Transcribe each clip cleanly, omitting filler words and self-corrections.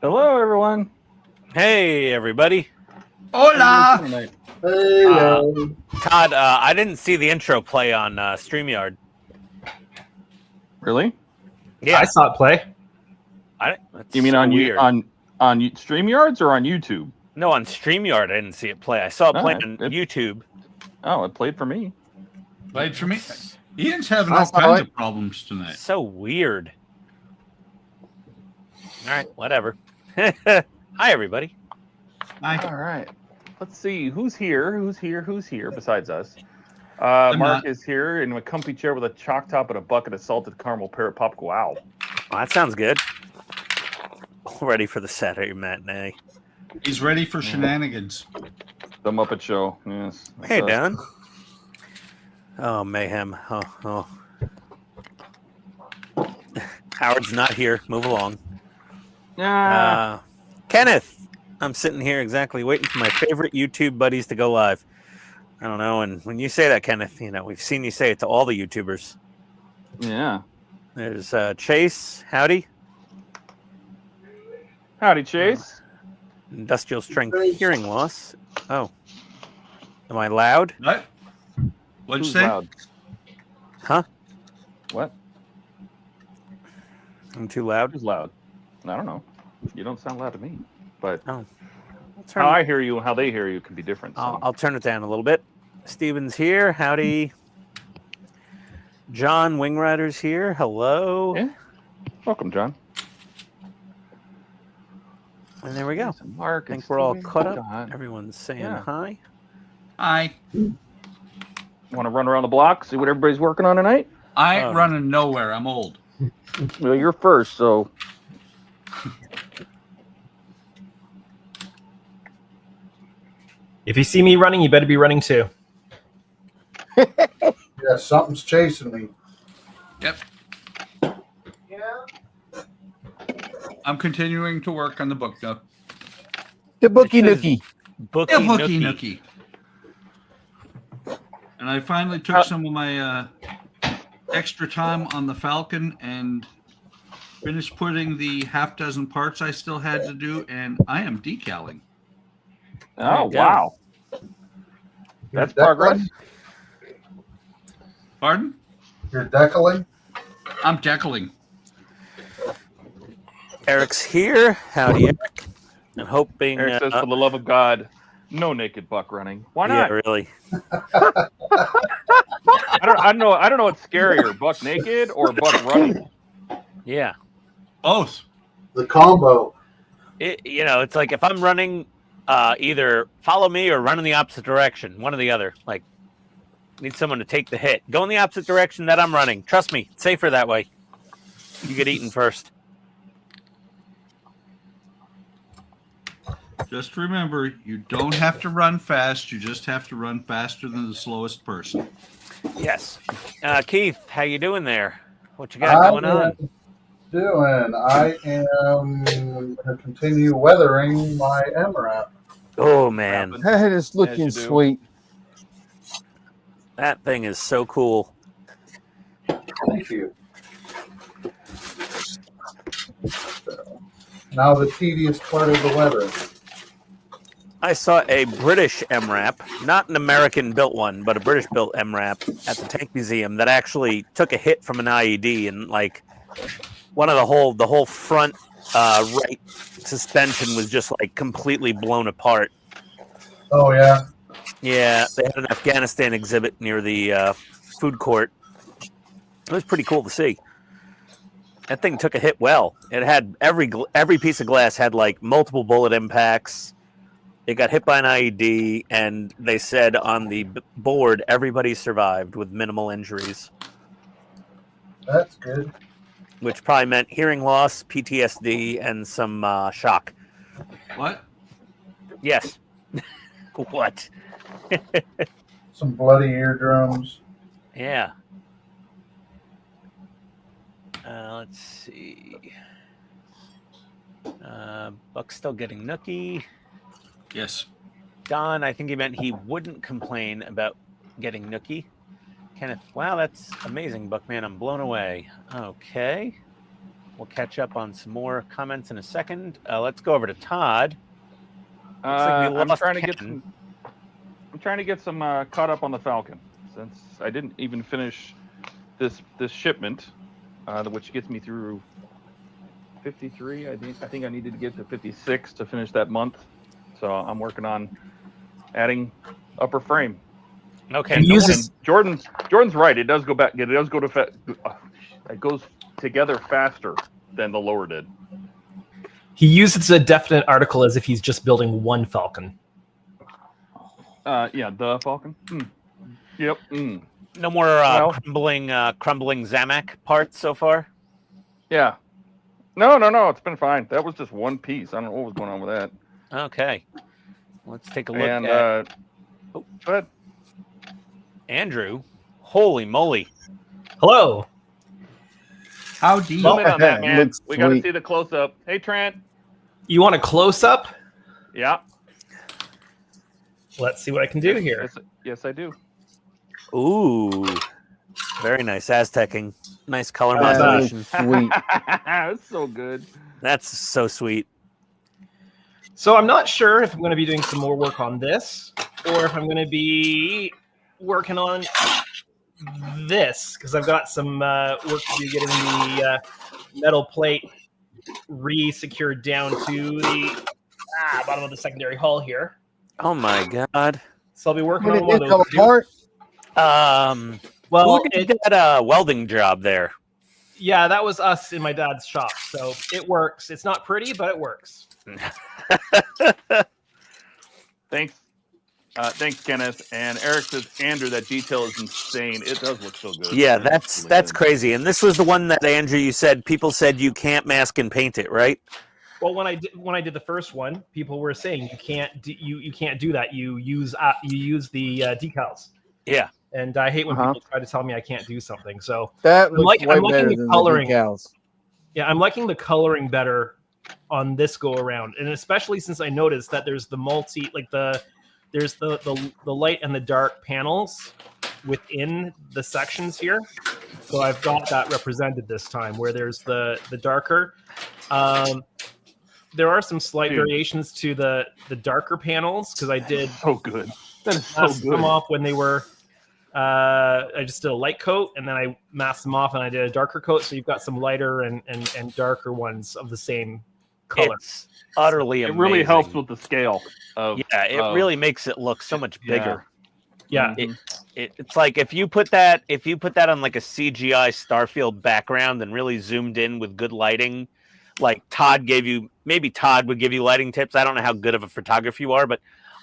Hello, everyone. Hey, everybody. Hola. Hello. Todd, I didn't see the intro play on StreamYard. Really? Yeah. I saw it play. That's You mean so on weird. on StreamYards or on YouTube? No, on StreamYard, I didn't see it play. I saw it No, play on YouTube. Oh, it played for me. Played for me. Ian's having I all saw kinds it. of problems tonight. So weird. All right, whatever. Hi, everybody. All right. Let's see who's here. Who's here I'm besides us? Mark not. is here in a comfy chair with a chalk top and a bucket of salted caramel parrot pop. Wow. Well, that sounds good. Ready for the Saturday matinee. He's ready for shenanigans. The Muppet Show. Yes. Hey, Don. Oh, mayhem. Oh. Howard's not here. Move along. Kenneth. I'm sitting here exactly waiting for my favorite YouTube buddies to go live. I don't know. And when you say that, Kenneth, you know, we've seen you say it to all the YouTubers. Yeah. There's Chase. Howdy. Howdy, Chase. Industrial strength hearing loss. Oh. Am I loud? What? What'd you Who's say? loud? Huh? What? I'm too loud? Who's loud? I don't know. You don't sound loud to me. But Oh. how I hear you and how they hear you can be different. So. I'll turn it down a little bit. Steven's here. Howdy. John Wingrider's here. Hello. Yeah. Welcome, John. And there we go. Mark, I think we're all caught up. God. Everyone's saying Yeah. hi. I Want to run around the block, see what everybody's working on tonight? ain't running nowhere. I'm old. Well, you're first, so. If you see me running, you better be running too. Yeah, something's chasing me. Yep. I'm continuing to work on the book, though. The bookie nookie. Bookie Yeah, hooky nookie. nookie. And I finally took some of my extra time on the Falcon and finished putting the half dozen parts I still had to do, and I am decaling. Oh, you go. wow. That's You're progress. decaling? Pardon? You're decaling? I'm decaling. Eric's here. Howdy, Eric. I'm hoping. Eric says, for the love of God, no naked buck running. Why yeah, not? really. I don't know what's scarier, buck naked or buck running. Yeah. Both. The combo. It's like if I'm running, either follow me or run in the opposite direction. One or the other. Like, need someone to take the hit. Go in the opposite direction that I'm running. Trust me, it's safer that way. You get eaten first. Just remember, you don't have to run fast. You just have to run faster than the slowest person. Yes. Keith, how you doing there? What you got going on? I am going to continue weathering my MRAP. Oh, man. That is looking As you do. sweet. That thing is so cool. Thank you. So, now the tedious part of the weather. I saw a British MRAP, not an American-built one, but a British-built MRAP at the Tank Museum that actually took a hit from an IED, and like one of the whole front right suspension was just like completely blown apart. Oh, yeah. Yeah, they had an Afghanistan exhibit near the food court. It was pretty cool to see. That thing took a hit well. It had every piece of glass had like multiple bullet impacts. It got hit by an IED, and they said on the board everybody survived with minimal injuries, That's good. which probably meant hearing loss, PTSD, and some shock. What? Yes. What? Some bloody eardrums. Yeah. Let's see. Buck's still getting nookie. Yes. Don, I think he meant he wouldn't complain about getting nookie. Kenneth, wow, that's amazing, Buckman. I'm blown away. Okay. We'll catch up on some more comments in a second. Let's go over to Todd. Looks like we I'm lost trying to get Ken. some. I'm trying to get some caught up on the Falcon since I didn't even finish this shipment, which gets me through 53. I think I needed to get to 56 to finish that month. So I'm working on adding upper frame. Okay. And, uses- and Jordan's right. It does go back. It does go to it goes together faster than the lower did. He uses a definite article as if he's just building one Falcon. Yeah, the Falcon. Yep. No more Well- crumbling Zamak parts so far? Yeah. No. It's been fine. That was just one piece. I don't know what was going on with that. Okay. Let's take a look And at go ahead. Andrew. Holy moly. Hello. Howdy. Zoom in on that, man. Looks We got to sweet. see the close up. Hey, Trent. You want a close-up? Yeah. Let's see what I can do here. Yes, I do. Ooh. Very nice. Aztecing. Nice color That modulation. looks sweet. That's so good. That's so sweet. So I'm not sure if I'm going to be doing some more work on this or if I'm going to be working on this because I've got some work to do getting the metal plate re-secured down to the bottom of the secondary hull here. Oh my god. So I'll be working When on it one did of come those. too. apart, Well, who did that welding job there? yeah, that was us in my dad's shop. So it works. It's not pretty, but it works. Thanks, Kenneth. And Eric says, Andrew, that detail is insane. It does look so good. Yeah, It's really that's good. crazy. And this was the one that Andrew, you said people said you can't mask and paint it, right? Well, when I did the first one, people were saying you can't do that. You use the decals. Yeah. And I hate when Uh-huh. people try to tell me I can't do something. So that looks liking way the better than coloring. the decals. yeah, I'm liking the coloring better on this go around, and especially since I noticed that there's the there's the light and the dark panels within the sections here. So I've got that represented this time, where there's the darker. There are some slight Dude. variations to the darker panels because I did So good. That is so mask good. them off when they were. I just did a light coat and then I masked them off and I did a darker coat. So you've got some lighter and darker ones of the same color. It's utterly It amazing. really helps with the scale. Of, Yeah, it really makes it look so much bigger. Yeah. It's like if you put that on like a CGI Starfield background and really zoomed in with good lighting, like Todd would give you lighting tips. I don't know how good of a photographer you are, but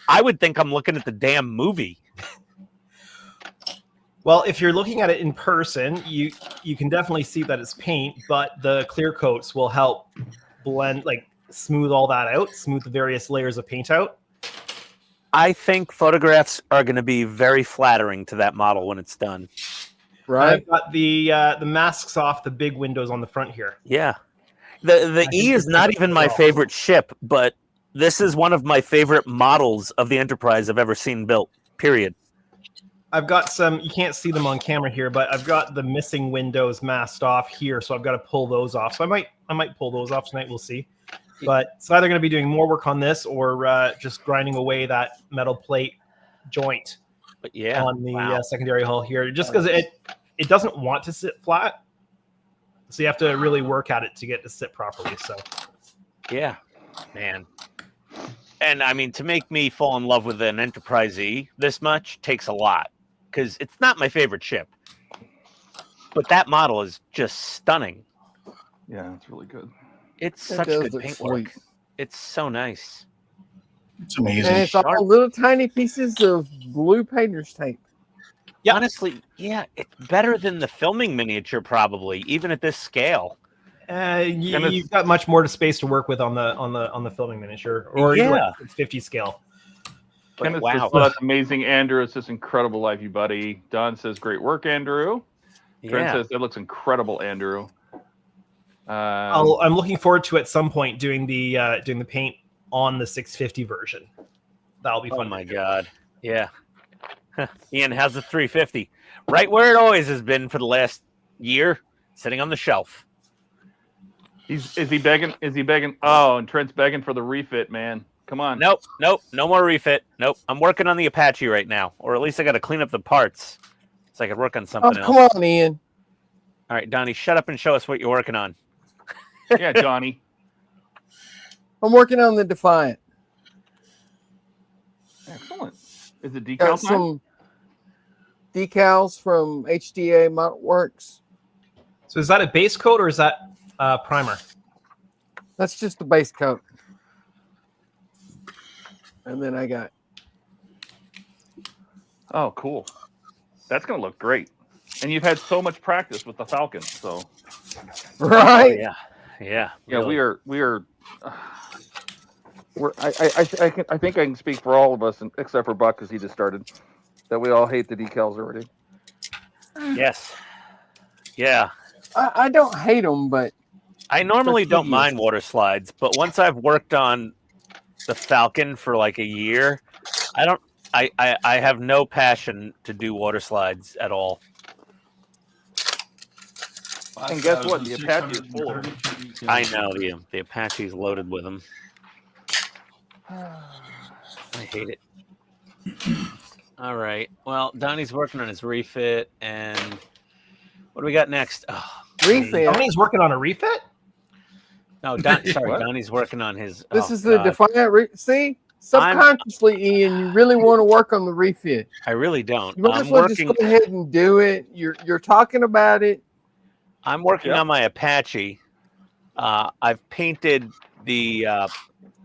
I would think I'm looking at the damn movie. Well, if you're looking at it in person, you can definitely see that it's paint, but the clear coats will help blend, like smooth all that out, smooth the various layers of paint out. I think photographs are going to be very flattering to that model when it's done. Right? I've got the masks off the big windows on the front here. Yeah. The think E is it's not good even my as well. favorite ship, but this is one of my favorite models of the Enterprise I've ever seen built, period. I've got some, you can't see them on camera here, but I've got the missing windows masked off here, so I've got to pull those off. So I might pull those off tonight, we'll see. But it's either going to be doing more work on this or just grinding away that metal plate joint But yeah, on the wow. secondary hull here, just because it doesn't want to sit flat. So you have to really work at it to get it to sit properly. So Yeah, man. And I mean, to make me fall in love with an Enterprise E this much takes a lot because it's not my favorite ship. But that model is just stunning. Yeah, it's really good. It's It such does good look paintwork. sweet. It's so nice. It's amazing. And it's all little tiny pieces of blue painter's tape. Yeah. Honestly, yeah, it's better than the filming miniature probably, even at this scale. And you've got much more to space to work with on the filming miniature, or Yeah. like 50 scale. But Kenneth wow. says, "Oh, that's amazing, Andrew. It's just incredible life, you buddy." Don says, "Great work, Andrew." Trent Yeah. says, "That looks incredible, Andrew." I'm looking forward to at some point doing the paint on the 650 version. That'll be fun. Oh my god. Yeah. Ian has a 350. Right where it always has been for the last year, sitting on the shelf. Is he begging? Is he begging? Oh, and Trent's begging for the refit, man. Come on. Nope, no more refit. Nope, I'm working on the Apache right now, or at least I got to clean up the parts so I could work on Oh, something else. come on, Ian. All right, Donnie, shut up and show us what you're working on. Yeah, Donnie. I'm working on the Defiant. Excellent. Is it decal Got time? some decals from HTA Works. So is that a base coat or is that primer? That's just the base coat. And then I got Oh, cool. That's gonna look great. And you've had so much practice with the Falcon, so right. Yeah, yeah, really. we are. I think I can speak for all of us, except for Buck, because he just started. That we all hate the decals already. Yes, yeah. I don't hate them, but I normally don't tedious. mind water slides, but once I've worked on the Falcon for like a year, I have no passion to do water slides at all. And guess what? The Apache is full of them. I know the Apache's loaded with them. I hate it. All right. Well, Donnie's working on his refit, and what do we got next? Oh, refit. Donnie's working on a refit? no, sorry, What? Donnie's working on his. This oh, is the God. Defiant. See, subconsciously, Ian, you really want to work on the refit. I really don't. You might as well just go ahead and do it. You're talking about it. I'm working on my Apache. I've painted the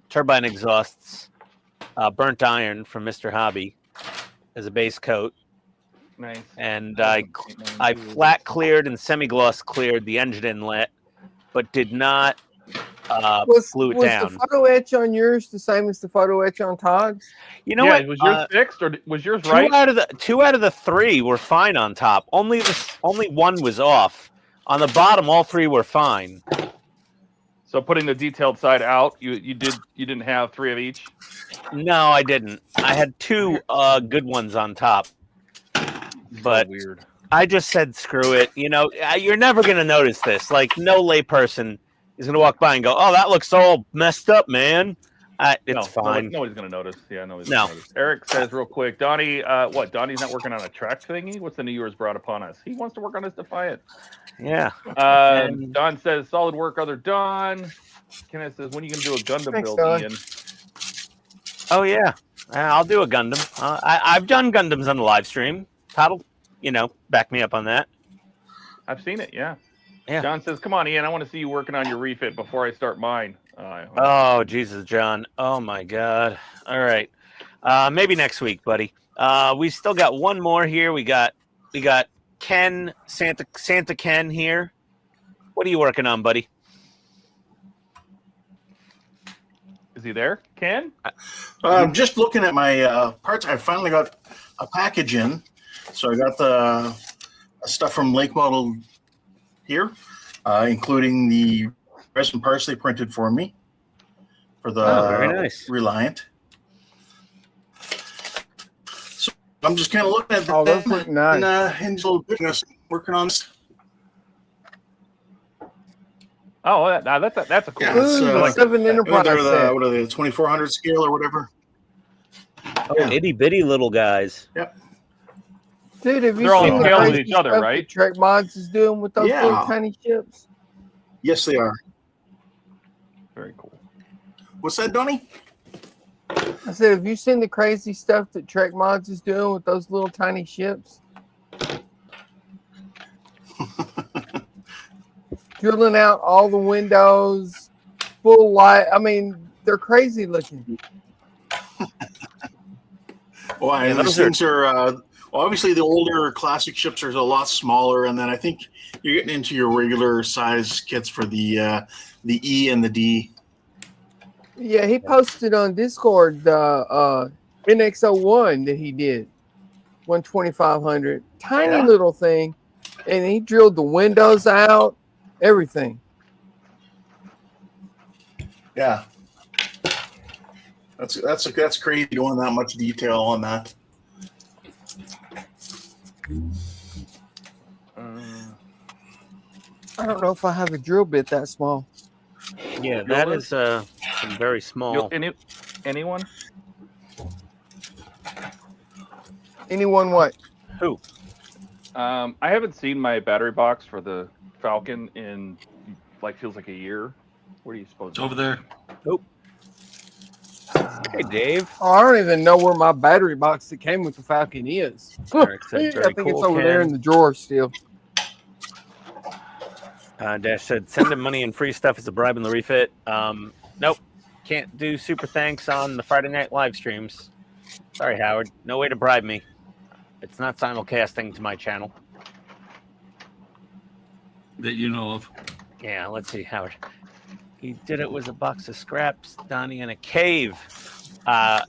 turbine exhausts burnt iron from Mr. Hobby as a base coat. Nice. And I flat cleared and semi-gloss cleared the engine inlet, but did not glue it down. Was the photo etch on yours the same as the photo etch on Todd's? You know Yeah, what? was yours fixed or was yours Two right? out of the three were fine on top. Only one was off. On the bottom, all three were fine. So putting the detailed side out, you didn't have 3 of each? No, I didn't. I had 2 good ones on top. But So weird. I just said, screw it. You know, you're never going to notice this. Like, no layperson is going to walk by and go, oh, that looks all messed up, man. It's fine. Nobody's going to notice. Yeah, nobody's No. going to notice. Eric says real quick, Donnie, what? Donnie's not working on a track thingy? What's the New Year's brought upon us? He wants to work on his Defiant. Yeah. Don says, solid work, other Don. Kenneth says, when are you going to do a Gundam Thanks, build, Don. Ian? Oh, yeah. I'll do a Gundam. I've done Gundams on the live stream. Todd'll, back me up on that. I've seen it, yeah. Yeah. John says, come on, Ian, I want to see you working on your refit before I start mine. Oh, Jesus, John. Oh, my God. All right. Maybe next week, buddy. We still got one more here. We got Ken, Santa Ken here. What are you working on, buddy? Is he there, Ken? I'm just looking at my parts. I finally got a package in. So I got the stuff from Lake Model here, including the resin parts they printed for me for the very nice. Reliant. So I'm just kind of looking at Oh, those look nice. and just a little bit working on this. Oh, that's a cool Yeah, one. it's, Ooh, like- 7 Enterprise What set. are they, the 2400 scale or whatever? Oh, itty bitty little guys. Dude, have you They're all seen the scale with crazy each other, stuff right? that Trek Mods is doing with those Yeah. little tiny ships? Yes, they are. Very cool. What's that, Donnie? I said, have you seen the crazy stuff that Trek Mods is doing with those little tiny ships? Drilling out all the windows, full light. I mean, they're crazy looking. Well, and those things are obviously the older classic ships are a lot smaller, and then I think you're getting into your regular size kits for the E and the D. Yeah, he posted on Discord the NX01 that he did, 12500, tiny little thing, and he drilled the windows out, everything. Yeah, that's crazy going that much detail on that. I don't know if I have a drill bit that small. Yeah, that is some very small. Anyone? Anyone what? Who? I haven't seen my battery box for the Falcon in feels like a year. Where do you suppose? It's over there. Oh. Hey, Dave. Oh, I don't even know where my battery box that came with the Falcon is. Eric said, I very think cool, it's over there Ken. in the drawer still. Dash said, send him money and free stuff as a bribe in the refit. Nope. Can't do super thanks on the Friday night live streams. Sorry, Howard. No way to bribe me. It's not simulcasting to my channel. That you know of. Yeah, let's see, Howard. He did it with a box of scraps, Donnie, in a cave. I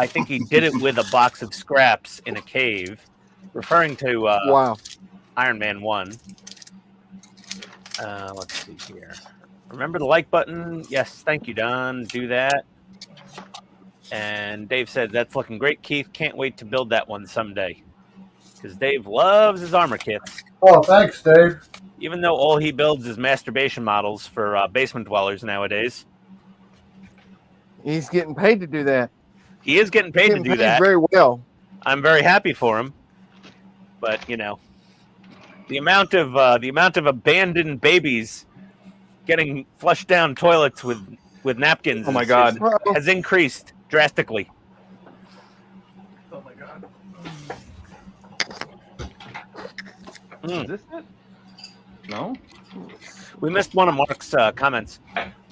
think he did it with a box of scraps in a cave, referring to Wow. Iron Man 1. Let's see here. Remember the like button? Yes, thank you, Don. Do that. And Dave said, that's looking great, Keith. Can't wait to build that one someday. Because Dave loves his armor kits. Oh, thanks, Dave. Even though all he builds is masturbation models for basement dwellers nowadays. He's getting paid to do that. He is getting paid to do that. Very well. I'm very happy for him. But, you know, the amount of abandoned babies getting flushed down toilets with napkins Oh my God. has increased drastically. Oh my god. Is this it? No. We missed one of Mark's comments.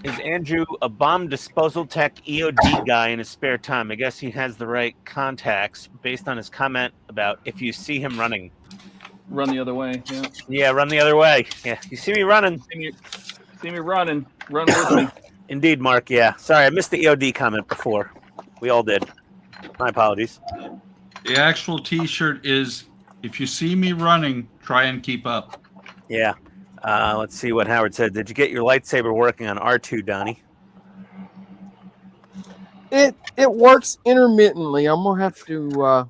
Is Andrew a bomb disposal tech EOD guy in his spare time? I guess he has the right contacts based on his comment about if you see him running. Run the other way. Yeah. Yeah, run the other way. Yeah, you see me running. See me running. Run with me. Indeed, Mark. Yeah. Sorry, I missed the EOD comment before. We all did. My apologies. The actual T-shirt is, if you see me running, try and keep up. Yeah. Let's see what Howard said. Did you get your lightsaber working on R2, Donnie? It works intermittently. I'm gonna have to.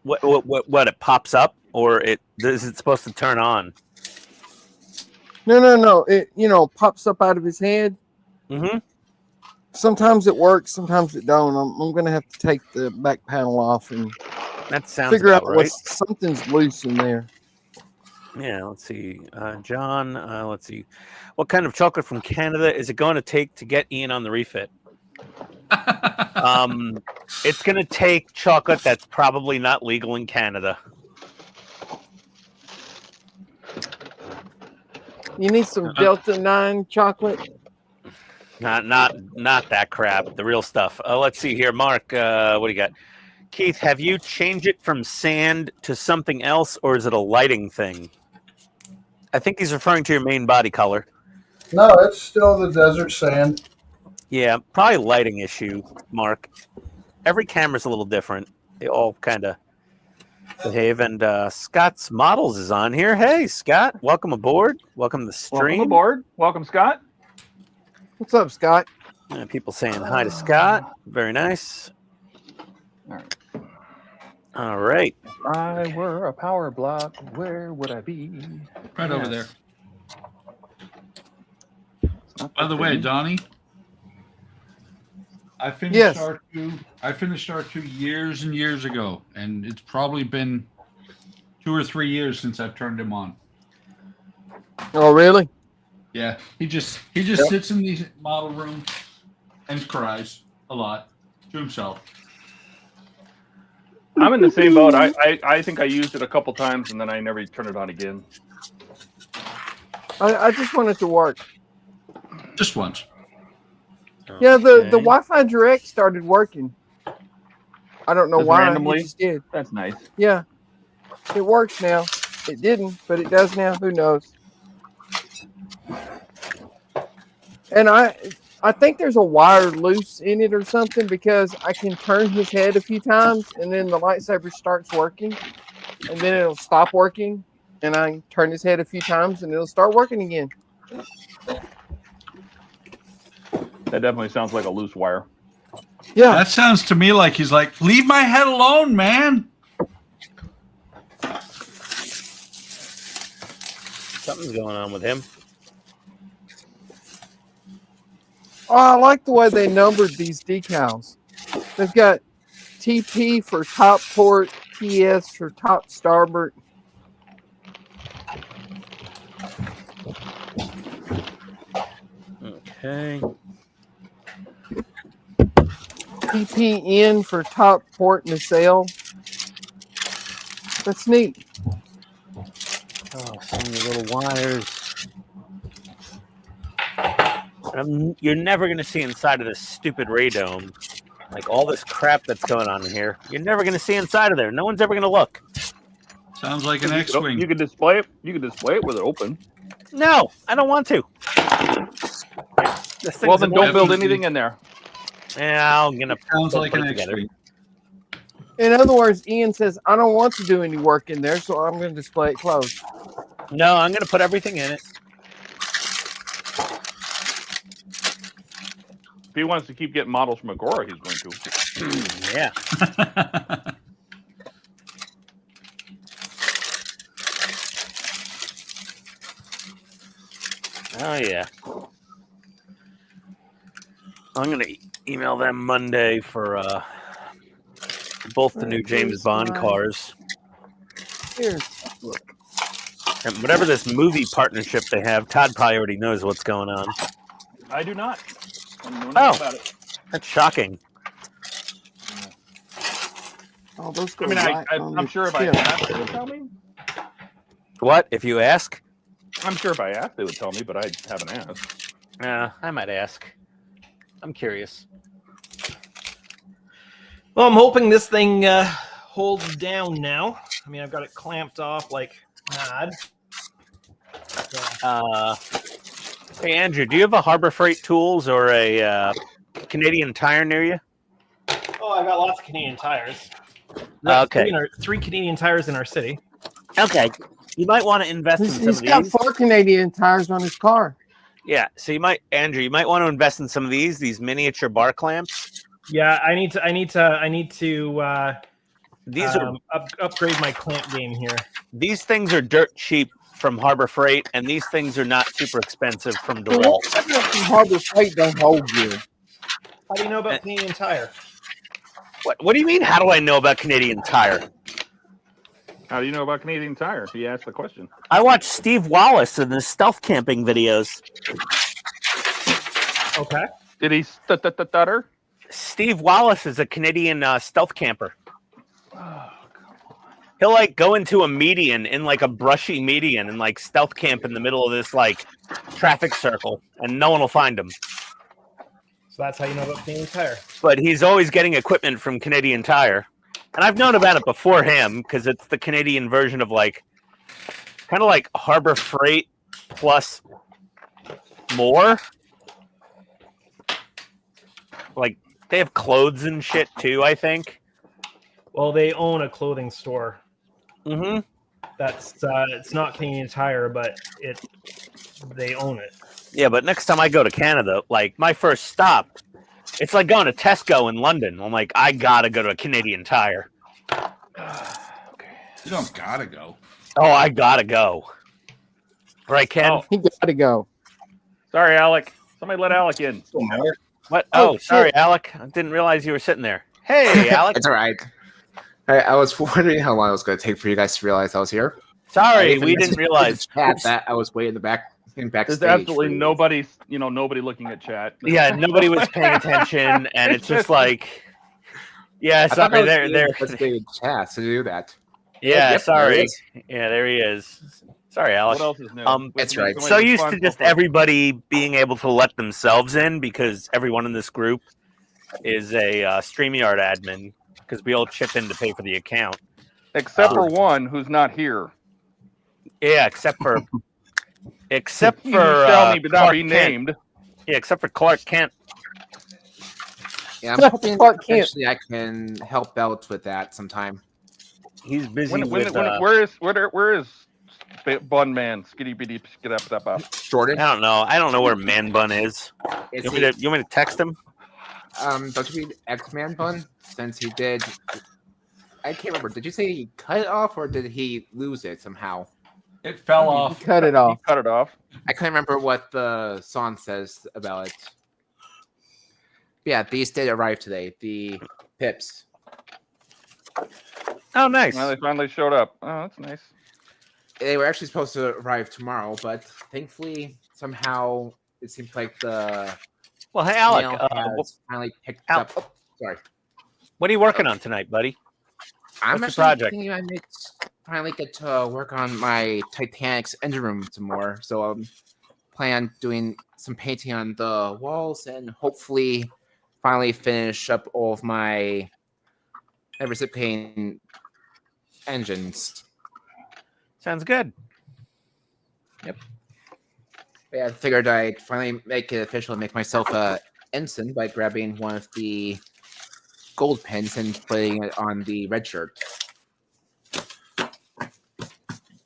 What? It pops up, or is it supposed to turn on? No. It pops up out of his head. Mm-hmm. Sometimes it works. Sometimes it don't. I'm gonna have to take the back panel off and That sounds figure out about right. something's loose in there. Yeah, let's see. John, let's see. What kind of chocolate from Canada is it going to take to get Ian on the refit? It's going to take chocolate that's probably not legal in Canada. You need some Delta 9 chocolate. Not that crap. The real stuff. Let's see here, Mark. What do you got? Keith, have you changed it from sand to something else, or is it a lighting thing? I think he's referring to your main body color. No, it's still the desert sand. Yeah, probably a lighting issue, Mark. Every camera's a little different. They all kind of behave. And Scott's Models is on here. Hey, Scott, welcome aboard. Welcome to the stream. Welcome aboard. Welcome, Scott. What's up, Scott? People saying hi to Scott. Very nice. All right. All right. If I were a power block, where would I be? Right over there. Not By the that way, big. Donnie, I finished Yes. R2. I finished R2 years and years ago, and it's probably been 2 or 3 years since I've turned him on. Oh, really? Yeah, he just sits in the model room and cries a lot to himself. I'm in the same boat. I think I used it a couple times and then I never turned it on again. I just want it to work. Just once. Yeah, the Okay. Wi-Fi Direct started working. I don't know Just why. randomly? It just did. That's nice. Yeah, it works now. It didn't, but it does now. Who knows? And I think there's a wire loose in it or something, because I can turn his head a few times and then the lightsaber starts working, and then it'll stop working, and I turn his head a few times and it'll start working again. That definitely sounds like a loose wire. Yeah. That sounds to me like he's like, leave my head alone, man. Something's going on with him. Oh, I like the way they numbered these decals. They've got TP for top port, TS for top starboard. Okay. TPN for top port nacelle. That's neat. Oh, so many little wires. You're never going to see inside of this stupid radome. Like all this crap that's going on in here. You're never going to see inside of there. No one's ever going to look. Sounds like an You X-wing. can display it. You can display it with it open. No, I don't want to. Well, then don't build Definitely. anything in there. Yeah, I'm going to Sounds like put an it together. X-wing. In other words, Ian says, I don't want to do any work in there, so I'm going to display it closed. No, I'm going to put everything in it. If he wants to keep getting models from Agora, he's going to. Yeah. Oh, yeah. I'm going to email them Monday for both the new James Bond cars. Here. And whatever this movie partnership they have, Todd probably already knows what's going on. I do not. I know nothing Oh. about it. That's shocking. Oh, those go I mean, right on I'm the sure if I tip. asked, they would tell me. What? If you ask? I'm sure if I asked, they would tell me, but I haven't asked. I might ask. I'm curious. Well, I'm hoping this thing holds down now. I mean, I've got it clamped off like mad. So, Hey, Andrew, do you have a Harbor Freight Tools or a Canadian Tire near you? oh, I got lots of Canadian tires. Okay. Three Canadian tires in our city. Okay. You might want to invest in some He's of got these. 4 Canadian tires on his car. Yeah. So you might, Andrew, you might want to invest in some of these miniature bar clamps. Yeah, I need to These are upgrade my clamp game here. these things are dirt cheap from Harbor Freight, and these things are not super expensive from DeWalt. Harbor Freight don't hold good. How do you know about Canadian Tire? What do you mean? How do I know about Canadian Tire? How do you know about Canadian Tire? He asked the question. I watch Steve Wallace in his stealth camping videos. Okay. Did he stutter? Steve Wallace is a Canadian stealth camper. Oh, He'll like go into a median in like a brushy median and like stealth camp in the middle of this like traffic circle, and no one will find him. So that's how you know about Canadian Tire. But he's always getting equipment from Canadian Tire, and I've known about it before him because it's the Canadian version of like kind of like Harbor Freight plus more. Like they have clothes and shit too, I think. Well, they own a clothing store. Mm-hmm. That's it's not Canadian Tire, but they own it. Yeah, but next time I go to Canada, like my first stop, it's like going to Tesco in London. I'm like, I gotta go to a Canadian Tire. You don't gotta go. Oh, I gotta go. Right, Ken? Oh. He got to go. Sorry, Alec. Somebody let Alec in. Don't matter. What? Oh, Oh, sorry, shit. Alec. I didn't realize you were sitting there. Hey, Alec. It's all right. I was wondering how long it was going to take for you guys to realize I was here. Sorry, even we didn't messaged realize. the chat that I was way in the back, backstage. There's absolutely for you. nobody, nobody looking at chat. Yeah, nobody was paying attention, and it's just like, yeah, I thought sorry, that was there. Let's stay in chat to do that. Yeah, Yep, there sorry. it is. Yeah, there he is. Sorry, Alec. What else is new? That's right. So used to just everybody being able to let themselves in because everyone in this group is a StreamYard admin because we all chip in to pay for the account. Except for one who's not here. Yeah, except for He shall be but not Clark be Kent. named. Yeah, except for Clark Kent. Yeah, I'm hoping Clark Kent. eventually I can help out with that sometime. He's busy When, with. where is Bun Man? Skitty bitty skid up. Jordan, I don't know where Man Bun is. is You he, want me to text him? don't you mean X-Man Bun? Since he did, I can't remember. Did you say he cut it off or did he lose it somehow? It fell off. Cut it off. He cut it off. I can't remember what the song says about it. Yeah, these did arrive today. The pips. Oh, nice. Well, they finally showed up. Oh, that's nice. They were actually supposed to arrive tomorrow, but thankfully, somehow, it seems like the Well, hey, Alec, mail has finally picked Al- up. Oh, sorry. what are you working on tonight, buddy? I'm What's your actually project? thinking I might finally get to work on my Titanic's engine room some more. So I'm planning on doing some painting on the walls and hopefully finally finish up all of my reciprocating engines. Sounds good. Yeah, I figured I'd finally make it official and make myself a ensign by grabbing one of the gold pins and putting it on the red shirt.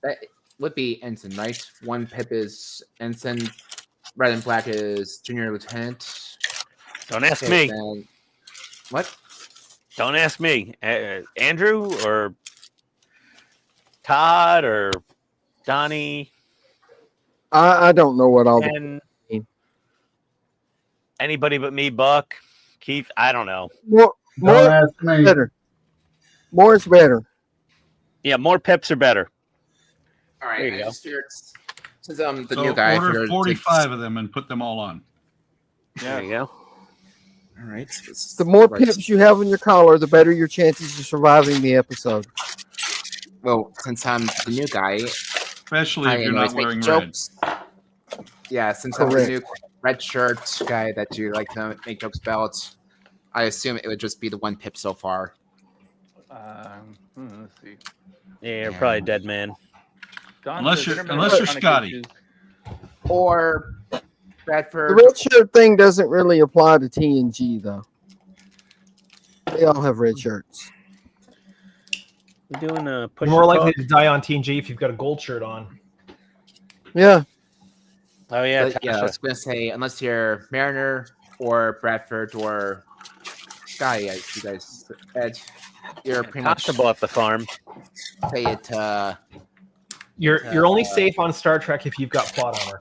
That would be ensign, right? One pip is ensign, red and black is junior lieutenant. Don't ask Okay, me. then- What? Don't ask me. Andrew or Todd or Donnie I don't know what all the and anybody but me, Buck, Keith. I don't know. more Don't ask me. better. More is better. Yeah, more pips are better. All right, There you I go. just figured since I'm the So new guy. I order figured 45 of them and put them all on. There you go. All right, this is The more right. pips you have on your collar, the better your chances of surviving the episode. Well, since I'm the new guy, Especially if I you're always not make wearing red. jokes. Yeah, since I'm Correct. the new red shirt guy that you like to make jokes about, I assume it would just be the one pip so far. Let's see. Yeah, you're probably dead man. Don Unless says you're- intermittent unless you're chronic Scotty. issues. Or The Bradford. red shirt thing doesn't really apply to TNG though. They all have red shirts. We're doing a push. You're more to likely talk. to die on TNG if you've got a gold shirt on. Yeah. Oh yeah, But, yeah, I Tasha. was gonna say unless you're Mariner or Bradford or Sky, as you guys said, you're pretty much Tasha bought the farm. say it. You're only safe on Star Trek if you've got plot armor.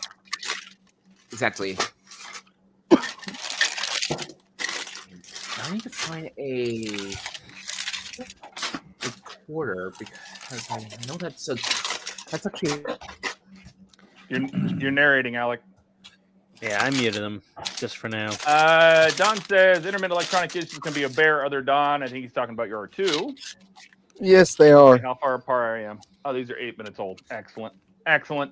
Exactly. I need to find a recorder because I know that's actually You're narrating, Alec. Yeah, I muted him just for now. Don says intermittent electronic issues can be a bear. Other Don, I think he's talking about your R2. Yes, they are. How far apart I am. Oh, these are 8 minutes old. Excellent. Excellent.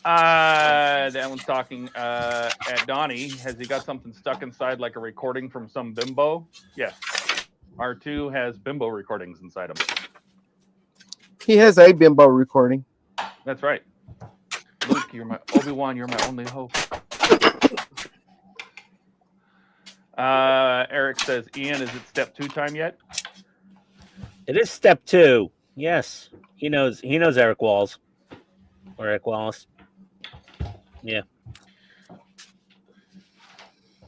That one's talking at Donnie. Has he got something stuck inside like a recording from some bimbo? Yes. R2 has bimbo recordings inside him. He has a bimbo recording. That's right. Luke, you're my Obi-Wan, you're my only hope. Eric says, Ian, is it step 2 time yet? It is step 2. Yes, he knows. He knows Eric Walls or Eric Wallace. Yeah.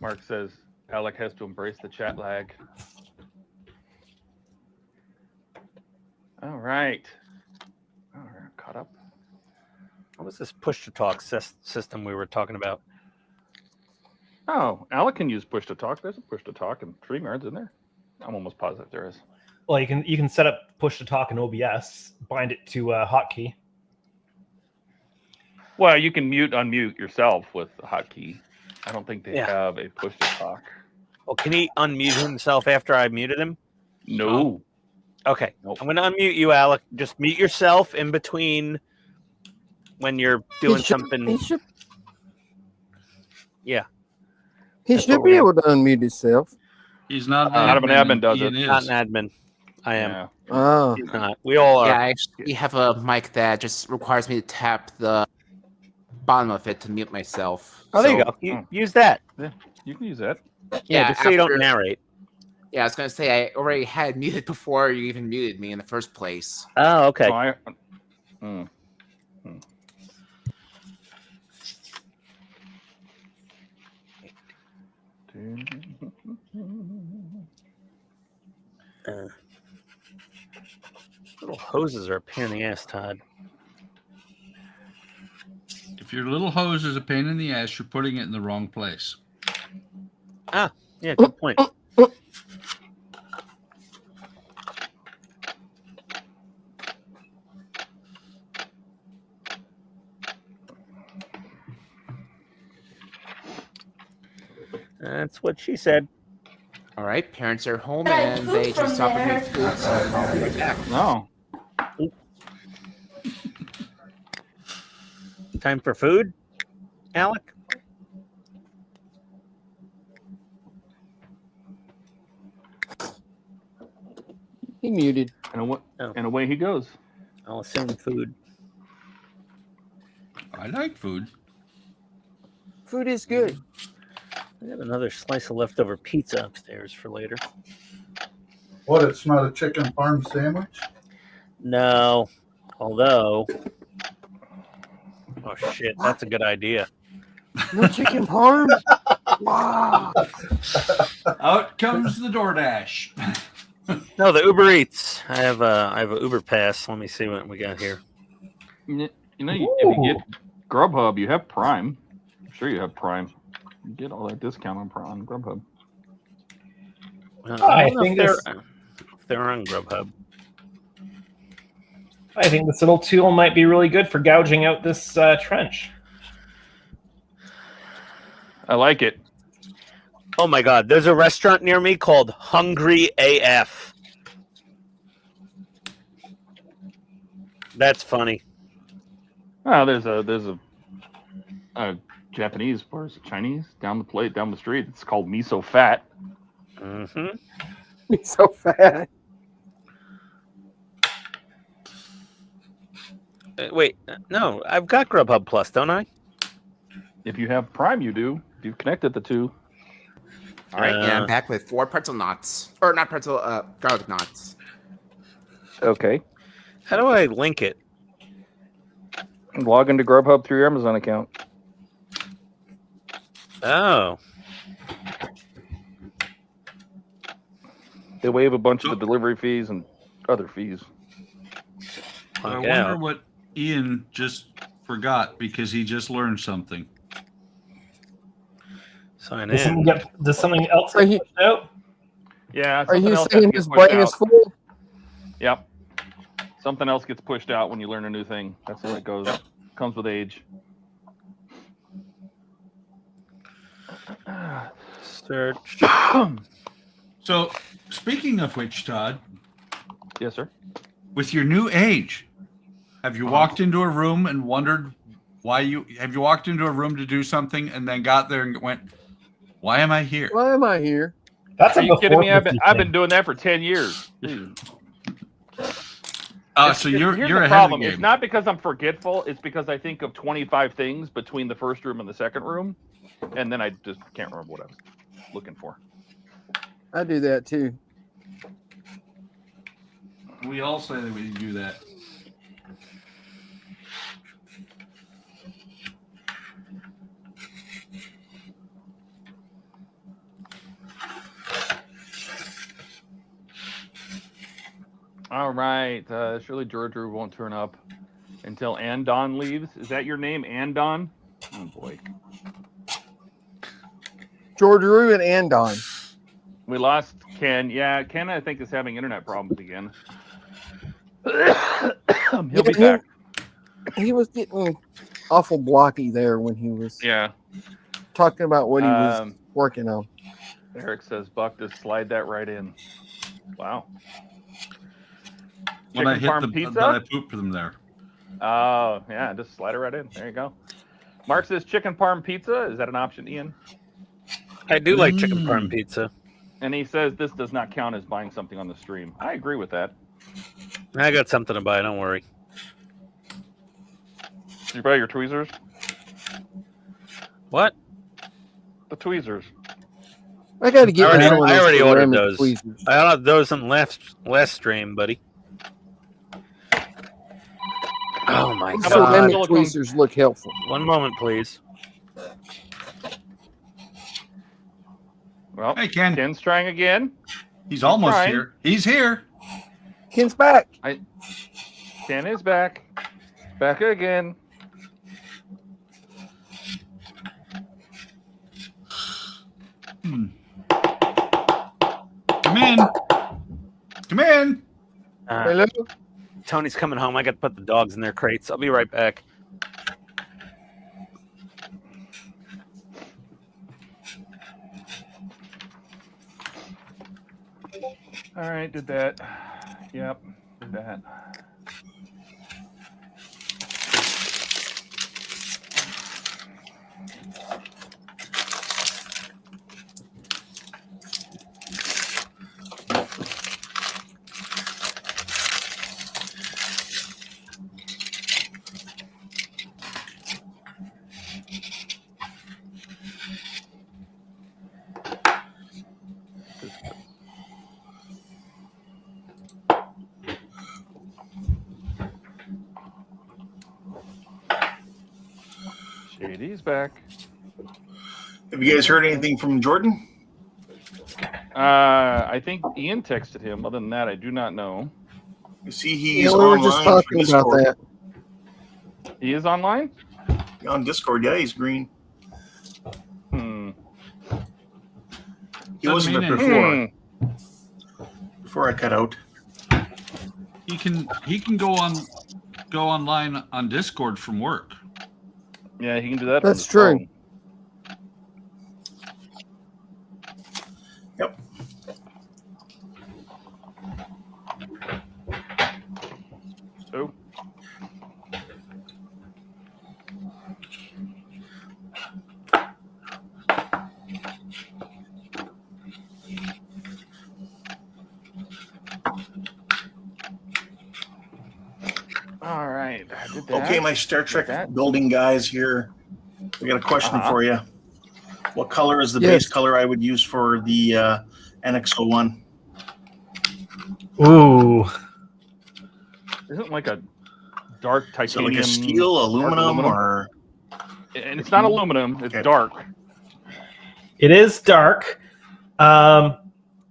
Mark says, Alec has to embrace the chat lag. All right. All right, caught up. What was this push to talk system we were talking about? Oh, Alec can use push to talk. There's a push to talk in StreamYard, isn't there? I'm almost positive there is. Well, you can set up push to talk in OBS, bind it to a hotkey. Well, you can unmute yourself with the hotkey. I don't think they Yeah. have a push to talk. Well, can he unmute himself after I muted him? No. Okay. Nope. I'm going to unmute you, Alec. Just mute yourself in between when you're doing He should- something. He should, Yeah. he That's should what be we're able to unmute himself. He's not an Not an admin and does Ian it. is. Not an admin. I am. Yeah. Oh. He's not. We all are. yeah. I actually have a mic that just requires me to tap the bottom of it to mute myself. Oh, there you So, go. Use that. You can use that. Yeah, Yeah, just so you don't after- narrate. Yeah, I was gonna say I already had muted before you even muted me in the first place. Oh, okay. Oh, hmm. Little hoses are a pain in the ass, Todd. If your little hose is a pain in the ass, you're putting it in the wrong place. Yeah, good point. That's what she said. All right, parents are home and they just offered me food, so I'll be right back. No. Time for food, Alec? He muted. And away he goes. I'll assume food. I like food. Food is good. I have another slice of leftover pizza upstairs for later. What? It's not a chicken parm sandwich? No, although... Oh, shit, that's a good idea. No chicken parm? Wow. Out comes the DoorDash. No, the Uber Eats. I have a Uber Pass. Let me see what we got here. You know, if you get Grubhub, you have Prime. I'm sure you have Prime. You get all that discount on Grubhub. I don't know if they're on Grubhub. I think this little tool might be really good for gouging out this trench. I like it. Oh my God, there's a restaurant near me called Hungry AF. That's funny. Oh, there's a Japanese, or is it Chinese? Down the street. It's called Miso Fat. Mm-hmm. He's so fat. Wait, no, I've got Grubhub Plus, don't I? If you have Prime, you do. You've connected the two. All right, and I'm back with 4 pretzel knots. Or not pretzel, garlic knots. Okay. How do I link it? Log into Grubhub through your Amazon account. Oh. They waive a bunch of the delivery fees and other fees. I Okay. wonder what Ian just forgot because he just learned something. Sign Does in. something else Are get you- pushed out? Yeah. Are something you else has to saying get his pushed brain is out. full? Yep. Something else gets pushed out when you learn a new thing. That's how it goes. Comes with age. Search. So, speaking of which, Todd, Yes, sir. with your new age, have you walked into a room and wondered why have you walked into a room to do something and then got there and went, why am I here? Why am I here? That's Are a you kidding me? before I've been doing that for 10 years. So you're Here's ahead the of problem. the game. It's not because I'm forgetful. It's because I think of 25 things between the first room and the second room, and then I just can't remember what I was looking for. I do that too. We all say that we do that. All right. Surely Georgia won't turn up until Andon leaves. Is that your name, Andon? Oh, boy. George Rue and Andon. We lost Ken. Yeah, Ken, I think, is having internet problems again. He'll be back. He was getting awful blocky there when he was Yeah. talking about what he was working on. Eric says, Buck, just slide that right in. Wow. When I Chicken hit parm them, pizza? then I pooped them there. Oh, yeah, just slide it right in. There you go. Mark says chicken parm pizza. Is that an option, Ian? I do like chicken parm pizza. And he says this does not count as buying something on the stream. I agree with that. I got something to buy. Don't worry. Did you buy your tweezers? What? The tweezers. I got to get I one of already those ordered ceramic those. tweezers. I ordered those in last stream, buddy. Oh my Those god! ceramic tweezers look helpful. One moment, please. Well, Hey, Ken. Ken's trying again. He's almost trying. here. He's here. Ken's back. Ken is back. Back again. Come in. Come in. Hello? Tony's coming home. I got to put the dogs in their crates. I'll be right back. All right, did that. Yep, did that. Shady's back. Have you guys heard anything from Jordan? I think Ian texted him. Other than that, I do not know. You see, he's Yeah, we were just online talking on about Discord. that. He is online? On Discord, yeah, he's green. He Doesn't wasn't mean there before I cut out. He can go online on Discord from work. Yeah, he can do that. That's from his true. phone. Yep. So, all right. I did that. Okay, my Star Trek that. building guys here. We got a question Uh-huh. for you. What color is the Yes. base color I would use for the NX-01? Ooh. Isn't like a dark Is it like titanium, a steel, dark aluminum, or and it's not aluminum. It's Okay. dark. It is dark.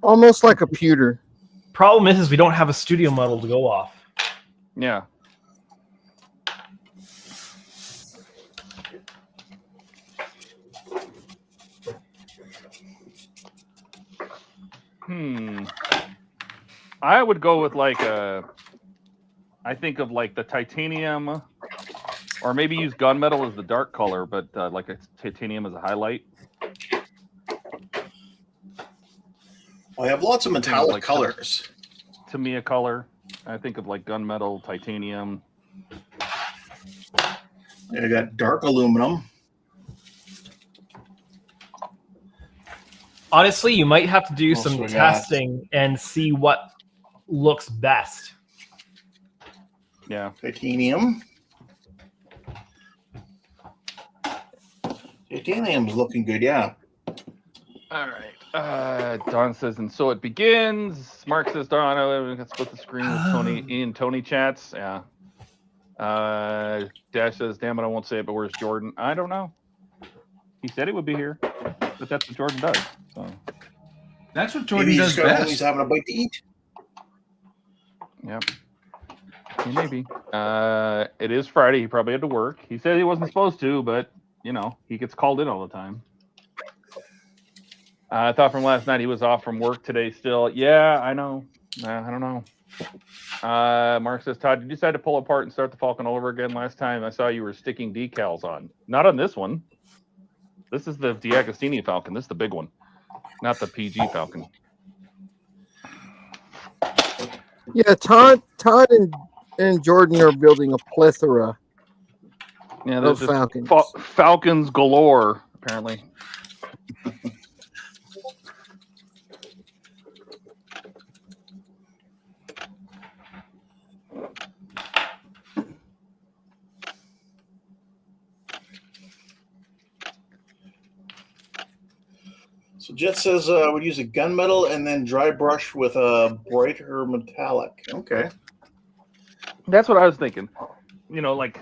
Almost like a pewter. Problem is we don't have a studio model to go off. Yeah. I would go with like a. I think of like the titanium, or maybe use gunmetal as the dark color, but like a titanium as a highlight. I have lots of metallic like colors. Tamiya color. I think of like gunmetal, titanium. I got dark aluminum. Honestly, you might have to do Also some got- testing and see what looks best. Yeah. Titanium. Titanium's looking good, yeah. All right. Don says, and so it begins. Mark says, Don, I can split the screen with Tony in Tony chats. Yeah. Dash says, damn it, I won't say it, but where's Jordan? I don't know. He said he would be here, but that's what Jordan does. So. That's what Jordan Maybe does best. he's having a bite to eat. Yep. Maybe. It is Friday. He probably had to work. He said he wasn't supposed to, but you know, he gets called in all the time. I thought from last night he was off from work today still. Yeah, I know. I don't know. Mark says, Todd, did you decide to pull apart and start the Falcon all over again last time? I saw you were sticking decals on. Not on this one. This is the D'Agostini Falcon. This is the big one, not the PG Falcon. Yeah, Todd and Jordan are building a plethora Yeah, of there's just Falcons. Falcons galore, apparently. So Jet says I would use a gunmetal and then dry brush with a brighter metallic. Okay. That's what I was thinking. You know, like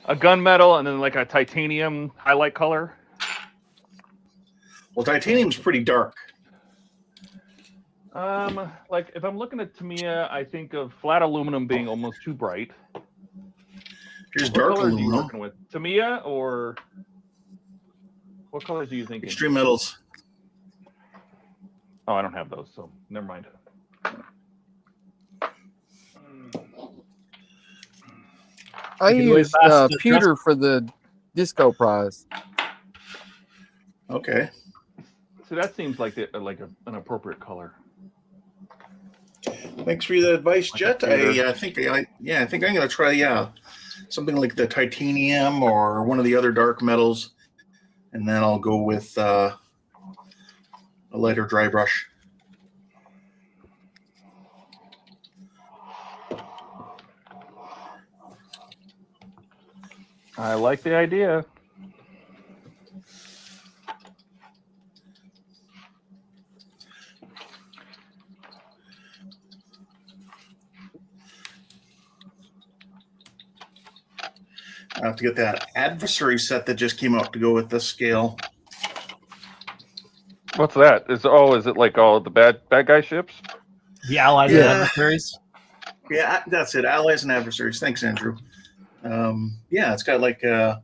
a gunmetal and then like a titanium highlight color. Well, titanium's pretty dark. Like if I'm looking at Tamiya, I think of flat aluminum being almost too bright. Here's What dark colors are you aluminum. working with? Tamiya or what colors are you thinking? Extreme metals. Oh, I don't have those, so never mind. I You can always used ask the pewter for the disco prize. Okay. So that seems like an appropriate color. Thanks for the advice, Like a Jet. pewter. I think I'm gonna try something like the titanium or one of the other dark metals, and then I'll go with a lighter dry brush. I like the idea. I have to get that adversary set that just came out to go with this scale. What's that? Is it like all the bad guy ships? The allies Yeah. and adversaries. Yeah, that's it. Allies and adversaries. Thanks, Andrew. Yeah, it's got like what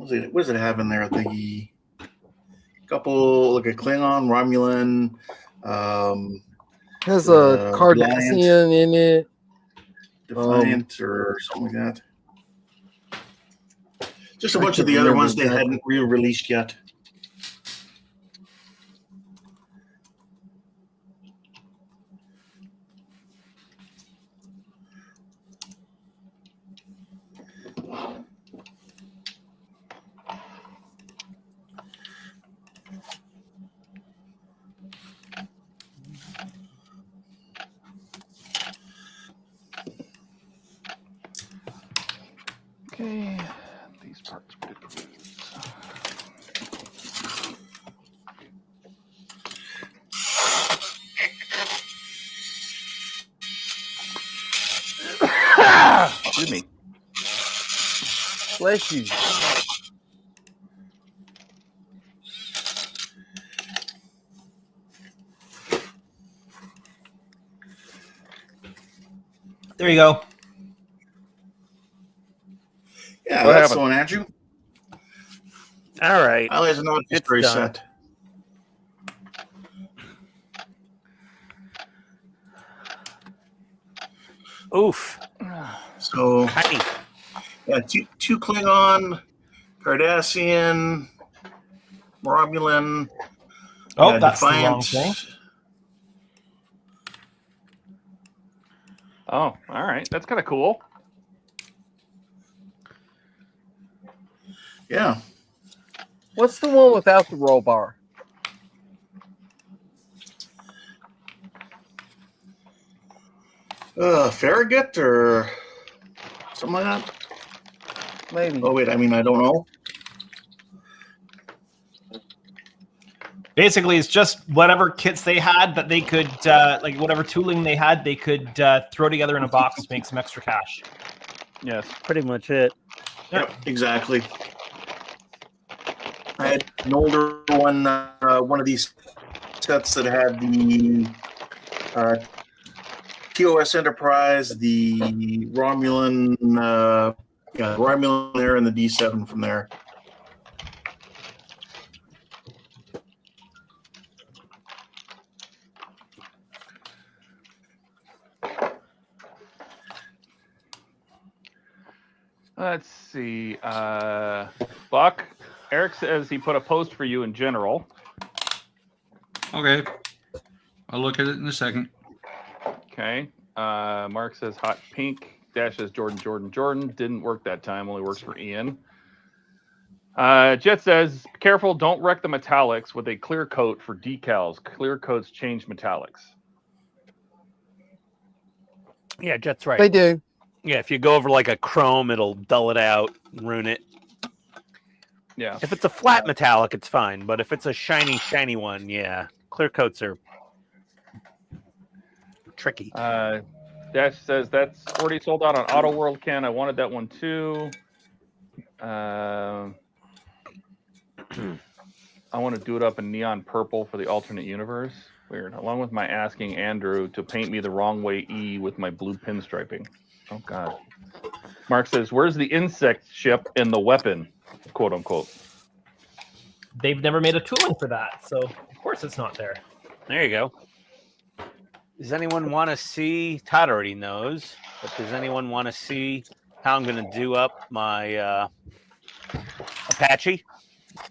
does it have in there? The couple like a Klingon, Romulan, Has a Cardassian in it. Defiant or something like that. Just a I bunch of can't the other remember ones they exactly. hadn't re-released yet. Okay, these parts we did lose. Excuse me. Bless you. There you go. Yeah, What that's happened? the one, Andrew. All right. Allies and It's adversary done. set. Oof. So Tiny. yeah, two Klingon, Cardassian, Romulan. Oh, yeah, that's Defiant. the wrong thing. Oh, all right. That's kind of cool. Yeah. What's the one without the roll bar? Farragut or something like that. Maybe. Oh wait, I don't know. Basically, it's just whatever kits they had that they could, like whatever tooling they had, they could throw together in a box to make some extra cash. Yes, pretty much it. Yep, exactly. I had an older one of these sets that had the TOS Enterprise, the Romulan, Romulan there, and the D7 from there. Let's see. Buck, Eric says he put a post for you in general. Okay. I'll look at it in a second. Okay. Mark says hot pink. Dash says Jordan. Didn't work that time. Only works for Ian. Jet says, careful, don't wreck the metallics with a clear coat for decals. Clear coats change metallics. Yeah, Jet's right. They do. Yeah, if you go over like a chrome, it'll dull it out, ruin it. Yeah. If it's a flat metallic, it's fine. But if it's a shiny one, yeah, clear coats are tricky. Dash says that's already sold out on Auto World, Ken. I wanted that one too. I want to do it up in neon purple for the alternate universe. Weird. Along with my asking Andrew to paint me the wrong way E with my blue pinstriping. Oh, God. Mark says, where's the insect ship in the weapon? Quote unquote. They've never made a tooling for that, so course it's not there. There you go. Does anyone want to see? Todd already knows, but does anyone want to see how I'm going to do up my Apache?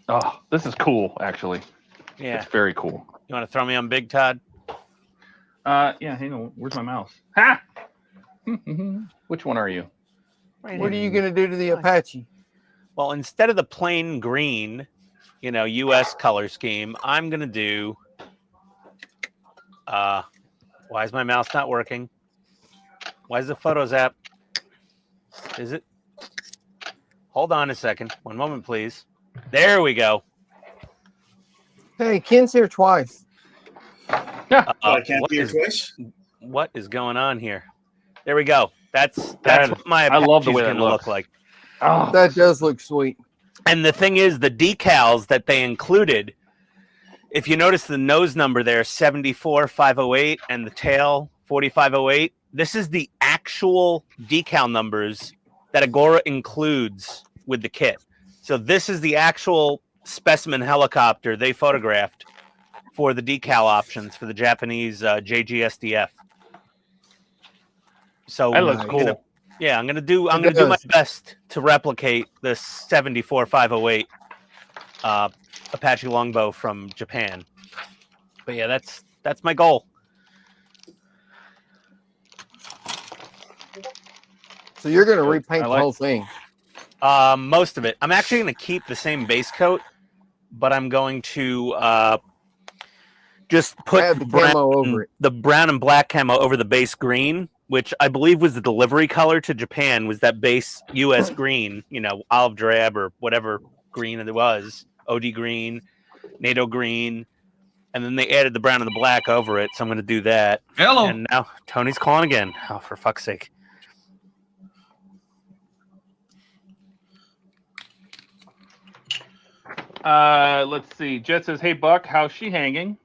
Oh, this is cool, actually. Yeah. It's very cool. You want to throw me on big, Todd? Yeah, hang on. Where's my mouse? Ha! Which one are you? Right What are here. you gonna do to the Apache? Well, instead of the plain green, U.S. color scheme, I'm going to do... why is my mouse not working? Why is the Photos app? Is it? Hold on a second. One moment, please. There we go. Hey, Ken's here twice. I can't what be your is- choice. What is going on here? There we go. That's That- what my I love the way Apache's that gonna looks. look like. Oh, That does look sweet. And the thing is, the decals that they included, if you notice the nose number there, 74508, and the tail 4508, this is the actual decal numbers that Agora includes with the kit. So this is the actual specimen helicopter they photographed for the decal options for the Japanese JGSDF. So that looks I'm cool. gonna- yeah, I'm gonna do my does. best to replicate the 74508 Apache longbow from Japan. But yeah, that's my goal. So you're gonna Good. repaint I the like- whole thing. Most of it. I'm actually gonna keep the same base coat, but I'm going to just put Add the camo over it. the brown and black camo over the base green, which I believe was the delivery color to Japan, was that base US green, olive drab or whatever green it was, OD green, NATO green, and then they added the brown and the black over it, so I'm going to do that. Hello. And now Tony's calling again. Oh, for fuck's sake. Let's see. Jet says, "Hey Buck, how's she hanging?"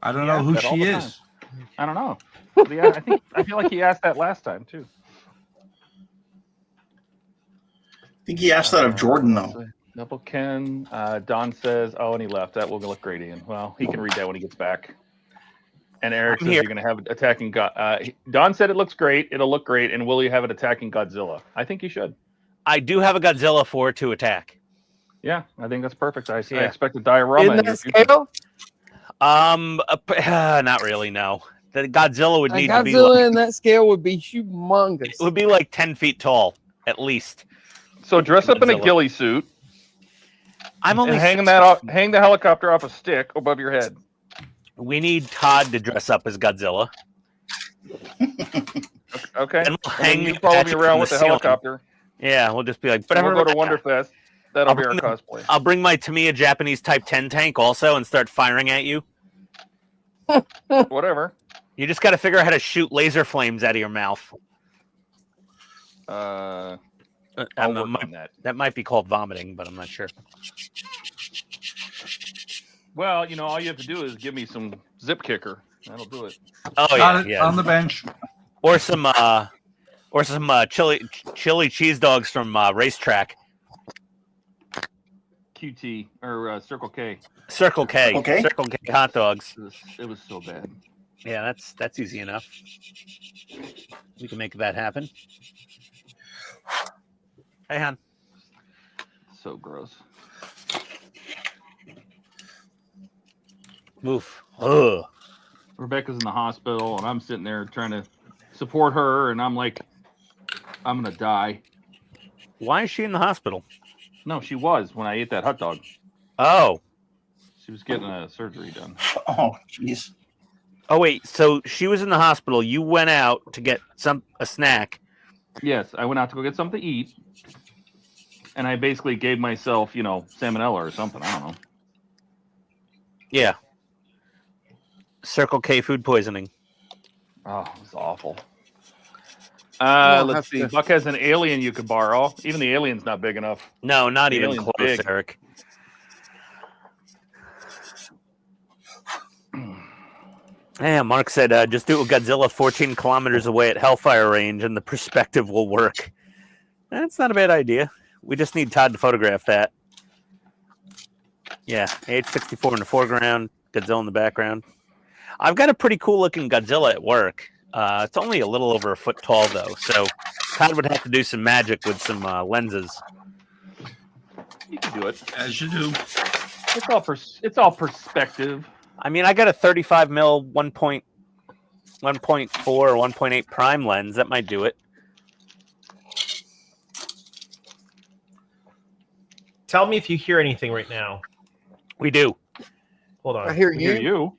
I don't He know asked who that all she the is. I don't know. Yeah, I feel like he asked that last time too. I think he asked that of Jordan, though. Double Ken. Don says, "Oh, and he left. That will look great, Ian." Well, he can read that when he gets back. And Eric I'm says here. you're going to have it attacking God. Don said it looks great. It'll look great. And will you have it attacking Godzilla? I think you should. I do have a Godzilla for to attack. Yeah, I think that's perfect. I Yeah. expect a diorama In in your that future. scale, Not really, no. The Godzilla would a need to be Godzilla like, in that scale would be humongous. it would be like 10 feet tall, at least. So dress up in a Godzilla. ghillie suit I'm only and hang 6 that off, hang the helicopter off a stick above your head. We need Todd to dress up as Godzilla. Okay. And we'll And hang then you the follow Apache me around from with the the ceiling. helicopter. Yeah, we'll just be like, And we'll go to Wonderfest. That'll I'll be our bring cosplay. I'll bring my Tamiya Japanese Type 10 tank also and start firing at you. Whatever. You just got to figure out how to shoot laser flames out of your mouth. I'll I'm- work on that. that might be called vomiting, but I'm not sure. Well, all you have to do is give me some zip kicker. That'll do it. Oh Got yeah, it yeah. on the bench. Or some chili cheese dogs from Racetrack. QT or Circle K. Circle K. Okay. Circle K hot dogs. It was so bad. Yeah, that's easy enough. We can make that happen. Hey, hon. So gross. Move. Ugh. Rebecca's in the hospital, and I'm sitting there trying to support her, and I'm like, I'm gonna die. Why is she in the hospital? No, she was when I ate that hot dog. Oh. She was getting a surgery done. Oh, jeez. Oh wait, so she was in the hospital. You went out to get a snack. Yes, I went out to go get something to eat, and I basically gave myself, salmonella or something. I don't know. Yeah. Circle K food poisoning. Oh, it was awful. Well, Let's see. that's Buck has an alien you could borrow. Even the alien's not big enough. No, not The even alien's close, big. Eric. Yeah, Mark said, just do it with Godzilla 14 kilometers away at Hellfire Range and the perspective will work. That's not a bad idea. We just need Todd to photograph that. Yeah, H64 in the foreground, Godzilla in the background. I've got a pretty cool looking Godzilla at work. It's only a little over a foot tall though, so Todd would have to do some magic with some lenses. You can do it. As you do. It's all perspective. I mean, I got a 35 mil 1.4 or 1.8 prime lens. That might do it. Tell me if you hear anything right now. We do. Hold on. I hear I hear you. you.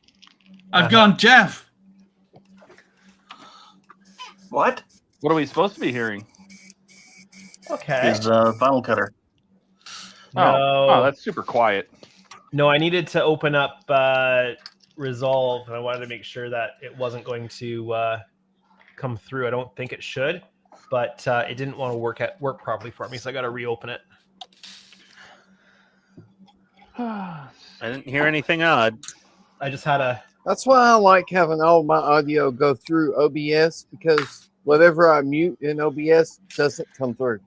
I've gone deaf. What? What are we supposed to be hearing? Okay. Is Final Cutter. Oh, that's super quiet. No, I needed to open up Resolve, and I wanted to make sure that it wasn't going to come through. I don't think it should, but it didn't want to work properly for me, so I got to reopen it. I didn't hear anything odd. I just had a. That's why I like having all my audio go through OBS, because whatever I mute in OBS doesn't come through.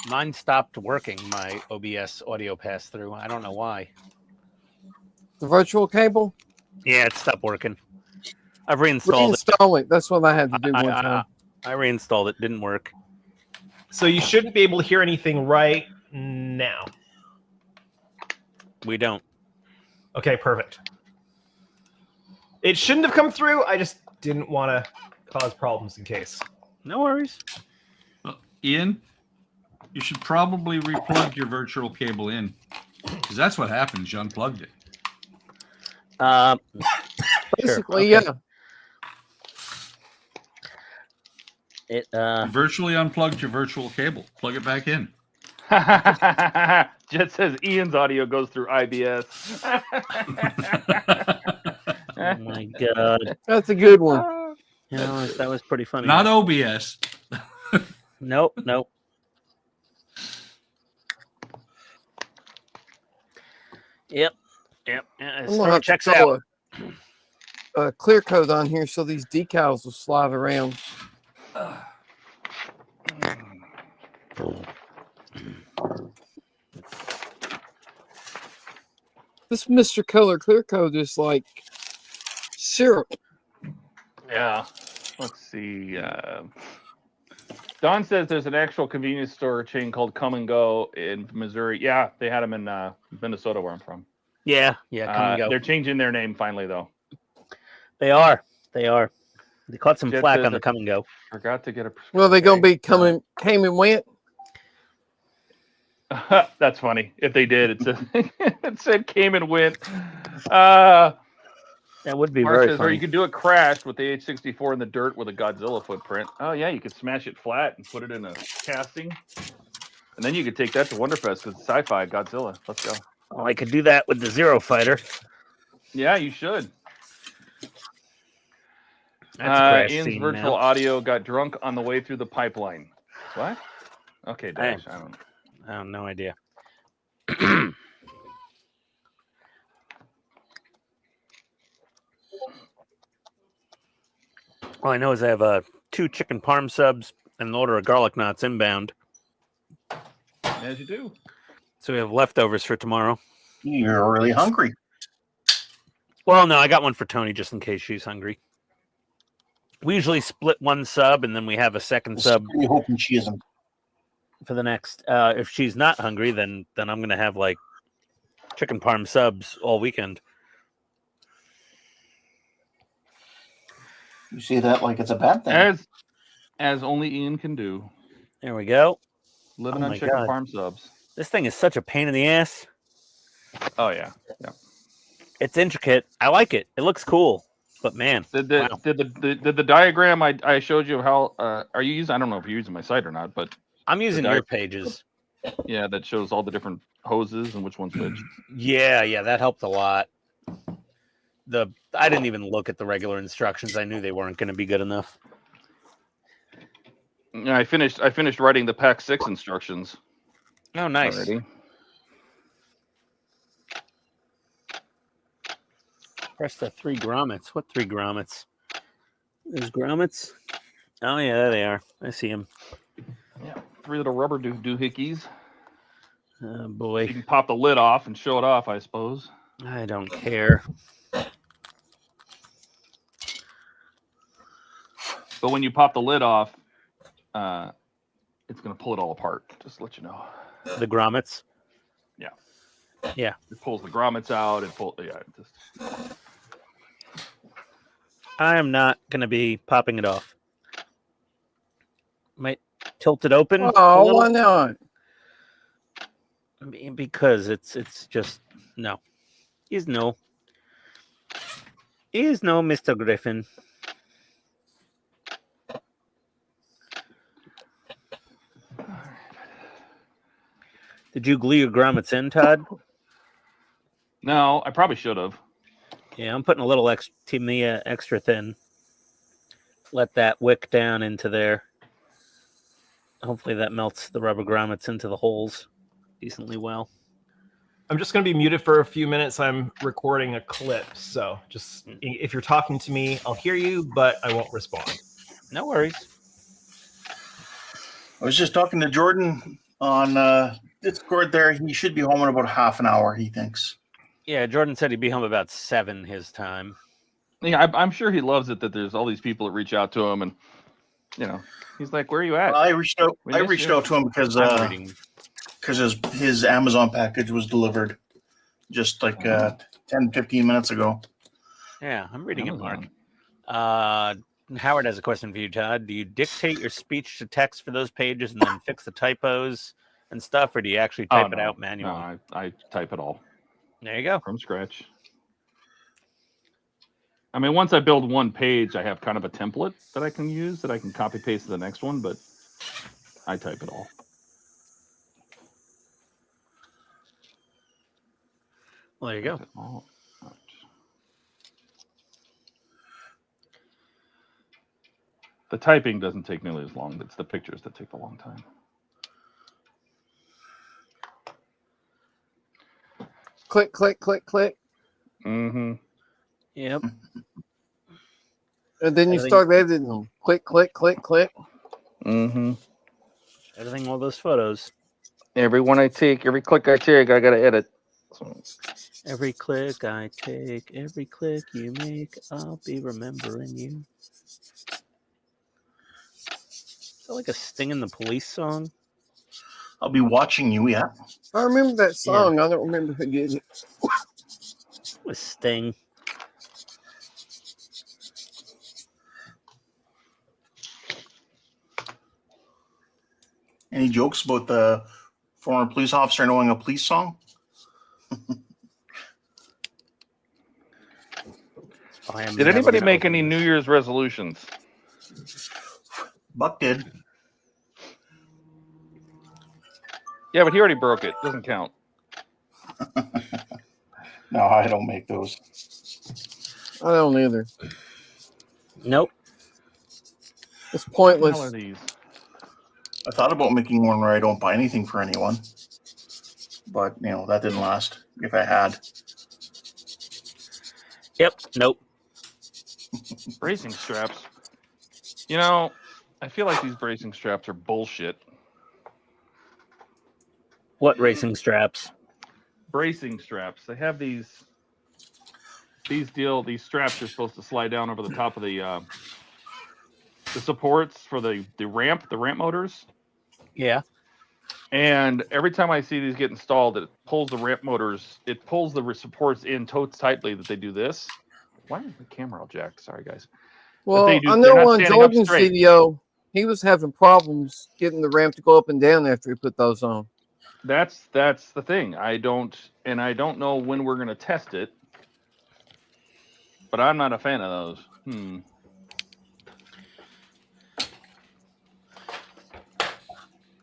Mine stopped working, my OBS audio pass through. I don't know why. The virtual cable? Yeah, it stopped working. I've reinstalled it. Reinstall it. That's what I had to do one time. I reinstalled it. Didn't work. So you shouldn't be able to hear anything right now. We don't. Okay, perfect. It shouldn't have come through. I just didn't want to cause problems in case. No worries. Well, Ian, you should probably replug your virtual cable in, because that's what happened. You unplugged it. Basically, okay. yeah. It You virtually unplugged your virtual cable. Plug it back in. Jet says Ian's audio goes through IBS. oh my god. That's a good one. You know, that was pretty funny. Not OBS. Nope. Yep. I'm gonna have to Checks throw out. a clear coat on here so these decals will slide around. This Mr. Color clear coat is like syrup. Yeah. Let's see. Don says there's an actual convenience store chain called Come and Go in Missouri. Yeah, they had them in Minnesota, where I'm from. Yeah, come and go. They're changing their name finally, though. They are. They caught some Jet flack says on the come and go. Forgot to get a. Well, they gonna be came and went. That's funny. If they did, it said it said came and went. That would be Mark very says, or funny. you could do it crashed with the H64 in the dirt with a Godzilla footprint. Oh yeah, you could smash it flat and put it in a casting, and then you could take that to Wonderfest because it's sci-fi Godzilla. Let's go. Well, I could do that with the Zero Fighter. Yeah, you should. That's a crash Ian's scene virtual now. audio got drunk on the way through the pipeline. What? Okay, Dash. I don't know. I have no idea. All I know is I have 2 chicken parm subs and an order of garlic knots inbound. As you do. So we have leftovers for tomorrow. You're really hungry. Well, no, I got one for Tony just in case she's hungry. We usually split one sub and then we have a second sub You hoping she isn't. for the next. If she's not hungry, then I'm gonna have like chicken parm subs all weekend. You see that like it's a bad thing. As only Ian can do. There we go. Living Oh on my chicken God. farm subs. This thing is such a pain in the ass. Oh yeah. It's intricate. I like it. It looks cool. But man, Did wow. the diagram I showed you of how are you using? I don't know if you're using my site or not, but I'm using the your pages. yeah, that shows all the different hoses and which one's which. Yeah, that helped a lot. I didn't even look at the regular instructions. I knew they weren't going to be good enough. Yeah, I finished writing the Pack 6 instructions Oh, nice. already. Press the 3 grommets. What 3 grommets? There's grommets. Oh yeah, there they are. I see them. Yeah, 3 little rubber doohickeys. Oh You boy, can pop the lid off and show it off, I suppose. I don't care. But when you pop the lid off, it's going to pull it all apart. Just to let you know. The grommets. Yeah. Yeah. It pulls the grommets out. I am not going to be popping it off. Might tilt it open. a Oh, little, why not? because it's just no. He's no. He's no Mr. Griffin. Did you glue your grommets in, Todd? No, I probably should have. Yeah, I'm putting a little extra thin. Let that wick down into there. Hopefully that melts the rubber grommets into the holes decently well. I'm just going to be muted for a few minutes. I'm recording a clip, so just if you're talking to me, I'll hear you, but I won't respond. No worries. I was just talking to Jordan on Discord there. He should be home in about half an hour, he thinks. Yeah, Jordan said he'd be home about 7 his time. Yeah, I'm sure he loves it that there's all these people that reach out to him, and he's like, "Where are you at?" Well, I reached out to him because I'm reading. his Amazon package was delivered just like 10, 15 minutes ago. Yeah, I'm reading it, Mark. Amazon. Howard has a question for you, Todd. Do you dictate your speech to text for those pages and then fix the typos and stuff, or do you actually type it out manually? No, I type it all There you go. from scratch. I mean, once I build one page, I have kind of a template that I can use that I can copy paste to the next one, but I type it all. Well, there you go. Type it all out. The typing doesn't take nearly as long. It's the pictures that take a long time. Click, click, click, click. Mm-hmm. Yep. And then you Everything- start editing them. Click, click, click, click. Mm-hmm. Editing all those photos. Every one I take, every click I take, I gotta edit. So, Every click I take, every click you make, I'll be remembering you. Is that like a Sting in the Police song? I'll be watching you, yeah. I remember that song. I don't remember who did it. It was Sting. Any jokes about the former police officer knowing a police song? did anybody make any New Year's resolutions? Buck did. Yeah, but he already broke it. Doesn't count. No, I don't make those. I don't either. Nope. It's What the hell are pointless. these? I thought about making one where I don't buy anything for anyone. But, that didn't last if I had. Yep. Nope. Bracing straps. I feel like these bracing straps are bullshit. What racing straps? Bracing straps. They have these straps are supposed to slide down over the top of the supports for the ramp motors. Yeah. And every time I see these get installed, it pulls the ramp motors, it pulls the supports in so tightly that they do this. Why is the camera all jacked? Sorry, guys. Well, they're I not know on standing up Jordan's straight. video, he was having problems getting the ramp to go up and down after he put those on. That's the thing. I don't know when we're gonna test it, but I'm not a fan of those.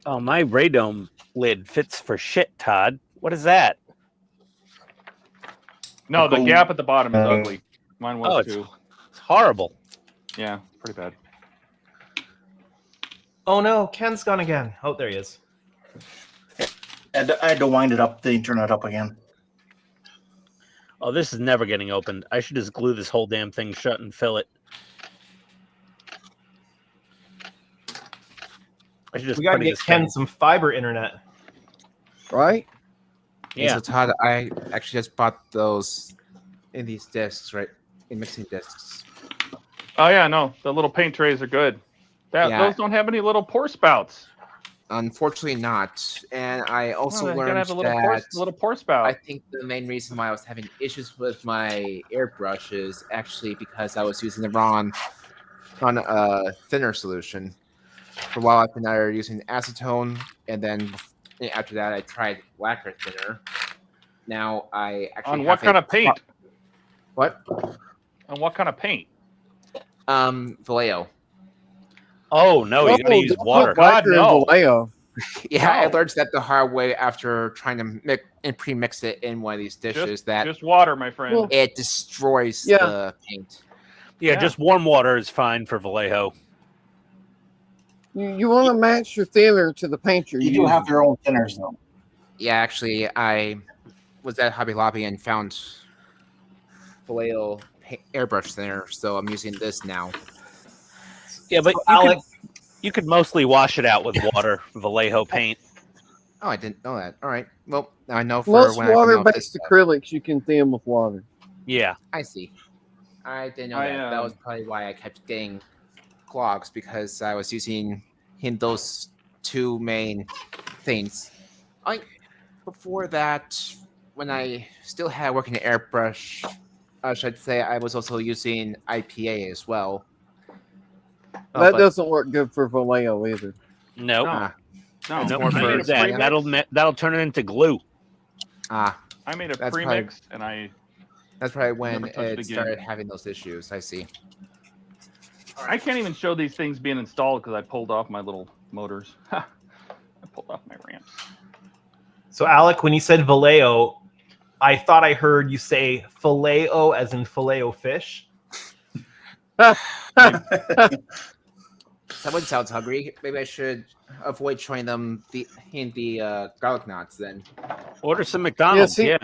Oh, my radome lid fits for shit, Todd. What is that? No, the gap at the bottom is ugly. Mine was it's too. It's horrible. Yeah, pretty bad. Oh no, Ken's gone again. Oh, there he is. I had to wind it up, the internet up again. Oh, this is never getting opened. I should just glue this whole damn thing shut and fill it. I should just We gotta putty get this Ken thing. some fiber internet. right? Yeah. So Todd, I actually just bought those in these discs, right? In mixing discs. Oh yeah, no, the little paint trays are good. Yeah. Those don't have any little pour spouts. Unfortunately, not. And I also Oh, they gotta learned have a little that pour spout. I think the main reason why I was having issues with my airbrush is actually because I was using the wrong thinner solution. For a while, I've been either using acetone, and then after that, I tried lacquer thinner. Now I actually On what kind of paint? What? On what kind of paint? Vallejo. Oh no, you gotta use water. God, no. Vallejo. Yeah, I No. learned that the hard way after trying to mix and pre-mix it in one of these dishes. Just water, my friend. Well, It destroys Yeah. the paint. Yeah, Yeah. just warm water is fine for Vallejo. You want to match your thinner to the paint you're You using. do have your own thinners, though. Yeah, actually, I was at Hobby Lobby and found Vallejo airbrush thinner, so I'm using this now. Yeah, but So, Alec, you could mostly wash it out with water, Vallejo paint. Oh, I didn't know that. All right. Well, now I know for Most when I come out with this water-based acrylics you can thin with water. Yeah. I see. I didn't know I, that. That was probably why I kept getting clogs, because I was using those two main things. Before that, when I still had working airbrush, I should say I was also using IPA as well. That doesn't work good for Vallejo either. Nope. Ah, No, Nope. more I for made that. premix. That'll turn it into glue. I made a That's premix, and I that's probably when Never touched it it again. started having those issues. I see. can't even show these things being installed because I pulled off my little motors. I pulled off my ramps. so Alec, when you said Vallejo, I thought I heard you say filet-o as in filet-o fish. Someone sounds hungry. Maybe I should avoid showing them the garlic knots then. Order some McDonald's. see- Yeah.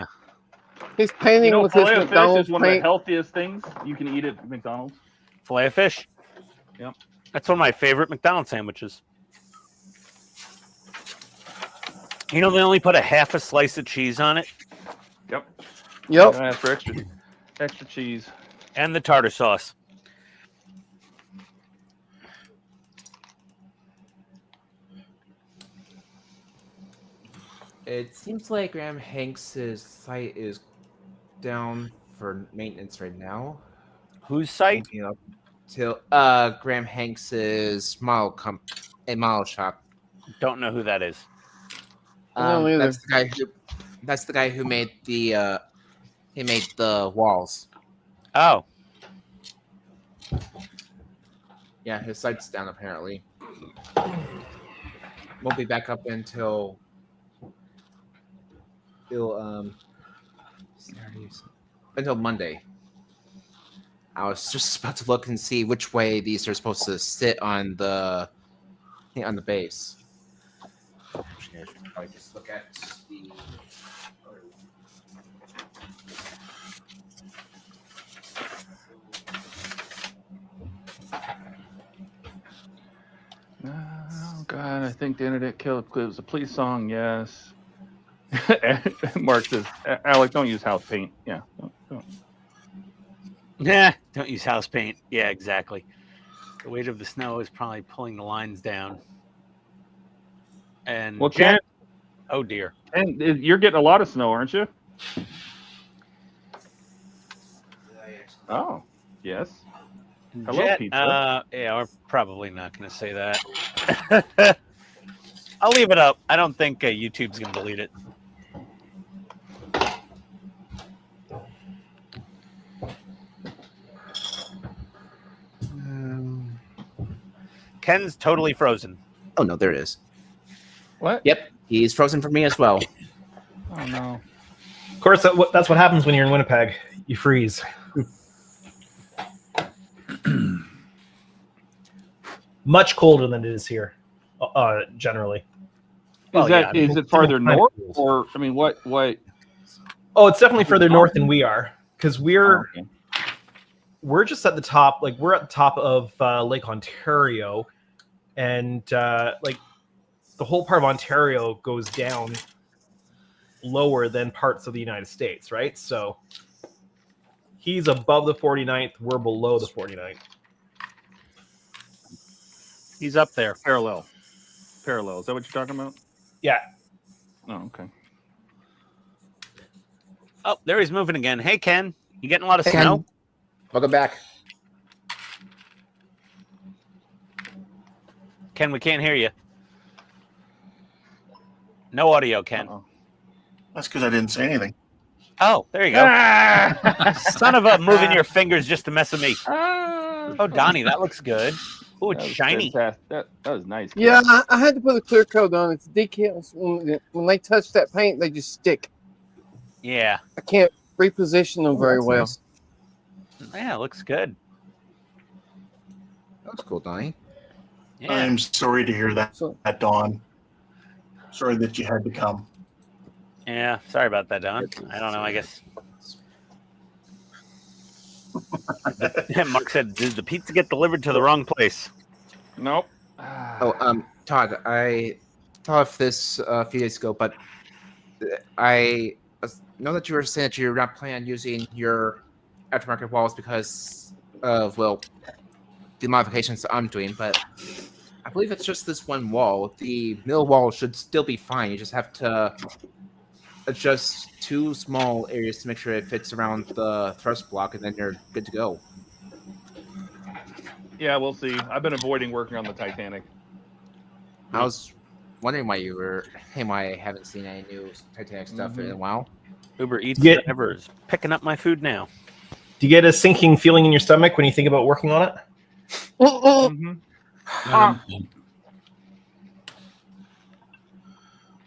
He's painting You know, with his filet of fish McDonald's is one of the paint. healthiest things you can eat at McDonald's. Filet of fish. Yep. That's one of my favorite McDonald's sandwiches. You know, they only put a half a slice of cheese on it Yep. Yep. I asked for extra cheese. and the tartar sauce. It seems like Graham Hanks's site is down for maintenance right now. Whose site? You know, till Graham Hanks's model shop. Don't know who that is. No, either. That's the guy who made the walls. Oh, Yeah, his site's down apparently. Won't be back up until Monday. I was just about to look and see which way these are supposed to sit on the base. Actually, I should probably just look at the. Oh God, I think the internet killed. It was a police song. Yes. Mark says, "Alec, don't use house paint." Yeah. Don't. nah. Don't use house paint. Yeah, exactly. The weight of the snow is probably pulling the lines down. And Well, Ken, oh dear. and you're getting a lot of snow, aren't you? Oh, yes. Hello, Jet, pizza. yeah, we're probably not going to say that. I'll leave it up. I don't think YouTube's going to delete it. Ken's totally frozen. Oh no, there it is. What? Yep, he's frozen for me as well. Oh no. Of course, that's what happens when you're in Winnipeg. You freeze. Much colder than it is here, generally. Well, Is that yeah, is it farther north, or I mean, what? Oh, it's definitely further north than we are, because we're Okay. we're just at the top. Like, we're at the top of Lake Ontario, and like the whole part of Ontario goes down lower than parts of the United States, right? So he's above the 49th. We're below the 49th. He's up there. Parallel. Parallel. Is that what you're talking about? Yeah. Oh, okay. Oh, there he's moving again. Hey, Ken. You getting a lot of Hey, snow? Ken. Welcome back. Ken, we can't hear you. No audio, Ken. Uh-oh. That's because I didn't say anything. Oh, there you go. Son of a moving your fingers just to mess with me. Oh, Donnie, that looks good. Oh, it's That was shiny. fantastic. That was nice. Yeah, I had to put a clear coat on it. The decals, when they touch that paint, they just stick. Yeah. I can't reposition them very That's well. nice. Yeah, looks good. That was cool, Donnie. Yeah. I'm sorry to hear that, So, Dawn. Sorry that you had to come. Yeah. Sorry about that, Don. I don't know. I guess. Mark said, did the pizza get delivered to the wrong place? Nope. Oh, Todd, I thought of this a few days ago, but I know that you were saying that you're not planning on using your aftermarket walls because of, well, the modifications I'm doing, but I believe it's just this one wall. The middle wall should still be fine. You just have to adjust 2 small areas to make sure it fits around the thrust block, and then you're good to go. Yeah, we'll see. I've been avoiding working on the Titanic. I was wondering why I haven't seen any new Titanic stuff in a while. Uber Eats Get- driver is picking up my food now. Do you get a sinking feeling in your stomach when you think about working on it? Mm-hmm.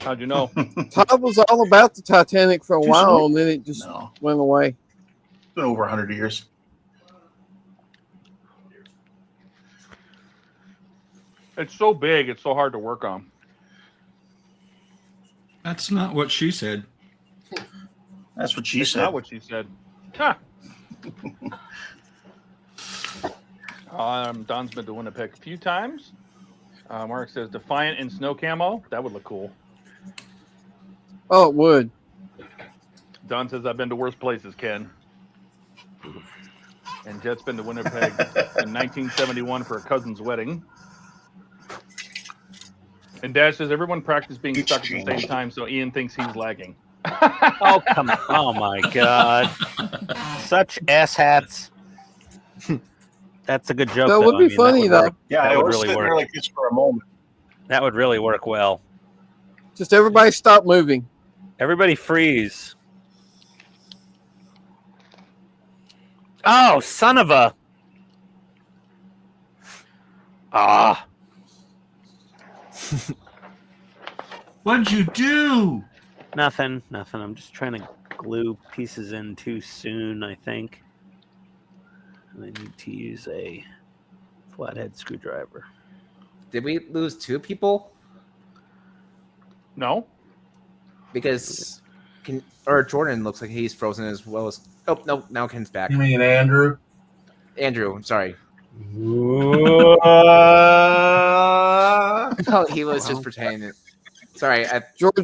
How'd you know? Todd was all about the Titanic for a Too while, slow? and then it just No, went away. it's been over 100 years. It's so big, it's so hard to work on. That's not what she said. That's what she That's said. not what she said. Huh. Don's been to Winnipeg a few times. Mark says Defiant in snow camo. That would look cool. Oh, it would. Don says I've been to worse places, Ken. And Jet's been to Winnipeg in 1971 for a cousin's wedding. And Dash says everyone practice being stuck at the same time, so Ian thinks he's lagging. Oh, come on. Oh, my God. Such asshats. That's a good joke. That would though. be I mean, funny, would though. work. Yeah, That I would was really sitting work. there like this for a moment. That would really work well. Just everybody stop moving. Everybody freeze. Oh, son of a. Ah. What'd you do? Nothing. I'm just trying to glue pieces in too soon, I think. And I need to use a flathead screwdriver. Did we lose 2 people? No? Because Jordan looks like he's frozen as well as. Oh no! Now Ken's back. You mean Andrew? Andrew, I'm sorry. Uh, Oh, he was just pretending. Sorry, George,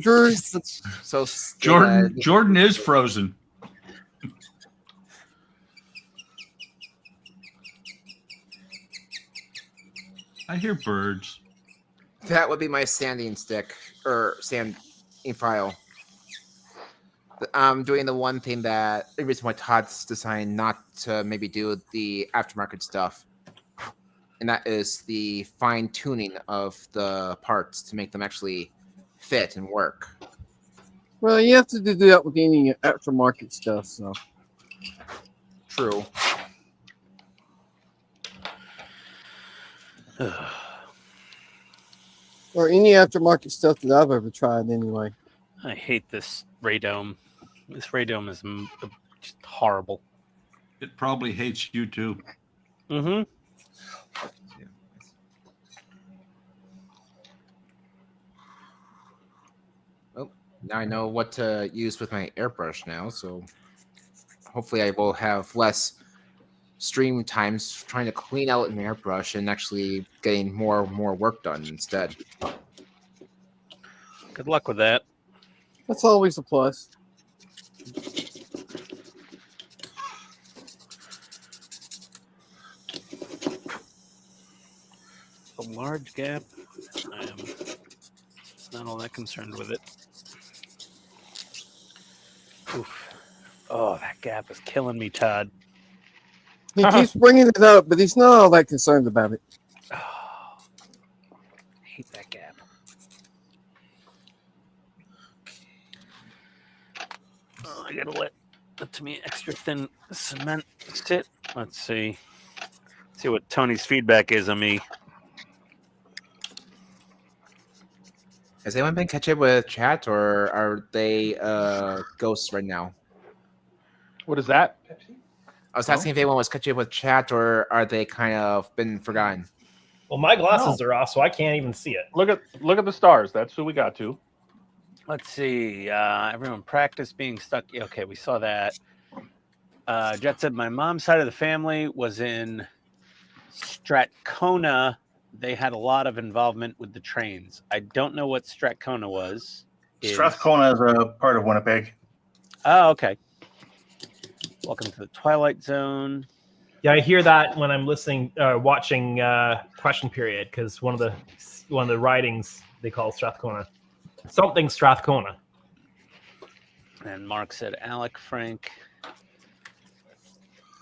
so Jordan is frozen. I hear birds. that would be my sanding stick or sanding file. I'm doing the one thing that the reason why Todd's deciding not to maybe do the aftermarket stuff, and that is the fine tuning of the parts to make them actually fit and work. well, you have to do that with any aftermarket stuff. So True. or any aftermarket stuff that I've ever tried, anyway. I hate this radome. This radome is just horrible. It probably hates you too. Mm-hmm. Well, now I know what to use with my airbrush now, so hopefully I will have less stream times trying to clean out an airbrush and actually getting more work done instead. Good luck with that. That's always a plus. A large gap. I am not all that concerned with it. Oof. Oh, that gap is killing me, Todd. He keeps bringing it up, but he's not all that concerned about it. Oh, I hate that gap. Oh, I gotta let to me extra thin cement sit. Let's see. See what Tony's feedback is on me. Has anyone been catching up with chat, or are they ghosts right now? What is that? I was asking if anyone was catching up with chat, or are they kind of been forgotten? Well, my glasses are off, so I can't even see it. Look at the stars. That's who we got to. Let's see. Everyone practice being stuck. Yeah, okay, we saw that. Jet said my mom's side of the family was in Strathcona. They had a lot of involvement with the trains. I don't know what Strathcona was. Strathcona is a part of Winnipeg. Oh, okay. Welcome to the Twilight Zone. Yeah, I hear that when I'm listening, watching Question Period, because one of the writings they call Strathcona, something Strathcona. And Mark said Alec, Frank,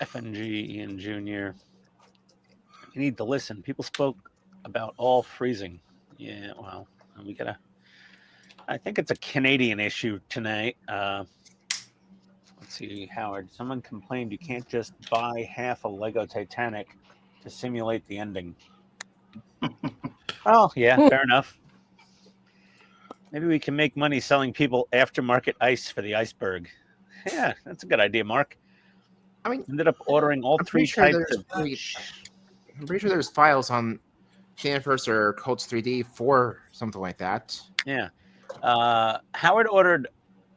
FNG, Ian Jr. You need to listen. People spoke about all freezing. Yeah, well, we gotta. I think it's a Canadian issue tonight. Let's see, Howard. Someone complained you can't just buy half a Lego Titanic to simulate the ending. Oh, yeah, fair enough. Maybe we can make money selling people aftermarket ice for the iceberg. Yeah, that's a good idea, Mark. I mean, Ended up ordering all three types of. I'm pretty sure there's files on Canvas or Codes 3D for something like that. Yeah. Howard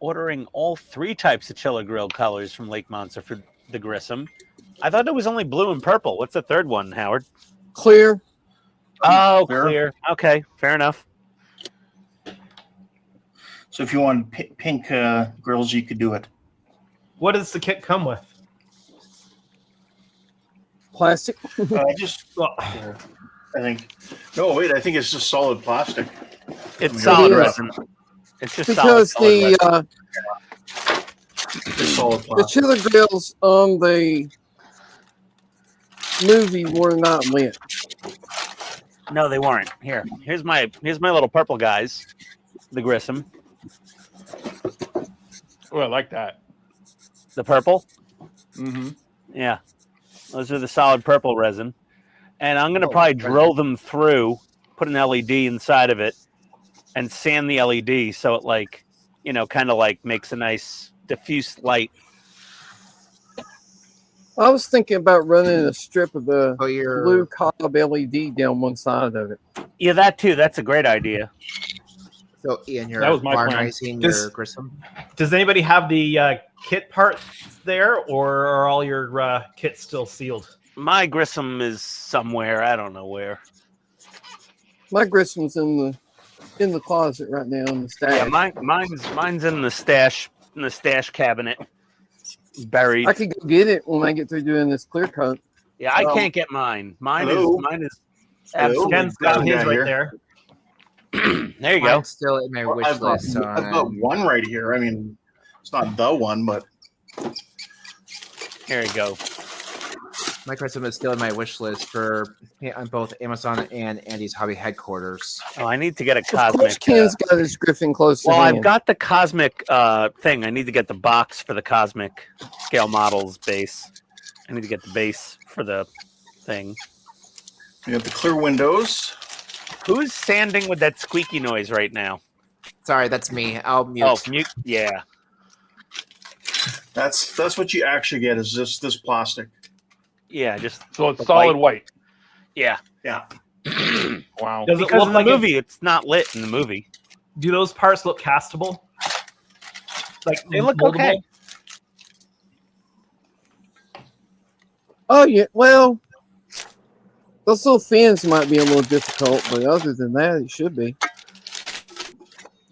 ordering all three types of Chiller Grill colors from Lake Monster for the Grissom. I thought it was only blue and purple. What's the third one, Howard? Clear. Oh, clear. Okay, fair enough. So if you want pink grills, you could do it. What does the kit come with? Plastic. Just, Well, I think. No, wait. I think it's just solid plastic. It's solid is. resin. It's just Because solid the Just solid the plastic. chiller grills on the movie were not lit. No, they weren't. Here's my little purple guys, the Grissom. Oh, I like that. The purple. Mm-hmm. Yeah, those are the solid purple resin, and I'm gonna probably drill them through, put an LED inside of it, and sand the LED so it kind of like makes a nice diffuse light. I was thinking about running a strip of the So you're blue cob LED down one side of it. Yeah, that too. That's a great idea. So Ian, you're That was my plan. modernizing Does- your Grissom. does anybody have the kit parts there, or are all your kits still sealed? My Grissom is somewhere. I don't know where. My Grissom's in the closet right now in the stash. Yeah, mine's in the stash cabinet, buried. I could go get it when I get through doing this clear coat. Yeah, I can't get mine. Mine Hello? is Hello? absolutely. Ken's got his Yeah, right here. there. There you go. Mine's still in my wish I've got list. So one right here. I mean, it's not the one, but Here you go. my Grissom is still in my wish list for on both Amazon and Andy's Hobby headquarters. Oh, I need to get a Of course, cosmic. Ken's got his Griffin close to Well, hand. I've got the cosmic thing. I need to get the box for the cosmic scale models base. I need to get the base for the thing. you have the clear windows. Who's sanding with that squeaky noise right now? Sorry, that's me. I'll mute. Oh, mute. Yeah. That's what you actually get is this plastic. Yeah, just So it's The solid white. yeah. Yeah. Wow. Does it Because look in the like movie, it's not lit in the movie. Do those parts look castable? Like They look moldable? okay. Oh yeah, well, those little fins might be a little difficult, but other than that, it should be.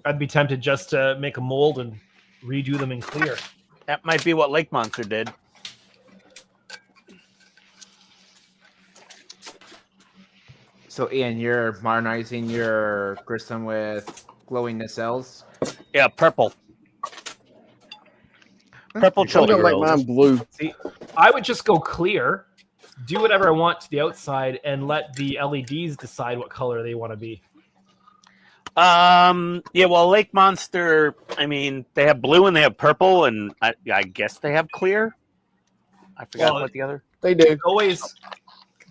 I'd be tempted just to make a mold and redo them in clear. That might be what Lake Monster did. So, Ian, you're modernizing your Grissom with glowing nacelles. Yeah, purple. Purple I'm chili gonna make rolls. mine blue. See, I would just go clear, do whatever I want to the outside, and let the LEDs decide what color they want to be. Yeah, well, Lake Monster, I mean, they have blue and they have purple, and I guess they have clear. I forgot Well, what the other. They do. Always,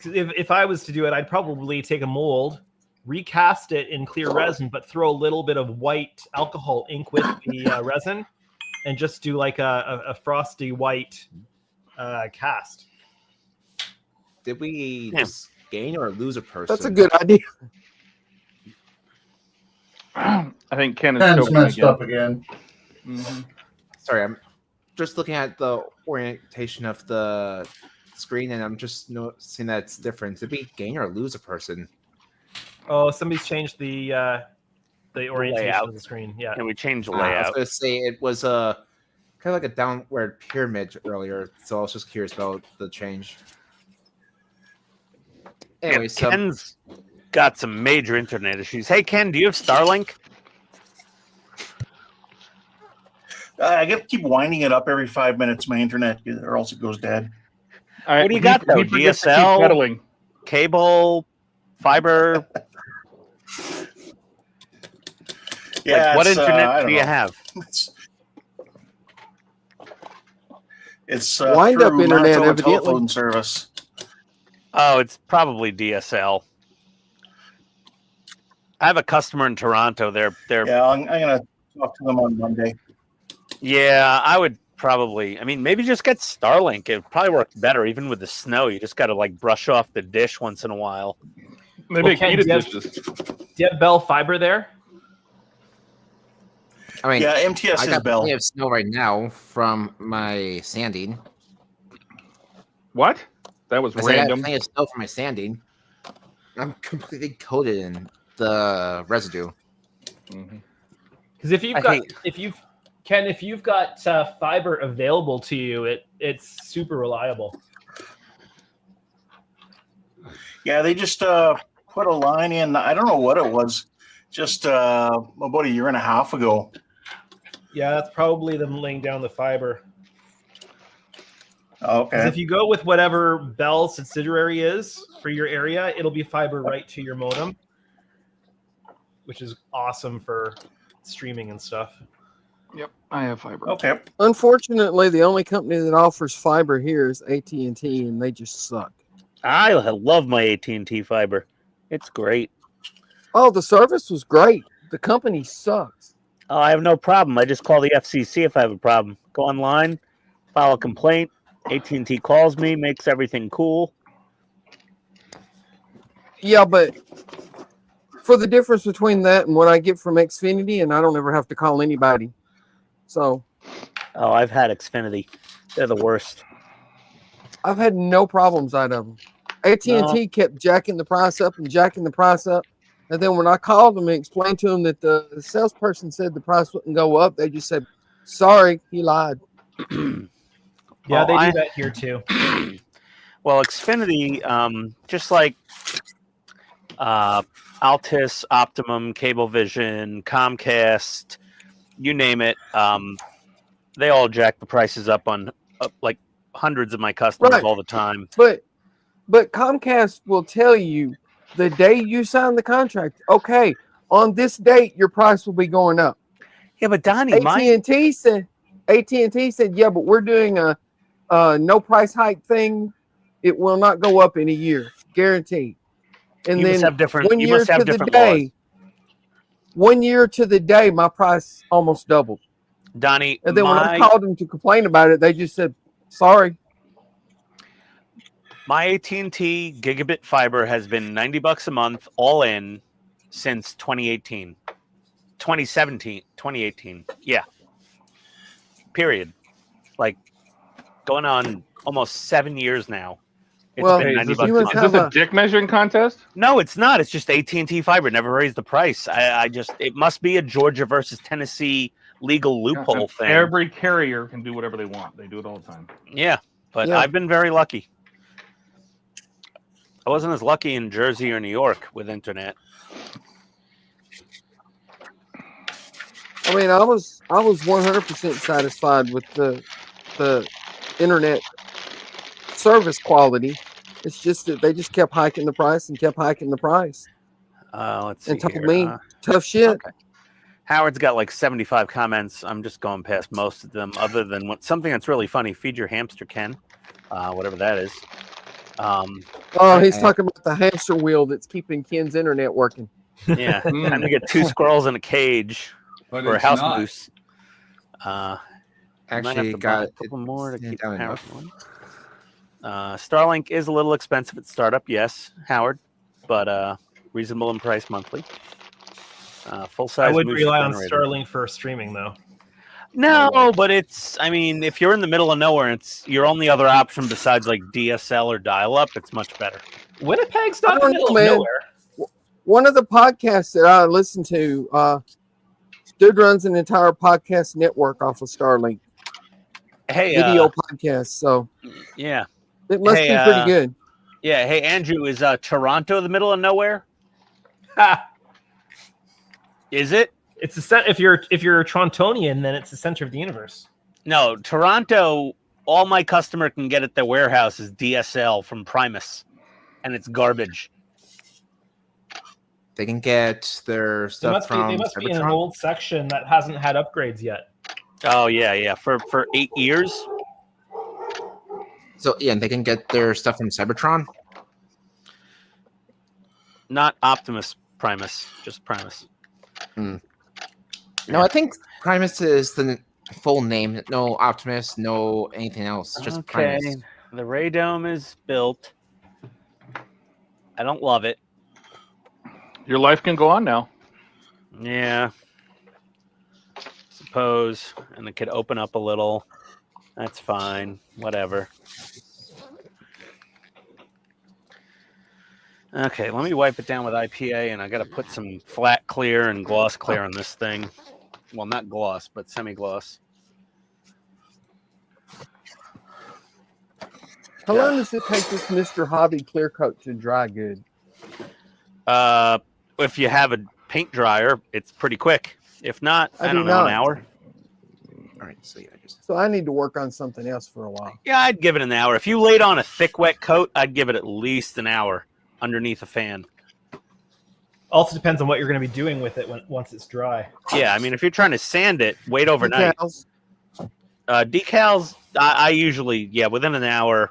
if I was to do it, I'd probably take a mold, recast it in clear resin, but throw a little bit of white alcohol ink with the resin, and just do like a frosty white cast. Did we Yeah. just gain or lose a person? That's a good idea. I think Ken is Ken's choking messed again. up again. Mhm. Sorry, I'm just looking at the orientation of the screen, and I'm just noticing that it's different. Did we gain or lose a person? Oh, somebody's changed the orientation layout. of the screen. Yeah. And we changed the I was layout. going to say it was a kind of like a downward pyramid earlier, so I was just curious about the change. Anyway, Yeah, so Ken's got some major internet issues. Hey, Ken, do you have Starlink? I get to keep winding it up every 5 minutes, my internet, or else it goes dead. What do you got, though? forgets to keep DSL? pedaling. Cable? Fiber? Yeah, what it's, I internet don't do you know. have? It's Wind-up through internet, Manitoba evidently. telephone service. Oh, it's probably DSL. I have a customer in Toronto. They're Yeah, I'm gonna talk to them on Monday. yeah, I would probably. I mean, maybe just get Starlink. It probably works better, even with the snow. You just got to like brush off the dish once in a while. They Well, make Ken, heated do you have- dishes. Do you have Bell Fiber there? I mean, Yeah, MTS I is got Bell. plenty of snow right now from my sanding. What? That was I said I got random. plenty of snow from my sanding. I'm completely coated in the residue. Mhm. Because if you've I got, hate- if you've got fiber available to you, it's super reliable. Yeah, they just put a line in. I don't know what it was. Just about a year and a half ago. Yeah, that's probably them laying down the fiber. Because Okay. if you go with whatever Bell subsidiary is for your area, it'll be fiber right to your modem, which is awesome for streaming and stuff. Yep, I have fiber. Okay. Unfortunately, the only company that offers fiber here is AT&T, and they just suck. I love my AT&T fiber. It's great. Oh, the service was great. The company sucks. Oh, I have no problem. I just call the FCC if I have a problem. Go online, file a complaint. AT&T calls me, makes everything cool. Yeah, but for the difference between that and what I get from Xfinity, and I don't ever have to call anybody. So Oh, I've had Xfinity. They're the worst. I've had no problems out of them. AT&T kept jacking the price up and jacking the price up. And then when I called them and explained to them that the salesperson said the price wouldn't go up, they just said, sorry, he lied. Yeah, Well, they do I- that here too. Well, Xfinity, just like Altis, Optimum, Cablevision, Comcast, you name it, they all jack the prices up on like hundreds of my customers Right. all the time. But Comcast will tell you the day you sign the contract, okay, on this date, your price will be going up. Yeah, but Donnie, AT&T said, yeah, but we're doing a no price hike thing. It will not go up in a year, guaranteed. And you then must have different. 1 You year must have to the different day, laws. 1 year to the day, my price almost doubled. Donnie, And then when I called them to complain about it, they just said, sorry. my AT&T gigabit fiber has been $90 a month all in since 2018. 2018. Yeah. Period. Like going on almost 7 years now. It's Well, been Hey, 90 is bucks you a must month. Is this have a dick measuring contest? No, it's not. It's just AT&T Fiber never raised the price. I just it must be a Georgia versus Tennessee legal loophole And thing. Every carrier can do whatever they want. They do it all the time. Yeah, but Yeah. I've been very lucky. I wasn't as lucky in Jersey or New York with internet. I mean, I was 100% satisfied with the internet service quality. It's just that they just kept hiking the price and kept hiking the price Let's see and told here. me tough shit. Okay. Howard's got like 75 comments. I'm just going past most of them, other than something that's really funny. Feed your hamster, Ken. Whatever that is. Oh, he's talking about the hamster wheel that's keeping Ken's internet working. Yeah, time to get 2 squirrels in a cage But or a it's house not. moose. Might have Actually, to buy got a couple more to keep down Howard enough. going. Starlink is a little expensive at startup, yes, Howard, but reasonable in price monthly. Full size. I would moose rely on generator. Starlink for streaming though. No, but it's. I mean, if you're in the middle of nowhere, it's your only other option besides like DSL or dial-up. It's much better. Winnipeg's I not in don't the middle know, of man. nowhere. One of the podcasts that I listen to, dude runs an entire podcast network off of Starlink, Hey, video podcast. So yeah, it must Hey, be pretty good. yeah. Hey, Andrew, is Toronto the middle of nowhere? Ha! Is it? It's the if you're Torontonian, then it's the center of the universe. No, Toronto. All my customer can get at their warehouse is DSL from Primus, and it's garbage. They can get their They stuff must from be in an Cybertron. old section that hasn't had upgrades yet. Oh yeah. For 8 years. So yeah, and they can get their stuff from Cybertron. Not Optimus Primus, just Primus. No, I think Primus is the full name. No Optimus, no anything else. Just Okay, Primus. the Ray Dome is built. I don't love it. Your life can go on now. Yeah. Suppose. And it could open up a little. That's fine. Whatever. Okay, let me wipe it down with IPA, and I got to put some flat clear and gloss clear on this thing. Well, not gloss, but semi-gloss. How long does it take this Mr. Hobby clear coat to dry good? If you have a paint dryer, it's pretty quick. If not, I do don't know, not. an hour. All right, so yeah, just So I need to work on something else for a while. Yeah, I'd give it an hour. If you laid on a thick, wet coat, I'd give it at least an hour underneath a fan. Also depends on what you're going to be doing with it once it's dry. Yeah, I mean, if you're trying to sand it, wait overnight. Decals. Decals, I usually, within an hour,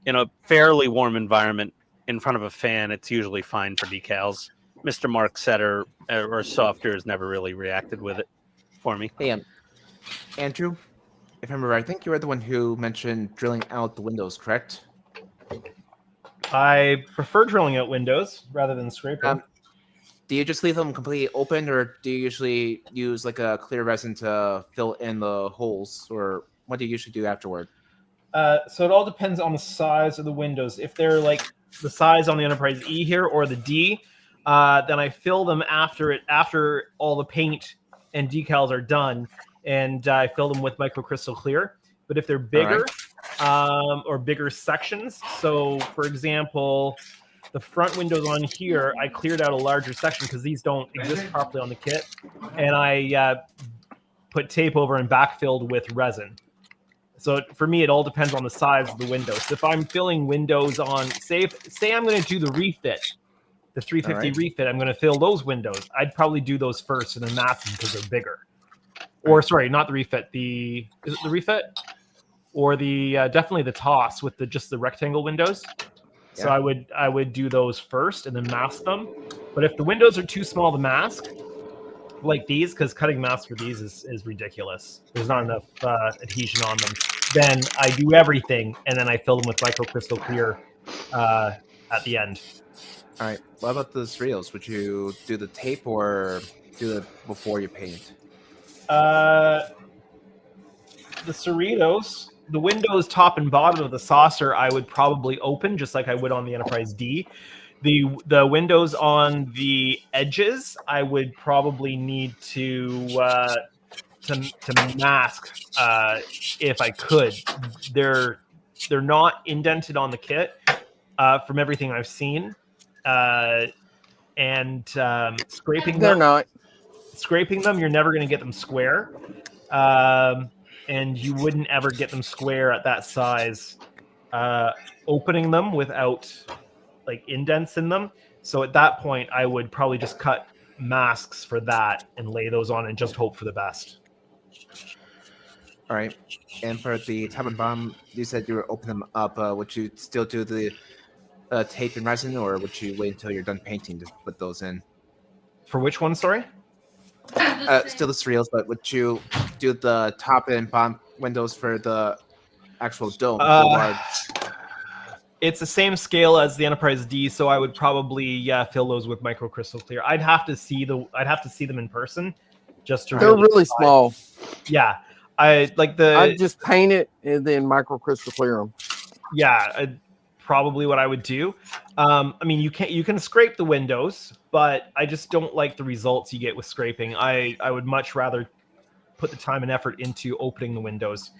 in a fairly warm environment in front of a fan, it's usually fine for decals. Mr. Mark Setter or Softer has never really reacted with it for me. hey, Andrew, if I remember, I think you were the one who mentioned drilling out the windows, correct? I prefer drilling out windows rather than scraping. Do you just leave them completely open, or do you usually use like a clear resin to fill in the holes, or what do you usually do afterward? So it all depends on the size of the windows. If they're like the size on the Enterprise E here or the D, then I fill them after all the paint and decals are done, and I fill them with microcrystal clear. But if they're bigger, or bigger sections, so for example, the front windows on here, I cleared out a larger section because these don't exist properly on the kit, and I put tape over and backfilled with resin. So for me, it all depends on the size of the windows. If I'm filling windows on, say I'm going to do the refit, the 350 refit, I'm going to fill those windows. I'd probably do those first and then mask them because they're bigger. Or sorry, not the refit. Is it the refit? Or the definitely the toss with just the rectangle windows. So I would do those first and then mask them. But if the windows are too small to mask, like these, because cutting masks for these is ridiculous. There's not enough adhesion on them. Then I do everything, and then I fill them with microcrystal clear at the end. All right. What about the Cerritos? Would you do the tape or do it before you paint? The Cerritos, the windows top and bottom of the saucer I would probably open just like I would on the Enterprise D. The windows on the edges I would probably need to mask if I could. They're not indented on the kit from everything I've seen, and scraping They're them. not. Scraping them, you're never going to get them square, and you wouldn't ever get them square at that size. Opening them without like indents in them. So at that point, I would probably just cut masks for that and lay those on and just hope for the best. All right. And for the top and bottom, you said you were opening them up. Would you still do the tape and resin, or would you wait until you're done painting to put those in? For which one, sorry? Still the surreals, but would you do the top and bottom windows for the actual dome? The large... It's the same scale as the Enterprise D, so I would probably fill those with microcrystal clear. I'd have to see them in person, just to. They're really small. Yeah, I like the. I'd just paint it and then microcrystal clear them. Yeah, probably what I would do. I mean, you can scrape the windows, but I just don't like the results you get with scraping. I would much rather put the time and effort into opening the windows.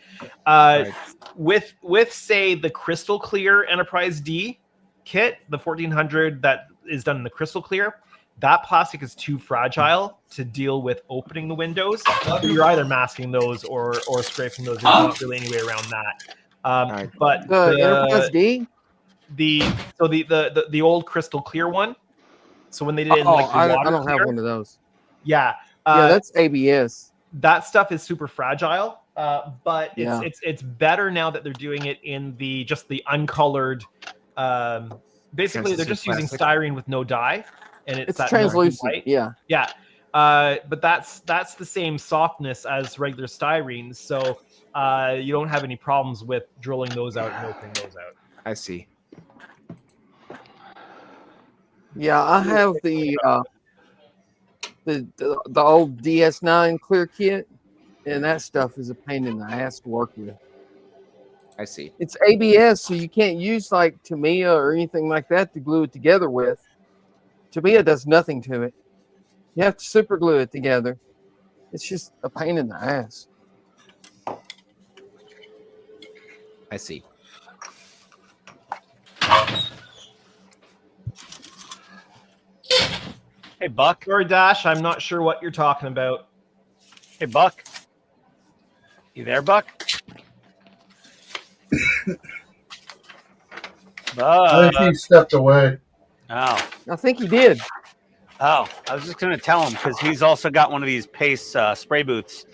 Right. With say the crystal clear Enterprise D kit, the 1400 that is done in the crystal clear, that plastic is too fragile to deal with opening the windows. So you're either masking those or scraping those. There's not really any way around that. Right. But The Enterprise D. The old crystal clear one. So when they did it in Oh, like the I water don't clear, have one of those. yeah, Yeah, that's ABS. that stuff is super fragile. But Yeah. it's better now that they're doing it in the uncolored. Basically, they're just using plastic. styrene with no dye, and it's It's that translucent. white. Yeah. Yeah, but that's the same softness as regular styrene, so you don't have any problems with drilling those out and opening those out. I see. Yeah, I have the old DS9 clear kit, and that stuff is a pain in the ass to work with. I see. It's ABS, so you can't use like Tamiya or anything like that to glue it together with. Tamiya does nothing to it. You have to super glue it together. It's just a pain in the ass. I see. Hey, Buck. Sorry, Dash, I'm not sure what you're talking about. Hey, Buck. You there, Buck? I think he stepped away. Oh. I think he did. Oh, I was just going to tell him because he's also got one of these Pace spray booths.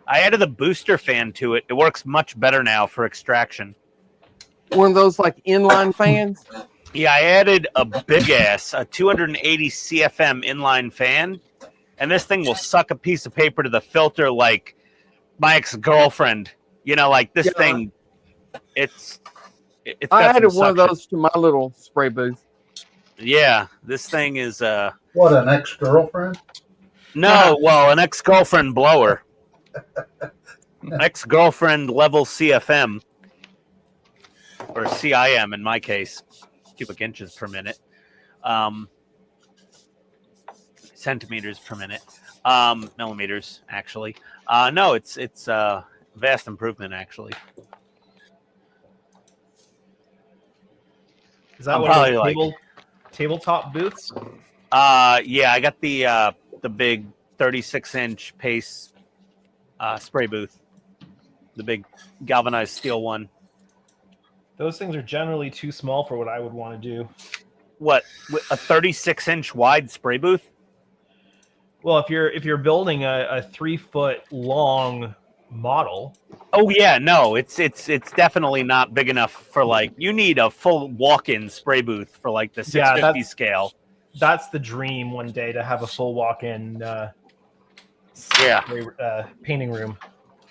I added the booster fan to it. It works much better now for extraction. One of those like inline fans. Yeah, I added a big-ass, a 280 CFM inline fan, and this thing will suck a piece of paper to the filter like my ex-girlfriend. You know, like this thing, it's I got added some one of suction. those to my little spray booth. Yeah, this thing is... What, an ex-girlfriend? No, well, an ex-girlfriend blower. Ex-girlfriend level CFM. Or CIM in my case. Cubic inches per minute. Centimeters per minute. Millimeters, actually. No, it's vast improvement, actually. Is that I'm one of probably those like- tabletop booths? Yeah, I got the big 36-inch Pace spray booth. The big galvanized steel one. Those things are generally too small for what I would want to do. What, a 36-inch wide spray booth? Well, if you're building a 3-foot long model, Oh yeah, no, it's definitely not big enough for like you need a full walk-in spray booth for like the 650 scale. that's the dream one day, to have a full walk-in painting room,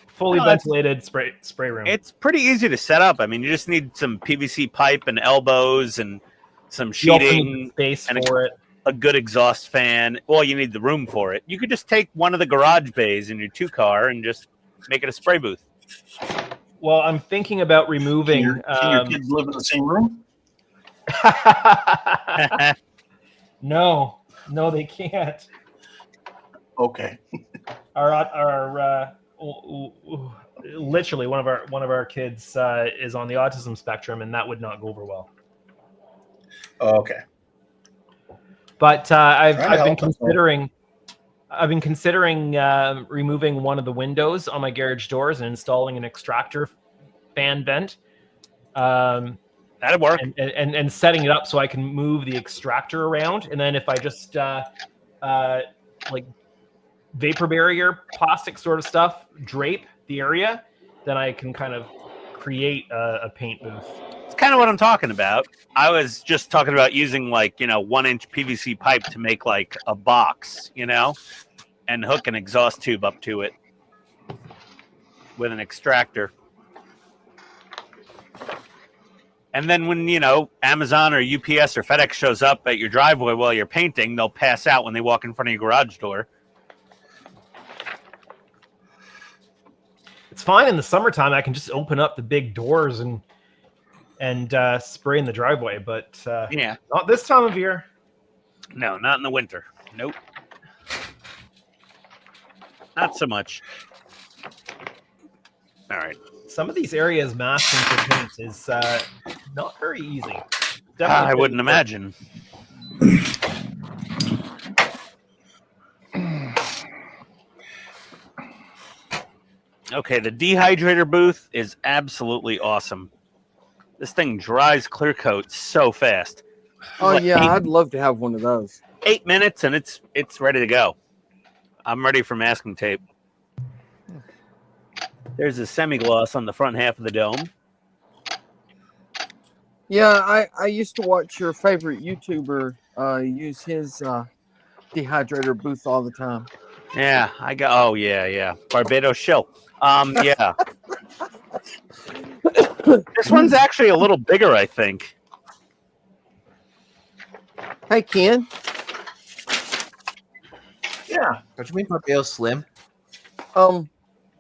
fully No, that's- ventilated spray room. It's pretty easy to set up. I mean, you just need some PVC pipe and elbows and some You also need sheeting, space and for it. a good exhaust fan. Well, you need the room for it. You could just take one of the garage bays in your 2-car and just make it a spray booth. Well, I'm thinking about removing. Can your kids live in the same room? No, they can't. Okay. Literally one of our kids is on the autism spectrum, and that would not go over well. Okay. But I've been help us, considering removing one of the windows on my garage doors and installing an extractor fan vent. That'd work. And setting it up so I can move the extractor around, and then if I just like vapor barrier plastic sort of stuff drape the area, then I can kind of create a paint booth. It's kind of what I'm talking about. I was just talking about using 1-inch PVC pipe to make like a box, and hook an exhaust tube up to it with an extractor. And then when, Amazon or UPS or FedEx shows up at your driveway while you're painting, they'll pass out when they walk in front of your garage door. It's fine in the summertime. I can just open up the big doors and spray in the driveway, but Yeah. not this time of year. No, not in the winter. Nope. Not so much. All right. Some of these areas masking for paint is not very easy. I wouldn't imagine. Okay, the dehydrator booth is absolutely awesome. This thing dries clear coat so fast. Oh yeah, I'd love to have one of those. 8 minutes and it's ready to go. I'm ready for masking tape. There's a semi-gloss on the front half of the dome. Yeah, I used to watch your favorite YouTuber use his dehydrator booth all the time. Yeah, yeah. Barbados Shill. Yeah. This one's actually a little bigger, I think. Hey, Ken. Yeah. Don't you mean Barbados Slim?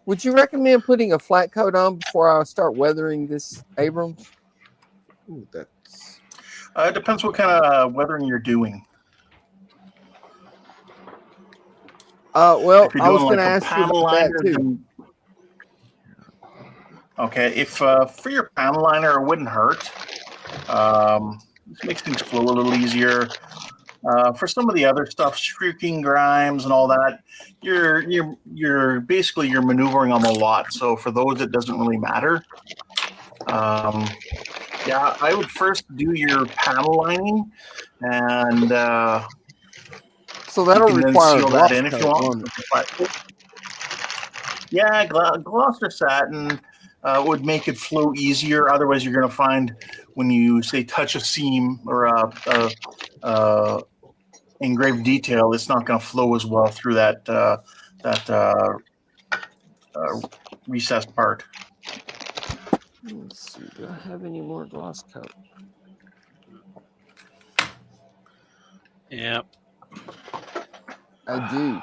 Would you recommend putting a flat coat on before I start weathering this Abrams? Ooh, that's It depends what kind of weathering you're doing. Well, If you're I was doing going to like a ask you panel about that liner, too. then- Okay, if for your panel liner, it wouldn't hurt. This makes things flow a little easier. For some of the other stuff, streaking, grimes, and all that, you're basically maneuvering them a lot. So for those, it doesn't really matter. Yeah, I would first do your panel lining, and So that'll you can then require a seal gloss that in if you coat, want. won't it? Yeah, gloss or satin would make it flow easier. Otherwise, you're going to find when you say touch a seam or engraved detail, it's not going to flow as well through that recessed part. Let's see. Do I have any more gloss coat? Yeah. I do.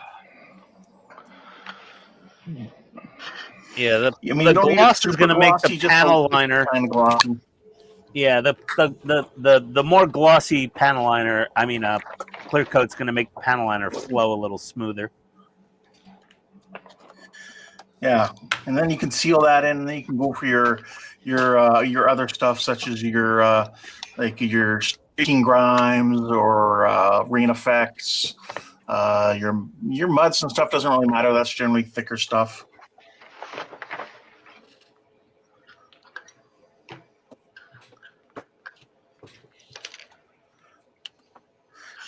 Yeah, the I mean, you don't need it gloss is super going to make glossy, the just panel a liner. kind of glossy. Yeah, the more glossy panel liner, clear coat's going to make the panel liner flow a little smoother. Yeah, and then you can seal that in, and then you can go for your other stuff, such as your like your streaking grimes or rain effects. Your muds and stuff doesn't really matter. That's generally thicker stuff.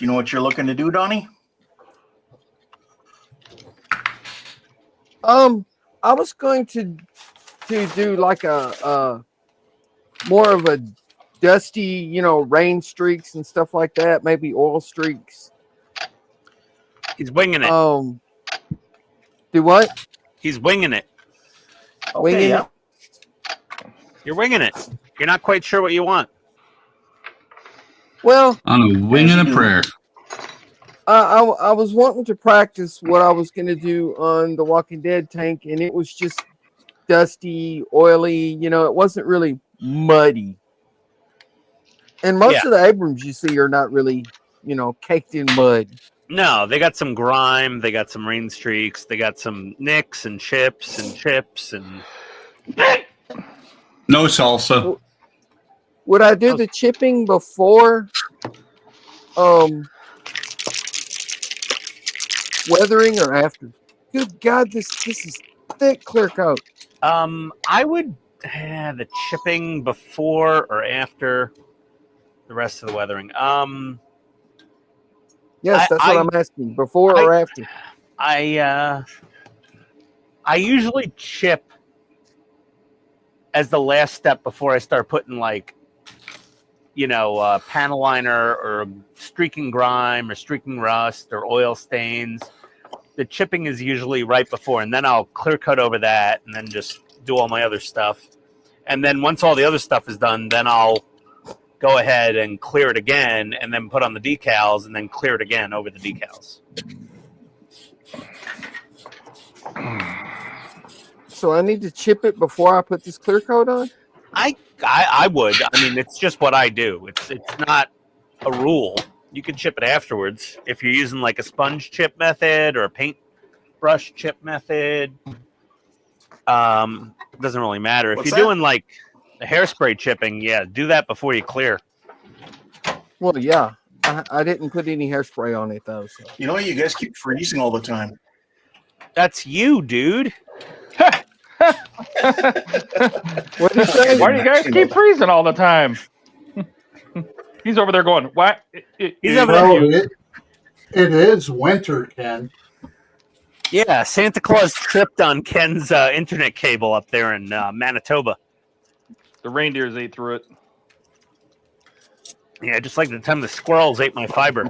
You know what you're looking to do, Donnie? I was going to do like a more of a dusty, rain streaks and stuff like that. Maybe oil streaks. He's winging it. Do what? He's winging it. Winging it? You're winging it. You're not quite sure what you want. Well, On a wing and a prayer. I was wanting to practice what I was going to do on the Walking Dead tank, and it was just dusty, oily. You know, it wasn't really muddy. And most of the Abrams you see are not really, you know, caked in mud. No, they got some grime. They got some rain streaks. They got some nicks and chips and No salsa. Would I do the chipping before weathering or after? Good God, this is thick clear coat. I would the chipping before or after the rest of the weathering. Yes, that's what I'm asking. Before or after? I usually chip as the last step before I start putting like, you know, panel liner or streaking grime or streaking rust or oil stains. The chipping is usually right before, and then I'll clear coat over that and then just do all my other stuff. And then once all the other stuff is done, then I'll go ahead and clear it again and then put on the decals and then clear it again over the decals. So I need to chip it before I put this clear coat on? I would. I mean, it's just what I do. It's not a rule. You can chip it afterwards if you're using like a sponge chip method or a paintbrush chip method. Doesn't really matter. If you're doing like the hairspray chipping, yeah, do that before you clear. Well, yeah. I didn't put any hairspray on it though. So. You know, you guys keep freezing all the time. That's you, dude. What did you say? Why do you guys keep freezing all the time? He's over there going, what? He's over there. Well, it is winter, Ken. Yeah, Santa Claus tripped on Ken's internet cable up there in Manitoba. The reindeers ate through it. Yeah, just like the time the squirrels ate my fiber.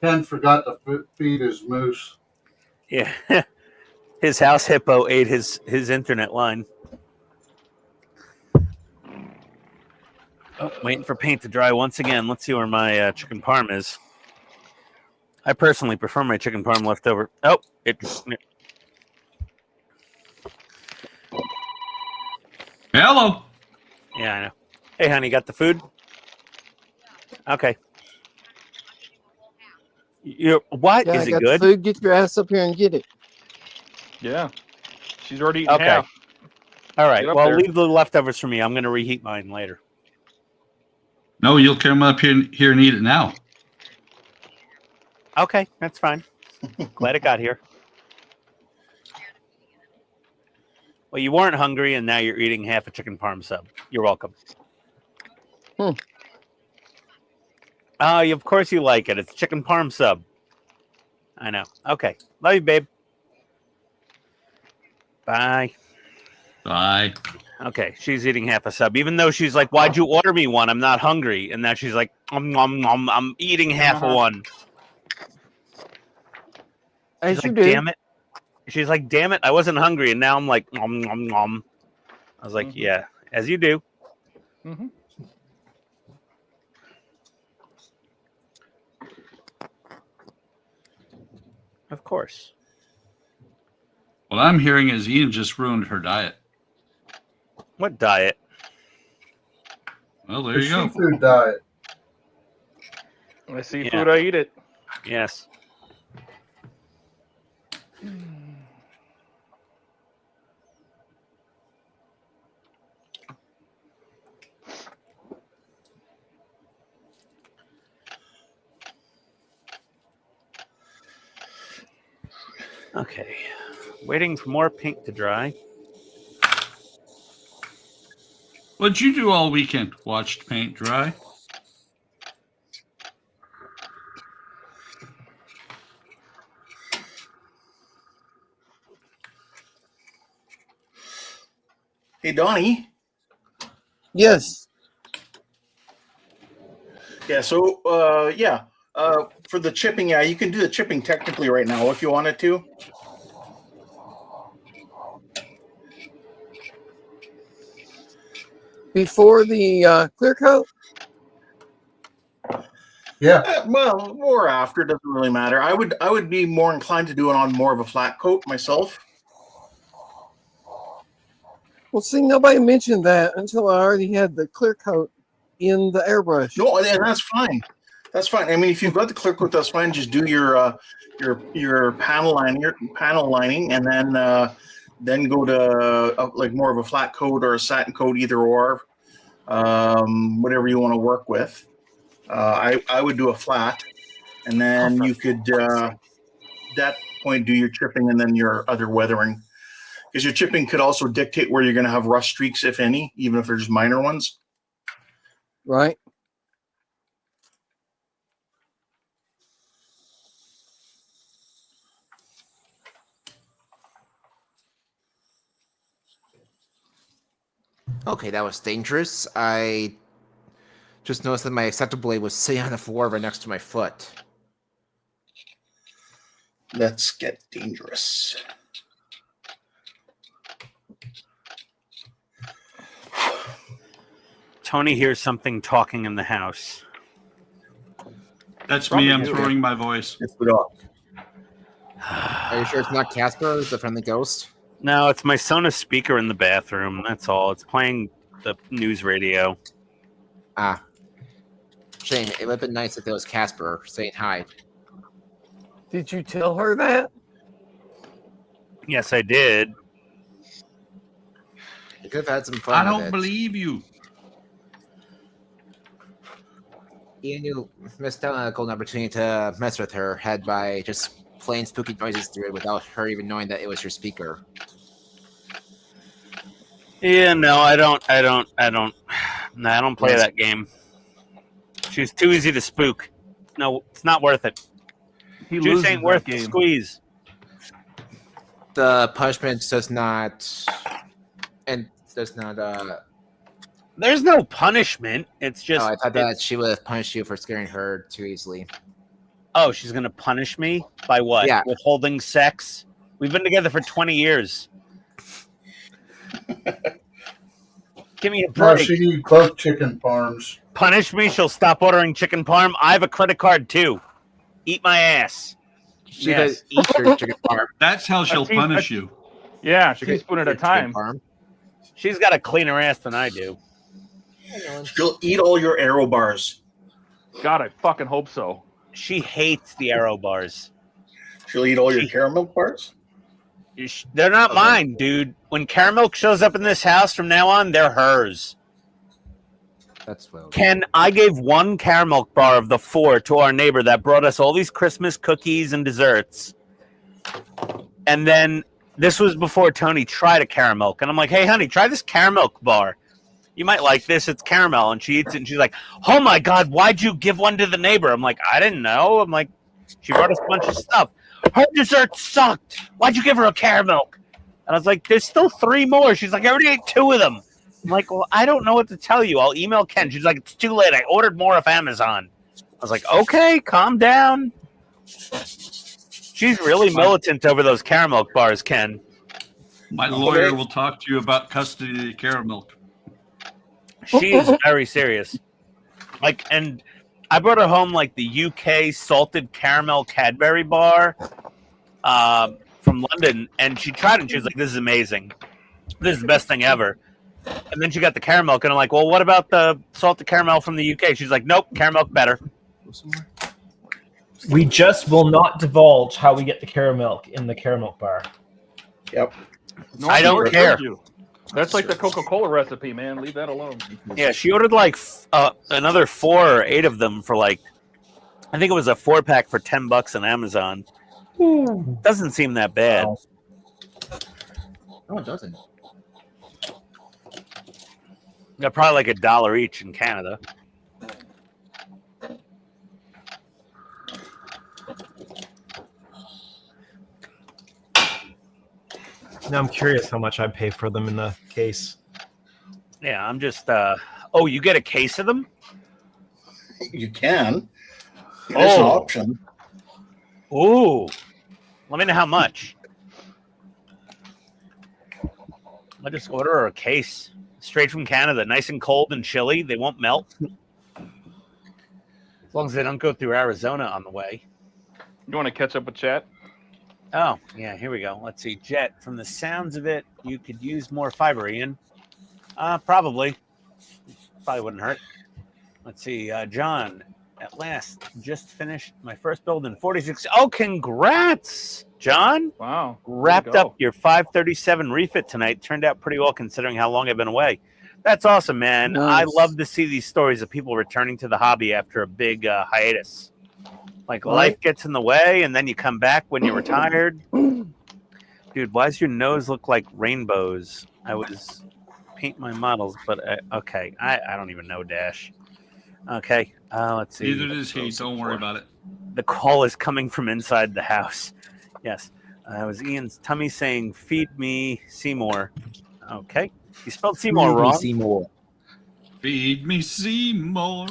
Ken forgot to feed his moose. Yeah, his house hippo ate his internet line. Oh, waiting for paint to dry once again. Let's see where my chicken parm is. I personally prefer my chicken parm left over. Oh, Hello. Yeah, I know. Hey, honey, got the food? Okay. What? Yeah, Is I it got good? Food. Get your ass up here and get it. Yeah. She's already eaten Okay. half. All right. Get up Well, there. leave the leftovers for me. I'm going to reheat mine later. No, you'll come up here and eat it now. Okay, that's fine. Glad it got here. Well, you weren't hungry, and now you're eating half a chicken parm sub. You're welcome. Oh, of course you like it. It's chicken parm sub. I know. Okay. Love you, babe. Bye. Bye. Okay, she's eating half a sub, even though she's like, "Why'd you order me one? I'm not hungry." And now she's like, I'm eating half of one." As She's you like, do. "Damn it!" She's like, "Damn it! I wasn't hungry," and now I'm like, nom. I was like, "Yeah, as you do." Mm-hmm. Of course. What I'm hearing is Ian just ruined her diet. What diet? Well, there The you go. seafood diet. I see Yeah. food, I eat it. Yes. Okay. Waiting for more paint to dry. What'd you do all weekend? Watched paint dry? Hey, Donnie. Yes. Yeah, so, for the chipping, yeah, you can do the chipping technically right now if you wanted to. Before the clear coat? Yeah. Well, or after, doesn't really matter. I would be more inclined to do it on more of a flat coat myself. Well, see, nobody mentioned that until I already had the clear coat in the airbrush. No, and that's fine. That's fine. I mean, if you've got the clear coat, that's fine. Just do your panel lining, and then go to like more of a flat coat or a satin coat, either or, whatever you want to work with. I would do a flat, and then you could that point do your chipping and then your other weathering, because your chipping could also dictate where you're going to have rust streaks, if any, even if they're just minor ones. Right. Okay, that was dangerous. I just noticed that my acceptor blade was sitting on the floor right next to my foot. Let's get dangerous. Tony hears something talking in the house. That's Probably me. I'm you. throwing my voice. It's the dog. Are you sure it's not Casper, the friendly ghost? No, it's my Sonos speaker in the bathroom. That's all. It's playing the news radio. Ah. Shame. It would have been nice if it was Casper saying hi. Did you tell her that? Yes, I did. You could have had some fun. I with don't it. believe you. Ian, you missed out on a golden opportunity to mess with her head by just playing spooky noises through it without her even knowing that it was your speaker. Yeah, no, I don't. No, I don't play that game. She's too easy to spook. No, it's not worth it. He Juice loses ain't worth that the game. squeeze. The punishment does not, and does not. There's no punishment. It's just. Oh, I thought that she would have punished you for scaring her too easily. Oh, she's gonna punish me by what? Yeah. Withholding sex. We've been together for 20 years. Give me a No, break. she need club chicken parms. Punish me. She'll stop ordering chicken parm. I have a credit card too. Eat my ass. She Yes. could eat your chicken farm. That's how she'll team- punish you. Yeah, She she's could spoon eat at a your chicken time. farm. She's got a cleaner ass than I do. She'll eat all your arrow bars. God, I fucking hope so. She hates the arrow bars. She'll eat all your caramel bars. They're not mine, dude. When caramel shows up in this house from now on, they're hers. That's well. Ken, I gave one caramel bar of the 4 to our neighbor that brought us all these Christmas cookies and desserts. And then this was before Tony tried a caramel. And I'm like, hey, honey, try this caramel bar. You might like this. It's caramel. And she eats it. And she's like, oh, my God, why'd you give one to the neighbor? I'm like, I didn't know. I'm like, she brought us a bunch of stuff. Her dessert sucked. Why'd you give her a caramel? And I was like, there's still 3 more. She's like, I already ate 2 of them. I'm like, well, I don't know what to tell you. I'll email Ken. She's like, it's too late. I ordered more off Amazon. I was like, okay, calm down. She's really militant over those caramel bars, Ken. My lawyer will talk to you about custody of the caramel. She is very serious. Like, and I brought her home like the UK salted caramel Cadbury bar from London, and she tried it and she was like, this is amazing. This is the best thing ever. And then she got the caramel, and I'm like, well, what about the salted caramel from the UK? She's like, nope, caramel better. We just will not divulge how we get the caramel in the caramel bar. Yep. No, I don't one care. told you. That's like the Coca-Cola recipe, man. Leave that alone. Yeah, she ordered like another 4 or 8 of them for like, I think it was a 4-pack for $10 on Amazon. Doesn't seem that bad. Wow. No, it doesn't. They're probably like $1 each in Canada. Now I'm curious how much I pay for them in the case. Yeah, I'm just. Oh, you get a case of them? You can. It's an option. Ooh. Let me know how much. I'll just order her a case straight from Canada, nice and cold and chilly. They won't melt. As long as they don't go through Arizona on the way. You want to catch up with chat? Oh, yeah, here we go. Let's see. Jet, from the sounds of it, you could use more fiber, Ian. Probably. Probably wouldn't hurt. Let's see. John, at last, just finished my first build in 46. Oh, congrats, John. Wow. Way to Wrapped go. up your 537 refit tonight. Turned out pretty well considering how long I've been away. That's awesome, man. I Nice. love to see these stories of people returning to the hobby after a big hiatus. Like Right. life gets in the way, and then you come back when you're retired. Dude, why does your nose look like rainbows? I was paint my models, but okay. I don't even know, Dash. Okay, let's see. Neither does he. Don't worry about it. The call is coming from inside the house. Yes. It was Ian's tummy saying, "Feed me Seymour." Okay. You spelled Seymour wrong. Seymour. Feed me Seymour.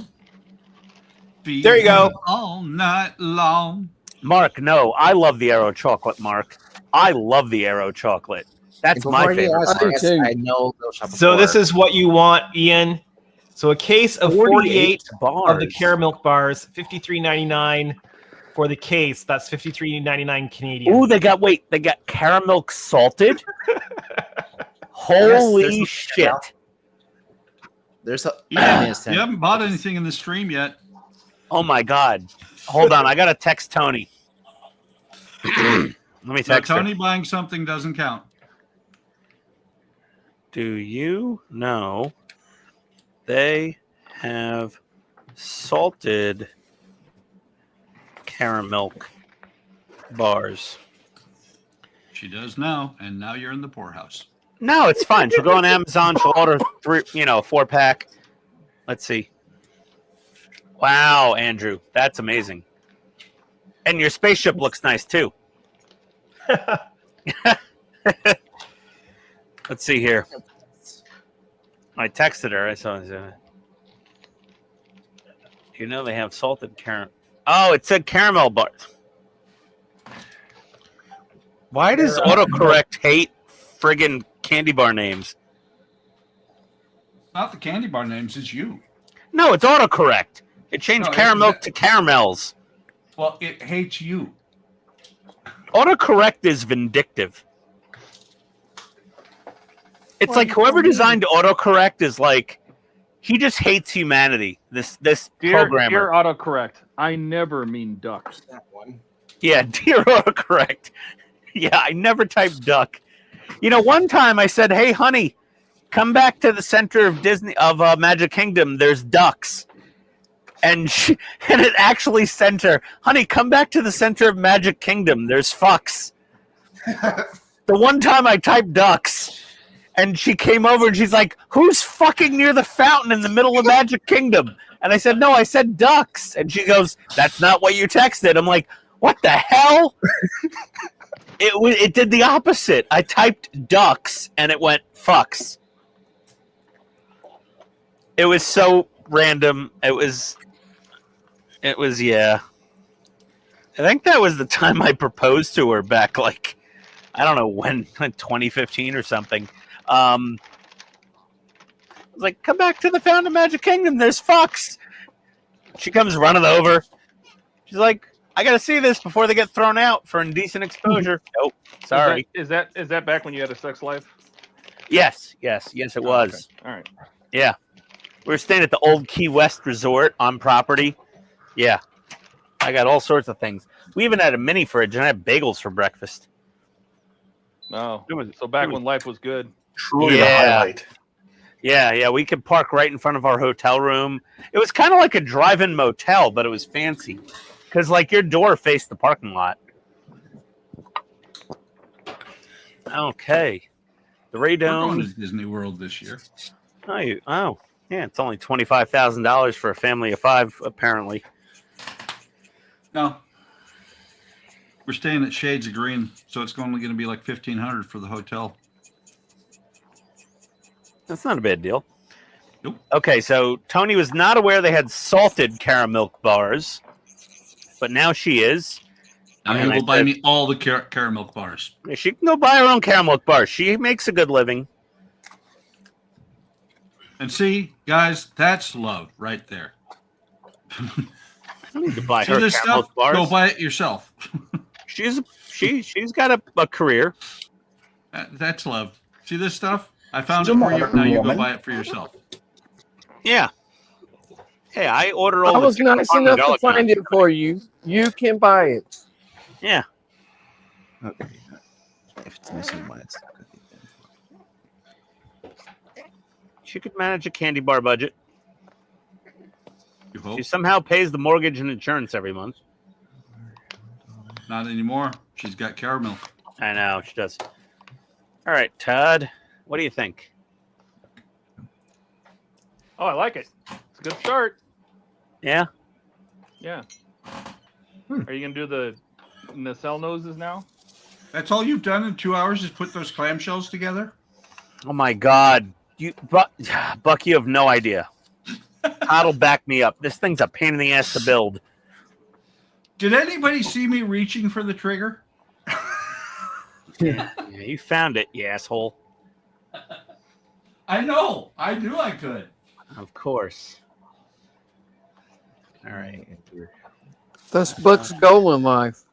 Feed There you go. me all night long. Mark, no. I love the Aero chocolate, Mark. I love the Aero chocolate. That's my Before you favorite. ask, I do yes, too. I know they'll shop So this before. is what you want, Ian. So a case of 48 bars. of the caramel bars, $53.99 for the case. That's $53.99 Canadian. Ooh, they got caramel salted. Holy there's some shit. caramel. There's a Yeah, innocent. you haven't bought anything in the stream yet. Oh my god. Hold on, I gotta text Tony. Let me No, text Tony her. buying something doesn't count. Do you know they have salted caramel bars? She does now, and now you're in the poorhouse. No, it's fine. She'll go on Amazon. She'll order three, a 4-pack. Let's see. Wow, Andrew, that's amazing. And your spaceship looks nice too. Let's see here. I texted her. I saw. You know they have salted caramel. Oh, it said caramel bars. Why does autocorrect hate friggin' candy bar names? Not the candy bar names, it's you. No, it's autocorrect. It changed No, caramel to caramels. Well, it hates you. Autocorrect is vindictive. It's like whoever designed autocorrect is like he just hates humanity. This Dear programmer. autocorrect, I never mean duck. That one. Yeah, dear autocorrect. Yeah, I never typed duck. You know, one time I said, "Hey, honey, come back to the center of Magic Kingdom. There's ducks." And it actually sent her, "Honey, come back to the center of Magic Kingdom. There's fucks." The one time I typed ducks, and she came over and she's like, "Who's fucking near the fountain in the middle of Magic Kingdom?" And I said, "No, I said ducks." And she goes, "That's not what you texted." I'm like, "What the hell?" It did the opposite. I typed ducks and it went fucks. It was so random. It was yeah. I think that was the time I proposed to her back, like, I don't know when 2015 or something. I was like, "Come back to the Fountain of Magic Kingdom. There's fucks." She comes running over. She's like, "I got to see this before they get thrown out for indecent exposure." Nope. Sorry. Is that back when you had a sex life? Yes, it was. Okay. All right. Yeah. We were staying at the old Key West Resort on property. Yeah. I got all sorts of things. We even had a mini fridge and I had bagels for breakfast. No. It was So back when life was good. Truly the Yeah. highlight. Yeah. We could park right in front of our hotel room. It was kind of like a drive-in motel, but it was fancy. Because, like, your door faced the parking lot. Okay. The We're going radome. to Disney World this year. Oh, yeah. It's only $25,000 for a family of 5, apparently. No. We're staying at Shades of Green, so it's only going to be like $1,500 for the hotel. That's not a bad deal. Nope. Okay, so Tony was not aware they had salted caramel bars, but now she is. Now And you I will buy said- me all the caramel bars. She can go buy her own caramel bars. She makes a good living. And see, guys, that's love right there. I need to buy See her this caramel stuff? bars. Go buy it yourself. she's got a career. That's love. See this stuff? I found She's it a for you. modern Now you go woman. buy it for yourself. Yeah. Hey, I order all I the was Chicken nice Parm enough to Dollar find Tree. it for you. You can buy it. Yeah. Okay. If it's missing one, it's She could manage a candy bar budget. You hope. She somehow pays the mortgage and insurance every month. Not anymore. She's got caramel. I know, she does. All right, Todd, what do you think? Oh, I like it. It's a good start. Yeah? Yeah. Are you gonna do the nacelle noses now? That's all you've done in 2 hours is put those clamshells together? Oh my God. Buck, you have no idea. Todd will back me up. This thing's a pain in the ass to build. Did anybody see me reaching for the trigger? Yeah, you found it, you asshole. I know. I knew I could. Of course. All right. That's Buck's goal in life.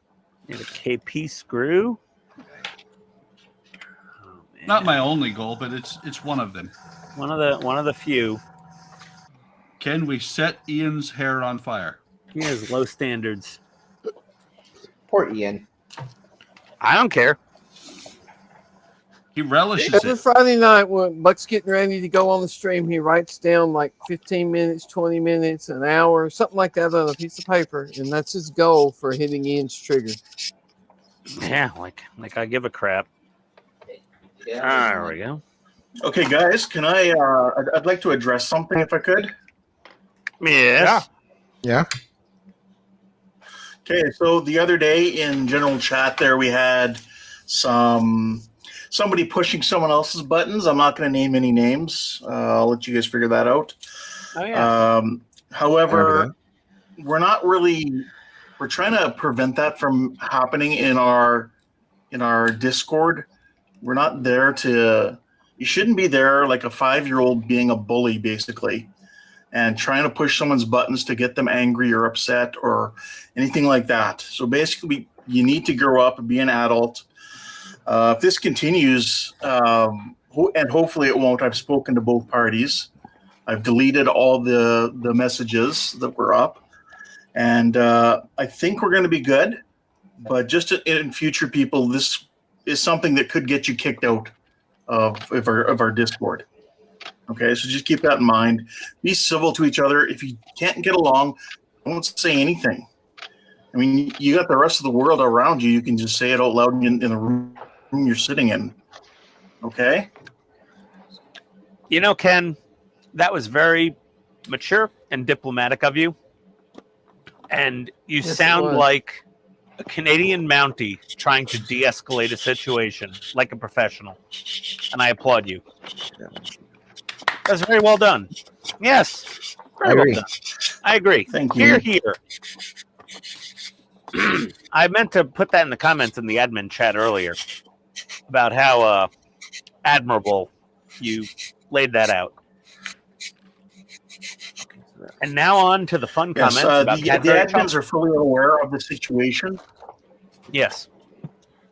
Need a KP screw. Oh, man. Not my only goal, but it's one of them. One of the few. Can we set Ian's hair on fire? He has low standards. Poor Ian. I don't care. He relishes Every it. Friday night when Buck's getting ready to go on the stream, he writes down like 15 minutes, 20 minutes, an hour, something like that on a piece of paper, and that's his goal for hitting Ian's trigger. Yeah, like I give a crap. There we go. Okay, guys, can I? I'd like to address something if I could. Yes. Yeah. Okay, so the other day in general chat there we had somebody pushing someone else's buttons. I'm not going to name any names. I'll let you guys figure that out. Oh yeah. However, we're not really. We're trying to prevent that from happening in our Discord. We're not there to. You shouldn't be there like a 5-year-old being a bully, basically, and trying to push someone's buttons to get them angry or upset or anything like that. So basically, you need to grow up and be an adult. If this continues, and hopefully it won't, I've spoken to both parties. I've deleted all the messages that were up, and I think we're going to be good. But just in future, people, this is something that could get you kicked out of our Discord. Okay, so just keep that in mind. Be civil to each other. If you can't get along, don't say anything. I mean, you got the rest of the world around you. You can just say it out loud in the room you're sitting in. Okay? You know, Ken, that was very mature and diplomatic of you. And you Yes, it sound was. like a Canadian Mountie trying to de-escalate a situation like a professional. And I applaud you. That's very well done. Yes. Very I well agree. done. I agree. Thank you. Here. I meant to put that in the comments in the admin chat earlier about how admirable you laid that out. And now on to the fun Yes, comments about the Cadbury admins are fully aware of the situation. Yes.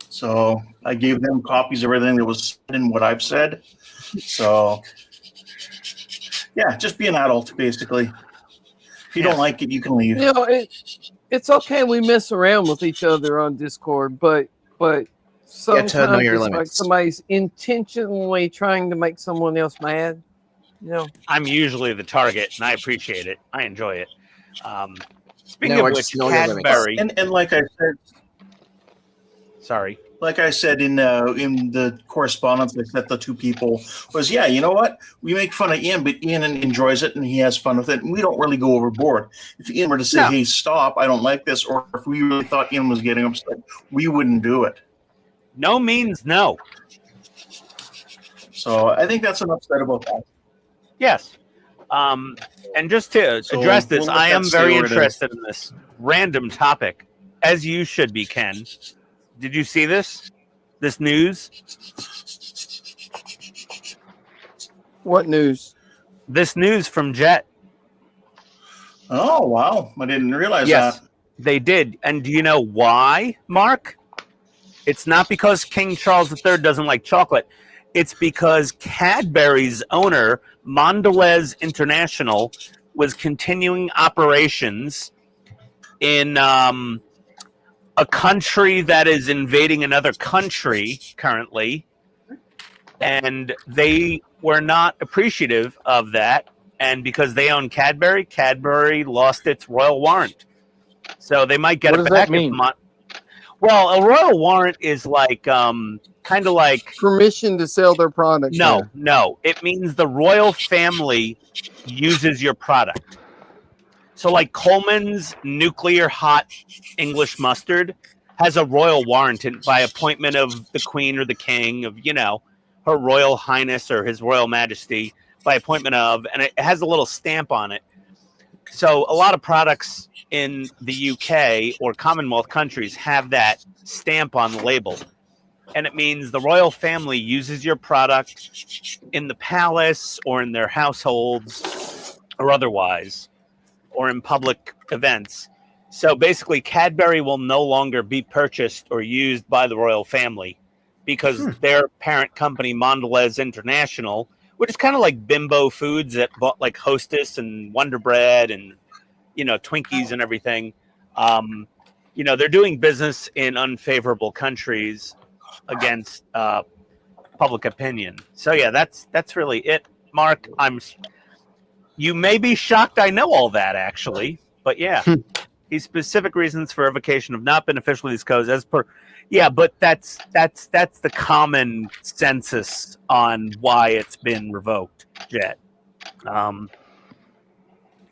So I gave them copies of everything that was said and what I've said. So, yeah, just be an adult, basically. If you don't like it, you can leave. You know, it's okay. We mess around with each other on Discord, but sometimes to know your it's like limits. somebody's intentionally trying to make someone else mad. You know, I'm usually the target, and I appreciate it. I enjoy it. Speaking No, of just which, know your limits. Cadbury. And like I said, Sorry. like I said in the correspondence I sent the two people was, yeah, you know what? We make fun of Ian, but Ian enjoys it and he has fun with it, and we don't really go overboard. If Ian were to say, No. "Hey, stop! I don't like this," or if we really thought Ian was getting upset, we wouldn't do it. No means no. So I think that's enough said about that. Yes. And just to So address this, we'll let I that am stay very where it is. interested in this random topic, as you should be, Ken. Did you see this? This news? what news? This news from Jet. Oh wow! I didn't realize Yes. that. They did. And do you know why, Mark? It's not because King Charles III doesn't like chocolate. It's because Cadbury's owner, Mondelez International, was continuing operations in a country that is invading another country currently. And they were not appreciative of that. And because they own Cadbury, Cadbury lost its royal warrant. So they might get What it does back. that mean? Well, a royal warrant is like kind of like Permission to sell their products. no, no. It means the royal family uses your product. So like Coleman's nuclear hot English mustard has a royal warrant by appointment of the Queen or the King of, Her Royal Highness or His Royal Majesty by appointment of, and it has a little stamp on it. So a lot of products in the UK or Commonwealth countries have that stamp on the label. And it means the royal family uses your product in the palace or in their households or otherwise, or in public events. So basically, Cadbury will no longer be purchased or used by the royal family because their parent company, Mondelez International, which is kind of like Bimbo Foods that bought like Hostess and Wonder Bread and, Twinkies and everything. They're doing business in unfavorable countries against public opinion. So yeah, that's really it, Mark. You may be shocked I know all that actually, but yeah, these specific reasons for revocation have not been officially disclosed as per. Yeah, but that's the common census on why it's been revoked, Jet.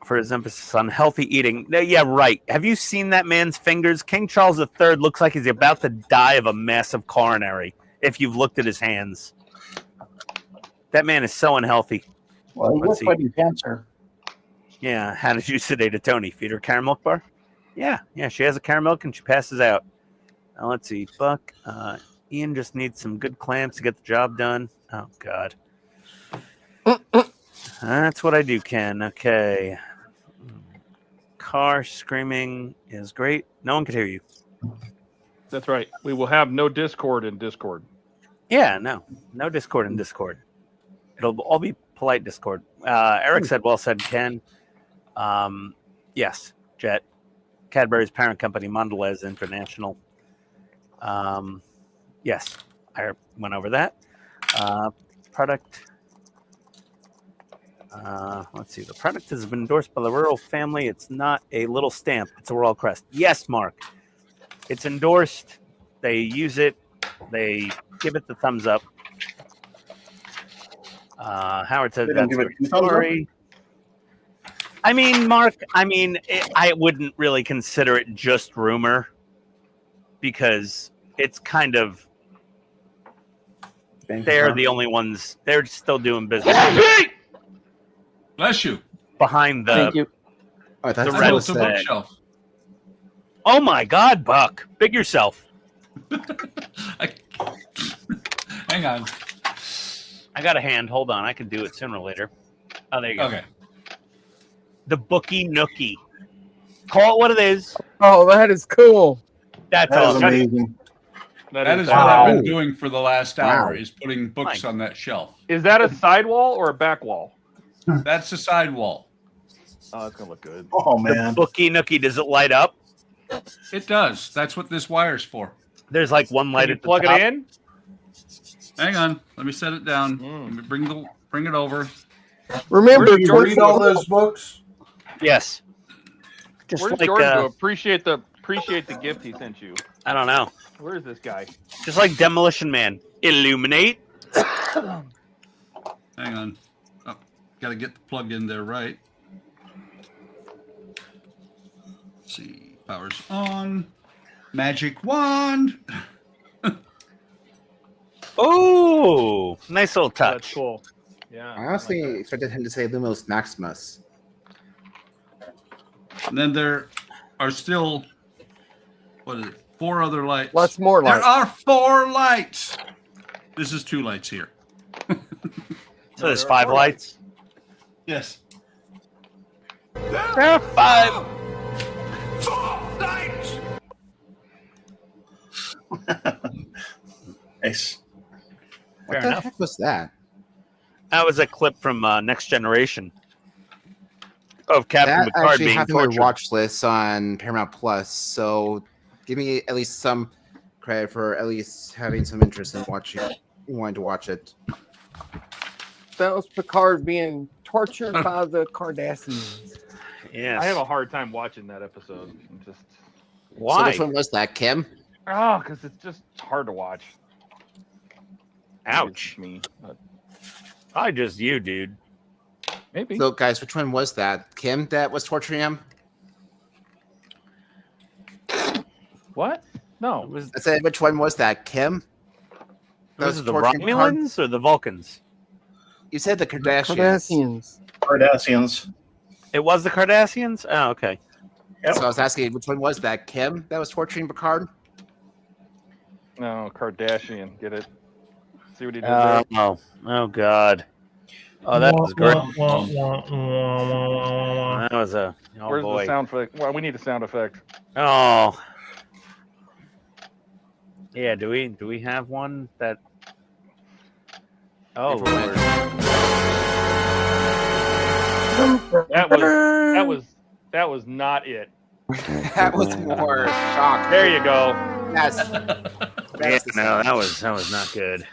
For his emphasis on healthy eating. Yeah, right. Have you seen that man's fingers? King Charles III looks like he's about to die of a massive coronary, if you've looked at his hands. That man is so unhealthy. Well, Let's what's see. fighting cancer? Yeah, how did you sedate a Tony? Feed her caramel bar? Yeah, she has a caramel and she passes out. Now, let's see. Buck, Ian just needs some good clamps to get the job done. Oh, God. That's what I do, Ken. Okay. Car screaming is great. No one could hear you. That's right. We will have no Discord in Discord. Yeah, no Discord in Discord. It'll all be polite Discord. Eric said, well said, Ken. Yes, Jet. Cadbury's parent company, Mondelez International. Yes, I went over that. Product. Let's see. The product has been endorsed by the royal family. It's not a little stamp. It's a royal crest. Yes, Mark. It's endorsed. They use it. They give it the thumbs up. Howard said They don't that's give it their two thumbs up? story. I mean, Mark, I wouldn't really consider it just rumor because it's kind of, they're the only ones, they're still doing business Bless you. behind the, Thank you. Oh, that's The I red built a flag. bookshelf. oh my God, Buck, big yourself. Hang on. I got a hand. Hold on. I can do it sooner or later. Oh, there you go. Okay. The Bookie Nookie. Call it what it is. Oh, that is cool. That's That is awesome. amazing. That is what wow. I've been doing for the last hour, Wow. is putting books on that shelf. Is that a sidewall or a back wall? That's the sidewall. Oh, it's gonna look good. Oh The man. Bookie Nookie. Does it light up? It does. That's what this wire's for. There's like one light Can you at the plug top. it in? Hang on. Let me set it down. Mm. Let me bring it over. Remember, Did you read all those books? Yes. Just Where's like Jordan go? Appreciate the gift he sent you. I don't know. Where is this guy? Just like Demolition Man. Illuminate. Hang on. Oh, got to get the plug in there right. Let's see. Power's on. Magic wand. Oh, nice little touch. That's cool. Yeah. I honestly expected him to say Lumos Maximus. And then there are still, what is it, 4 other lights. lots more There lights. are 4 lights. This is 2 lights here. So there's 5 lights. Yes. There are 5. Nice. What Fair the enough. heck was that? That was a clip from Next Generation of Captain That Picard actually being have in my tortured. watch list on Paramount Plus. So give me at least some credit for at least having some interest in wanting to watch it. That was Picard being tortured by the Cardassians. Yes. I have a hard time watching that episode. Just So Why? which one was that, Kim? because it's just hard to watch. Maybe it's Ouch. just me, but I just you, dude. maybe. So guys, which one was that? Kim that was torturing him? What? No. Was I said, which one was that, Kim? That was it the torturing Picard? Romulans or the Vulcans? You said the Kardashians. Cardassians. Cardassians. It was the Cardassians? Oh, okay. Yep. So I was asking, which one was that, Kim that was torturing Picard? No, Kardashian. Get it? See what he did there? Oh, God. Oh, that was great. That was a Where's boy. the sound effect? Well, we need a sound effect. Oh, yeah. Do we have one that? Oh, If we're Lord. That was not it. That was more shock. There you go. Yes. Yeah, no, that was not good.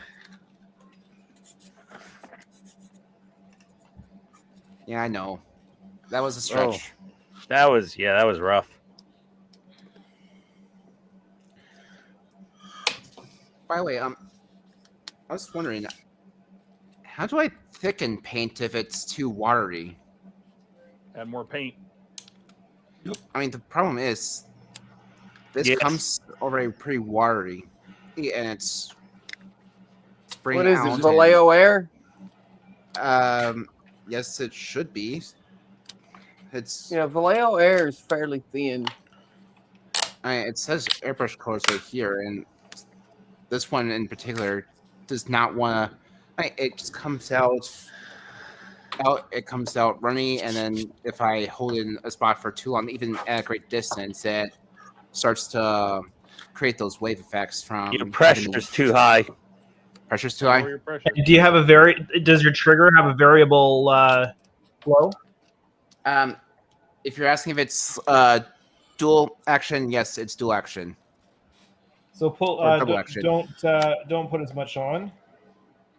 Yeah, I know. That was a stretch. That was rough. By the way, I was wondering, how do I thicken paint if it's too watery? Add more paint. I mean, the problem is this Yes. comes already pretty watery, and it's spraying What is out. it? Vallejo Air? Yes, it should be. It's Yeah, Vallejo Air is fairly thin. it says airbrush colors right here, and this one in particular does not want to. It just comes out. It comes out runny, and then if I hold in a spot for too long, even at a great distance, it starts to create those wave effects from Your pressure's too high. Pressure's too Lower high. your pressure. Do you have does your trigger have a variable flow? If you're asking if it's dual action, yes, it's dual action. So pull Or double action. don't put as much on.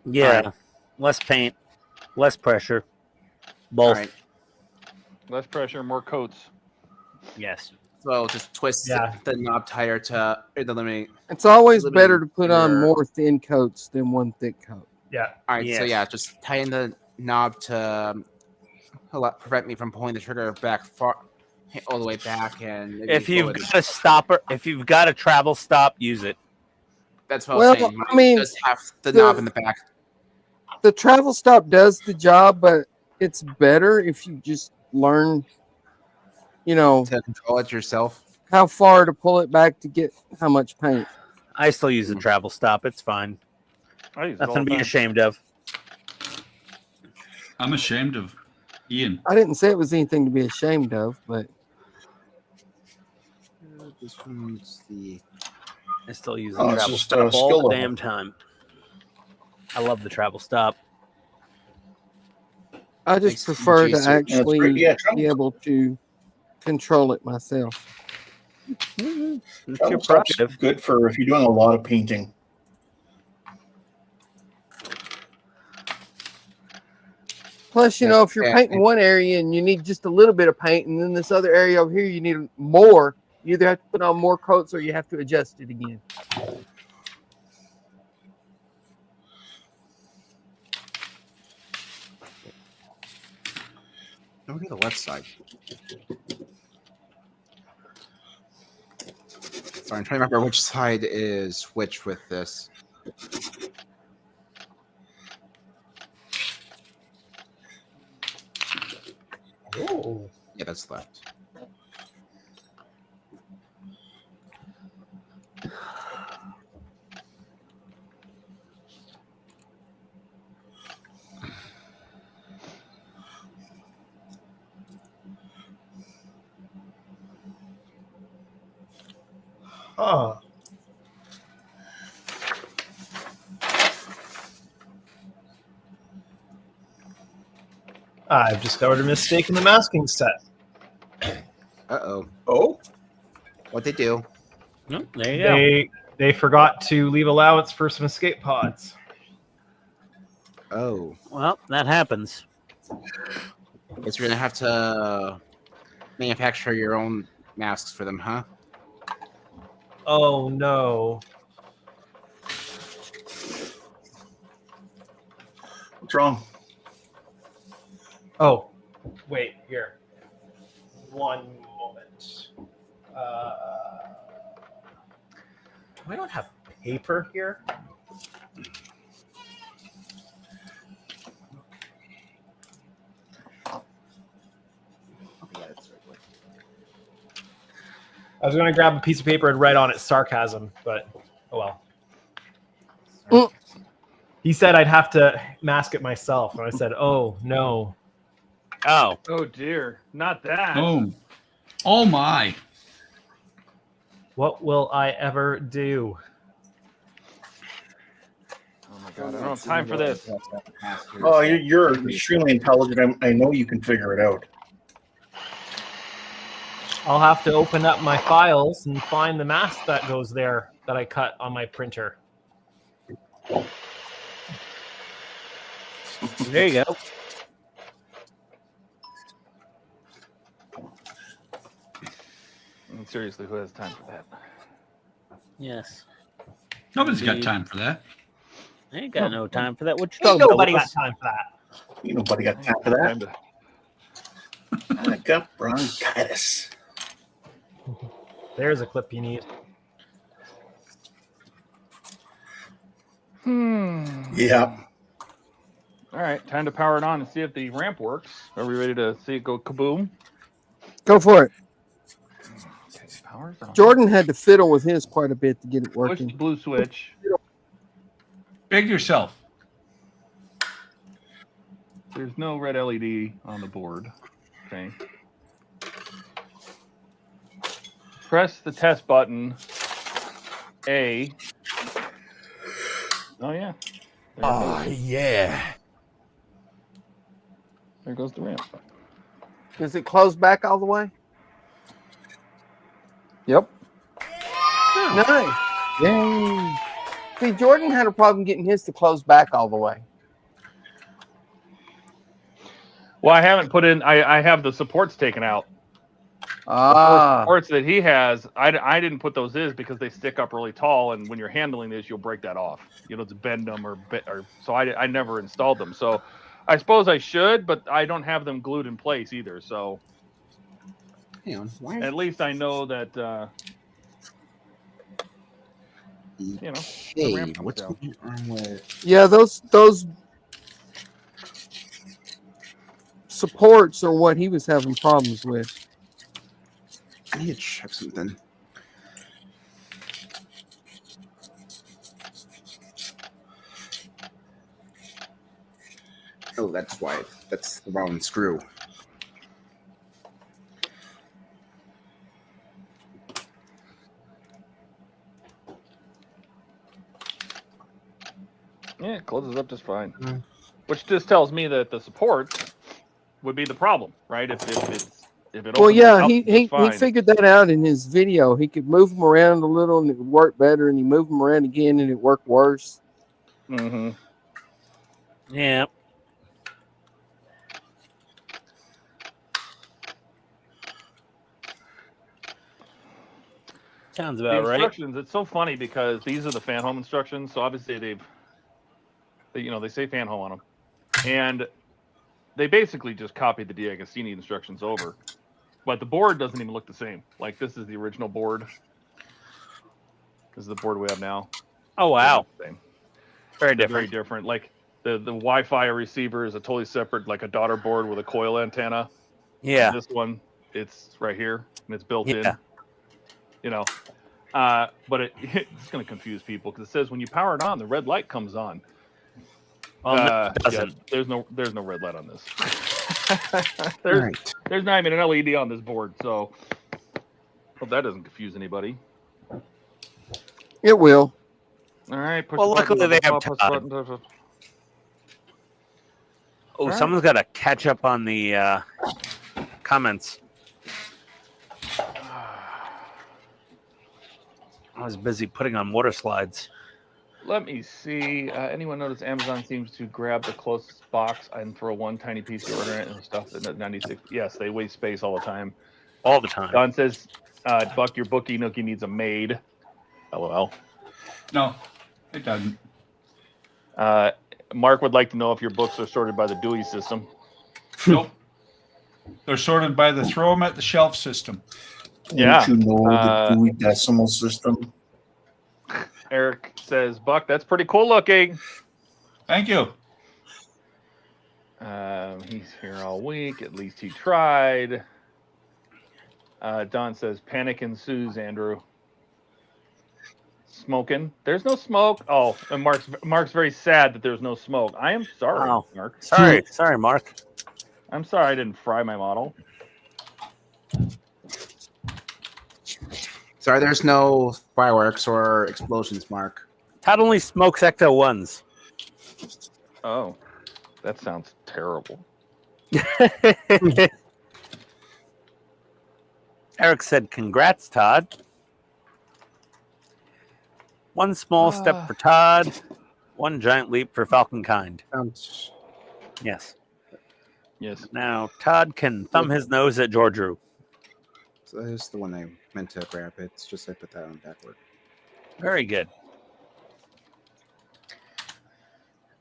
Yeah, Right. less paint, less pressure, both. All right. Less pressure, more coats. Yes. So just twist Yeah. the knob tighter to eliminate. It's always Limiting better to put on your- more thin coats than one thick coat. Yeah. All right, so Yes. yeah, just tighten the knob to prevent me from pulling the trigger back far, all the way back. And maybe If you've lower the- got a stopper, if you've got a travel stop, use it. that's what I Well, was saying. I mean, Mine does have the knob in the back. The travel stop does the job, but it's better if you just learn, To control it yourself. how far to pull it back to get how much paint. I still use a travel stop. It's fine. I use it all Nothing to the be time. ashamed of. I'm ashamed of Ian. I didn't say it was anything to be ashamed of, but This one's the. I still use Oh, the it's travel just, stop all skill the level. damn time. I love the travel stop. I just Makes prefer to easier. Yeah, it's actually great. Yeah, be able to control it myself. It's your travel stop's prerogative. good for if you're doing a lot of painting. Plus, if you're Yeah. painting one area and you need just a little bit of paint, and then this other area over here you need more, you either have to put on more coats or you have to adjust it again. Look at the left side. Sorry, I'm trying to remember which side is which with this. Oh. Yeah, that's left. Huh. I've discovered a mistake in the masking set. Uh-oh. Oh, What'd they do? Oh, there you go. They forgot to leave allowance for some escape pods. Oh. Well, that happens. Guess you're gonna have to manufacture your own masks for them, huh? Oh no. what's wrong? Oh, wait, here. One moment. I don't have paper here. I was going to grab a piece of paper and write on it sarcasm, but oh well. Mm. He said I'd have to mask it myself, and I said, "Oh no." Oh, Oh dear, not that. Boom. Oh my. What will I ever do? Oh my god, I don't have time for this. Oh, you're extremely intelligent. I know you can figure it out. I'll have to open up my files and find the mask that goes there that I cut on my printer. there you go. Seriously, who has time for that? Yes. Nobody's got time for that. I ain't got no time for that. What you Ain't talking nobody about? got time for that. Ain't nobody got time for that. I got bronchitis. There's a clip you need. Yeah. All right, time to power it on and see if the ramp works. Are we ready to see it go kaboom? Go for it. Okay, power's on. Jordan had to fiddle with his quite a bit to get it Push the working. blue switch. Big yourself. There's no red LED on the board. Okay. Press the test button. A. Oh yeah. Oh, yeah. There goes the ramp. Does it close back all the way? Yep. Nice. Yay. See, Jordan had a problem getting his to close back all the way. Well, I haven't put in. I have the supports taken out. The Ah. supports that he has, I didn't put those in because they stick up really tall, and when you're handling this, you'll break that off. You know, to bend them or so I never installed them. So I suppose I should, but I don't have them glued in place either. So Hang on. Why? at least I know that you know. Hey, ramp comes what's down. going on with? Yeah, those supports are what he was having problems with. I need to check something. Oh, that's why. That's the wrong screw. Yeah, it closes up just fine. Which just tells me that the supports would be the problem, right? If it Well, opens yeah, up he just fine. figured that out in his video. He could move them around a little and it would work better, and he moved them around again and it worked worse. Mm-hmm. Yeah. Sounds The about right. instructions, it's so funny because these are the fan home instructions. So obviously they say fan home on them. And they basically just copied the D'Agostini instructions over. But the board doesn't even look the same. Like, this is the original board. This is the board we have now. Oh, wow. Same. Very They're different. very different. Like, the Wi-Fi receiver is a totally separate, like a daughter board with a coil antenna. Yeah. This one, it's right here, and it's built in. Yeah. You know, but it's going to confuse people because it says when you power it on, the red light comes on. Well, no, it doesn't. There's no red light on this. Right. There's not even an LED on this board, so hope that doesn't confuse anybody. It will. All right. Push Well, the button, luckily they have push time. button. Oh, right. someone's got to catch up on the comments. I was busy putting on water slides. Let me see. Anyone notice Amazon seems to grab the closest box and throw one tiny piece of order in it and stuff at 96? Yes, they waste space all the time. All the time. Don says, Buck, your bookie nookie needs a maid. LOL. No, it doesn't. Mark would like to know if your books are sorted by the Dewey system. Nope. They're sorted by the throw them at the shelf system. Yeah. Don't you know the Dewey Decimal System? Eric says, Buck, that's pretty cool looking. Thank you. He's here all week. At least he tried. Don says, panic ensues, Andrew. Smoking. There's no smoke. Oh, and Mark's very sad that there's no smoke. I am sorry, Oh. Mark. Sorry, Mark. I'm sorry I didn't fry my model. Sorry, there's no fireworks or explosions, Mark. Todd only smokes Ecto ones. Oh, that sounds terrible. Eric said, "Congrats, Todd. One small step for Todd, one giant leap for Falconkind." Sounds Yes. Yes. Now Todd can thumb his nose at Georgiou. So that's the one I meant to grab. It's just I put that on backward. Very good.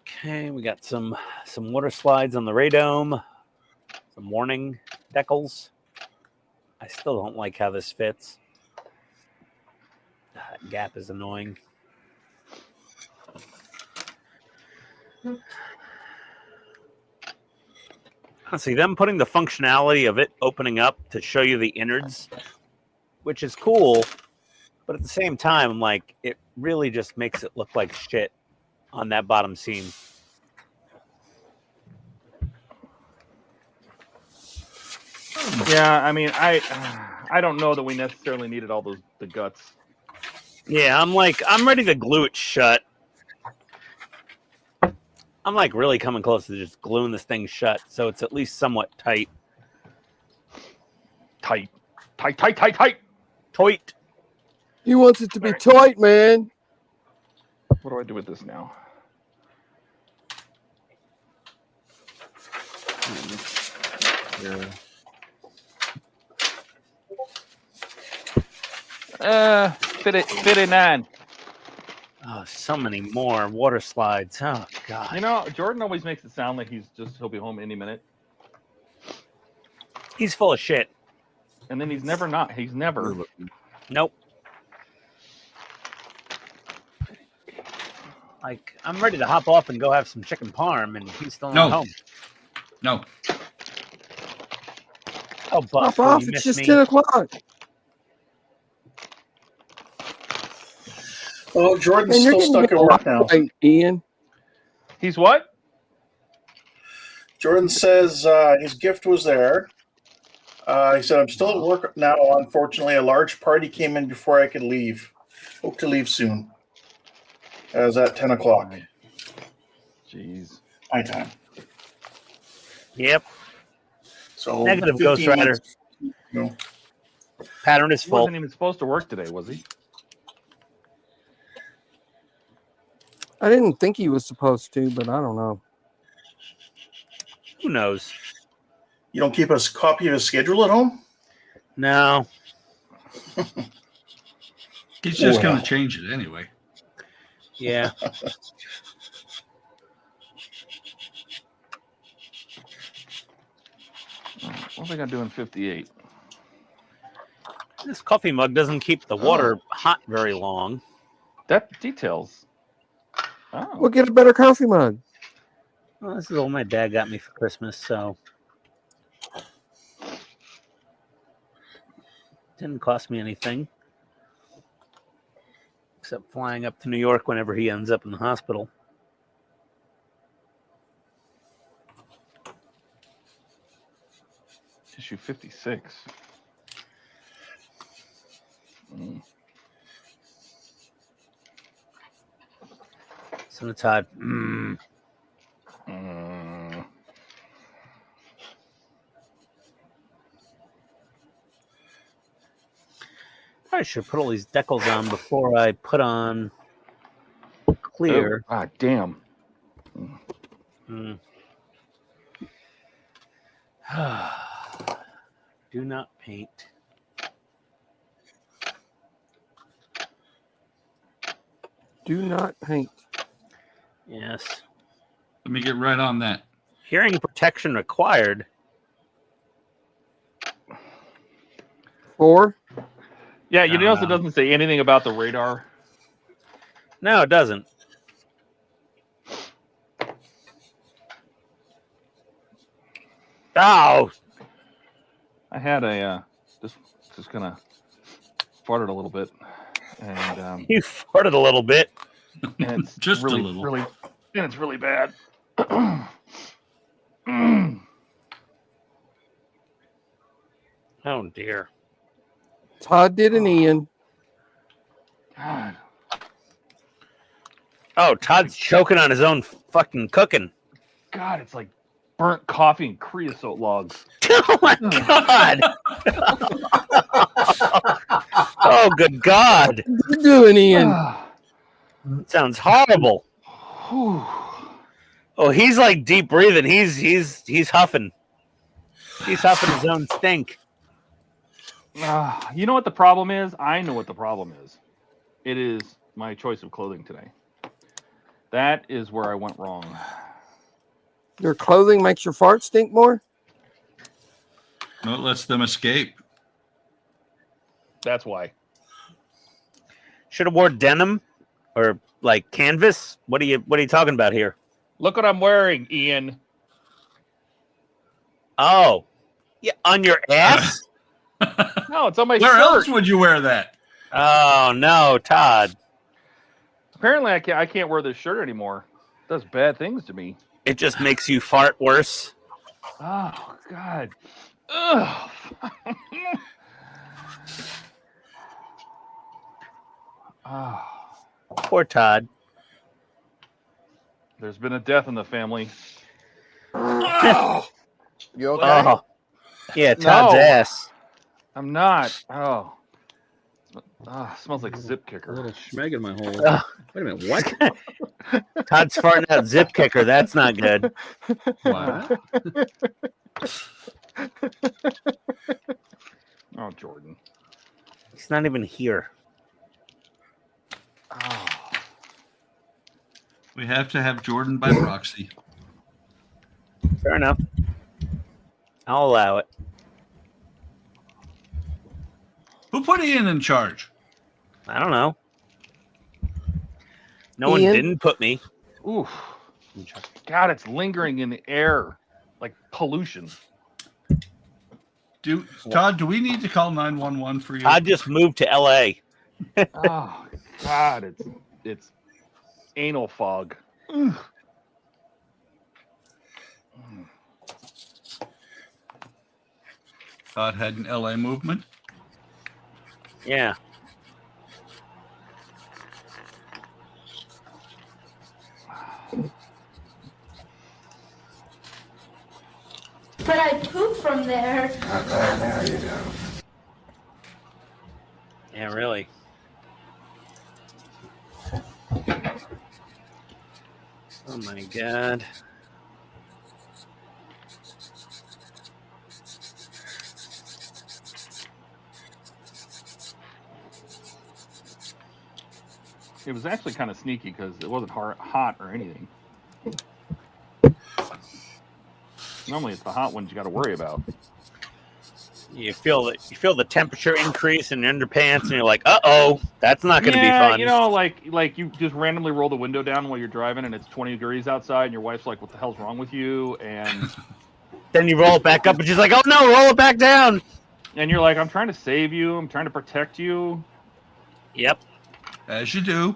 Okay, we got some water slides on the radome, some warning decals. I still don't like how this fits. That gap is annoying. See, them putting the functionality of it opening up to show you the innards, which is cool, but at the same time, I'm like, it really just makes it look like shit on that bottom seam. Yeah, I mean, I don't know that we necessarily needed all the guts. Yeah, I'm ready to glue it shut. I'm like really coming close to just gluing this thing shut, so it's at least somewhat tight. Tight. He wants it to be tight, man. What do I do with this now? Yeah. 59. Oh, so many more water slides. Oh God. You know, Jordan always makes it sound like he'll be home any minute. He's full of shit. And then he's never not. He's never. Nope. Like, I'm ready to hop off and go have some chicken parm, and he's still not home. No. Oh, Buck, Hop off. you It's missed just me. 10 o'clock. Oh, Jordan's Man, you're still gonna stuck get at work now. right, Ian. He's what? Jordan says his gift was there. He said, I'm still at work now. Unfortunately, a large party came in before I could leave. Hope to leave soon. It was at 10 o'clock. Jeez. My time. Yep. So Negative 15 Ghost Rider. minutes, you know. Pattern is He full. wasn't even supposed to work today, was he? I didn't think he was supposed to, but I don't know. Who knows? You don't keep a copy of his schedule at home? No. He's just going to change it anyway. Yeah. What are they gonna do in 58? This coffee mug doesn't keep the water hot very long. That details. Oh. We'll get a better coffee mug. Well, this is all my dad got me for Christmas, so didn't cost me anything. Except flying up to New York whenever he ends up in the hospital. Issue 56. So Todd. Probably should put all these decals on before I put on clear. Oh, ah, damn. Hmm. Do not paint. Do not paint. Yes. Let me get right on that. Hearing protection required. 4. Yeah, you notice it doesn't say anything about the radar. No, it doesn't. Oh, I had a just kind of farted a little bit, and you farted a little bit. and it's Just a really, little. really, and it's really bad. Oh dear. Todd did an Ian. God, Oh, Todd's choking on his own fucking cooking. God, it's like burnt coffee and creosote logs. Oh my god. Oh, good God. What you doing, Ian? Sounds horrible. Whew. Oh, he's like deep breathing. He's huffing. He's huffing his own stink. You know what the problem is? I know what the problem is. It is my choice of clothing today. That is where I went wrong. Your clothing makes your fart stink more? No, it lets them escape. That's why. Should have wore denim or like canvas. What are you talking about here? Look what I'm wearing, Ian. Oh, yeah, on your ass. No, it's on my Where shirt. else would you wear that? Oh no, Todd. Apparently, I can't wear this shirt anymore. It does bad things to me. It just makes you fart worse. Oh God. Ugh. Oh, Poor Todd. there's been a death in the family. You okay? Oh, yeah, Todd's No. ass. I'm not. Oh. Smells like zip A kicker. little schmeg in my hole. Ugh. Wait a minute, what? Todd's farting out zip kicker. That's not good. Wow. Oh, Jordan. He's not even here. Oh. We have to have Jordan by proxy. Fair enough. I'll allow it. Who put Ian in charge? I don't know. No one Ian? didn't put me. Oof. God, it's lingering in the air like pollution. Todd, do we need to call 911 for you? I just moved to LA. Oh God, it's anal fog. Ugh. Todd had an LA movement. Yeah. But I poop from there. Yeah, really. Oh my God. It was actually kind of sneaky because it wasn't hot or anything. Normally, it's the hot ones you got to worry about. You feel the temperature increase in your underpants, and you're like, "Uh-oh, that's not going to be fun." You know, like you just randomly roll the window down while you're driving, and it's 20 degrees outside, and your wife's like, "What the hell's wrong with you?" And Then you roll it back up, and she's like, "Oh no, roll it back down." and you're like, "I'm trying to save you. I'm trying to protect you." Yep. As you do.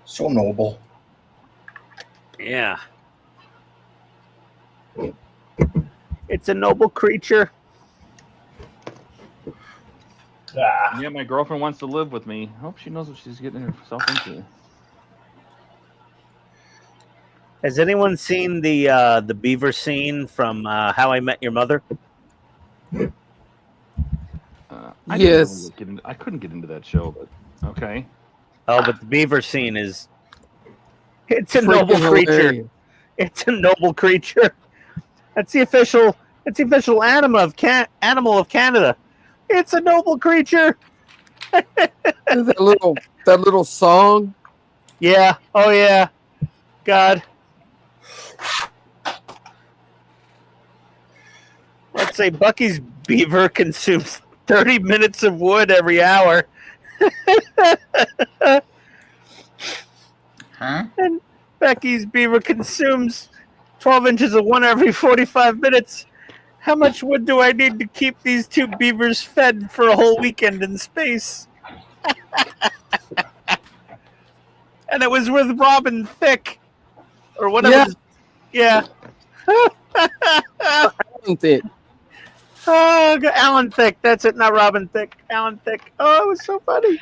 So noble. Yeah. It's a noble creature. Yeah, my girlfriend wants to live with me. I hope she knows what she's getting herself into. Has anyone seen the beaver scene from How I Met Your Mother? I didn't Yes. really get into, I couldn't get into that show, but okay. Oh, but the beaver scene is—it's a noble Freaking creature. hilarious. It's a noble creature. That's the official. That's the official animal of Canada. It's a noble creature. And that little song. Yeah. Oh yeah. God. Let's say Bucky's beaver consumes 30 minutes of wood every hour. Huh? And Becky's beaver consumes 12 inches of wood every 45 minutes. How much wood do I need to keep these two beavers fed for a whole weekend in space? And it was with Robin Thicke. Or whatever. Yeah. Alan Thicke. Oh, Alan Thicke. That's it, not Robin Thicke. Alan Thicke. Oh, it was so funny.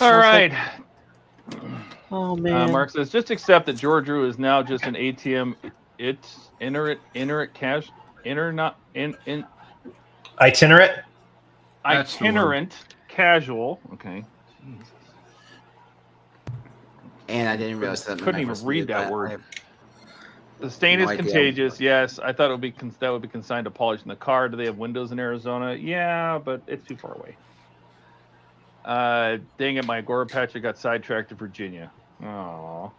All right. Oh man. Mark says, just accept that George Drew is now just an ATM. It's itinerant cash. Itinerant. That's the Itinerant casual. Okay. Jesus. And I didn't realize that. Couldn't even read that word. The stain no is idea. contagious. Yes, I thought it would be that would be consigned to polishing the car. Do they have windows in Arizona? Yeah, but it's too far away. Dang it, my Agora patch got sidetracked to Virginia. Oh.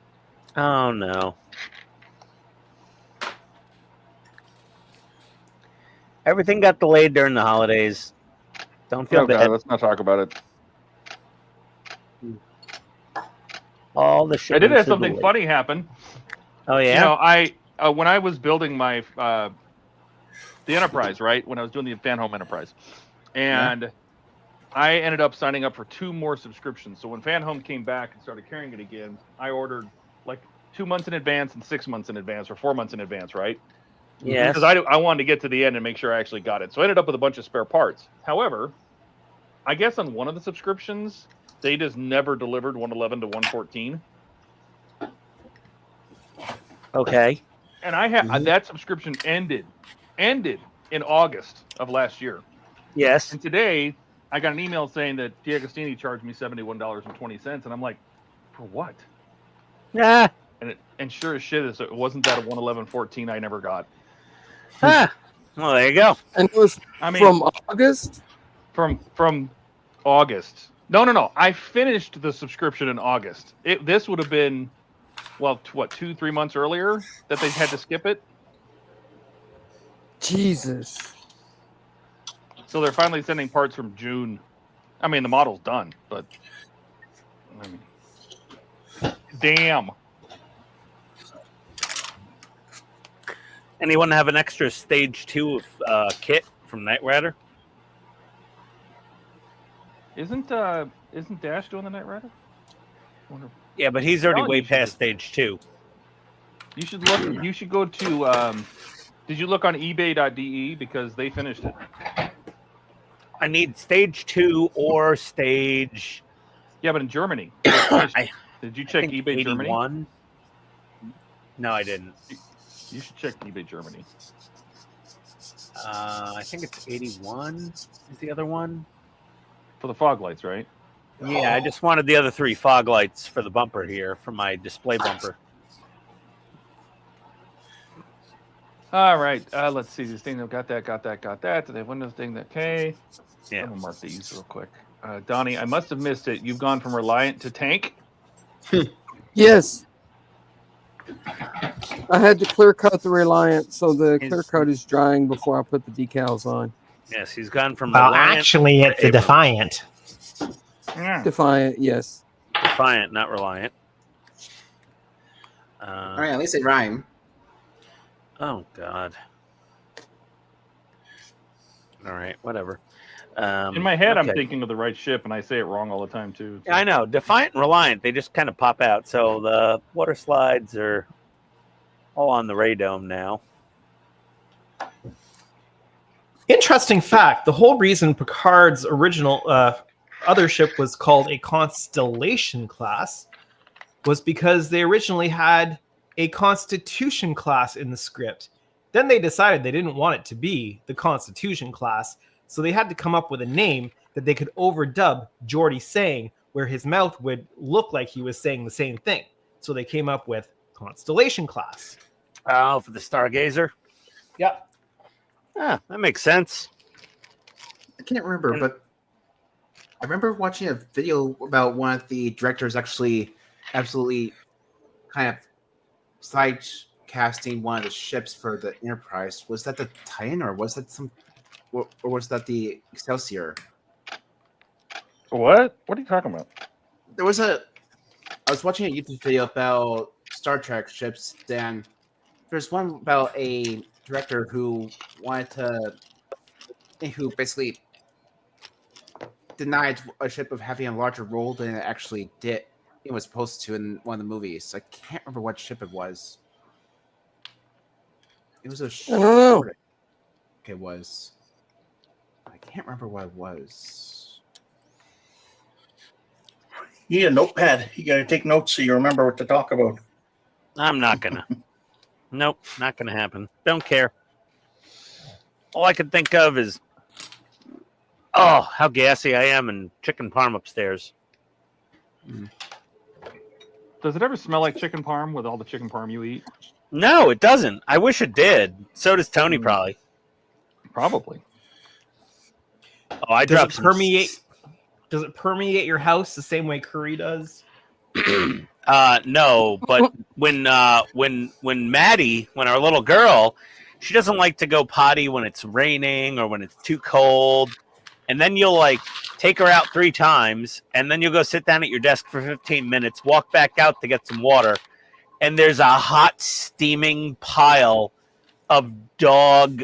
Oh no. Everything got delayed during the holidays. Don't feel Oh bad. God, let's not talk about it. All the I shit. did have something funny happen. Oh yeah. You know, when I was building my the Enterprise, right? When I was doing the Fan Home Enterprise, and I ended up signing up for 2 more subscriptions. So when Fan Home came back and started carrying it again, I ordered like 2 months in advance and 6 months in advance, or 4 months in advance, right? Yes. Because I wanted to get to the end and make sure I actually got it. So I ended up with a bunch of spare parts. However, I guess on one of the subscriptions, they just never delivered 111 to 114. Okay. And I had that subscription ended in August of last year. Yes. And today I got an email saying that D'Agostini charged me $71.20, and I'm like, for what? Ah. And sure as shit, it wasn't that a 111.14 I never got. Ah. Well, there you go. And it was from August? From August. No. I finished the subscription in August. This would have been, well, what, 2-3 months earlier that they had to skip it? Jesus. So they're finally sending parts from June. I mean, the model's done, but I mean, damn. Anyone have an extra stage 2 of kit from Knight Rider? Isn't Dash doing the Knight Rider? Yeah, but he's already Oh, way you should past stage 2. You should look. You should go to. Did you look on eBay.de because they finished it? I need stage 2 or stage. Yeah, but in Germany. Did you check eBay 81? Germany? No, I didn't. You should check eBay Germany. I think it's 81 is the other one. For the fog lights, right? Yeah, I just wanted the other 3 fog lights for the bumper here, for my display bumper. All right. Let's see. This thing, got that. Do they have Windows thing? Okay. Yeah. I'm going to mark these real quick. Donnie, I must have missed it. You've gone from Reliant to Tank? Yes. I had to clear coat the Reliant, so the clear coat is drying before I put the decals on. Yes, he's gone from Well, Reliant actually, to it's the Abrams. Defiant. Defiant, yes. Defiant, not Reliant. All right, at least it rhyme. Oh, God. All right, whatever. In my head, I'm okay. thinking of the right ship, and I say it wrong all the time, too. Yeah, I know. Defiant and Reliant, they just kind of pop out. So the water slides are all on the radome now. Interesting fact, the whole reason Picard's original other ship was called a Constellation class was because they originally had a Constitution class in the script. Then they decided they didn't want it to be the Constitution class, so they had to come up with a name that they could overdub Geordi saying, where his mouth would look like he was saying the same thing. So they came up with Constellation class. Oh, for the Stargazer? Yep. Ah, that makes sense. I can't remember, but I remember watching a video about one of the directors actually absolutely kind of side casting one of the ships for the Enterprise. Was that the Titan, or was that or was that the Excelsior? What? What are you talking about? I was watching a YouTube video about Star Trek ships, and there's one about a director who basically denied a ship of having a larger role than it actually did. It was supposed to in one of the movies. I can't remember what ship it was. It was a ship. I don't know. It was. I can't remember what it was. You need a notepad. You got to take notes so you remember what to talk about. I'm not gonna. Nope, not gonna happen. Don't care. All I can think of is, oh, how gassy I am and chicken parm upstairs. Does it ever smell like chicken parm with all the chicken parm you eat? No, it doesn't. I wish it did. So does Tony, probably. Probably. Oh, I Does dropped it some permeate? Does it permeate your house the same way curry does? No, but when Maddie, when our little girl, she doesn't like to go potty when it's raining or when it's too cold. And then you'll like take her out 3 times, and then you'll go sit down at your desk for 15 minutes, walk back out to get some water, and there's a hot, steaming pile of dog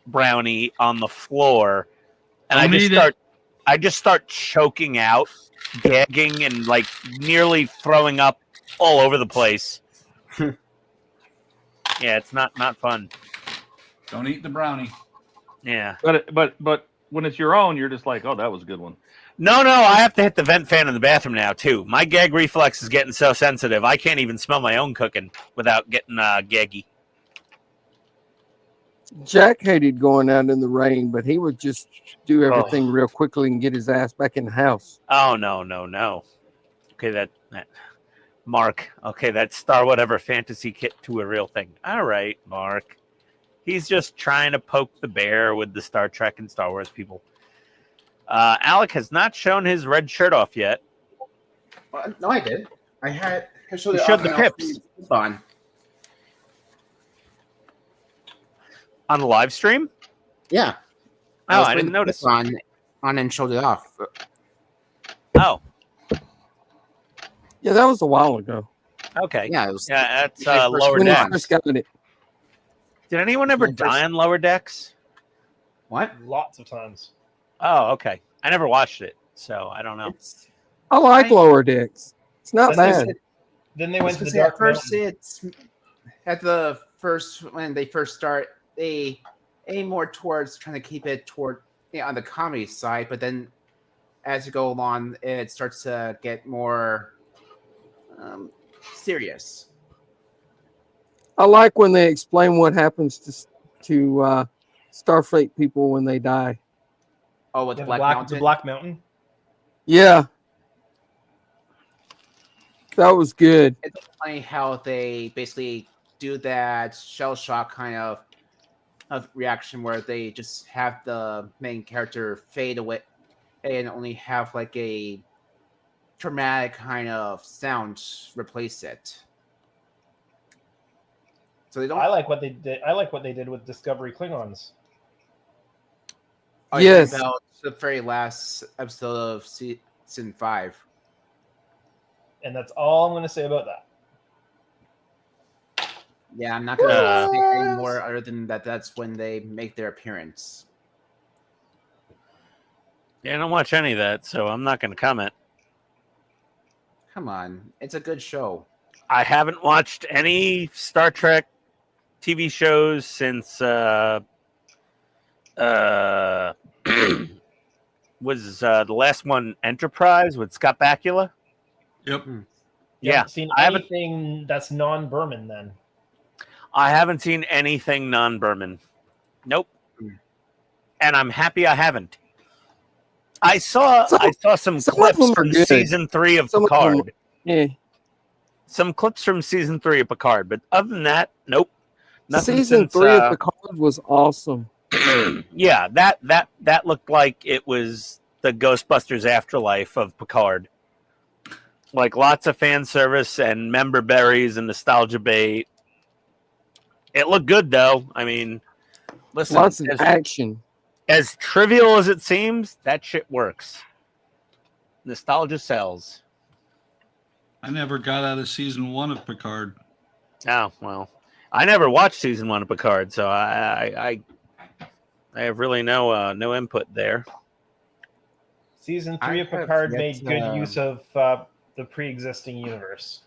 brownie on the floor. And I just start choking out, gagging, and like nearly throwing up all over the place. Yeah, it's not fun. Don't eat the brownie. Yeah. But when it's your own, you're just like, oh, that was a good one. No, I have to hit the vent fan in the bathroom now, too. My gag reflex is getting so sensitive, I can't even smell my own cooking without getting gaggy. Jack hated going out in the rain, but he would just do everything real quickly and get his ass back in the house. Oh, no. Okay, that Mark. Okay, that Star Whatever Fantasy Kit to a real thing. All right, Mark. He's just trying to poke the bear with the Star Trek and Star Wars people. Alec has not shown his red shirt off yet. No, I did. I showed the pips on. On the live stream? Yeah. Oh, I didn't notice. On and showed it off. Oh. Yeah, that was a while ago. Okay. Yeah, it was. Yeah, that's Lower When he Decks. first got it. Did anyone ever die on Lower Decks? What? Lots of times. Oh, okay. I never watched it, so I don't know. I like Lower Decks. It's not That's bad. Then they went to the At dark first, mountain. it's at the first when they first start, they aim more towards trying to keep it on the comedy side, but then as you go along, it starts to get more serious. I like when they explain what happens to Starfleet people when they die. Oh, with Yeah, Black Mountain. the Black Mountain. Yeah. That was good. It's funny how they basically do that shell shock kind of reaction where they just have the main character fade away and only have like a dramatic kind of sound replace it. So they don't. I like what they did. I like what they did with Discovery Klingons. Oh, Yes. about the very last episode of season 5. And that's all I'm going to say about that. Yeah, I'm not going to say any more other than that. That's when they make their appearance. Yeah, I don't watch any of that, so I'm not going to comment. Come on, it's a good show. I haven't watched any Star Trek TV shows since was the last one Enterprise with Scott Bakula? Yep. You Yeah, haven't seen I haven't- anything that's non-Berman then. I haven't seen anything non-Berman. Nope. And I'm happy I haven't. I saw some some of clips them are from good. season 3 of Some of them- Picard. Yeah. Some clips from season 3 of Picard, but other than that, nope. Nothing Season since, 3 of Picard was awesome. yeah, that looked like it was the Ghostbusters Afterlife of Picard. Like lots of fan service and member berries and nostalgia bait. It looked good though. I mean, listen, Lots of action. as trivial as it seems, that shit works. Nostalgia sells. I never got out of season 1 of Picard. Oh well, I never watched season 1 of Picard, so I have really no input there. Season 3 of Picard made good use of the pre-existing universe.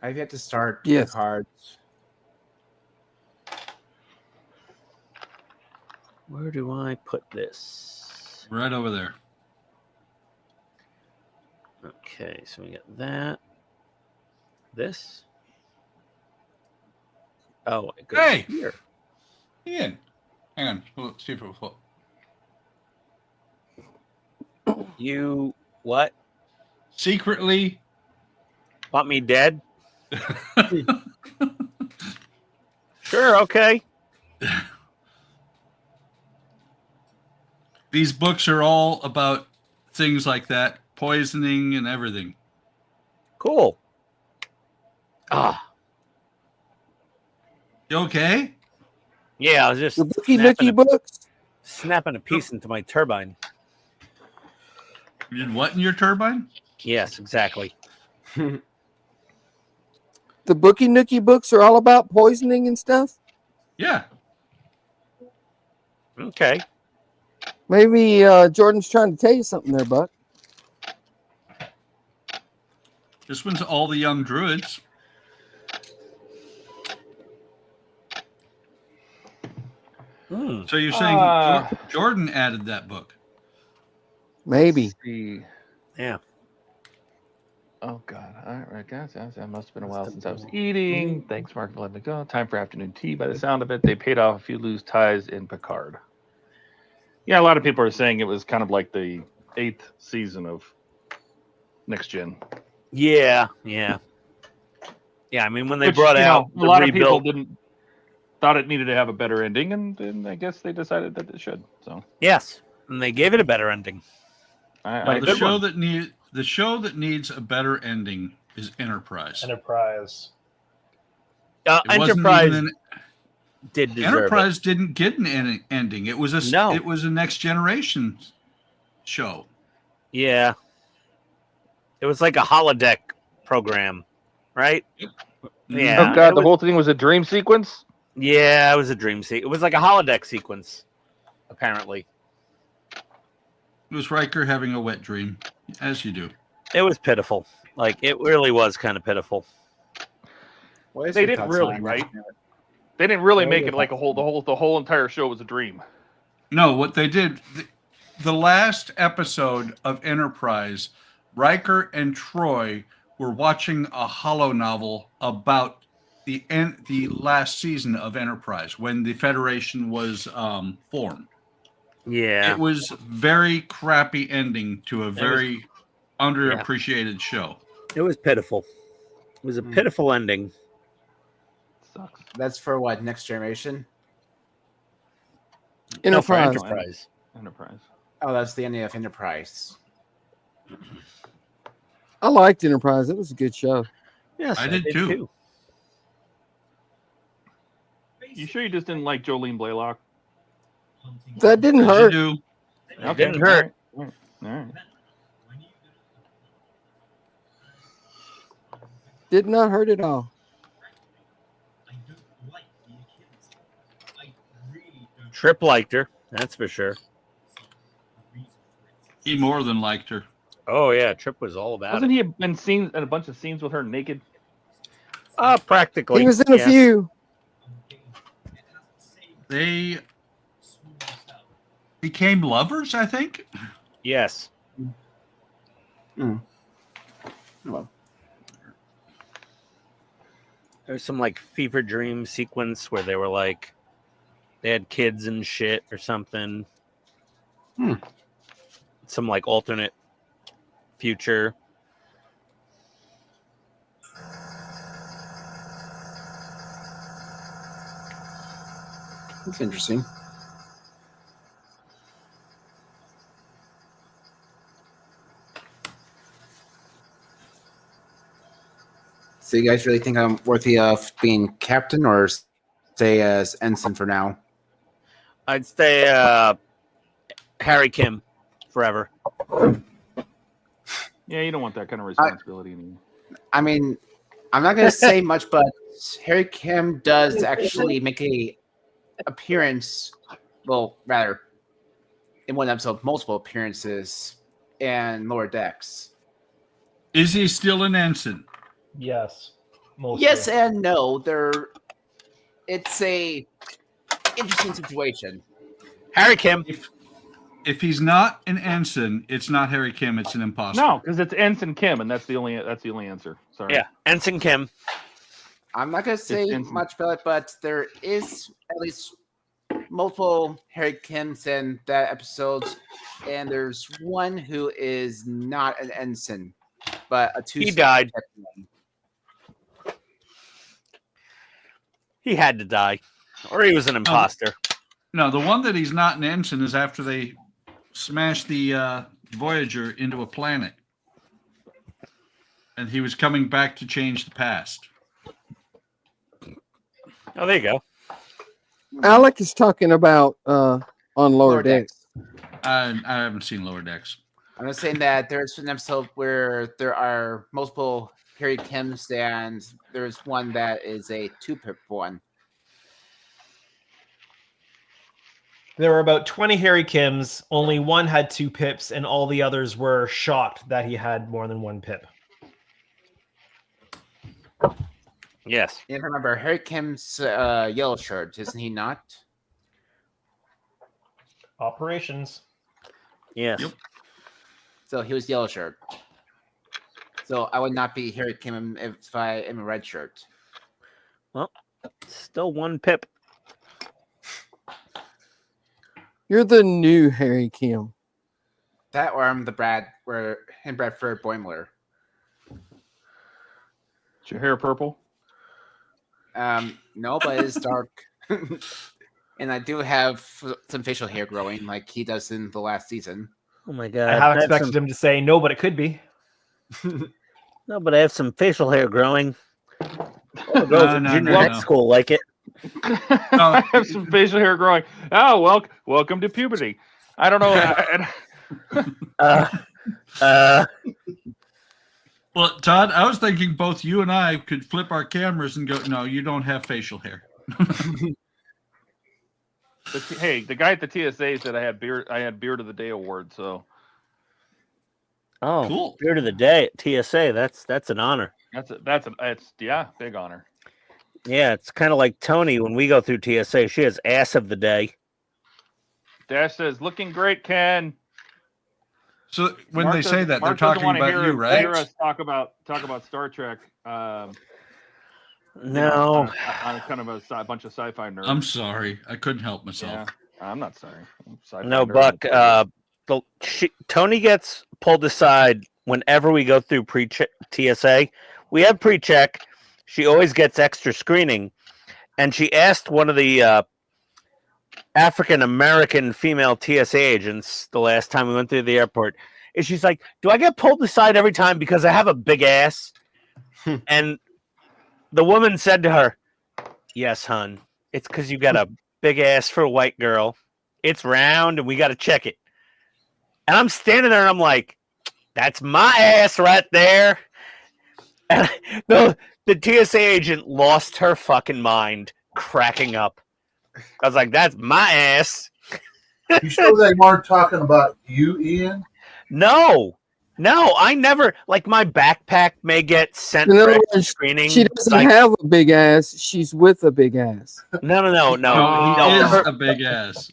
I've yet to start Yes. Picard. Where do I put this? Right over there. Okay, so we got that. This. Oh, it goes Hey! here. Ian, hang on. Let's see if it will float. You what? Secretly Want me dead? Sure, okay. These books are all about things like that, poisoning and everything. Cool. Ah, You okay? yeah, I was just The Bookie Nookie books. snapping a piece into my turbine. You did what in your turbine? Yes, exactly. The Bookie Nookie books are all about poisoning and stuff. Yeah. Okay. Maybe Jordan's trying to tell you something there, Buck. This one's all the young druids. So you're saying Jordan added that book? Maybe. Yeah. Oh God! All right, guys. That must have been a while since I was eating. Thanks, Mark, for letting me go. Time for afternoon tea. By the sound of it, they paid off a few loose ties in Picard. Yeah, a lot of people are saying it was kind of like the 8th season of Next Gen. Yeah. I mean, when they Which, brought you out know, the a lot of people rebuilt, thought it needed to have a better ending, and I guess they decided that it should. So yes, and they gave it a better ending. The show that needs a better ending is Enterprise. Enterprise. It wasn't Enterprise even did deserve Enterprise didn't get an ending. It was a No. It was a Next Generation show. it. Yeah. It was like a holodeck program, right? Yeah. Oh God, it the was- whole thing was a dream sequence. Yeah, it was a dream sequence. It was like a holodeck sequence, apparently. It was Riker having a wet dream, as you do. It was pitiful. Like, it really was kind of pitiful. What is They your didn't thoughts really, on right? that? They didn't really What make are it your like a whole. The whole entire show was a dream. No, what they did, the last episode of Enterprise, Riker and Troy were watching a holo novel about the last season of Enterprise when the Federation was formed. Yeah. It was very crappy ending to a very underappreciated show. It was pitiful. It was a pitiful ending. Sucks. That's for what? Next Generation? No, for Enterprise. Enterprise. Enterprise. Oh, that's the ending of Enterprise. I liked Enterprise. It was a good show. Yes, I did too. You sure you just didn't like Jolene Blaylock? That didn't As you hurt. do. It didn't hurt. All right. Did not hurt at all. Trip liked her. That's for sure. He more than liked her. Oh, yeah. Trip was all about Wasn't it. he been seen in a bunch of scenes with her naked? Practically. He was in a yes. few. They became lovers, I think. Yes. Well, There's some like fever dream sequence where they were like they had kids and shit or something. Some like alternate future. That's interesting. So you guys really think I'm worthy of being captain or stay as ensign for now? I'd stay Harry Kim forever. Yeah, you don't want that kind of responsibility anymore. I mean, I'm not going to say much, but Harry Kim does actually make a appearance. Well, rather, in one episode, multiple appearances in Lower Decks. Is he still an ensign? Yes. Mostly. Yes and no. It's a interesting situation. Harry Kim. If he's not an ensign, it's not Harry Kim. It's an imposter. No, because it's Ensign Kim, and that's the only answer. Sorry. Yeah, Ensign Kim. I'm not going to say much about it, but there is at least multiple Harry Kims in that episode, and there's one who is not an ensign, but a two. He died. He had to die, or he was an imposter. No, the one that he's not an ensign is after they smashed the Voyager into a planet, and he was coming back to change the past. Oh, there you go. Alec is talking about on Lower Decks. I haven't seen Lower Decks. I'm just saying that there's an episode where there are multiple Harry Kims, and there's one that is a 2-pip one. There were about 20 Harry Kims. Only one had 2 pips, and all the others were shocked that he had more than 1 pip. Yes. If I remember, Harry Kim's yellow shirt, isn't he not? Operations. Yes. Yep. So he was yellow shirt. So I would not be Harry Kim if I am a red shirt. Well, still 1 pip. You're the new Harry Kim. That or I'm the Bradford Boimler. Is your hair purple? No, but it's dark. And I do have some facial hair growing like he does in the last season. Oh my god. I have expected him to say no, but it could be. No, but I have some facial hair growing. Oh, girls in junior high school like it. I have some facial hair growing. Oh, welcome to puberty. I don't know. Well, Todd, I was thinking both you and I could flip our cameras and go, no, you don't have facial hair. Hey, the guy at the TSA said I had beard of the day award, so. Oh, cool. Beard of the day at TSA. That's an honor. It's big honor. Yeah, it's kind of like Tony when we go through TSA. She has ass of the day. Dash says, "Looking great, Ken." So when Mark they say that, they're Mark doesn't talking wanna about you, right? Hear us talk about Star Trek. No, on kind of a bunch of sci-fi nerds. I'm sorry, I couldn't help myself. Yeah, I'm not sorry. I'm no, nerd. Buck. Tony gets pulled aside whenever we go through pre-TSA. We have pre-check. She always gets extra screening, and she asked one of the African-American female TSA agents the last time we went through the airport. And she's like, do I get pulled aside every time because I have a big ass? And the woman said to her, yes, hun. It's because you got a big ass for a white girl. It's round, and we got to check it. And I'm standing there, and I'm like, that's my ass right there. And the TSA agent lost her fucking mind, cracking up. I was like, that's my ass. You sure they weren't talking about you, Ian? No, I never. Like, my backpack may get sent In for other extra words, screening. she doesn't have a big ass. She's with a big ass. No. He is a big ass.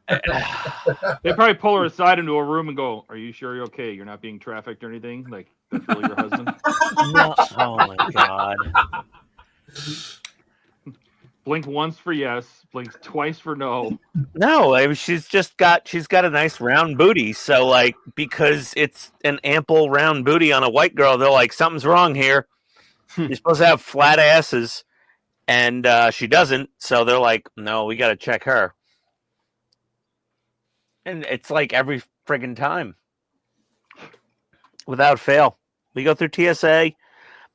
They probably pull her aside into a room and go, "Are you sure you're okay? You're not being trafficked or anything? Like that's really your husband?" No. Oh my god. Blink once for yes, blink twice for no. No, I mean, she's got a nice round booty. So like, because it's an ample round booty on a white girl, they're like, something's wrong here. You're supposed to have flat asses, and she doesn't. So they're like, no, we got to check her. And it's like every friggin' time, without fail, we go through TSA.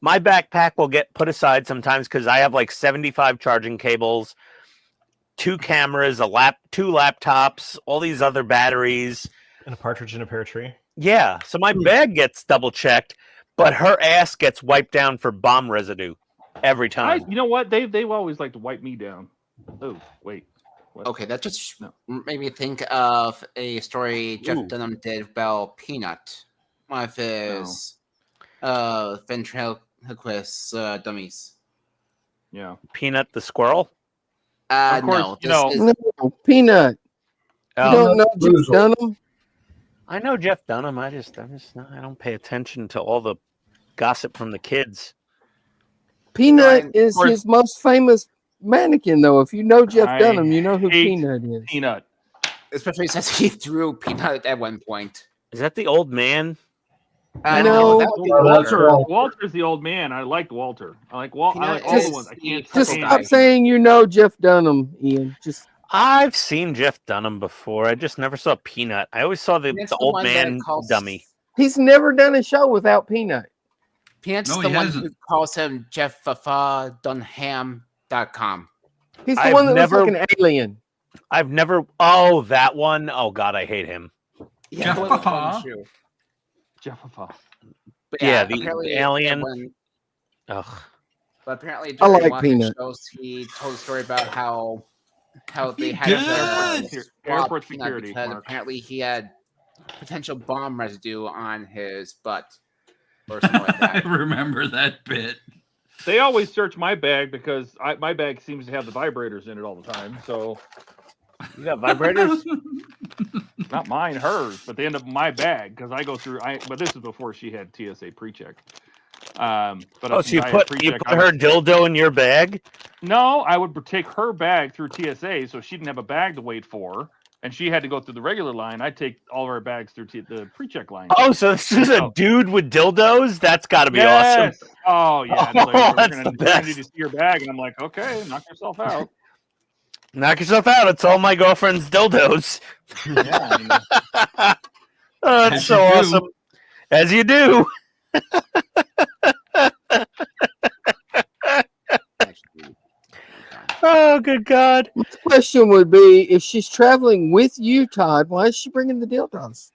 My backpack will get put aside sometimes because I have like 75 charging cables, 2 cameras, 2 laptops, all these other batteries. And a partridge in a pear tree. Yeah, so my bag gets double checked, but her ass gets wiped down for bomb residue every time. You know what? They've always liked to wipe me down. Oh, wait. What? Okay, that just made me think of a story Jeff Dunham did about Peanut, one of his ventriloquist dummies. Yeah. Peanut the squirrel? Of course, No, you know, No, Peanut. You don't know Jeff Dunham? I know Jeff Dunham. I don't pay attention to all the gossip from the kids. Peanut is his most famous mannequin, though. If you know Jeff Dunham, you know who hate Peanut is. Peanut. Especially since he threw Peanut at one point. Is that the old man? No, that would be Walter's the old man. I liked Walter. I like all Just- the ones. I can't Just stand stop saying you know Jeff Dunham, Ian. Just I've seen Jeff Dunham before. I just never saw Peanut. I always saw the That's the old one that man calls- dummy. he's never done a show without Peanut. Peanut's No, the he one hasn't. who calls him JeffDunham.com. He's the I've one that never- looks like an alien. I've never. Oh, that one. Oh God, I hate him. Yeah, Jeff that was a fun Papa. show. Jeffa. But Yeah, the apparently alien. when- Ugh. But apparently, I during like one of his Peanut. shows, he told a story about how they had Good. to swab Airport Peanut security, because Mark. apparently he had potential bomb residue on his butt or something like I that. remember that bit. They always search my bag because my bag seems to have the vibrators in it all the time. So You got vibrators? not mine, hers, but they end up in my bag because I go through. But this is before she had TSA pre-check. But Oh, so you I had put pre-check, I her would- dildo in your bag? No, I would take her bag through TSA, so she didn't have a bag to wait for, and she had to go through the regular line. I'd take all of our bags through the pre-check line. Oh, so this is a dude with dildos? That's got to be Yes! awesome. Oh yeah, Oh, we're that's gonna, the we're gonna need best. to see your bag, and I'm like, okay, knock yourself out. Knock yourself out. It's all my girlfriend's dildos. Yeah, I mean, Oh, that's As so you do. awesome. As you do. Actually, Oh, good God. My question would be, if she's traveling with you, Todd, why is she bringing the dildos?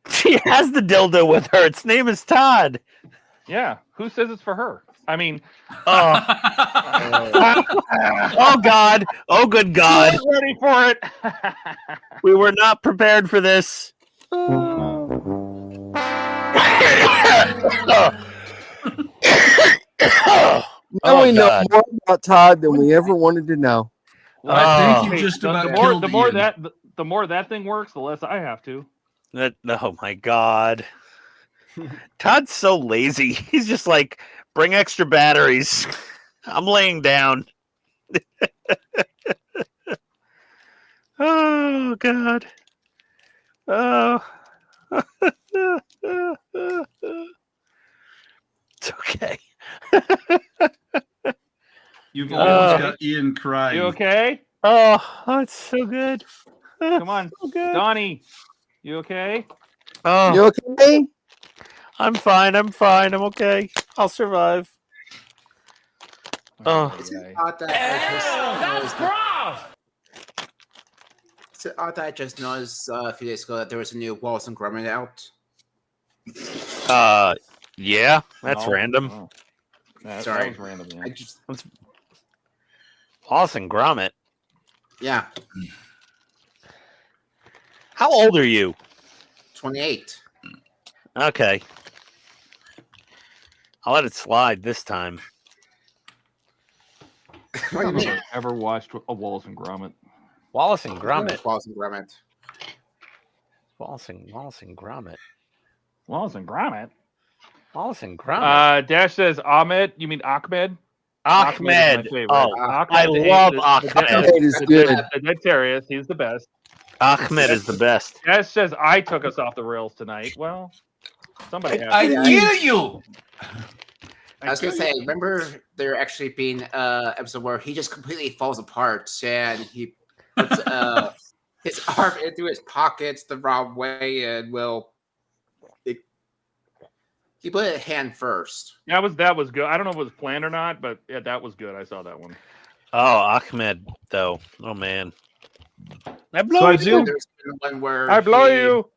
She has the dildo with her. Its name is Todd. yeah. Who says it's for her? I mean, Oh, oh God. Oh, good God. get ready for it. We were not prepared for this. Now we know God. more about Todd than we ever wanted to know. I think Oh. you just the about more killed the more Ian. the more that thing works, the less I have to. Oh my God. Todd's so lazy. He's just like, bring extra batteries. I'm laying down. Oh God. Oh. It's okay. You've almost Uh, got Ian crying. You okay? Oh, it's so good. Come on, So good. Donnie. You okay? Oh, You okay? I'm fine. I'm fine. I'm okay. I'll survive. Oh. Is it odd that I just noticed? Is it odd that I just noticed a few days ago that there was a new Wallace and Gromit out? Yeah, that's No. random. Oh. That Sorry. was random. Yeah. I just Wallace and Gromit. yeah, How old are you? 28. Okay. I'll let it slide this time. What do you mean? Ever watched a Wallace and Gromit? Wallace and Gromit. Wallace and Gromit. Wallace and Gromit. Wallace and Gromit. Wallace and Gromit. Dash says Ahmed. You mean Ahmed? Ahmed. is my favorite. Oh, Ahmed I love the Ahmed. Ahmed is good. The dead Terrius. He's the best. Ahmed is the best. Dash says I took us off the rails tonight. Well, somebody has. I to. kill you. I was gonna say, remember there actually being episode where he just completely falls apart and he puts his arm into his pockets the wrong way and he put it hand first. That was good. I don't know if it was planned or not, but yeah, that was good. I saw that one. Oh, Ahmed, though. Oh, man. I blow So I you. zoomed. There's been one where I blow you.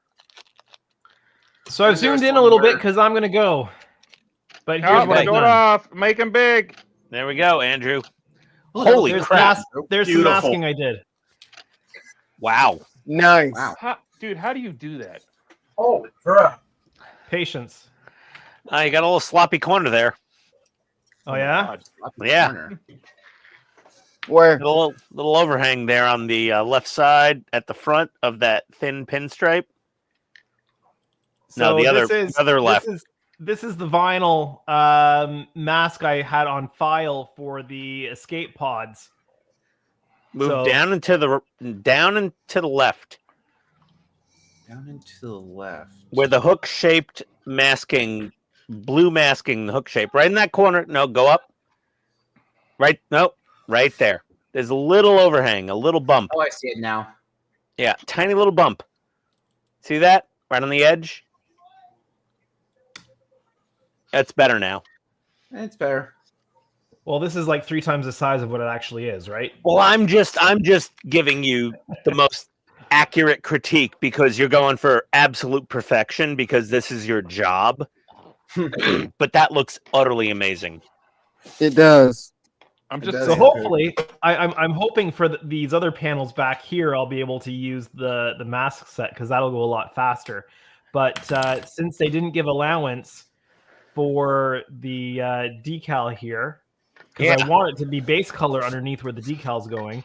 So I've zoomed in a little bit because I'm going to go. But here's Oh, what I've go done. off. Make him big. There we go, Andrew. Holy There's crap. there's some Beautiful. masking I did. Wow. Nice. Wow. Dude, how do you do that? Oh, bruh. Patience. You got a little sloppy corner there. Oh, yeah? God. Yeah. Corner. Where? A little overhang there on the left side at the front of that thin pinstripe. No, the other left. This is the vinyl mask I had on file for the escape pods. Move So- down and to the left, Down and to the left. where the hook-shaped masking, blue masking, the hook shape, right in that corner. No, go up. Right, no, right there. There's a little overhang, a little bump. Oh, I see it now. Yeah, tiny little bump. See that? Right on the edge. That's better now. It's better. Well, this is like 3 times the size of what it actually is, right? Well, I'm just giving you the most accurate critique because you're going for absolute perfection because this is your job. But that looks utterly amazing. It does. I'm just So saying. hopefully, I'm hoping for these other panels back here, I'll be able to use the mask set because that'll go a lot faster. But since they didn't give allowance for the decal here, because I want it to be base color underneath where the decal's going,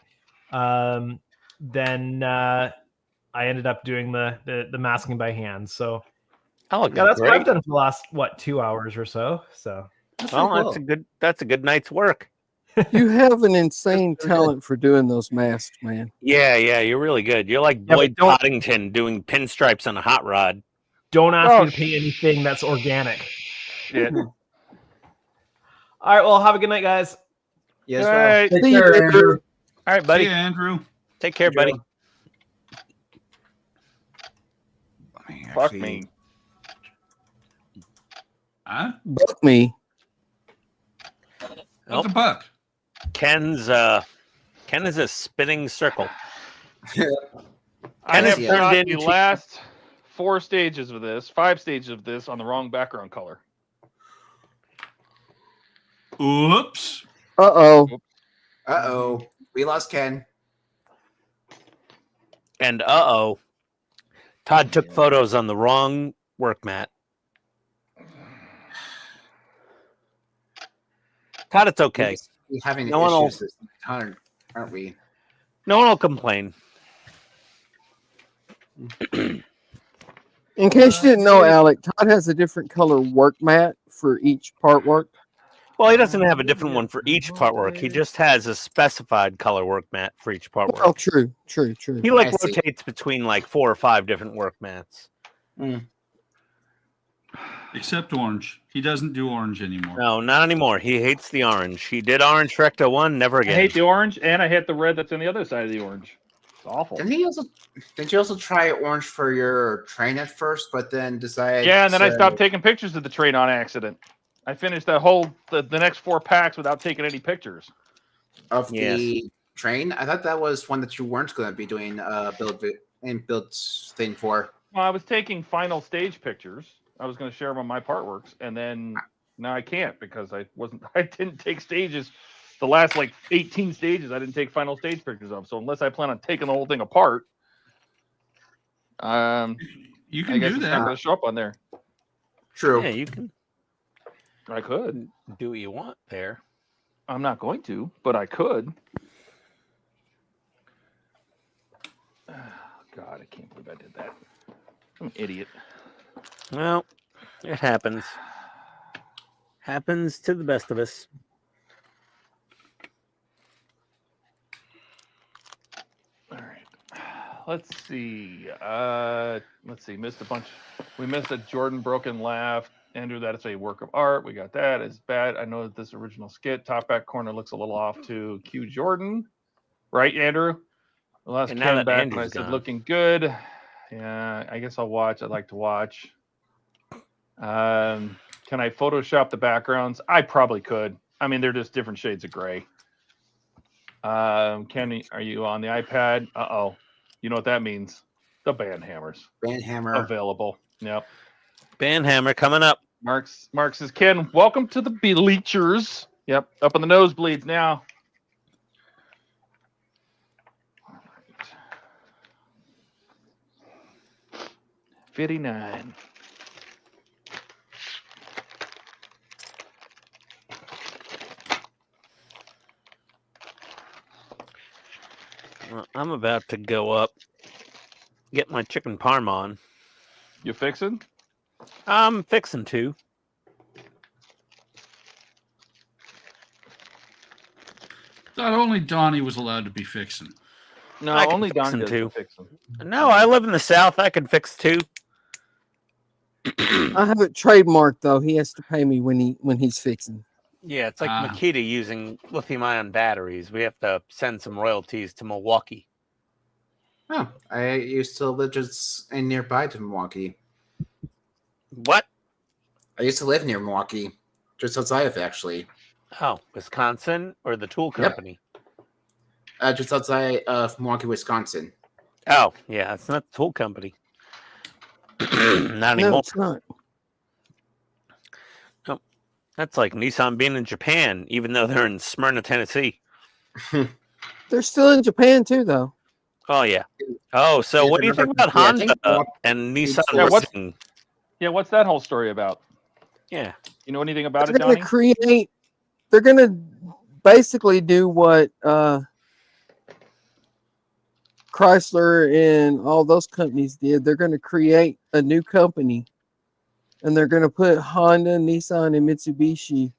then I ended up doing the masking by hand. So Oh, yeah, that's what I've done for the last 2 hours or so. So Well, that's a good night's work. You have an insane talent for doing those masks, man. Yeah, you're really good. You're like Yeah, but Boyd don't- Poddington doing pinstripes on a hot rod. don't ask Oh, me to paint anything that's organic. Shit. All right, well, have a good night, guys. Yes, All well. right. Take See you care, later. Andrew. All right, See buddy. ya, Andrew. Take care, buddy. Fuck me. Huh? Buck me. What's a buck? Ken is a spinning circle. I And have it's got turned the into- last 5 stages of this on the wrong background color. Oops. Uh-oh. Uh-oh. We lost Ken. And Todd took photos on the wrong work mat. Todd, it's okay. We're having No one will- issues this time, aren't we? No one will complain. In case you didn't know, Alec, Todd has a different color work mat for each part work. Well, he doesn't have a different one for each part work. He just has a specified color work mat for each part Oh, work. true. He like I see. rotates between like 4 or 5 different work mats. Except orange. He doesn't do orange anymore. No, not anymore. He hates the orange. He did orange for Ecto 1, never I again. hate the orange, and I hate the red that's on the other side of the orange. It's awful. Didn't you also try orange for your train at first, but then decide? Yeah, and then I to- stopped taking pictures of the train on accident. I finished the next 4 packs without taking any pictures. of Yes. the train. I thought that was one that you weren't going to be doing build thing for. Well, I was taking final stage pictures. I was going to share them on my part works, and then now I can't because I didn't take stages. The last like 18 stages, I didn't take final stage pictures of. So unless I plan on taking the whole thing apart, You I can guess do it's not that. going to show up on there. True. Yeah, you can I could. do what you want there. I'm not going to, but I could. God, I can't believe I did that. I'm an idiot. Well, it happens. Happens to the best of us. All right. Let's see. Missed a bunch. We missed a Jordan broken laugh. Andrew, that is a work of art. We got that. It's bad. I know that this original skit, top back corner, looks a little off to Q Jordan. Right, Andrew? The last And now came that back Andrew's when I said gone. looking good. Yeah, I guess I'll watch. I'd like to watch. Can I Photoshop the backgrounds? I probably could. I mean, they're just different shades of gray. Kenny, are you on the iPad? Uh-oh. You know what that means? The band hammers. Band hammer. Available. Yep. Band hammer coming up. Mark says, Ken, welcome to the bleachers. Yep, up in the nosebleeds now. All right. 59. Well, I'm about to go up, get my chicken parm on. You fixing? I'm fixing to. Not only Donnie was allowed to be fixing. No, I can only fix Don them does too. the fixing. No, I live in the South. I can fix too. I have it trademarked though. He has to pay me when he's fixing. Yeah, it's like Makita using lithium-ion batteries. We have to send some royalties to Milwaukee. Oh, I used to live just nearby to Milwaukee. What? I used to live near Milwaukee, just outside of it, actually. Oh, Wisconsin or the tool Yep. company? Just outside of Milwaukee, Wisconsin. Oh, yeah, it's not the tool company. Not No, anymore. it's not. No, that's like Nissan being in Japan, even though they're in Smyrna, Tennessee. They're still in Japan too, though. Oh, yeah. Oh, so Yeah, what do you think about yeah, I Honda think Milwaukee- and Nissan? Yeah, what's- working? Yeah, what's that whole story about? Yeah. You know anything about They're it, going Donnie? to create. They're going to basically do what Chrysler and all those companies did. They're going to create a new company, and they're going to put Honda, Nissan, and Mitsubishi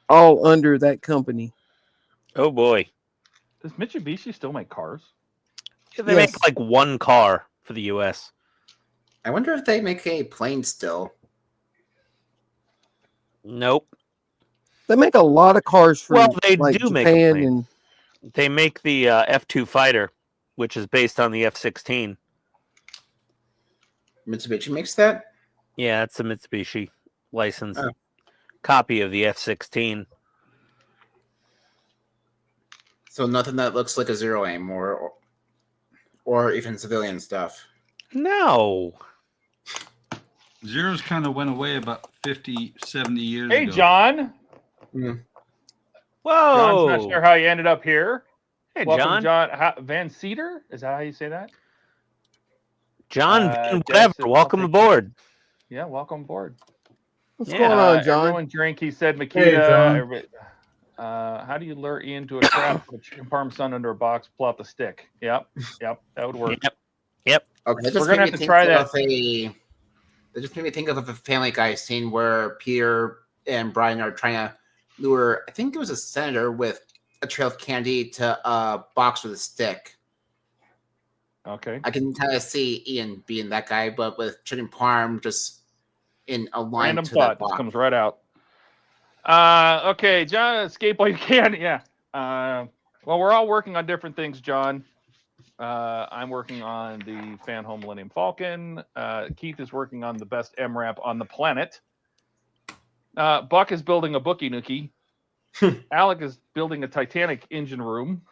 all under that company. Oh, boy. Does Mitsubishi still make cars? Yeah, they Yes. make like one car for the U.S. I wonder if they make a plane still. Nope. They make a lot of cars for Well, they like do make a Japan plane. and They make the F2 fighter, which is based on the F-16. Mitsubishi makes that? Yeah, it's a Mitsubishi licensed Oh. copy of the F-16. So nothing that looks like a Zero Aim or even civilian stuff. No. Zeros kind of went away about 50, 70 years Hey, ago. John. Whoa. John's not sure how you ended up here. Hey, Welcome, John. Van Cedar? Is that how you say that? John, Dennis whatever. said, Welcome "I'll take aboard. Yeah, welcome aboard. what's Yeah, going on, John? Everyone drink, he said, Makita. Hey, John. How do you lure Ian to a trap? Put chicken parmesan under a box, pull out the stick. Yep, that would work. Yep. Okay, that We're just gonna made have me to think try of that just made me think of a Family Guy scene where Peter and Brian are trying to lure, I think it was a senator with a trail of candy to a box with a stick. Okay. I can kind of see Ian being that guy, but with chicken parm just in a line Random to thought that just box. comes right out. Okay, John, escape while you can. Yeah. Well, we're all working on different things, John. I'm working on the Fan Home Millennium Falcon. Keith is working on the best MRAP on the planet. Buck is building a bookie nookie. Alec is building a Titanic engine room.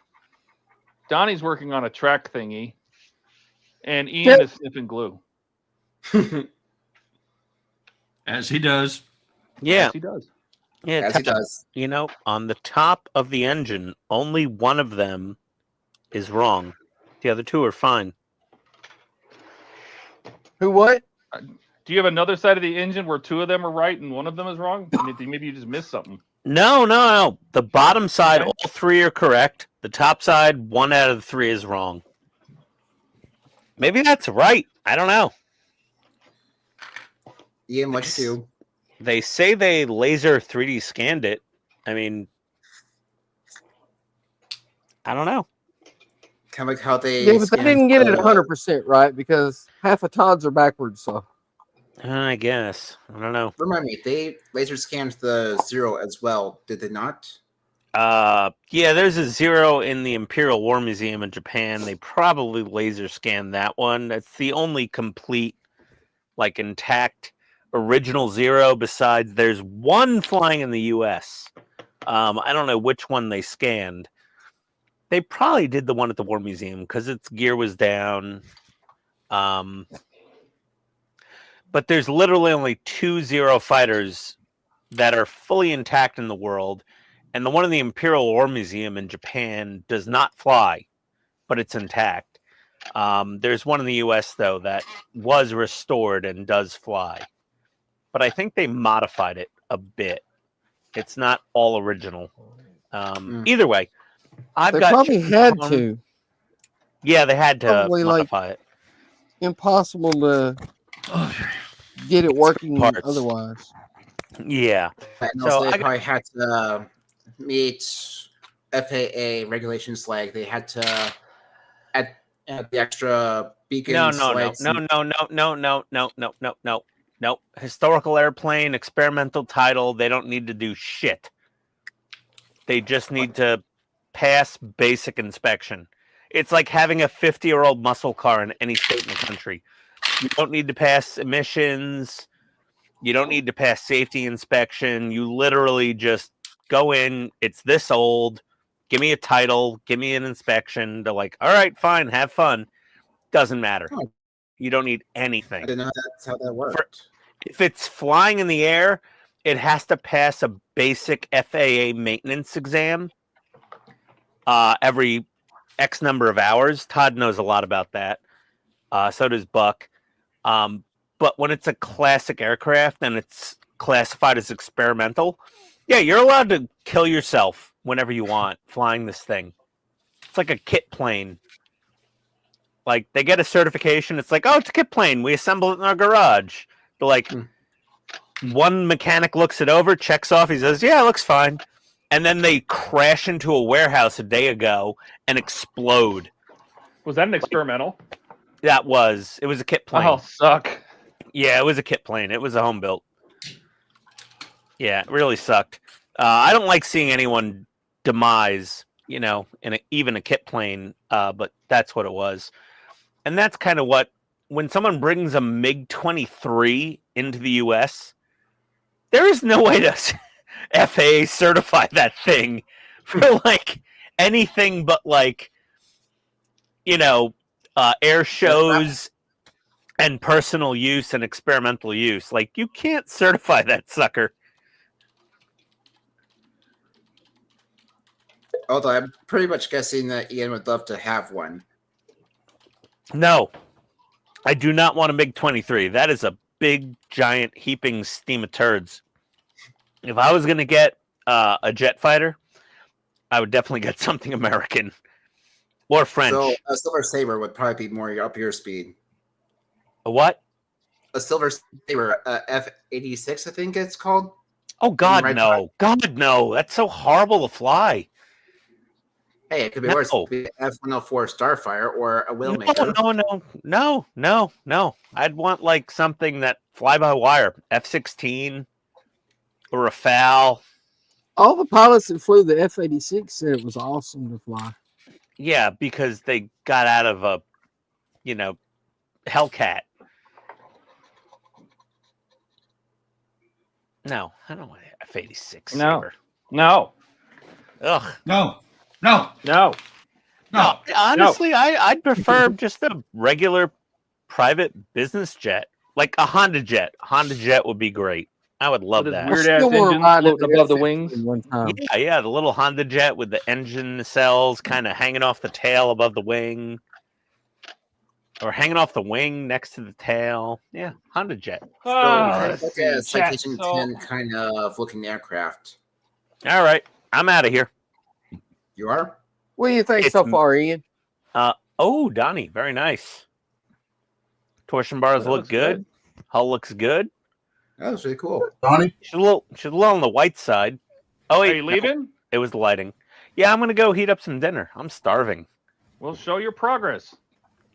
Donnie's working on a track thingy. And Ian is sniffing glue. As he does. Yeah. Yes, he does. Yeah. As he does. You know, on the top of the engine, only one of them is wrong. The other two are fine. Who what? Do you have another side of the engine where two of them are right and one of them is wrong? Maybe you just missed something. No. The bottom side, Okay. all three are correct. The top side, one out of the three is wrong. Maybe that's right. I don't know. Ian, what you do? They say they laser 3D scanned it. I mean, I don't know. Kind of like how they. Yeah, but they scanned didn't get it the- 100% right because half of Todd's are backwards. So I guess. I don't know. Remind me, they laser scanned the Zero as well, did they not? Yeah, there's a Zero in the Imperial War Museum in Japan. They probably laser scanned that one. That's the only complete, like, intact original Zero. Besides, there's one flying in the U.S. I don't know which one they scanned. They probably did the one at the War Museum because its gear was down. But there's literally only 2 Zero fighters that are fully intact in the world. And the one in the Imperial War Museum in Japan does not fly, but it's intact. There's one in the US, though, that was restored and does fly. But I think they modified it a bit. It's not all original. Either way, I've they got probably had to. Yeah, they had to Probably, like, modify it. Impossible to get it working Parts. otherwise. Yeah. And So also, they I- probably had to meet FAA regulations, like they had to add the extra beacons. No. lights, and- Historical airplane, experimental title. They don't need to do shit. They just need to pass basic inspection. It's like having a 50-year-old muscle car in any state in the country. You don't need to pass emissions. You don't need to pass safety inspection. You literally just go in. It's this old. Give me a title. Give me an inspection. They're like, all right, fine, have fun. Doesn't matter. Oh. You don't need I anything. didn't know that's how that worked. If it's flying in the air, it has to pass a basic FAA maintenance exam every X number of hours. Todd knows a lot about that. So does Buck. But when it's a classic aircraft and it's classified as experimental, yeah, you're allowed to kill yourself whenever you want flying this thing. It's like a kit plane. Like, they get a certification. It's like, oh, it's a kit plane. We assemble it in our garage. They're like, one mechanic looks it over, checks off. He says, yeah, it looks fine. And then they crash into a warehouse a day ago and explode. Was that an experimental? It was a kit plane. Oh, suck. Yeah, it was a kit plane. It was a home built. Yeah, it really sucked. I don't like seeing anyone demise, in even a kit plane, but that's what it was. And that's kind of what, when someone brings a MiG-23 into the U.S., there is no way to FAA certify that thing for, like, anything but, like, air shows and personal use and experimental use. Like, you can't certify that sucker. Although I'm pretty much guessing that Ian would love to have one. No, I do not want a MiG-23. That is a big, giant, heaping steam of turds. If I was going to get a jet fighter, I would definitely get something American or French. So a Silver Saber would probably be more up your speed. A what? A Silver Saber, F-86, I think it's called. Oh, God, Right no. God, no. That's so horrible to fly. Hey, it could be No. worse. It could be F-104 Starfire or a Widowmaker. No. I'd want, like, something that fly-by-wire. F-16 or a FAL. All the pilots that flew the F-86 said it was awesome to fly. Yeah, because they got out of a, Hellcat. No, I don't want F-86. No. Saber. No. Ugh. No. No. Honestly, I'd prefer just a regular private business jet, like a Honda Jet. Honda Jet would be great. I would love With his that. weird I ass still wanna engine ride floating an above the F-15 wings. One time. Yeah, the little Honda Jet with the engine cells kind of hanging off the tail above the wing, or hanging off the wing next to the tail. Yeah, Honda Jet. It's like a Citation 10 kind of looking aircraft. All right, I'm out of here. You are? What do you think It's so far, Ian? Oh, Donnie, very nice. Torsion bars That look looks good. Hull looks good. That was really cool. Donnie? She's a little on the white side. Oh, Are wait, you no, leaving? it was the lighting. Yeah, I'm gonna go heat up some dinner. I'm starving. We'll show your progress.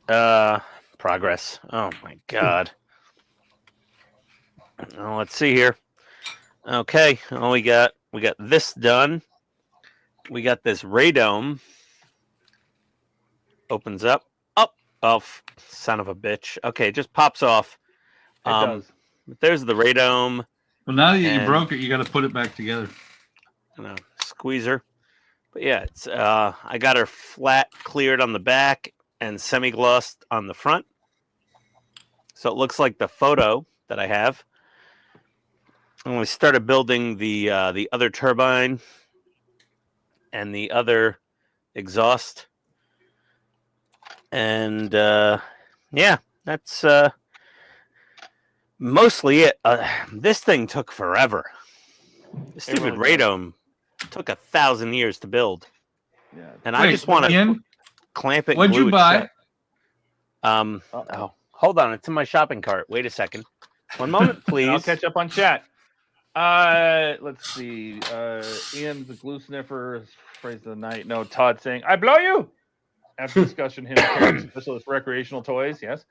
Progress. Oh my god. Oh, let's see here. Okay, oh, we got this done. We got this radome. Opens up. Oh, son of a bitch. Okay, it just pops off. It does. There's the radome. Well, now that you And- broke it, you got to put it back together. Squeezer. But yeah, it's I got her flat cleared on the back and semi-glossed on the front. So it looks like the photo that I have. And we started building the other turbine and the other exhaust. And yeah, that's mostly it. This thing took forever. The stupid really does. radome took 1,000 years to build. Yeah. And I Wait, just want to Ian, clamp it. what'd glue you it buy? shut. Oh, hold on. It's in my shopping cart. Wait a second. One moment, please. I'll catch up on chat. Let's see. Ian, the glue sniffer, phrase of the night. No, Todd saying, "I blow you." After discussion, him specialist recreational toys. Yes.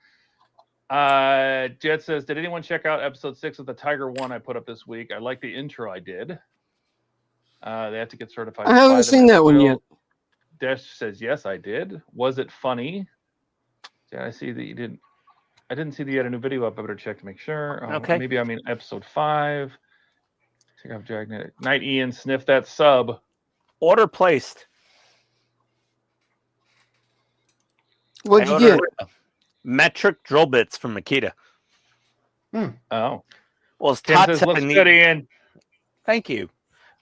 Jet says, "Did anyone check out episode 6 of the Tiger One I put up this week? I like the intro I did. They have to get certified. I haven't seen that one yet. Desh says, "Yes, I did. Was it funny?" Yeah, I see that you didn't. I didn't see that you had a new video up. I better check to make sure. Okay. Maybe I mean episode 5. Take off Dragnet. Night Ian, sniff that sub. Order placed. What'd you I get? ordered metric drill bits from Makita. Oh. Well, as Tim Todd says, said, looks good, Ian. Thank you.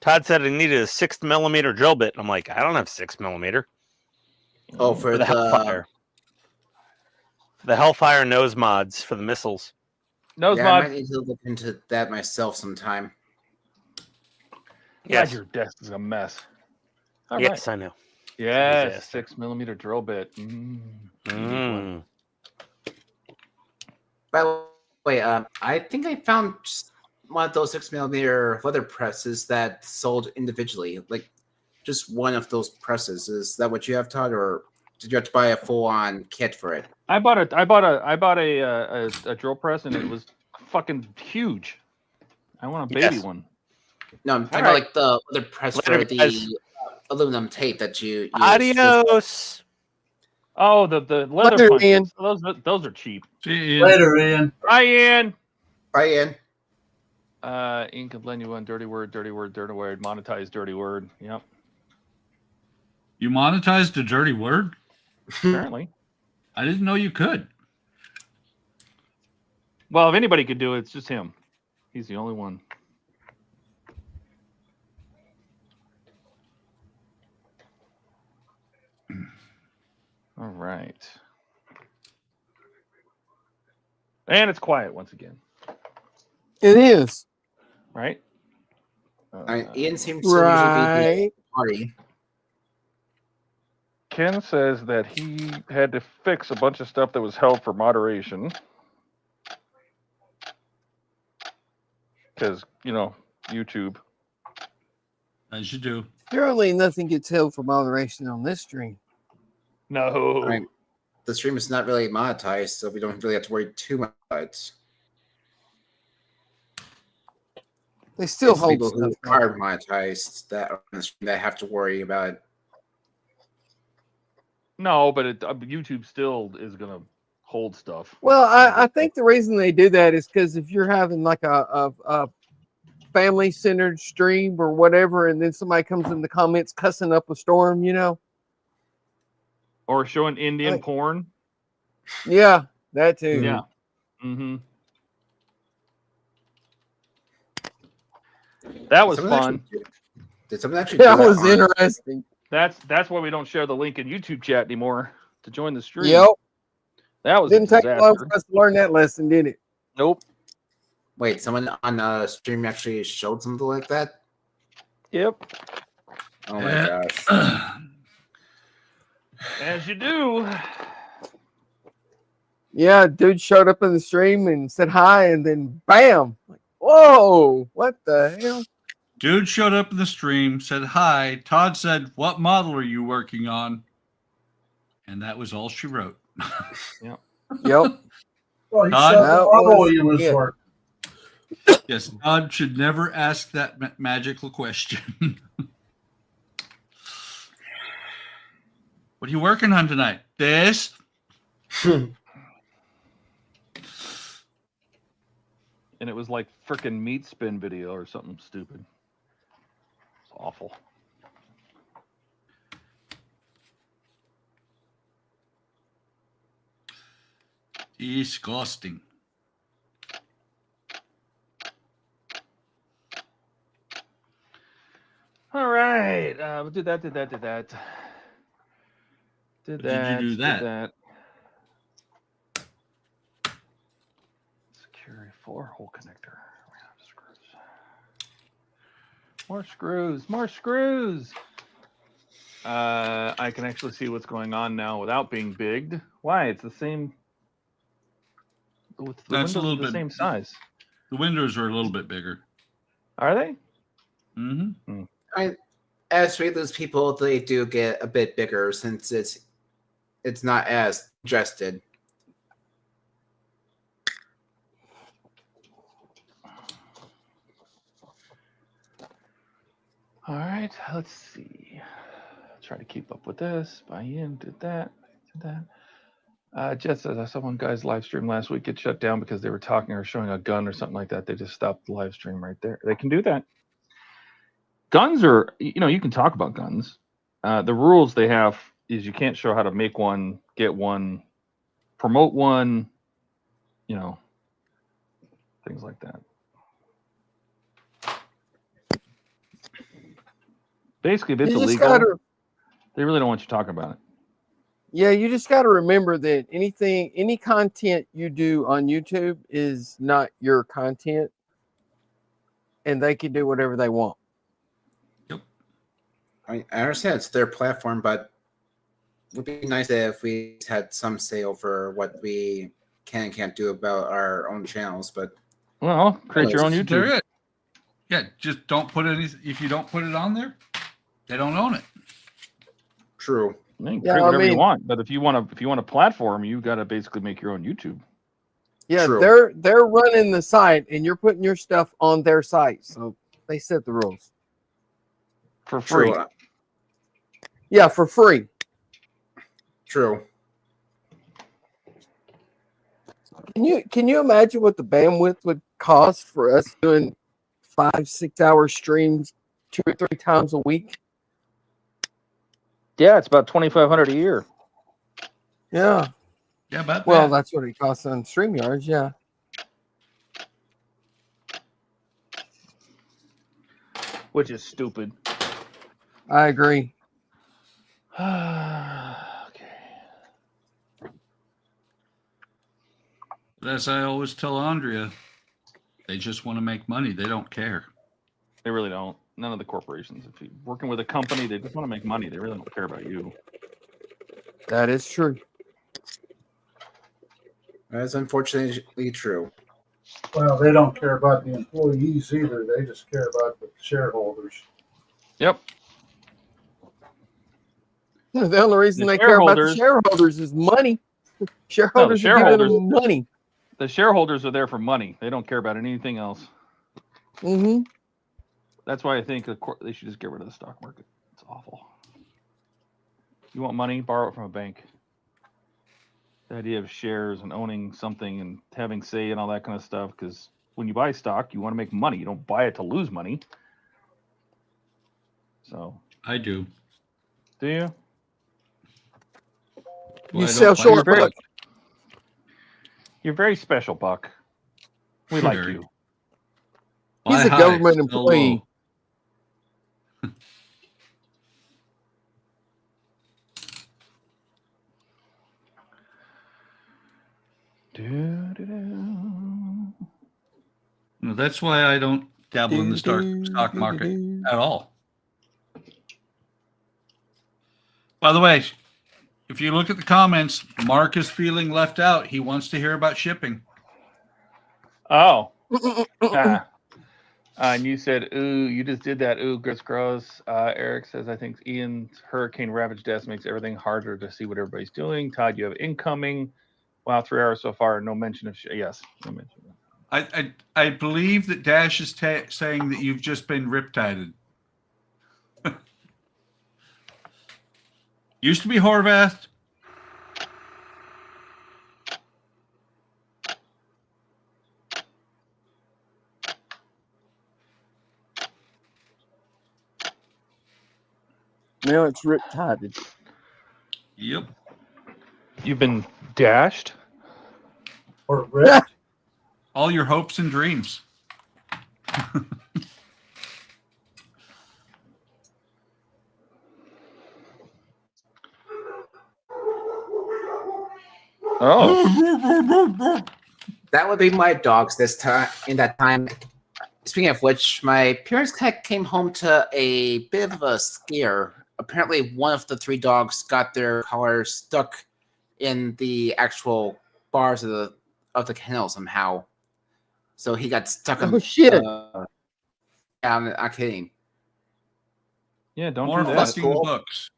Todd said I needed a 6mm drill bit. I'm like, I don't have 6mm. Oh, for the Hellfire. For the Hellfire nose mods for the missiles. Nose Yeah, I mod. might need to look into that myself sometime. Yes. God, your desk is a mess. All Yes, right. I know. Yes, disaster. 6mm drill bit. Mm. By the way, I think I found just one of those 6mm leather presses that sold individually, like just one of those presses. Is that what you have, Todd, or did you have to buy a full-on kit for it? I bought a drill press and it was fucking huge. I want a baby Yes. one. No, I'm talking All about right. like the leather press Leather for the press. aluminum tape that you use. Adios. Oh, the leather Leather, punches. Ian. Those are cheap. See, Ian. Later, Ian. Hi, Ian. Right in. Ian can blend you on dirty word, monetize dirty word. Yep. You monetized a dirty word? Apparently. I didn't know you could. Well, if anybody could do it, it's just him. He's the only one. All right. And it's quiet once again, It is. right? Ian seems to usually be Right. the party. Ken says that he had to fix a bunch of stuff that was held for moderation. Because, YouTube. As you do. Apparently, nothing gets held for moderation on this stream. No. I mean, the stream is not really monetized, so we don't really have to worry too much. They still It's hold people stuff. who are monetized that are on the stream that have to worry about it. No, but YouTube still is going to hold stuff. Well, I think the reason they do that is because if you're having like a family-centered stream or whatever, and then somebody comes in the comments cussing up a storm, Or showing Indian Right. porn. Yeah, that too. Yeah. Mm-hmm. That was fun. Did someone actually do That was on- interesting. That's why we don't share the link in YouTube chat anymore to join the stream. Yep. That was Didn't a take long disaster. for us to learn that lesson, did it? Nope. Wait, someone on stream actually showed something like that? Yep. Oh my gosh. As you do. Yeah, dude showed up in the stream and said hi, and then bam! Like, Whoa! What the hell? Dude showed up in the stream, said hi. Todd said, "What model are you working on?" And that was all she wrote. Yep. Well, he Todd? said the That model was he was it. working. Yes, Todd should never ask that magical question. What are you working on tonight? This? And it was like frickin' meat spin video or something stupid. It's awful. Disgusting. All right. Did that. Did you do that? Security 4-hole connector. More screws. I can actually see what's going on now without being bigged. Why? It's the same. The That's a little the bit same size. The windows are a little bit bigger. Are they? Mm-hmm. As we lose people, they do get a bit bigger since it's not as congested. All right, let's see. Try to keep up with this. Buy in, did that. Jess says I saw one guy's live stream last week get shut down because they were talking or showing a gun or something like that. They just stopped the live stream right there. They can do that. Guns are, you can talk about guns. The rules they have is you can't show how to make one, get one, promote one, things like that. Basically, if it's illegal, they really don't want you talking about it. Yeah, you just got to remember that any content you do on YouTube is not your content, and they can do whatever they want. Yep. I understand it's their platform, but it would be nice if we had some say over what we can and can't do about our own channels. But create your own YouTube. Yeah, just don't put any. If you don't put it on there, they don't own it. True. You can create whatever you want, but if you want a platform, you got to basically make your own YouTube. Yeah, True. they're running the site, and you're putting your stuff on their site, so they set the rules for free. True. Yeah, for free. True. Can you imagine what the bandwidth would cost for us doing 5-6 hour streams 2 or 3 times a week? Yeah, it's about $2,500 a year. Yeah. Yeah, about well, that. that's what it costs on StreamYards. Yeah. Which is stupid. I agree. Okay. As I always tell Andrea, they just want to make money. They don't care. They really don't. None of the corporations. If you're working with a company, they just want to make money. They really don't care about you. That is true. That's unfortunately true. Well, they don't care about the employees either. They just care about the shareholders. Yep. The only reason they care about the shareholders is money. Shareholders are giving them money. The shareholders are there for money. They don't care about anything else. Mm-hmm. That's why I think they should just get rid of the stock market. It's awful. You want money? Borrow it from a bank. The idea of shares and owning something and having say and all that kind of stuff, because when you buy stock, you want to make money. You don't buy it to lose money. So I do. Do you? Well, you sell short, Buck. You're very special, Buck. We like you. He's a government employee. No, that's why I don't dabble in the stock market at all. By the way, if you look at the comments, Mark is feeling left out. He wants to hear about shipping. Oh. And you said, ooh, you just did that. Ooh, gross. Eric says, I think Ian's hurricane ravage death makes everything harder to see what everybody's doing. Todd, you have incoming. Wow, 3 hours so far. No mention of yes. No mention of I believe that Dash is saying that you've just been riptided. Used to be Horvath. Now it's riptided. Yep. You've been dashed? Or ripped. All your hopes and dreams. Oh. That would be my dogs this time. In that time. Speaking of which, my parents came home to a bit of a scare. Apparently, one of the 3 dogs got their collars stuck in the actual bars of the kennel somehow. So he got stuck. Oh shit! Yeah, I'm not kidding. Yeah, don't More do that. fucking books.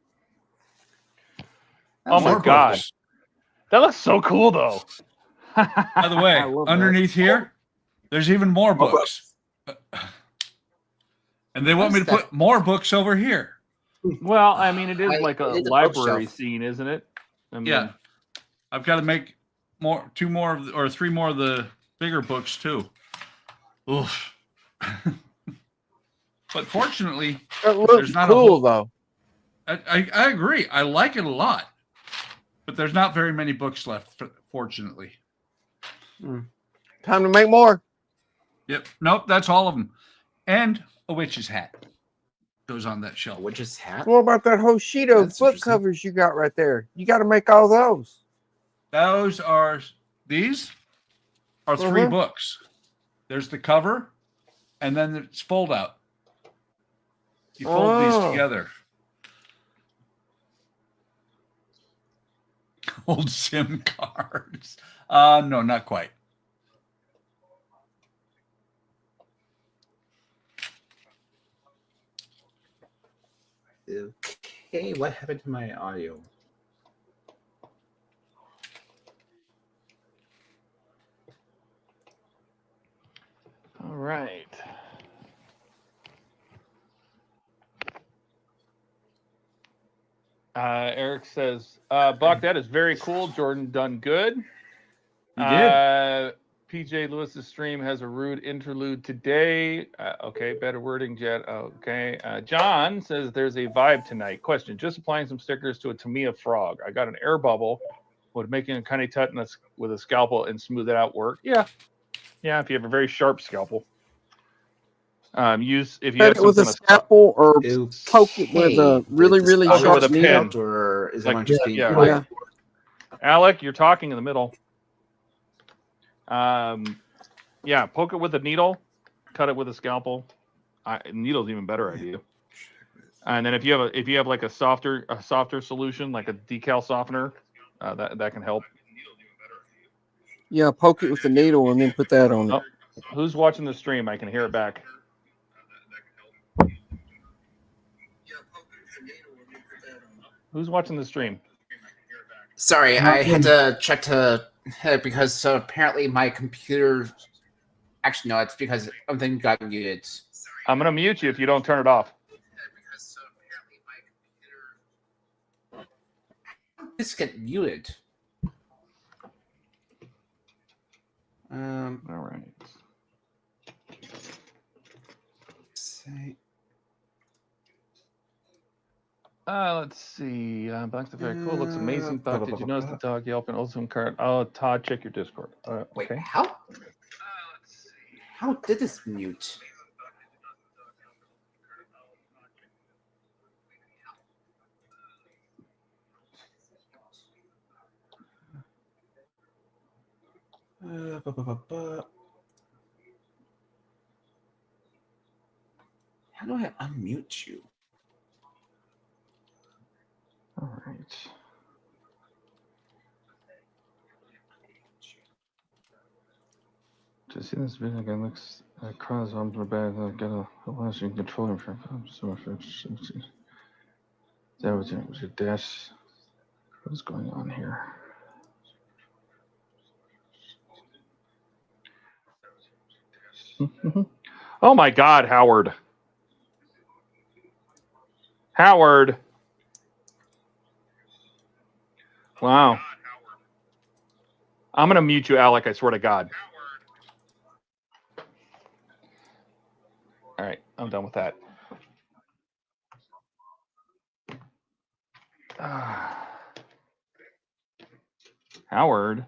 Oh my More god. books. That looks so cool though. By the way, underneath here, there's even more books. And they want me to put more books over here. Well, I mean, it is like a it's a library bookshelf. scene, isn't it? I mean, Yeah. I've got to make 2 more of or 3 more of the bigger books too. Oof. But fortunately, That looks there's not cool though. I agree. I like it a lot. But there's not very many books left, fortunately. Time to make more. Yep. Nope, that's all of them. And a witch's hat goes on that shelf. Witch's hat? What about that Hoshido That's book interesting. covers you got right there? You got to make all those. These are 3 books. There's the cover, and then it's fold out. You fold these together. Old SIM cards. No, not quite. Okay, what happened to my audio? all right. Eric says, Buck, that is very cool. Jordan done good. You did. PJ Lewis's stream has a rude interlude today. Okay, better wording, Jet. Okay. John says there's a vibe tonight. Question: just applying some stickers to a Tamiya frog. I got an air bubble. Would making a kind of tut with a scalpel and smooth it out work? Yeah. Yeah, if you have a very sharp scalpel. If you have Cut it with a scalpel or poke it with a really I'll go sharp with a needle. pen. Or is Like, everyone just being yeah. quiet? Alec, you're talking in the middle. Yeah, poke it with a needle, cut it with a scalpel. Needle's even better idea. And then if you have like a softer solution, like a decal softener, that can help. Yeah, poke it with the needle and then put that on it. Oh, who's watching the stream? I can hear it back. Who's watching the stream? Sorry, I had to check because so apparently my computer. Actually, no, it's because something got muted. I'm gonna mute you if you don't turn it off. This get muted. All right. Let's see. Black's very cool. Looks amazing. Buck, did you notice the dog yelp and ultimate card? Oh, Todd, check your Discord. Wait, okay. how? How did this mute? How do I unmute you? All right. Just see this video again. Looks I cross on the back. I got a lasting controller from so much. That was a dash. What is going on here? Oh my God, Howard. Howard. Wow. I'm going to mute you, Alec. I swear to God. All right. I'm done with that. Howard.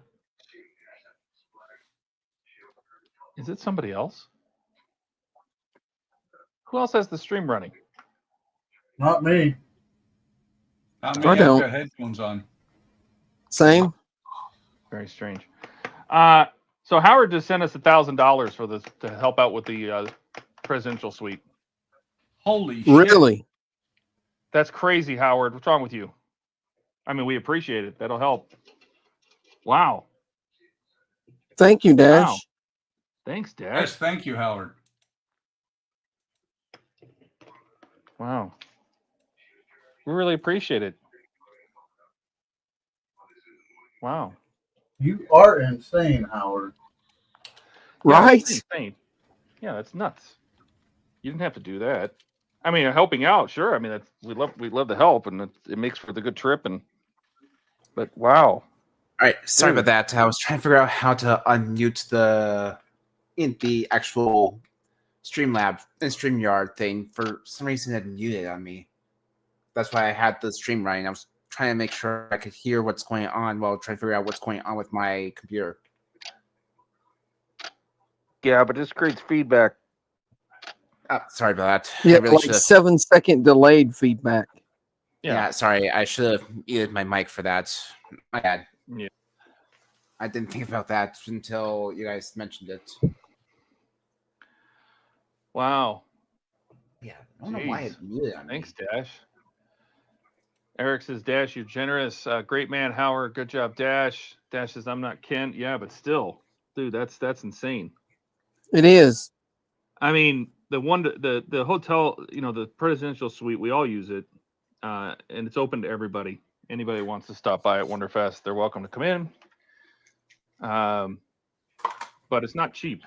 Is it somebody else? Who else has the stream running? Not me. Not me. I I've don't. got headphones on. Same. Very strange. So Howard just sent us $1,000 for this to help out with the presidential suite. Holy shit. Really? That's crazy, Howard. What's wrong with you? I mean, we appreciate it. That'll help. Wow. Thank you, Dash. Wow. Thanks, Dash. Yes, thank you, Howard. Wow. We really appreciate it. Wow. You are insane, Howard. Yeah, Right? that's insane. Yeah, that's nuts. You didn't have to do that. I mean, helping out, sure. I mean, that's we love the help, and it makes for the good trip. But wow. All right, sorry Dude. about that. I was trying to figure out how to unmute the actual Streamlab and StreamYard thing. For some reason, it muted on me. That's why I had the stream running. I was trying to make sure I could hear what's going on while trying to figure out what's going on with my computer. Yeah, but this creates feedback. Sorry about that. Yeah, I really like should've- 7-second delayed feedback. Yeah, sorry. I should have muted my mic for that. My bad. Yeah. I didn't think about that until you guys mentioned it. Wow. Yeah, I don't know why Jeez. it muted on me. Thanks, Dash. Eric says, Dash, you're generous. Great man, Howard. Good job, Dash. Dash says, I'm not Ken. Yeah, but still, dude, that's insane. It is. I mean, the hotel, the presidential suite, we all use it, and it's open to everybody. Anybody who wants to stop by at Wonderfest, they're welcome to come in. But it's not cheap.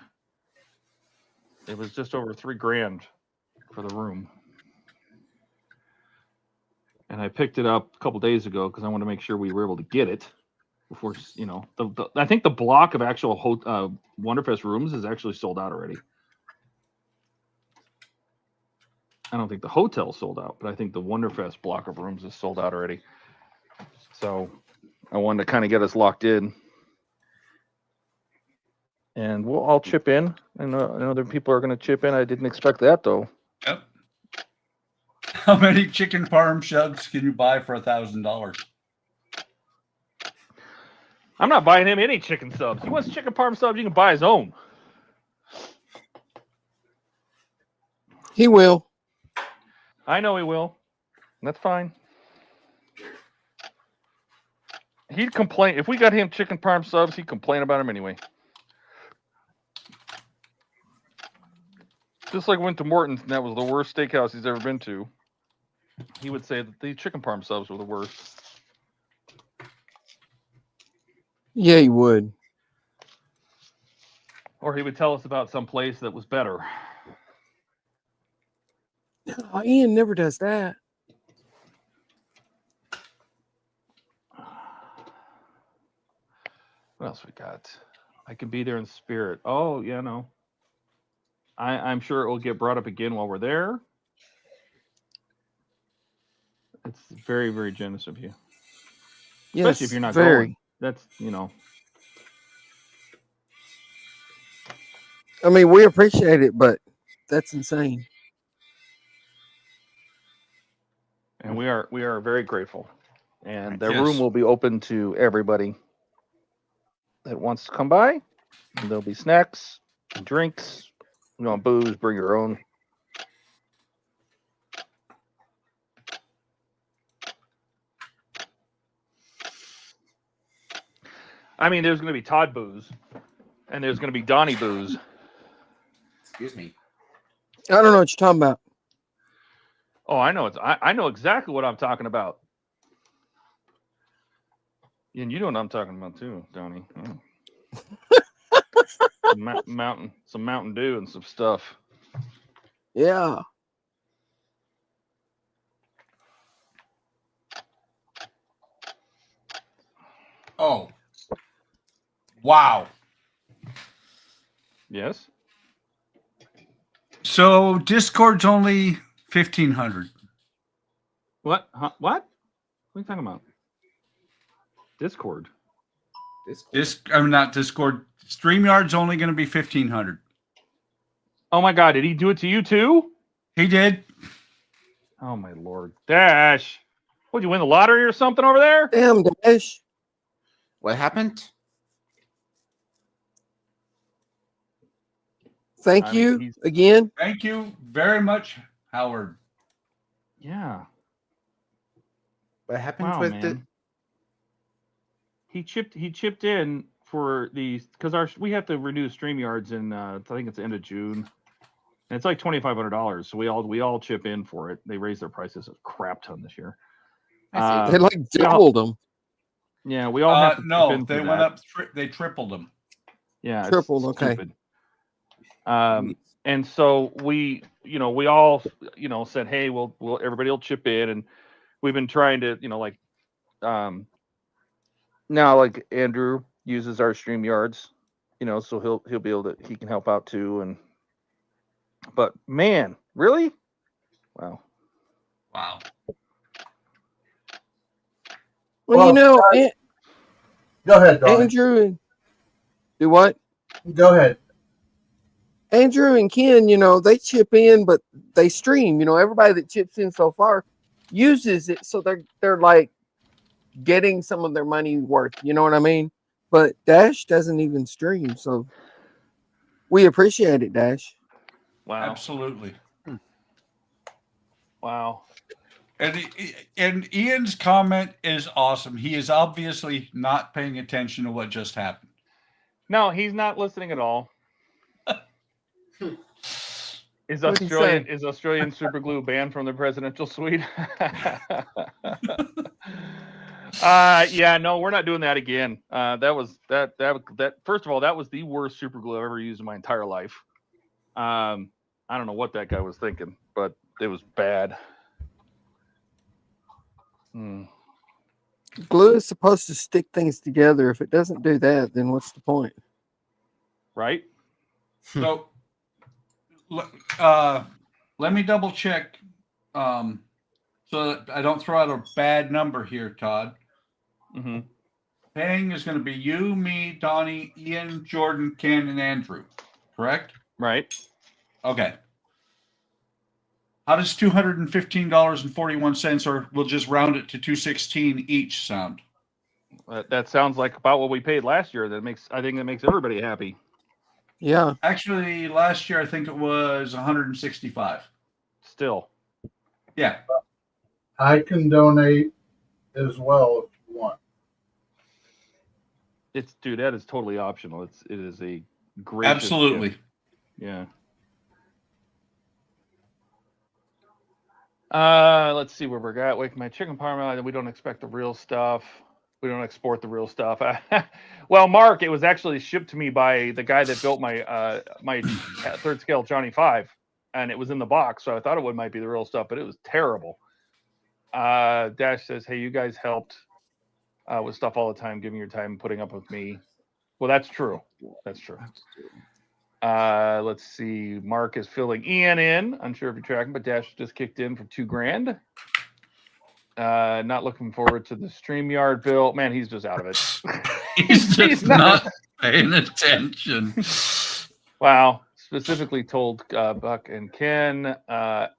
It was just over $3,000 for the room. And I picked it up a couple days ago because I want to make sure we were able to get it before, I think the block of actual Wonderfest rooms is actually sold out already. I don't think the hotel sold out, but I think the Wonderfest block of rooms is sold out already. So I wanted to kind of get us locked in. And we'll all chip in. I know other people are going to chip in. I didn't expect that, though. Yep. How many chicken parm subs can you buy for $1,000? I'm not buying him any chicken subs. He wants chicken parm subs. You can buy his own. He will. I know he will. That's fine. He'd complain. If we got him chicken parm subs, he'd complain about him anyway. Just like went to Morton's, and that was the worst steakhouse he's ever been to. He would say that the chicken parm subs were the worst. Yeah, he would. Or he would tell us about some place that was better. Oh, Ian never does that. What else we got? I can be there in spirit. Oh, yeah, no. I'm sure it will get brought up again while we're there. It's very, very generous of you. Yes, Especially if you're not very. going. That's, I mean, we appreciate it, but that's insane. And we are very grateful. And the Yes. room will be open to everybody that wants to come by. And there'll be snacks, drinks, booze, bring your own. I mean, there's going to be Todd booze, and there's going to be Donnie booze. Excuse me. I don't know what you're talking about. Oh, I know. I know exactly what I'm talking about. And you know what I'm talking about too, Donnie. Some Mountain Dew and some stuff. Yeah. Oh. Wow. Yes. So Discord's only 1,500. What? Huh? What? What are you talking about? Discord. I'm not Discord. StreamYard's only going to be 1,500. Oh my God! Did he do it to you too? He did. Oh my Lord, Dash! Would you win the lottery or something over there? Damn, Dash. What happened? Thank I mean, you he's- again. Thank you very much, Howard. Yeah. What happened Wow, with man. the? He chipped in for these because we have to renew StreamYards in I think it's the end of June. And it's like $2,500. So we all chip in for it. They raised their prices a crap ton this year. I see. They like doubled them. Yeah, we all have to chip No, in they for went that. up. They tripled them. Yeah, Tripled, it's okay. stupid. And so we all said, hey, we'll everybody will chip in, and we've been trying to now like Andrew uses our StreamYards, so he'll be able to he can help out too, but man, really, wow. Well, Go ahead, Donnie. Andrew, do what? Go ahead. Andrew and Ken, they chip in, but they stream. Everybody that chips in so far uses it, so they're like getting some of their money worth. You know what I mean? But Dash doesn't even stream, so we appreciate it, Dash. Wow. Absolutely. Wow. And Ian's comment is awesome. He is obviously not paying attention to what just happened. No, he's not listening at all. Is What'd he say? Australian super glue banned from the presidential suite? Yeah, no, we're not doing that again. That first of all, that was the worst super glue I've ever used in my entire life. I don't know what that guy was thinking, but it was bad. Glue is supposed to stick things together. If it doesn't do that, then what's the point? Right? So, let me double check so that I don't throw out a bad number here, Todd. Mm-hmm. Paying is going to be you, me, Donnie, Ian, Jordan, Ken, and Andrew. Correct? Right. Okay. How does $215.41, or we'll just round it to $216 each, sound? That sounds like about what we paid last year. I think that makes everybody happy. Yeah. Actually, last year I think it was $165. Still. Yeah. I can donate as well if you want. Dude, that is totally optional. It is a gracious Absolutely. gift. Yeah. Let's see where we're at. Wake my chicken parma. We don't expect the real stuff. We don't export the real stuff. Well, Mark, it was actually shipped to me by the guy that built my my third scale Johnny 5, and it was in the box, so I thought it might be the real stuff, but it was terrible. Dash says, "Hey, you guys helped with stuff all the time, giving your time, putting up with me." Well, that's true. That's true. Let's see. Mark is filling Ian in. Unsure if you're tracking, but Dash just kicked in for $2,000. Not looking forward to the StreamYard bill. Man, he's just out of it. He's just not paying attention. Wow. Specifically told Buck and Ken.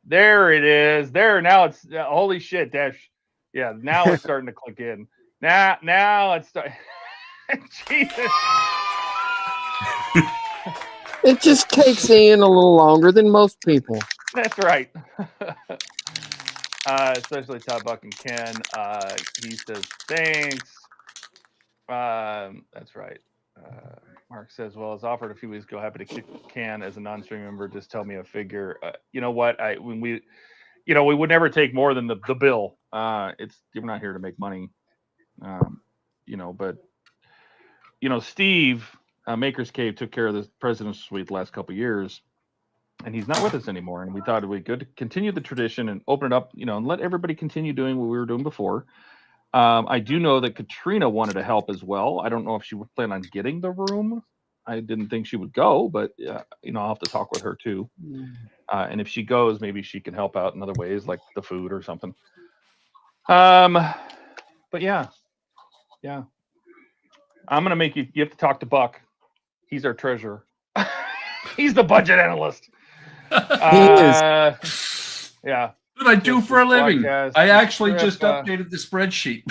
There it is. There now it's holy shit, Dash. Yeah, now it's starting to click in. Now it's Jesus. It just takes in a little longer than most people. That's right. Especially Todd, Buck, and Ken. He says thanks. That's right. Mark says, "Well, it's offered a few weeks ago. Happy to kick can as a non-stream member. Just tell me a figure. You know what? When we, we would never take more than the bill. It's we're not here to make money. But Steve, Maker's Cave took care of the President's Suite the last couple of years, and he's not with us anymore. And we thought it would be good to continue the tradition and open it up, and let everybody continue doing what we were doing before. I do know that Katrina wanted to help as well. I don't know if she would plan on getting the room. I didn't think she would go, but I'll have to talk with her too. And if she goes, maybe she can help out in other ways, like the food or something. But yeah. I'm gonna make you. You have to talk to Buck. He's our treasurer. He's the budget analyst. He is. Yeah. What do I do for a living? Podcast, I actually script, just updated the spreadsheet.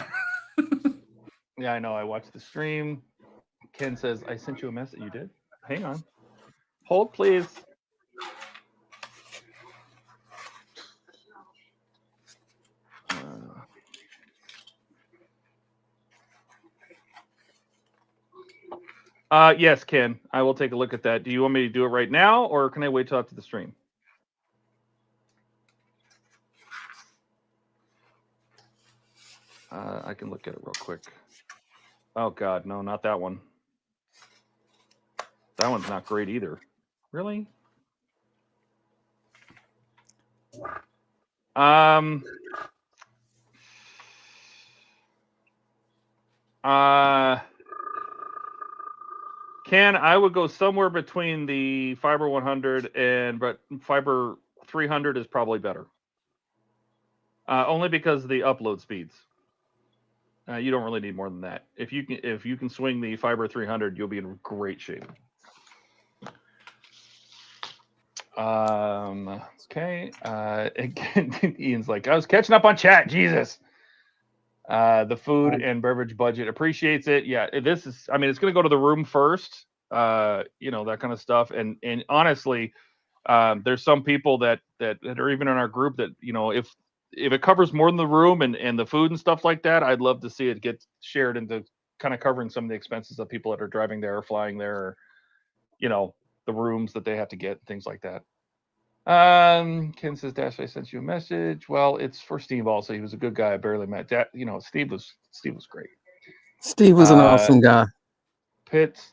Yeah, I know. I watched the stream. Ken says, I sent you a message. You did? Hang on. Hold, please. Yes, Ken. I will take a look at that. Do you want me to do it right now, or can I wait till after the stream? I can look at it real quick. Oh, God. No, not that one. That one's not great either. Really? Ken, I would go somewhere between the Fiber 100 but Fiber 300 is probably better. Only because of the upload speeds. You don't really need more than that. If you can swing the Fiber 300, you'll be in great shape. Okay. Ian's like, I was catching up on chat. Jesus. The food and beverage budget appreciates it. Yeah, this is. I mean, it's going to go to the room first. That kind of stuff. And honestly, there's some people that are even in our group that if it covers more than the room and the food and stuff like that, I'd love to see it get shared into kind of covering some of the expenses of people that are driving there or flying there, or, the rooms that they have to get, things like that. Ken says, Dash, I sent you a message. Well, it's for Steve also. He was a good guy. I barely met that. Steve was great. Steve was an awesome guy.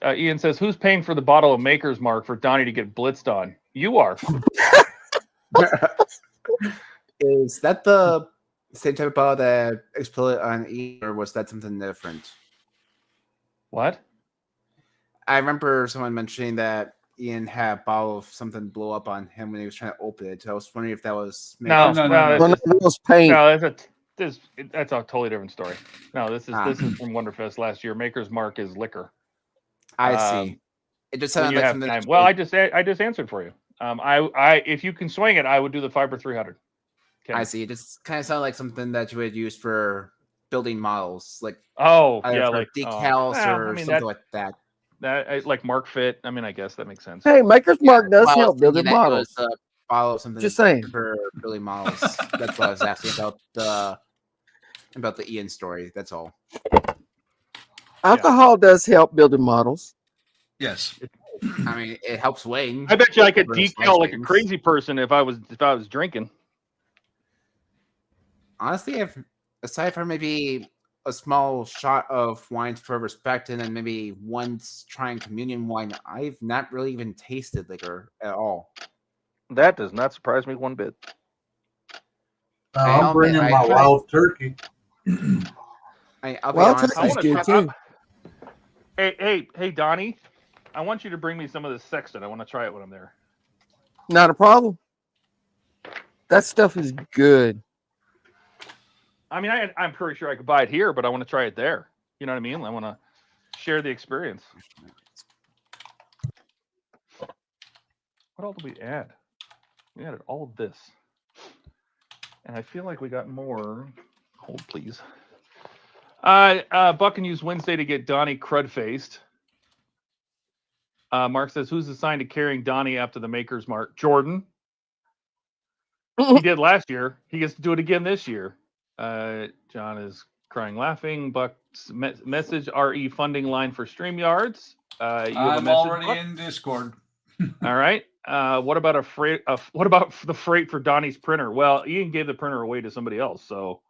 Ian says, who's paying for the bottle of Maker's Mark for Donnie to get blitzed on? You are. Is that the same type of bottle that exploded on Ian, or was that something different? What? I remember someone mentioning that Ian had a bottle of something blow up on him when he was trying to open it. So I was wondering if that was No, it was paint. No, that's a totally different story. No, this is from Wonderfest last year. Maker's Mark is liquor. I see. It just sounded like something. Well, I just answered for you. I if you can swing it, I would do the Fiber 300. Okay. I see. It just kind of sounded like something that you would use for building models, like like decals or something like that. That like Mark Fit. I mean, I guess that makes sense. Hey, Maker's Mark does help building models. Bottle of something just saying for building models. That's what I was asking about the Ian story. That's all. Alcohol does help building models. Yes. I mean, it helps Wayne. I bet you I could decal like a crazy person if I was drinking. Honestly, aside from maybe a small shot of wine for respect and then maybe once trying communion wine, I've not really even tasted liquor at all. That does not surprise me one bit. I'm bringing my wild turkey. I'll be honest, turkey's good too. Hey, Donnie, I want you to bring me some of this Sexton. I want to try it when I'm there. Not a problem. That stuff is good. I mean, I'm pretty sure I could buy it here, but I want to try it there. You know what I mean? I want to share the experience. What all did we add? We added all of this. And I feel like we got more. Hold, please. Buck can use Wednesday to get Donnie crud-faced. Mark says, who's assigned to carrying Donnie after the Maker's Mark? Jordan. He did last year. He gets to do it again this year. John is crying laughing. Buck's message, RE funding line for StreamYards. You have a I'm message, already Buck? in Discord. All right. What about what about the freight for Donnie's printer? Well, Ian gave the printer away to somebody else, so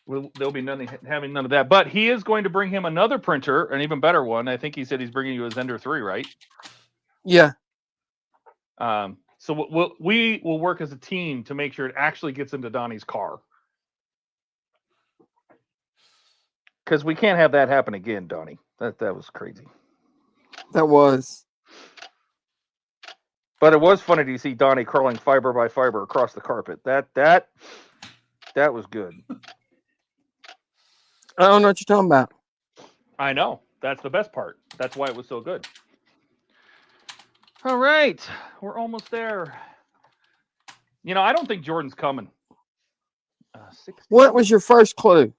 there'll be having none of that. But he is going to bring him another printer, an even better one. I think he said he's bringing you a Zender 3, right? Yeah. So we will work as a team to make sure it actually gets into Donnie's car. Because we can't have that happen again, Donnie. That was crazy. That was. But it was funny to see Donnie crawling fiber by fiber across the carpet. That was good. I don't know what you're talking about. I know. That's the best part. That's why it was so good. All right. We're almost there. You know, I don't think Jordan's coming. 60. What was your first clue?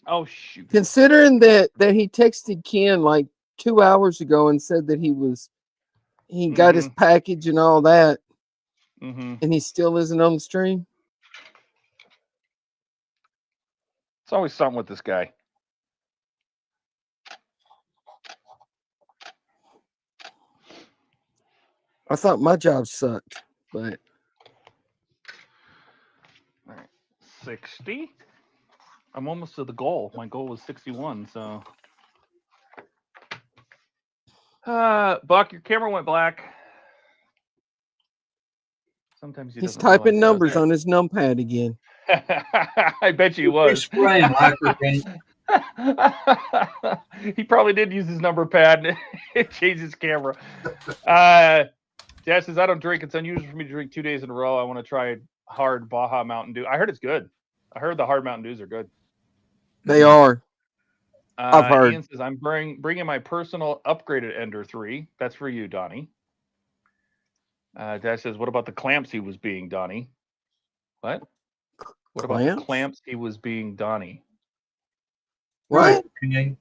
Oh, shoot. Considering that he texted Ken like 2 hours ago and said that he got his package and all that, and he still isn't on the stream. It's always something with this guy. I thought my job sucked, but All right. 60. I'm almost to the goal. My goal was 61, so. Buck, your camera went black. Sometimes he's typing numbers on his numpad again. I bet you he was. Spraying lacquer paint. He probably did use his number pad and change his camera. Jazz says, I don't drink. It's unusual for me to drink 2 days in a row. I want to try hard Baja Mountain Dew. I heard it's good. I heard the hard Mountain Dews are good. They are. I've heard. Ian says, I'm bringing my personal upgraded Ender 3. That's for you, Donnie. Dash says, what about the clamps he was being, Donnie? What? What about the clamps he was being, Donnie? What? Talking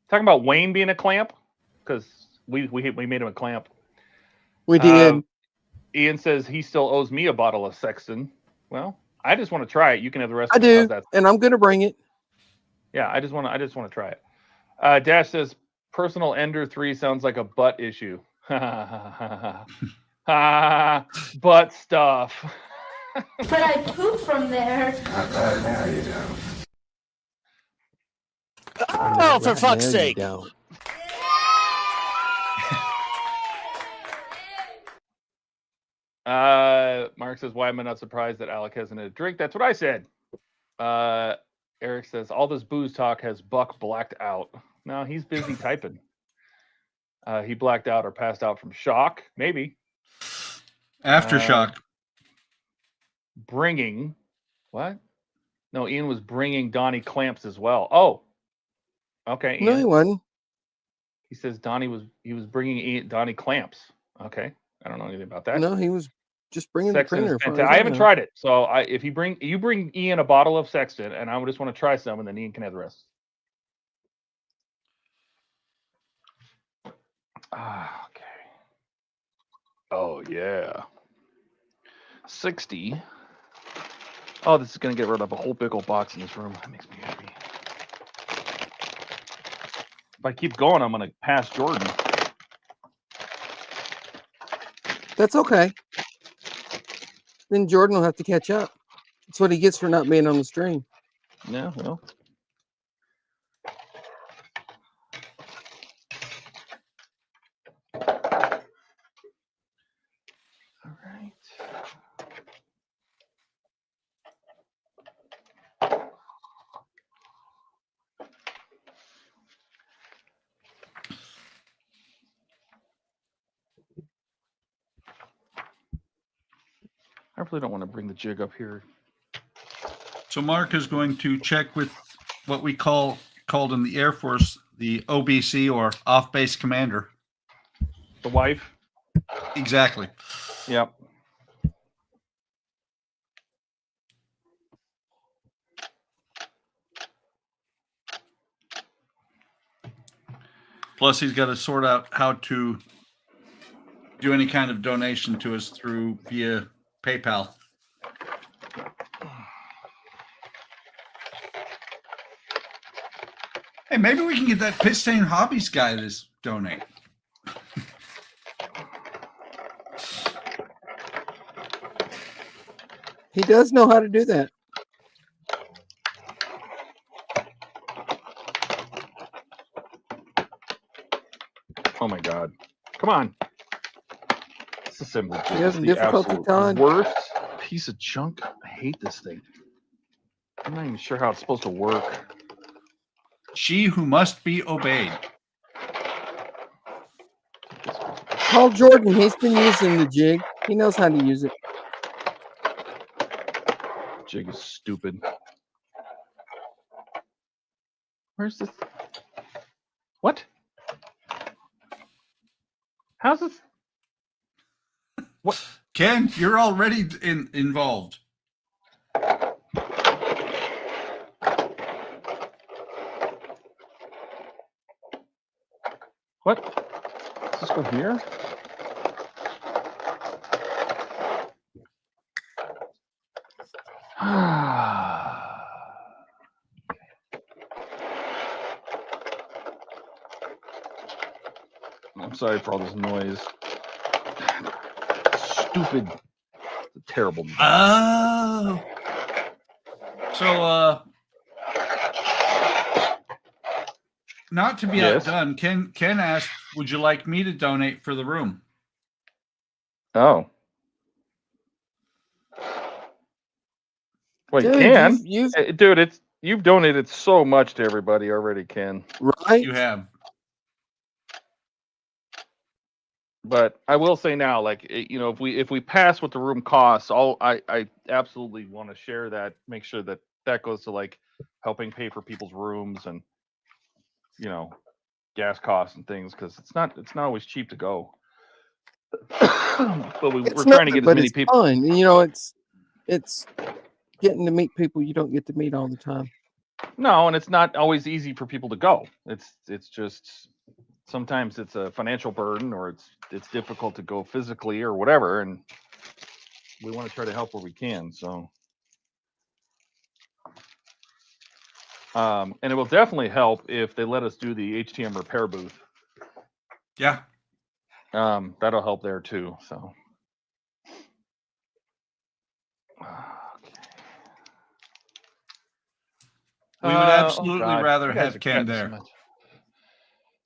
about Wayne being a clamp? Because we made him a clamp. We did. Ian says he still owes me a bottle of Sexton. Well, I just want to try it. You can have the rest. I do, and I'm going to bring it. Yeah, I just want to try it. Dash says personal Ender 3 sounds like a butt issue. Butt stuff. But I poop from there. Not bad now, you don't. Oh, for fuck's sake. Mark says, why am I not surprised that Alec hasn't had a drink? That's what I said. Eric says, all this booze talk has Buck blacked out. No, he's busy typing. He blacked out or passed out from shock. Maybe. Aftershock. Bringing. What? No, Ian was bringing Donnie clamps as well. Oh. Okay. Ian. No, he wasn't. He says Donnie was bringing Donnie clamps. Okay. I don't know anything about that. No, he was just bringing Sexton the printer. I haven't tried it. So if you bring Ian a bottle of Sexton, and I just want to try some, and then Ian can have the rest. Okay. Oh yeah. 60. Oh, this is gonna get rid of a whole big old box in this room. That makes me happy. If I keep going, I'm gonna pass Jordan. That's okay. Then Jordan will have to catch up. That's what he gets for not being on the stream. Yeah, well. All right. I really don't want to bring the jig up here. So Mark is going to check with what we called in the Air Force the OBC, or off base commander. The wife. Exactly. Yep. Plus, he's got to sort out how to do any kind of donation to us via PayPal. Hey, maybe we can get that PITSTAIN Hobbies guy to donate. He does know how to do that. Oh my god. Come on. This assembly He is has a the difficulty, absolute Todd. worst piece of junk. I hate this thing. I'm not even sure how it's supposed to work. She who must be obeyed. Call Jordan. He's been using the jig. He knows how to use it. Jig is stupid. Where's this? What? How's this? What? Ken, you're already involved. What? Does this go here? I'm sorry for all this noise. Stupid. Terrible. Oh. So, not to be Yes. outdone, Ken asked, would you like me to donate for the room? Oh. Well, you Dude, can. you've You've donated so much to everybody already, Ken. right. You have. But I will say now, like, you know, if we pass what the room costs, I absolutely want to share that. Make sure that that goes to like helping pay for people's rooms and, you know, gas costs and things, because it's not always cheap to go. But we're trying to get as many people. Fun. And, you know, it's getting to meet people you don't get to meet all the time. No, and it's not always easy for people to go. It's just sometimes it's a financial burden, or it's difficult to go physically or whatever, and we want to try to help where we can. So, and it will definitely help if they let us do the HTM repair booth. Yeah. That'll help there too. So. We would absolutely God, rather you guys have are Ken cutting so there. much.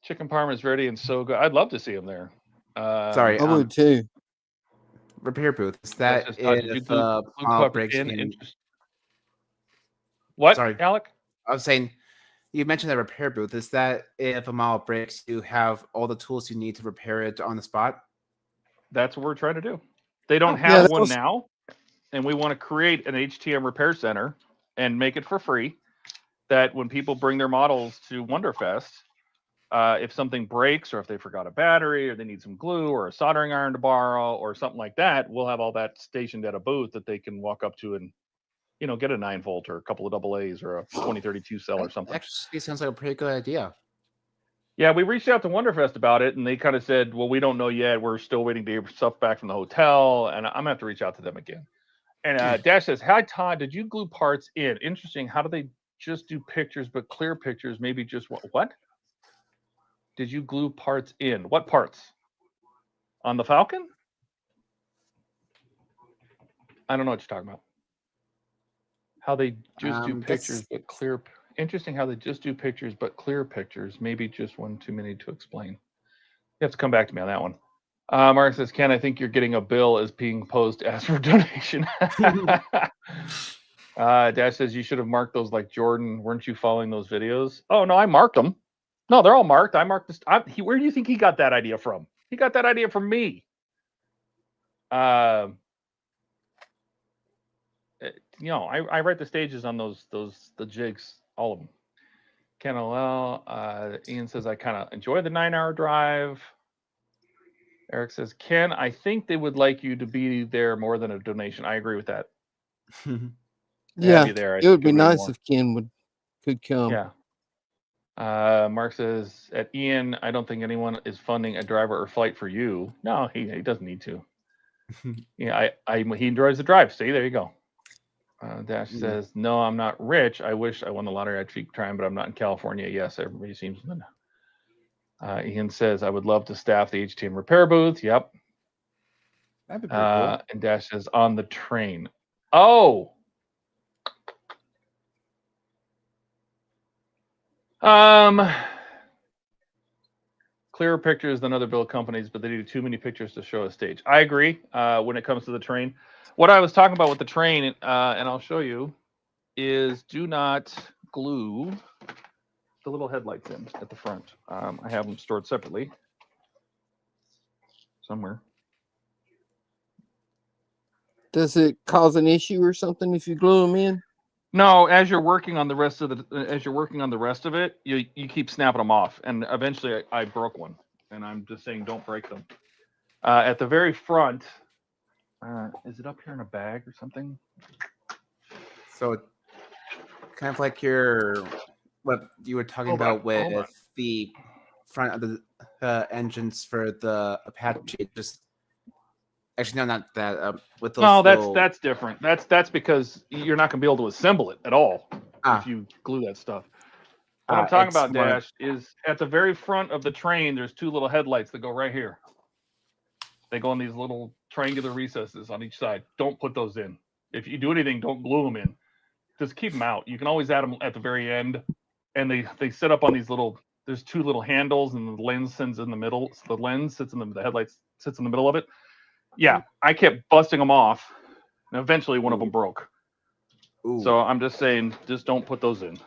Chicken parm is ready and so good. I'd love to see him there. Sorry, I would too. repair booth. Is That's that just Todd, did you if glue model puck breaks in in? interest- What? Sorry. Alec? I was saying, you mentioned that repair booth. Is that if a model breaks, you have all the tools you need to repair it on the spot? That's what we're trying to do. They don't Yeah, have that one was- now, and we want to create an HTM repair center and make it for free. That when people bring their models to Wonderfest, if something breaks or if they forgot a battery or they need some glue or a soldering iron to borrow or something like that, we'll have all that stationed at a booth that they can walk up to and, you know, get a 9-volt or a couple of AA's or a 2032 cell or something. Actually, sounds like a pretty good idea. Yeah, we reached out to Wonderfest about it, and they kind of said, well, we don't know yet. We're still waiting to get stuff back from the hotel, and I'm going to have to reach out to them again. And Dash says, hi, Todd, did you glue parts in? Interesting. How do they just do pictures, but clear pictures? Maybe just what? Did you glue parts in? What parts? On the Falcon? I don't know what you're talking about. How they just do pictures, but clear. Interesting how they just do pictures, but clear pictures. Maybe just one too many to explain. You have to come back to me on that one. Mark says, Ken, I think you're getting a bill as being posed as for donation. Dash says, you should have marked those like Jordan. Weren't you following those videos? Oh, no, I marked them. No, they're all marked. I marked this. Where do you think he got that idea from? He got that idea from me. You know, I write the stages on the jigs, all of them. Ken LL, Ian says, I kind of enjoy the 9-hour drive. Eric says, Ken, I think they would like you to be there more than a donation. I agree with that. Yeah, be there. it would be nice if Ken could come. Yeah. Mark says, at Ian, I don't think anyone is funding a driver or flight for you. No, he doesn't need to. Yeah, he enjoys the drive. See, there you go. Dash says, no, I'm not rich. I wish I won the lottery. I'd keep trying, but I'm not in California. Yes, everybody seems to know. Ian says, I would love to staff the HTM repair booth. Yep. That'd be pretty cool. And Dash says, on the train. Oh. Clearer pictures than other build companies, but they do too many pictures to show a stage. I agree when it comes to the train. What I was talking about with the train, and I'll show you, is do not glue the little headlights in at the front. I have them stored separately somewhere. Does it cause an issue or something if you glue them in? No, as you're working on the rest of it, you keep snapping them off, and eventually I broke one, and I'm just saying don't break them. At the very front, is it up here in a bag or something? So kind of like what you were talking about with the front of the engines for the Apache. Just actually, no, not that. With those. No, that's different. That's because you're not going to be able to assemble it at all if you glue that stuff. What I'm talking about, Dash, is at the very front of the train. There's two little headlights that go right here. They go in these little triangular recesses on each side. Don't put those in. If you do anything, don't glue them in. Just keep them out. You can always add them at the very end, and they sit up on these little. There's two little handles, and the lens sits in the middle. So the lens sits in the headlights sits in the middle of it. Yeah, I kept busting them off, and eventually one of them broke. Ooh. So I'm just saying, just don't put those in.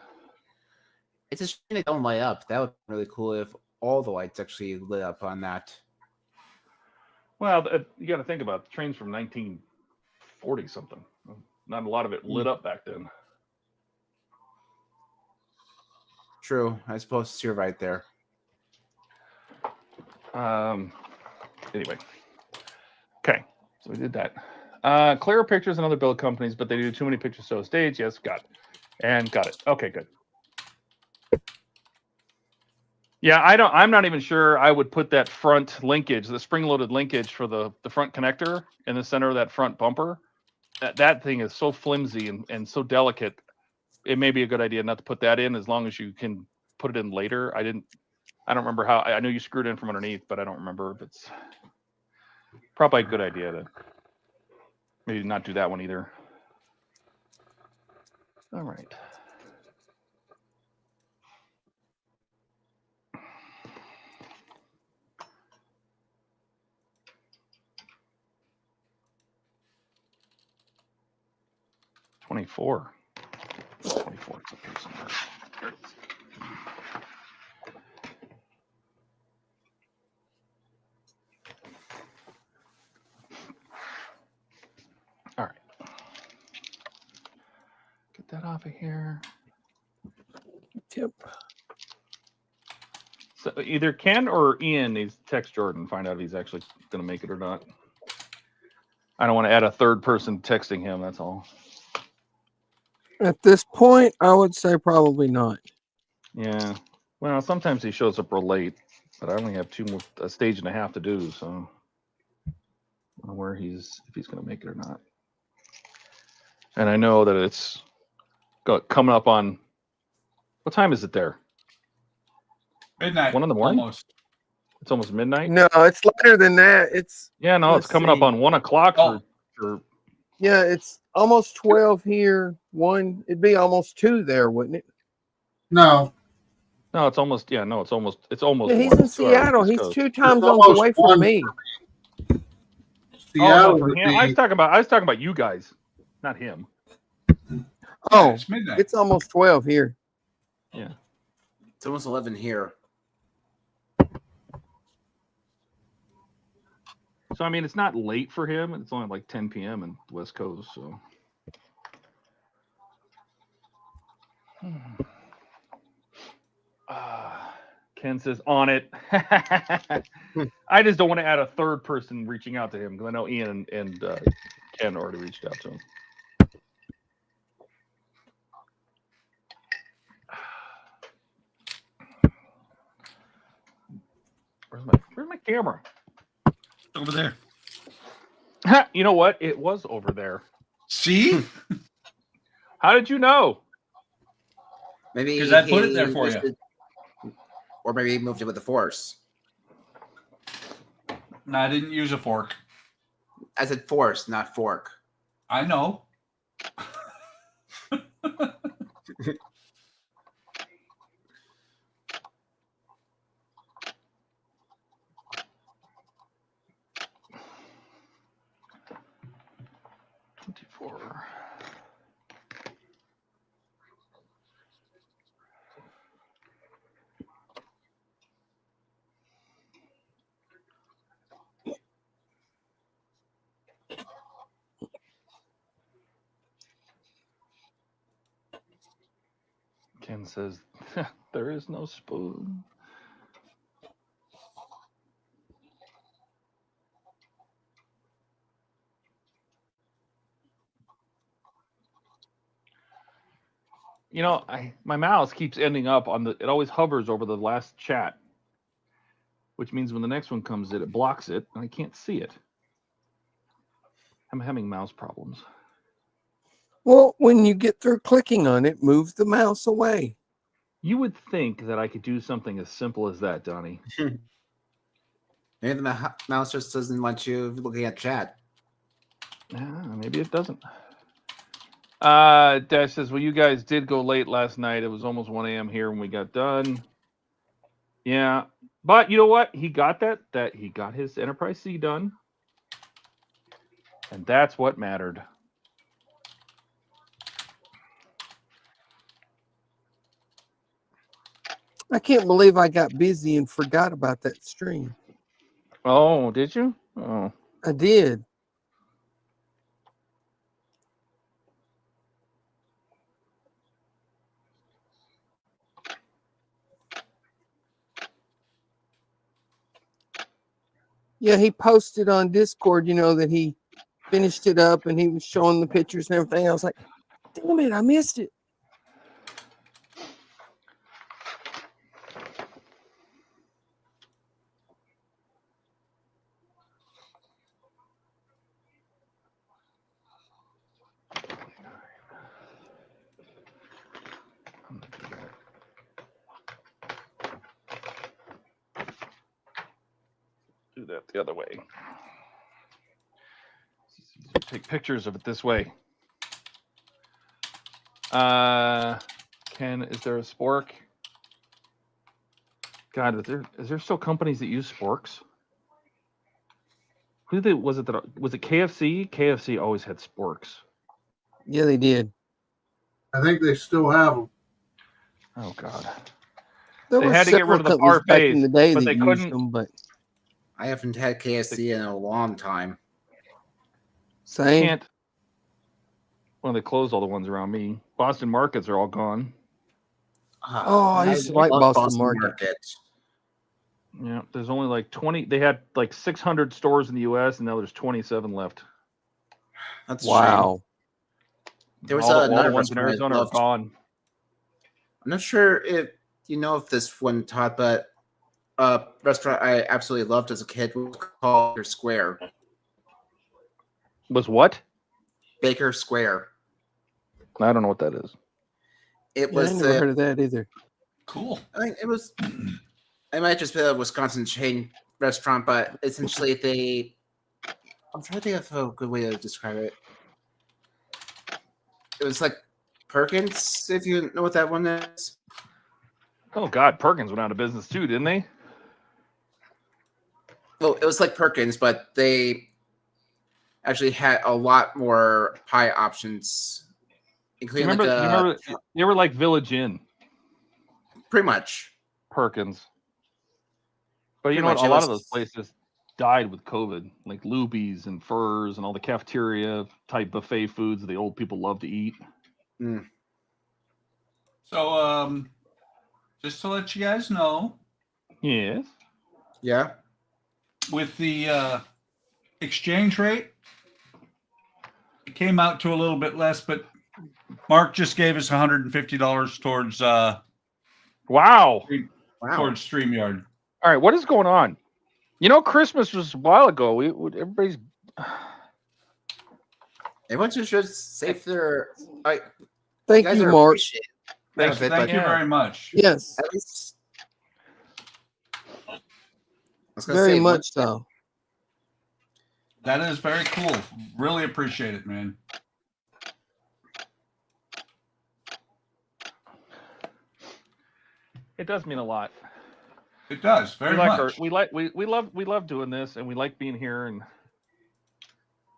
It's a shame they don't light up. That would be really cool if all the lights actually lit up on that. Well, you got to think about it. The trains from 1940 something. Not a lot of it lit up back then. True. I suppose you're right there. Anyway. Okay, so we did that. Clearer pictures and other build companies, but they do too many pictures to a stage. Yes, got it. And got it. Okay, good. Yeah, I'm not even sure I would put that front linkage, the spring-loaded linkage for the front connector in the center of that front bumper. That thing is so flimsy and so delicate. It may be a good idea not to put that in as long as you can put it in later. I don't remember how. I know you screwed in from underneath, but I don't remember if it's probably a good idea to maybe not do that one either. All right. $24. All right. Get that off of here. Yep. So either Ken or Ian needs to text Jordan, find out if he's actually going to make it or not. I don't want to add a third person texting him, that's all. At this point, I would say probably not. Yeah. Well, sometimes he shows up real late, but I only have a stage and a half to do, so I don't know where if he's going to make it or not. And I know that it's coming up on, what time is it there? Midnight. 1 in the morning? Almost. It's almost midnight? No, it's later than that. It's it's coming up on 1 o'clock for yeah, it's almost 12 here. It'd be almost 2 there, wouldn't it? No. No, it's almost it's almost Yeah, he's 1. in Seattle. He's 2 time zones almost away 1 from me. Seattle for would him. be, I was talking about you guys, not him. Oh, It's midnight. it's almost 12 here. Yeah. It's almost 11 here. So I mean, it's not late for him. It's only like 10 p.m. in the West Coast. So. Ken says on it. I just don't want to add a third person reaching out to him because I know Ian and Ken already reached out to him. Where's my camera? Over there. You know what? It was over there. See? How did you know? Maybe Because I put it there he for used you. it- or maybe he moved it with the force. No, I didn't use a fork. I said force, not fork. I know. Ken says there is no spoon. You know, my mouse keeps ending up on it always hovers over the last chat, which means when the next one comes in, it blocks it, and I can't see it. I'm having mouse problems. Well, when you get through clicking on it, move the mouse away. You would think that I could do something as simple as that, Donnie. Maybe the mouse just doesn't want you looking at chat. Maybe it doesn't. Dash says, well, you guys did go late last night. It was almost 1 a.m. here when we got done. Yeah. But you know what? He got that he got his Enterprise C done. And that's what mattered. I can't believe I got busy and forgot about that stream. Oh, did you? Oh. I did. Yeah, he posted on Discord, you know, that he finished it up and he was showing the pictures and everything. I was like, damn it, I missed it. Do that the other way. Take pictures of it this way. Ken, is there a spork? God, is there still companies that use sporks? Was it KFC? KFC always had sporks. Yeah, they did. I think they still have them. Oh God. There They were had to get rid of the several companies back in parfaits, the day but that they used couldn't. them, but I haven't had KFC in a long time. same. Can't. Well, they closed all the ones around me. Boston markets are all gone. Oh, I used to like love Boston Market. Yeah, there's only like 20. They had like 600 stores in the U.S. and now there's 27 left. That's Wow. There was all another the ones in restaurant I Arizona are loved. gone. I'm not sure if you know if this one, Todd, but a restaurant I absolutely loved as a kid was called Baker Square. Was what? Baker Square. I don't know what that is. It Yeah, I was never heard of that either. Cool. I think it was. It might just be a Wisconsin chain restaurant, but essentially they. I'm trying to think of a good way to describe it. It was like Perkins, if you know what that one is. Oh God, Perkins went out of business too, didn't they? Well, it was like Perkins, but they actually had a lot more pie options, including You remember, like you remember they were like Village Inn, pretty much. Perkins. But you Pretty know what? much, A it lot was- of those places died with COVID, like Luby's and Furs and all the cafeteria type buffet foods that the old people love to eat. So, just to let you guys know, Yes. Yeah. with the exchange rate, it came out to a little bit less, but Mark just gave us $150 towards Wow. Wow. towards StreamYard. All right, what is going on? You know, Christmas was a while ago. Everybody's. Everyone should just save their. Thank guys you, are Mark. appreciated. Thank you Yeah. very much. Yes, At least, I was gonna very say, much so. That is very cool. Really appreciate it, man. It does mean a lot. It does very much. we love doing this, and we like being here, and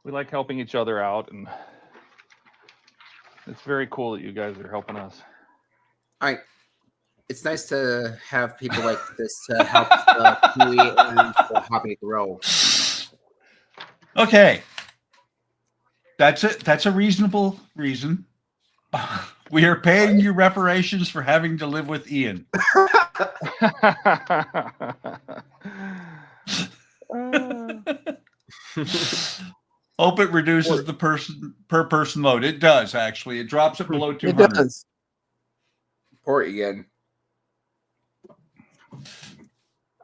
we like helping each other out, and it's very cool that you guys are helping us. it's nice to have people like this to help the community and the hobby grow. Okay. That's it. That's a reasonable reason. We are paying you reparations for having to live with Ian. Hope it reduces the per person load. It does, actually. It drops it below 200. It does. Poor Ian.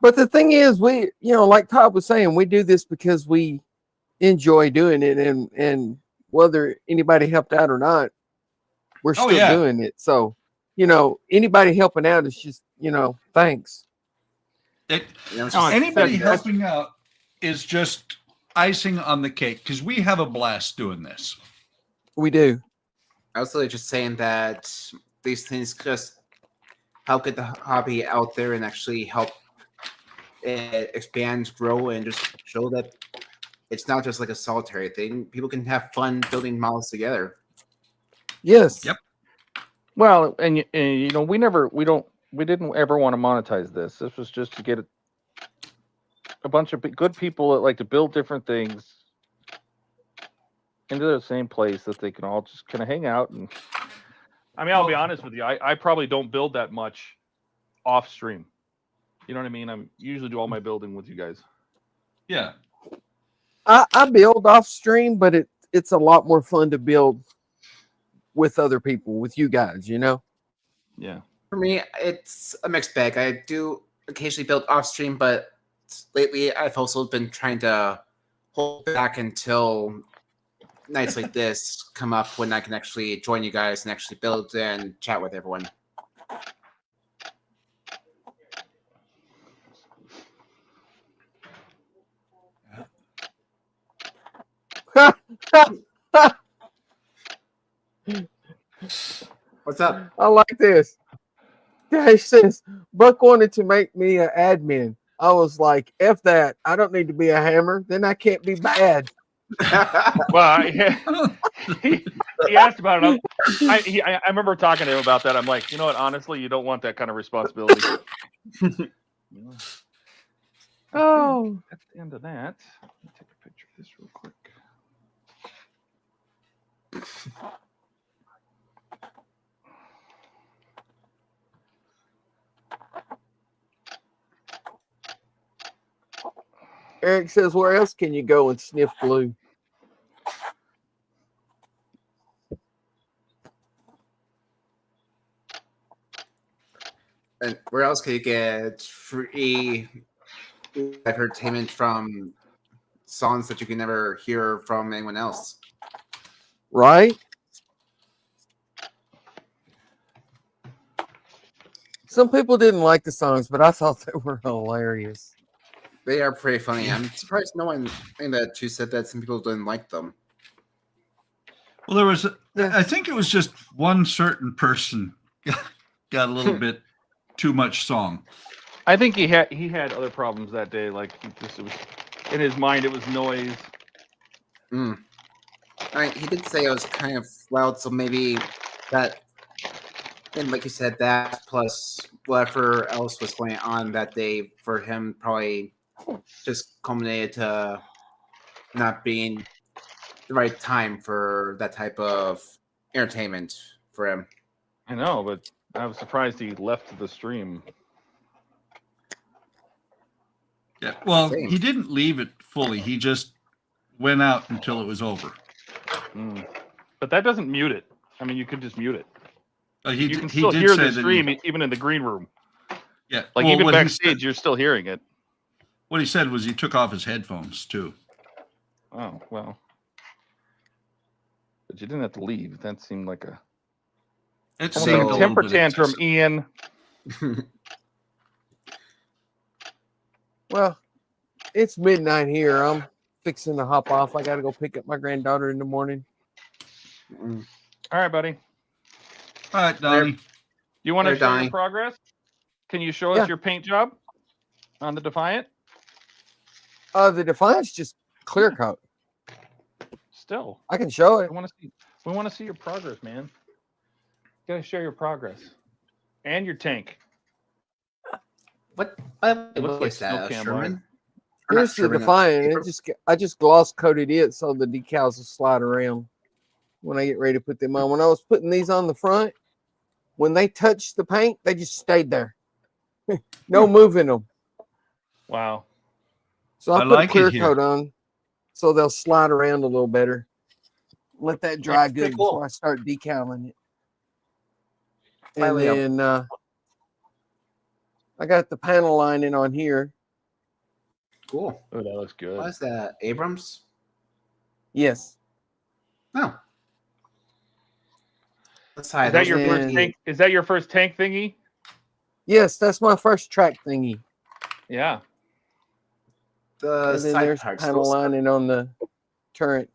But the thing is, we, you know, like Todd was saying, we do this because we enjoy doing it, and whether anybody helped out or not, we're still doing it. So, you know, anybody helping out is just, you know, thanks. Anybody helping out is just icing on the cake because we have a blast doing this. We do. I was really just saying that these things just help get the hobby out there and actually help it expand, grow, and just show that it's not just like a solitary thing. People can have fun building models together. Yes. Yep. Well, and you know, we didn't ever want to monetize this. This was just to get a bunch of good people that like to build different things into the same place that they can all just kind of hang out. And I mean, I'll be honest with you, I probably don't build that much off stream. You know what I mean? I'm usually do all my building with you guys. Yeah. I build off stream, but it's a lot more fun to build with other people, with you guys, you know? Yeah. For me, it's a mixed bag. I do occasionally build off stream, but lately I've also been trying to hold back until nights like this come up when I can actually join you guys and actually build and chat with everyone. What's up? I like this. Guy says, Buck wanted to make me an admin. I was like, F that. I don't need to be a hammer. Then I can't be bad. Well, he asked about it. I remember talking to him about that. I'm like, you know what? Honestly, you don't want that kind of responsibility. Oh, that's the end of that. Let me take a picture of this real quick. Eric says, where else can you go and sniff glue? And where else can you get free entertainment from songs that you can never hear from anyone else? Right? Some people didn't like the songs, but I thought they were hilarious. They are pretty funny. I'm surprised no one in the chat said that some people didn't like them. Well, there was, I think it was just one certain person got a little bit too much song. I think he had other problems that day. Like it was in his mind, it was noise. I mean, he did say it was kind of loud, so maybe that, and like you said, that plus whatever else was going on that day for him probably just culminated to not being the right time for that type of entertainment for him. I know, but I was surprised he left the stream. Yeah, well, Same. he didn't leave it fully. He just went out until it was over. But that doesn't mute it. I mean, you could just mute it. He You can did still hear say the that stream even in the green room. Yeah, Like well, even what he backstage, said- you're still hearing it. What he said was he took off his headphones too. Oh well, but you didn't have to leave. That seemed like a It's Almost saved like a a little temper bit tantrum, excessive. Ian. Well, it's midnight here. I'm fixing to hop off. I got to go pick up my granddaughter in the morning. All right, buddy. All right, Donnie. You want to There, share Donnie. your progress? Can you show us Yeah. your paint job on the Defiant? The Defiance just clear coat. Still, I can show it. we want to see your progress, man. You gotta share your progress and your tank. What? It looks like is that? snow cam Sherman? Or not Here's the Sherman, Defiant. Abrams? I just gloss coated it so the decals will slide around when I get ready to put them on. When I was putting these on the front, when they touched the paint, they just stayed there. No moving them. Wow. So I I put like a clear it here. coat on so they'll slide around a little better. Let that dry That's pretty good cool. before I start decaling it. And Finally, then I got the panel lining on here. Cool. Oh, that looks good. What is that? Abrams? Yes. No. Let's hide Is that your And- first tank? Is that your first tank thingy? Yes, that's my first track thingy. Yeah. The And then side there's parts. panel Those, lining on the turret.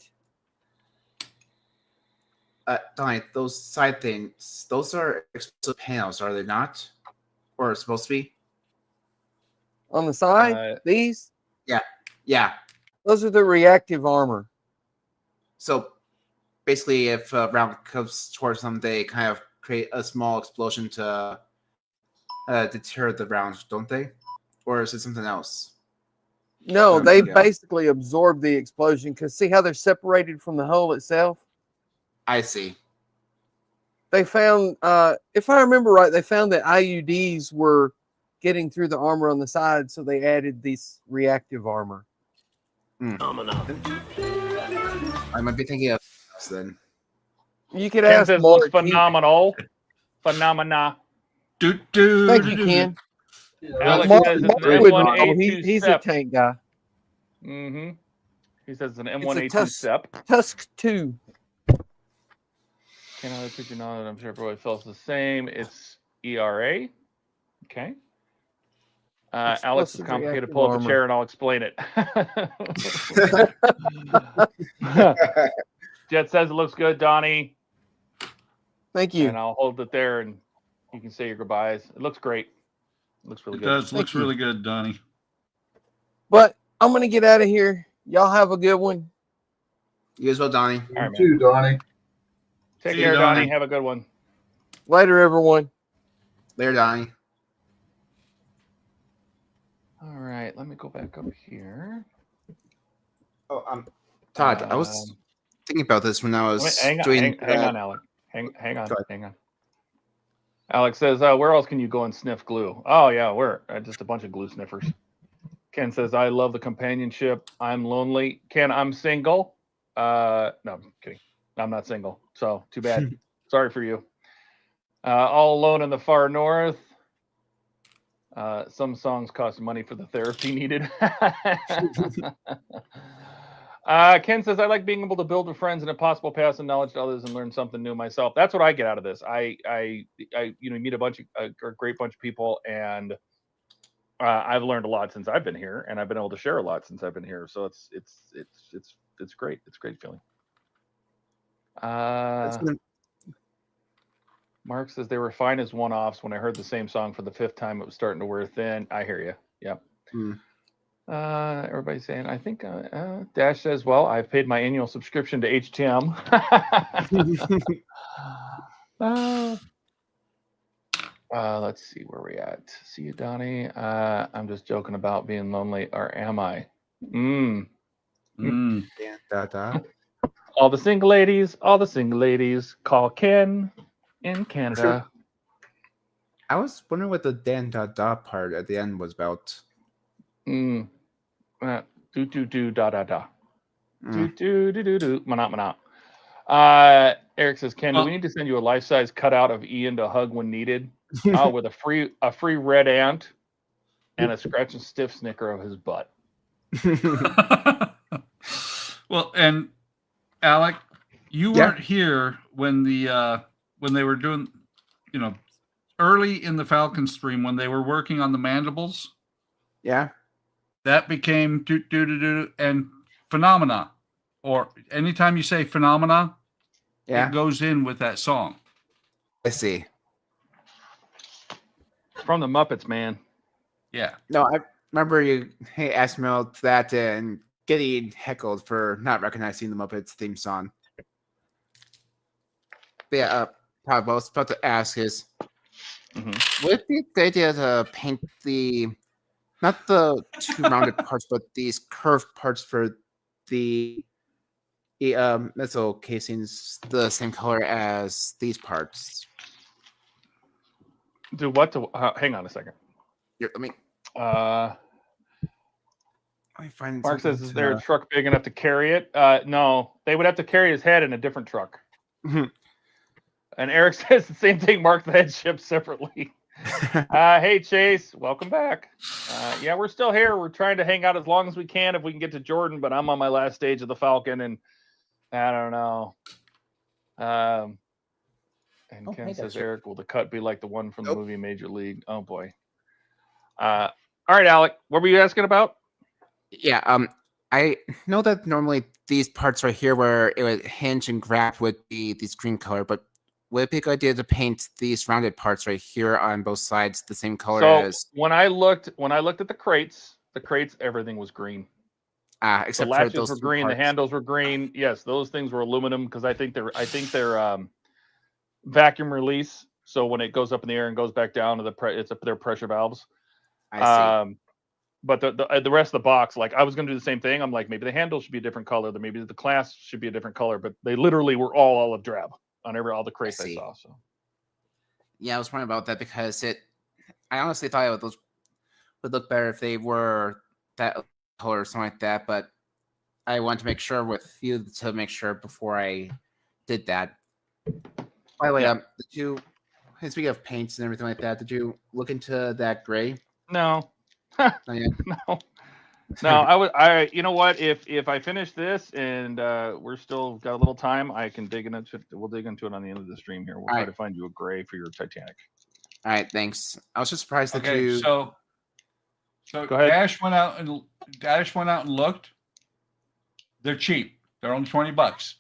Donnie, those side things, those are explosive panels, are they not? Or supposed to be? On the side, these, Yeah. those are the reactive armor. So basically, if a round comes towards them, they kind of create a small explosion to deter the rounds, don't they? Or is it something else? No, There they we go. basically absorb the explosion because see how they're separated from the hull itself? I see. They found, if I remember right, they found that IUDs were getting through the armor on the side, so they added this reactive armor. I might be thinking of this then. You could Ken ask says Mark. looks phenomenal. Phenomena. Thank you, Ken. Alex Mark, says it's Mark an would know. M1A2 He's a SEP. tank guy. Mm-hmm. He says it's an It's a M1A2 SEP. Tusk 2. Can't have a picture now that I'm sure everybody feels the same. It's ERA. Okay. Alex is Explosive complicated. reactive Pull up a armor. chair and I'll explain it. Jet says it looks good, Donnie. Thank you. And I'll hold it there and you can say your goodbyes. It looks great. It looks really It good. does. Looks you. really good, Donnie. But I'm going to get out of here. Y'all have a good one. You as well, Donnie. All right, man. You too, Donnie. Take See you, care, Donnie. Donnie. Have a good one. Later, everyone. Later, Donnie. All right. Let me go back up here. Oh, Todd, I was thinking about this when I was Wait, hang on, doing. hang on, Alex. Hang on, Go ahead. hang on. Alex says, where else can you go and sniff glue? Oh, yeah, we're just a bunch of glue sniffers. Ken says, I love the companionship. I'm lonely. Ken, I'm single. No, I'm kidding. I'm not single. So too bad. Sorry for you. All alone in the far north. Some songs cost money for the therapy needed. Ken says, I like being able to build with friends and if possible pass on knowledge to others and learn something new myself. That's what I get out of this. I meet a bunch of a great bunch of people, and I've learned a lot since I've been here, and I've been able to share a lot since I've been here. So it's great. It's a great feeling. Mark says they were fine as one-offs. When I heard the same song for the 5th time, it was starting to wear thin. I hear you. Yep. Everybody's saying, I think Dash says, well, I've paid my annual subscription to HTM. Let's see where we're at. See you, Donnie. I'm just joking about being lonely, or am I? All the single ladies call Ken in Canada. I was wondering what the Dan da da part at the end was about. Do da da da. Do manat. Eric says, Ken, do we need to send you a life-size cutout of Ian to hug when needed? With a free red ant and a scratch and stiff snicker of his butt. Well, and Alec, you weren't here when the when they were doing early in the Falcon stream when they were working on the mandibles, Yeah. that became do and phenomena. Or anytime you say phenomena, Yeah. it goes in with that song. I see. From the Muppets, man. Yeah. No, I remember you asked me about that and getting heckled for not recognizing the Muppets theme song. But yeah, Todd, what I was about to ask is, would it be a good idea to paint not the two rounded parts, but these curved parts for the missile casings the same color as these parts? Do what? To hang on a second. Here, let me find. Mark says, "Is something there a to- truck big enough to carry it?" No, they would have to carry his head in a different truck. Mhm. And Eric says the same thing. Mark, the head shipped separately. Hey, Chase, welcome back. Yeah, we're still here. We're trying to hang out as long as we can if we can get to Jordan, but I'm on my last stage of the Falcon, and I don't know. And Ken says, Eric, will the cut be like the one from the movie Major League? Oh, boy. All right, Alec, what were you asking about? Yeah, I know that normally these parts right here where it would hinge and grab would be this green color, but would it be a good idea to paint these rounded parts right here on both sides the same color as? When I looked at the crates, everything was green. Except the for latches those were two green, parts. the handles were green. Yes, those things were aluminum because I think they're vacuum release. So when it goes up in the air and goes back down to it's up their pressure valves. I see. But the rest of the box, like I was going to do the same thing. I'm like, maybe the handle should be a different color. Maybe the clasp should be a different color. But they literally were all olive drab on all the crates I saw. So yeah, I was wondering about that because I honestly thought it would look better if they were that color or something like that. But I wanted to make sure with you to make sure before I did that. By the way, did you? Speaking of paints and everything like that, did you look into that gray? No. Not yet? No. You know what? If I finish this and we're still got a little time, I can dig into it. We'll dig into it on the end of the stream here. We'll try to find you a gray for your Titanic. All right, thanks. I was just surprised that Okay, you. so go ahead. Dash went out and looked. They're cheap. They're only $20.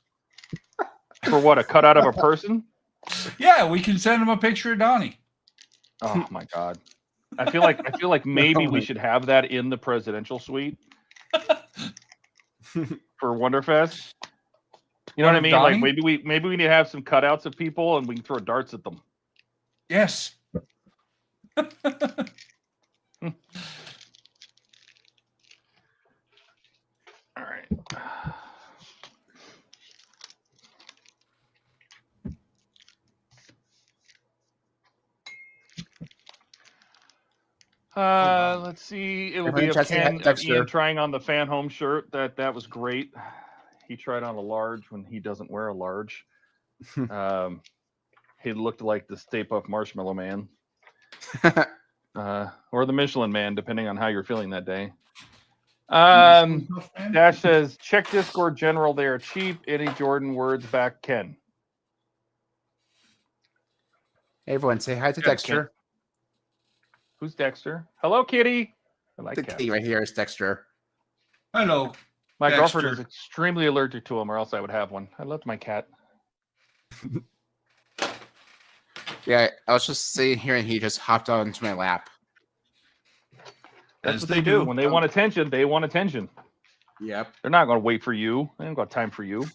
For what? A cutout of a person? Yeah, we can send them a picture of Donnie. Oh my God. I feel like maybe we should have that in the presidential suite for Wonderfest. You know what I mean? Donnie? Like maybe we need to have some cutouts of people and we can throw darts at them. Yes. All right. Let's see. It will be of Ken of Ian trying on the fan home shirt. That was great. He tried on a large when he doesn't wear a large. He looked like the Stay Puft Marshmallow Man, or the Michelin Man, depending on how you're feeling that day. Dash says, check Discord general. They are cheap. Any Jordan words back, Ken. Hey, everyone, say hi to Dexter. Ken. Who's Dexter? Hello, kitty. I like the kitty right here is Dexter. Hello. My Dexter. girlfriend is extremely allergic to him, or else I would have one. I love my cat. Yeah, I was just sitting here and he just hopped onto my lap. That's what they do. When they want attention, they want attention. Yep. They're not going to wait for you. They ain't got time for you.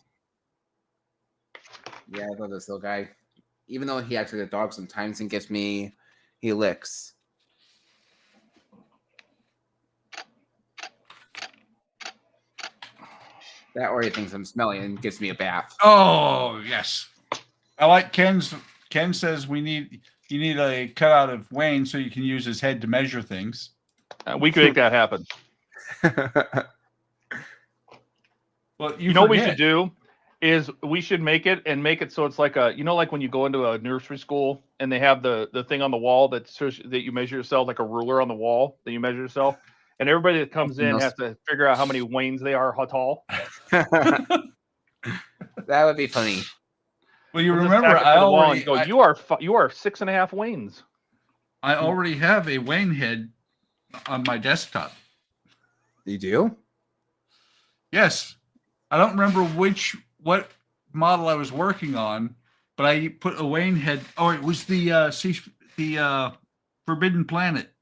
Yeah, I love this little guy. Even though he acts like a dog sometimes and he licks. That or he thinks I'm smelly and gives me a bath. Oh, yes. I like Ken's. Ken says you need a cutout of Wayne so you can use his head to measure things. We could make that happen. Well, you know what we should do is we should make it so it's like like when you go into a nursery school and they have the thing on the wall that you measure yourself, like a ruler on the wall that you measure yourself, and everybody that comes in has to figure out how many Waynes they are, how tall. That would be funny. Well, you We'll just remember stack it to I the wall already and go, I, you are 6.5 Waynes. I already have a Wayne head on my desktop. You do? Yes. I don't remember what model I was working on, but I put a Wayne head. Oh, it was the Forbidden Planet.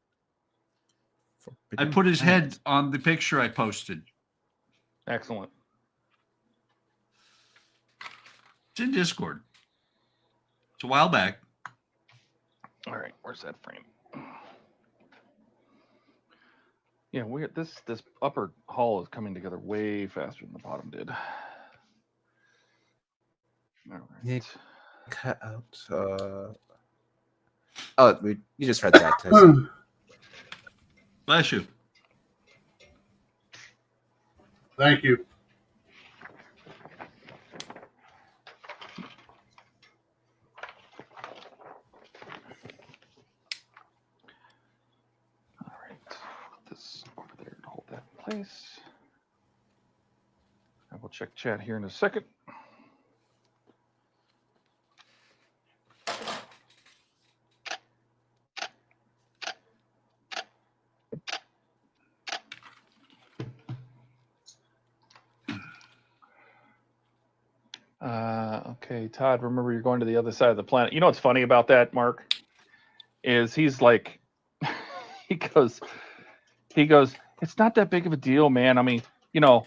I put his head on the picture I posted. Excellent. It's in Discord. It's a while back. All right, where's that frame? Yeah, this upper hall is coming together way faster than the bottom did. All right. Cut out. Oh, you just read that. Tyson. Bless you. Thank you. All right, put this over there and hold that in place. I will check chat here in a second. Okay, Todd, remember you're going to the other side of the planet. You know what's funny about that, Mark? Is he's like, he goes, it's not that big of a deal, man. I mean, you know,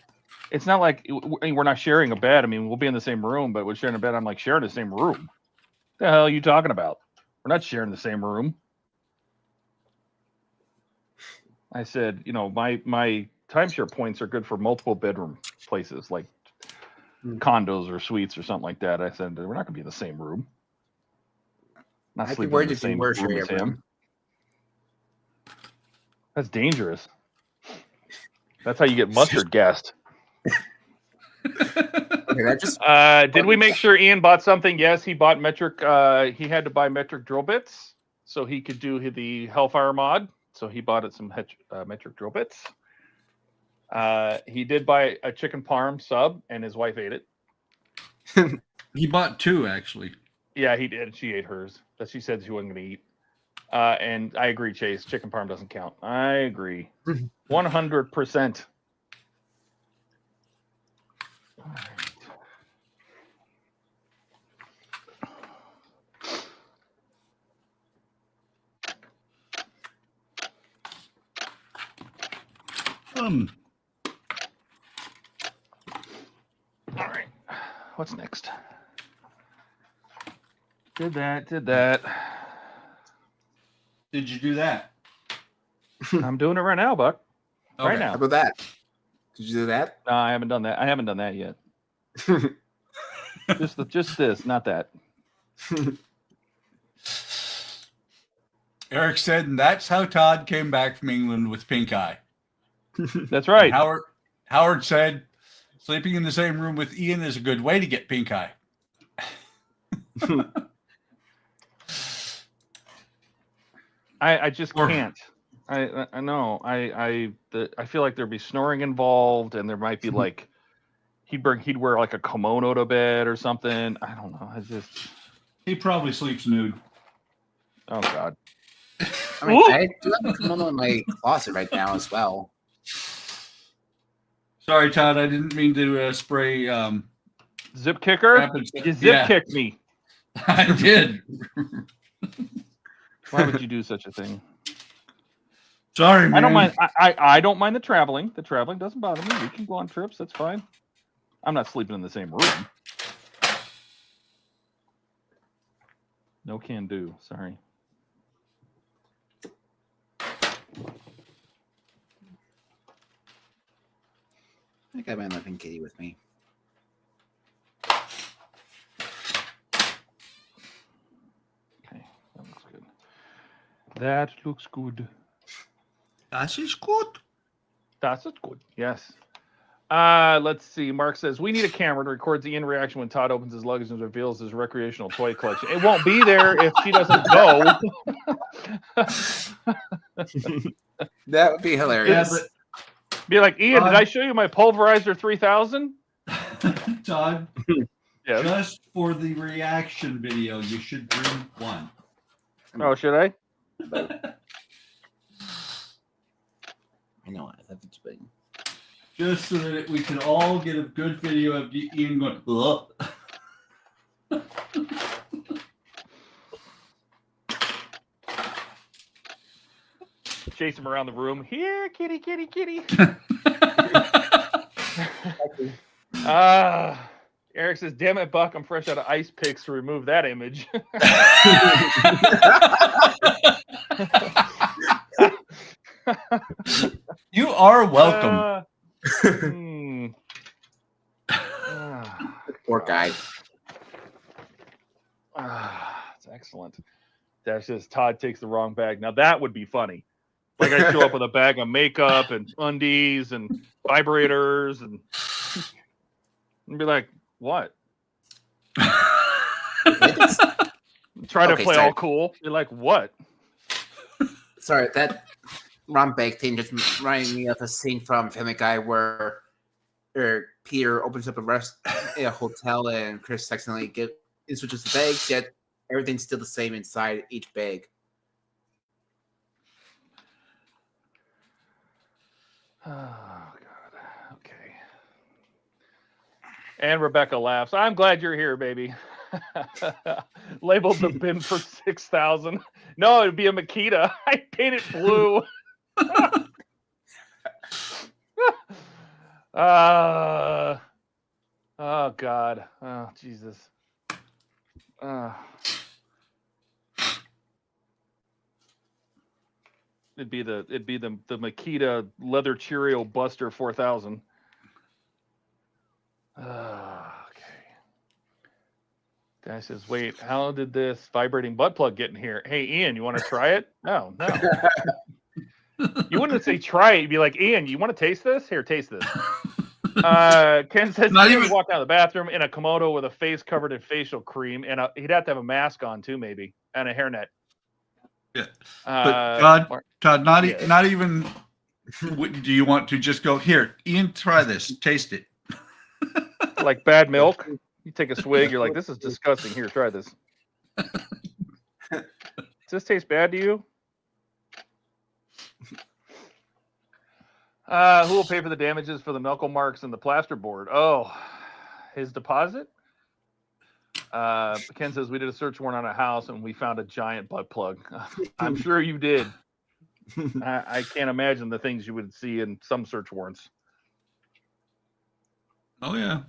it's not like we're not sharing a bed. I mean, we'll be in the same room, but we're sharing a bed. I'm like, sharing the same room? The hell are you talking about? We're not sharing the same room. I said, you know, my timeshare points are good for multiple bedroom places, like condos or suites or something like that. I said, we're not going to be in the same room. Not I'd be sleeping worried in the if you same were room sharing as a room. him. That's dangerous. That's how you get mustard gassed. Okay, that just Did we make sure Ian bought something? Yes, he bought metric. He had to buy metric drill bits so he could do the Hellfire mod. So he bought it some metric drill bits. He did buy a chicken parm sub, and his wife ate it. He bought two, actually. Yeah, he did. She ate hers, but she said she wasn't going to eat. And I agree, Chase. Chicken parm doesn't count. I agree. 100%. All right. All right. What's next? Did that. Did you do that? I'm doing it right now, Buck. Okay. Right How now. about that? Did you do that? No, I haven't done that. I haven't done that yet. just this, not that. Eric said, and that's how Todd came back from England with pink eye. That's right. And Howard said, sleeping in the same room with Ian is a good way to get pink eye. I just can't. I know. I feel like there'd be snoring involved, and there might be like he'd wear like a kimono to bed or something. I don't know. He probably sleeps nude. Oh God. I mean, I do have a kimono in my closet right now as well. Sorry, Todd. I didn't mean to spray. Zip kicker? You zip kicked me. I did. Why would you do such a thing? Sorry, man. I don't mind. I don't mind the traveling. The traveling doesn't bother me. We can go on trips. That's fine. I'm not sleeping in the same room. No can do. Sorry. I think I have my loving kitty with me. Okay, that looks good. That looks good. Das ist gut. Das ist good. Yes. Let's see. Mark says we need a camera to record the reaction when Todd opens his luggage and reveals his recreational toy collection. It won't be there if she doesn't go. That would be hilarious. Yeah, Be like, Ian, did I show you my Pulverizer 3000? Todd, Yeah. Just for the reaction video, you should bring one. Oh, should I? I know. I thought it's big. Just so that we can all get a good video of Ian going, ugh. Chase him around the room. Here, kitty, kitty, kitty. Eric says, damn it, Buck, I'm fresh out of ice picks to remove that image. You are welcome. Poor guy. It's excellent. That's just Todd takes the wrong bag. Now that would be funny. Like I show up with a bag of makeup and undies and vibrators and be like, what? Try to play all cool. You're like, what? Sorry, that rum bag thing just reminded me of a scene from Family Guy where Peter opens up a hotel and Chris accidentally switches the bags, yet everything's still the same inside each bag. Oh, God. Okay. And Rebecca laughs. I'm glad you're here, baby. Labeled the bin for 6,000. No, it'd be a Makita. I painted blue. Oh God. Oh Jesus. It'd be the Makita leather Cheerio Buster 4000. Okay. Guy says, wait, how did this vibrating butt plug get in here? Hey, Ian, you want to try it? No. You wouldn't say try it. You'd be like, Ian, you want to taste this? Here, taste this. Ken says he would walk out of the bathroom in a Komodo with a face covered in facial cream, and he'd have to have a mask on too, maybe, and a hairnet. Yeah. But Todd, not even. Do you want to just go here, Ian? Try this. Taste it. Like bad milk. You take a swig. You're like, this is disgusting. Here, try this. Does this taste bad to you? Who will pay for the damages for the knuckle marks and the plasterboard? Oh, his deposit? Ken says we did a search warrant on a house and we found a giant butt plug. I'm sure you did. I can't imagine the things you would see in some search warrants. Oh, yeah.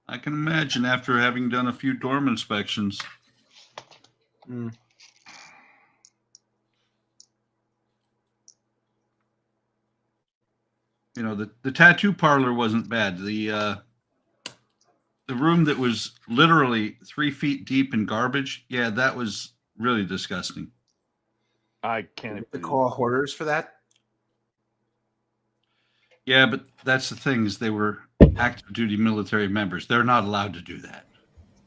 I can imagine after having done a few dorm inspections. Mm. You know, the tattoo parlor wasn't bad. The room that was literally 3 feet deep in garbage, yeah, that was really disgusting. I can't. They call hoarders for that? Yeah, but that's the thing, is they were active duty military members. They're not allowed to do that.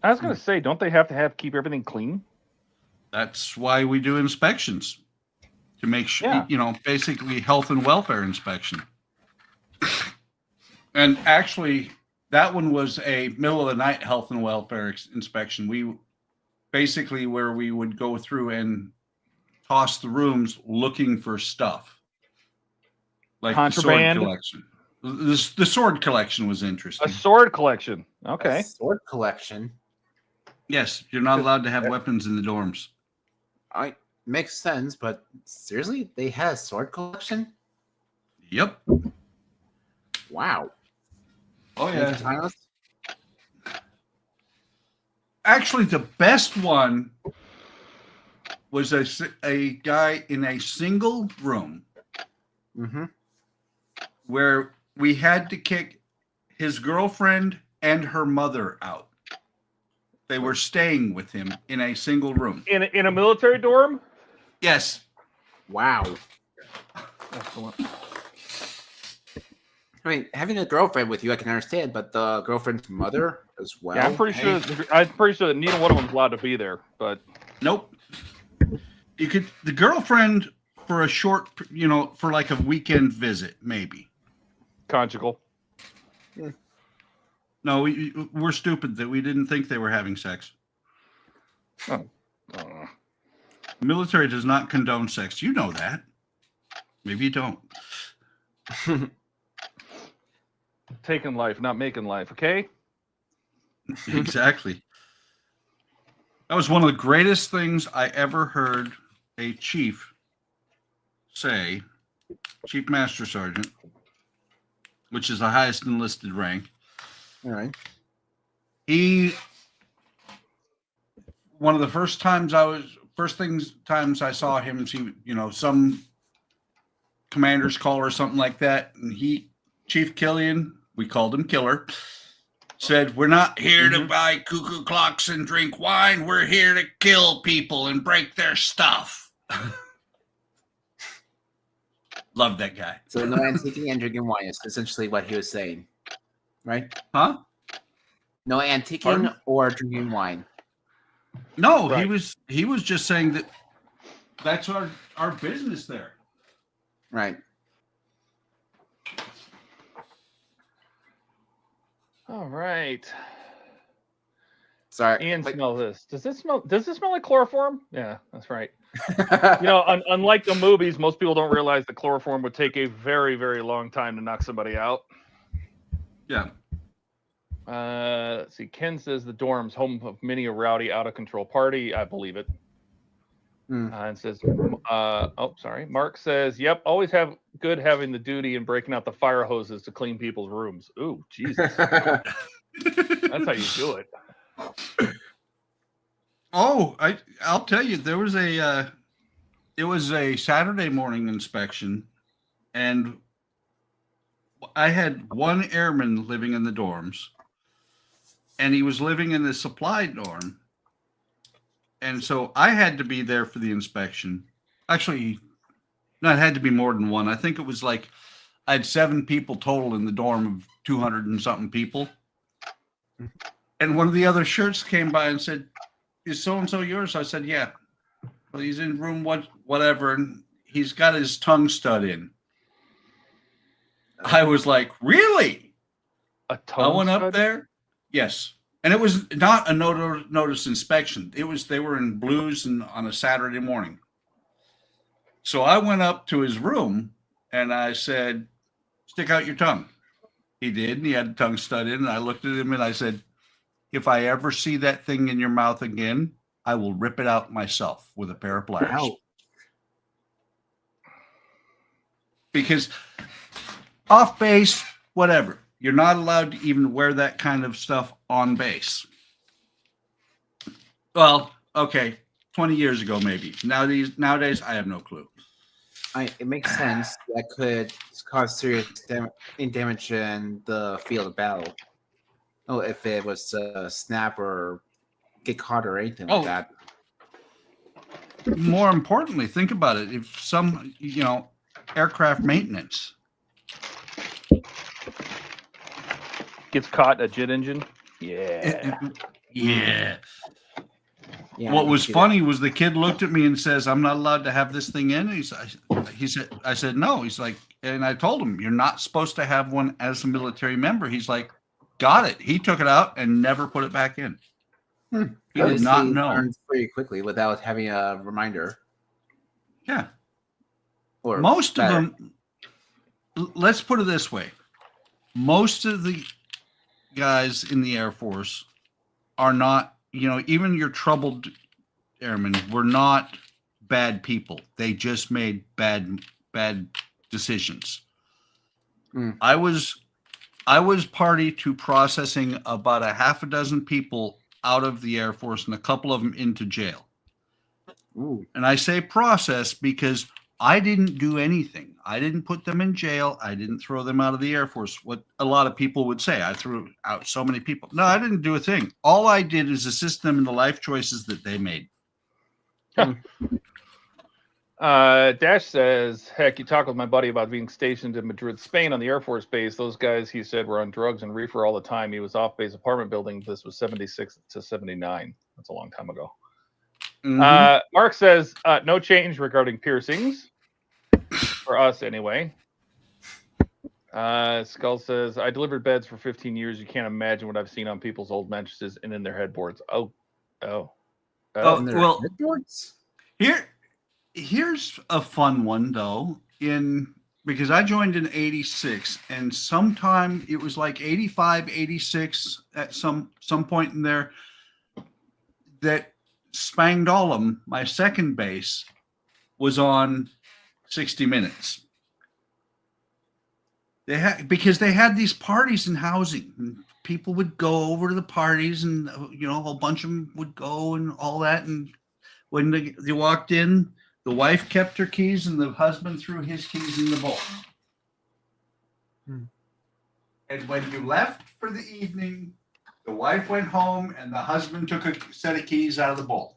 I was going to say, don't they have to keep everything clean? That's why we do inspections, to make sure, Yeah. you know, basically health and welfare inspection. And actually, that one was a middle of the night health and welfare inspection. We basically where we would go through and toss the rooms looking for stuff, like Contraband? the sword collection. The sword collection was interesting. A sword collection. Okay. A sword collection. Yes, you're not allowed to have weapons in the dorms. Makes sense, but seriously, they had a sword collection? Yep. Wow. Oh yeah. Timeless? Actually, the best one was a guy in a single room where we had to kick his girlfriend and her mother out. They were staying with him in a single room. In a military dorm? Yes. Wow. Excellent. I mean, having a girlfriend with you, I can understand, but the girlfriend's mother as well. Yeah, I'm pretty sure that neither one of them's allowed to be there. But nope. You could. The girlfriend for a short, for like a weekend visit, maybe. Conjugal. No, we're stupid that we didn't think they were having sex. Oh. The military does not condone sex. You know that. Maybe you don't. Taking life, not making life, okay? Exactly. That was one of the greatest things I ever heard a chief say, Chief Master Sergeant, which is the highest enlisted rank. All right. One of the first times times I saw him, some commander's call or something like that, and Chief Killian, we called him Killer, said, "We're not here to buy cuckoo clocks and drink wine. We're here to kill people and break their stuff." Love that guy. So no antiquing and drinking wine is essentially what he was saying, right? Huh? No antiquing Pardon? or drinking wine. No, Right. he was just saying that that's our business there. Right. All right. Sorry. Ian, but- smell this. Does this smell like chloroform? Yeah, that's right. Unlike the movies, most people don't realize that chloroform would take a very, very long time to knock somebody out. Yeah. Let's see. Ken says the dorms, home of many a rowdy, out of control party. I believe it. And says, Mark says, "Yep, always good having the duty and breaking out the fire hoses to clean people's rooms." Ooh, Jesus, that's how you do it. Oh, I'll tell you, there was it was a Saturday morning inspection, and I had one airman living in the dorms, and he was living in the supply dorm. And so I had to be there for the inspection. Actually, no, it had to be more than one. I think it was like I had 7 people total in the dorm of 200 and something people. And one of the other shirts came by and said, "Is so-and-so yours?" I said, "Yeah." "Well, he's in room whatever, and he's got his tongue stud in." I was like, "Really?" A I tongue went up stud? there. Yes. And it was not a notice inspection. They were in blues and on a Saturday morning. So I went up to his room and I said, "Stick out your tongue." He did, and he had a tongue stud in, and I looked at him and I said, "If I ever see that thing in your mouth again, I will rip it out myself with a pair of pliers." Ow. Because off base, whatever. You're not allowed to even wear that kind of stuff on base. Well, okay, 20 years ago maybe. Nowadays, I have no clue. It makes sense. That could cause serious damage in the field of battle. Oh, if it was snap or get caught or anything like that. More importantly, think about it. If some, aircraft maintenance Gets caught in a jet engine. Yeah. Yeah. Yeah, What I was see funny was the kid looked at me and says, "I'm not allowed to have this thing in." I said, "No." He's like, and I told him, "You're not supposed to have one as a military member." He's like, "Got it." He took it out and never put it back in. He did not know. learned pretty quickly without having a reminder. Yeah. Or Most of better. them, let's put it this way. Most of the guys in the Air Force are not, even your troubled airmen were not bad people. They just made bad decisions. I was party to processing about a half a dozen people out of the Air Force and a couple of them into jail. Ooh. And I say process because I didn't do anything. I didn't put them in jail. I didn't throw them out of the Air Force. What a lot of people would say, I threw out so many people. No, I didn't do a thing. All I did is assist them in the life choices that they made. Dash says, "Heck, you talk with my buddy about being stationed in Madrid, Spain on the Air Force base. Those guys, he said, were on drugs and reefer all the time. He was off base apartment building. This was 76 to 79. That's a long time ago." Mark says, "No change regarding piercings." For us, anyway. Skull says, I delivered beds for 15 years. You can't imagine what I've seen on people's old mattresses and in their headboards. Oh. Well, here's a fun one though. Because I joined in 86, and sometime it was like 85, 86 at some point in there, that Spangdahlem, my second base, was on 60 Minutes. Because they had these parties in housing. And people would go over to the parties, and a whole bunch of them would go and all that. And when they walked in, the wife kept her keys, and the husband threw his keys in the bowl. And when you left for the evening, the wife went home, and the husband took a set of keys out of the bowl.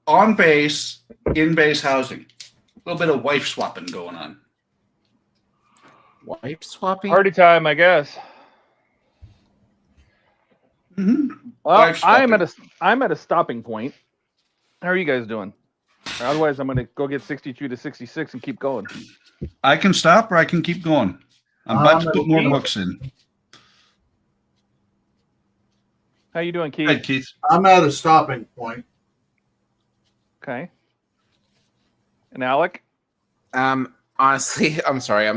On base, in base housing, a little bit of wife swapping going on. Wife swapping? Party time, I guess. Well, I'm at a stopping point. How are you guys doing? Otherwise, I'm going to go get 62 to 66 and keep going. I can stop or I can keep going. I'm about to put more books in. How you doing, Keith? Hi, Keith. I'm at a stopping point. Okay. And Alec? Honestly, I'm sorry.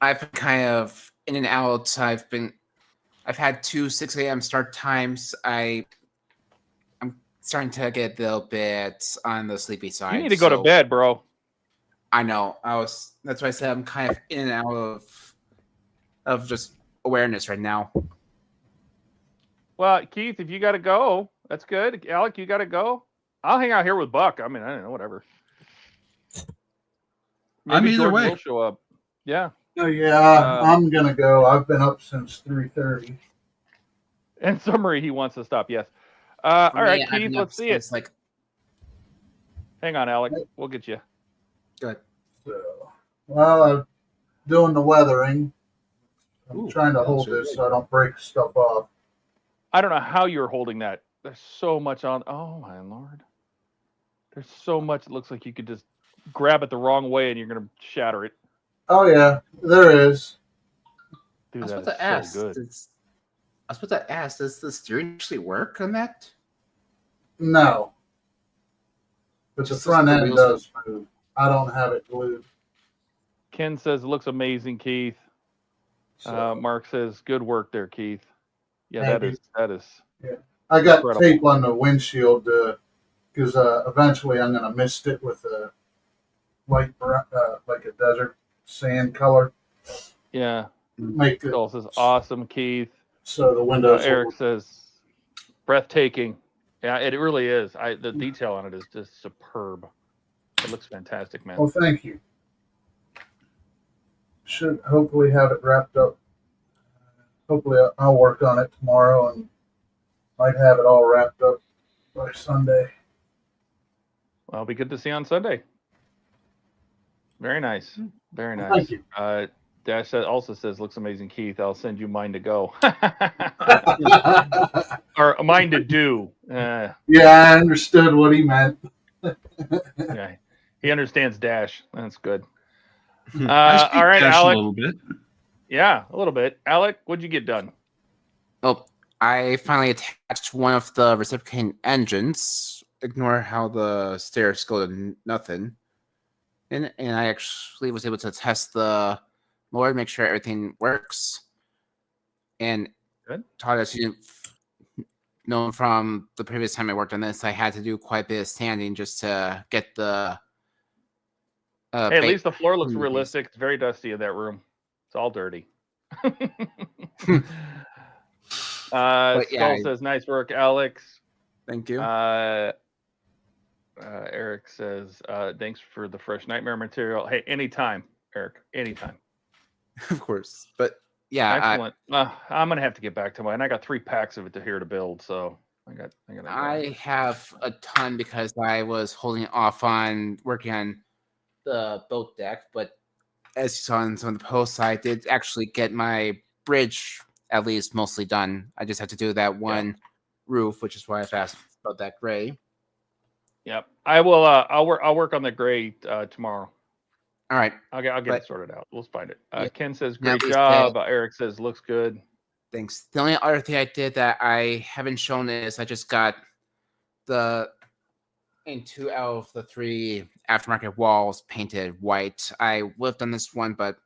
I've been kind of in and out. I've had 2 6 a.m. start times. I'm starting to get a little bit on the sleepy side. You need to go to bed, bro. I know. That's why I said I'm kind of in and out of just awareness right now. Well, Keith, if you got to go, that's good. Alec, you got to go. I'll hang out here with Buck. I mean, I don't know, whatever. I'm either Jordan way. will show up. Yeah. Oh, yeah, I'm going to go. I've been up since 3:30. In summary, he wants to stop. Yes. All right, Keith, let's see it. Hang on, Alec. We'll get you. Good. So, well, I'm doing the weathering. I'm trying to hold this so I don't break stuff off. I don't know how you're holding that. There's so much on. Oh, my Lord. There's so much. It looks like you could just grab it the wrong way and you're going to shatter it. Oh, yeah, there is. Dude, I was that about is to ask. so good. I was about to ask, does the steering actually work on that? No. But the front end does move. I don't have it glued. Ken says it looks amazing, Keith. Mark says good work there, Keith. Yeah, that is. Yeah, I got incredible. tape on the windshield because eventually I'm going to mist it with a light brown, like a desert sand color. Yeah. Make it Says awesome, Keith. so the windows. Eric says breathtaking. Yeah, it really is. The detail on it is just superb. It looks fantastic, man. Well, thank you. Should hopefully have it wrapped up. Hopefully I'll work on it tomorrow and might have it all wrapped up by Sunday. Well, it'll be good to see you on Sunday. Very nice. Very nice. Thank you. Dash also says, looks amazing, Keith. I'll send you mine to go. Or mine to do. Yeah, I understood what he meant. Yeah, he understands Dash. That's good. I speak All right, Dash Alec. a little bit. Yeah, a little bit. Alec, what'd you get done? Oh, I finally attached one of the reciprocating engines. Ignore how the stairs go to nothing. And I actually was able to test the motor, make sure everything works. And good. Todd, as you know from the previous time I worked on this, I had to do quite a bit of sanding just to get the. Hey, at least the floor looks realistic. It's very dusty in that room. It's all dirty. Skull says, nice work, Alex. Thank you. Eric says, thanks for the fresh nightmare material. Hey, anytime, Eric, anytime. Of course. But yeah. Excellent. I'm going to have to get back to mine. I got 3 packs of it here to build. So I have a ton because I was holding off on working on the boat deck. But as you saw in some of the posts, I did actually get my bridge at least mostly done. I just had to do that one roof, which is why I've asked about that gray. Yep. I will. I'll work on the gray tomorrow. All right. I'll get But- it sorted out. We'll find it. Yeah. Ken says Now great we job. said- Eric says looks good. Thanks. The only other thing I did that I haven't shown is I just got in 2 out of the 3 aftermarket walls painted white. I would have done this one, but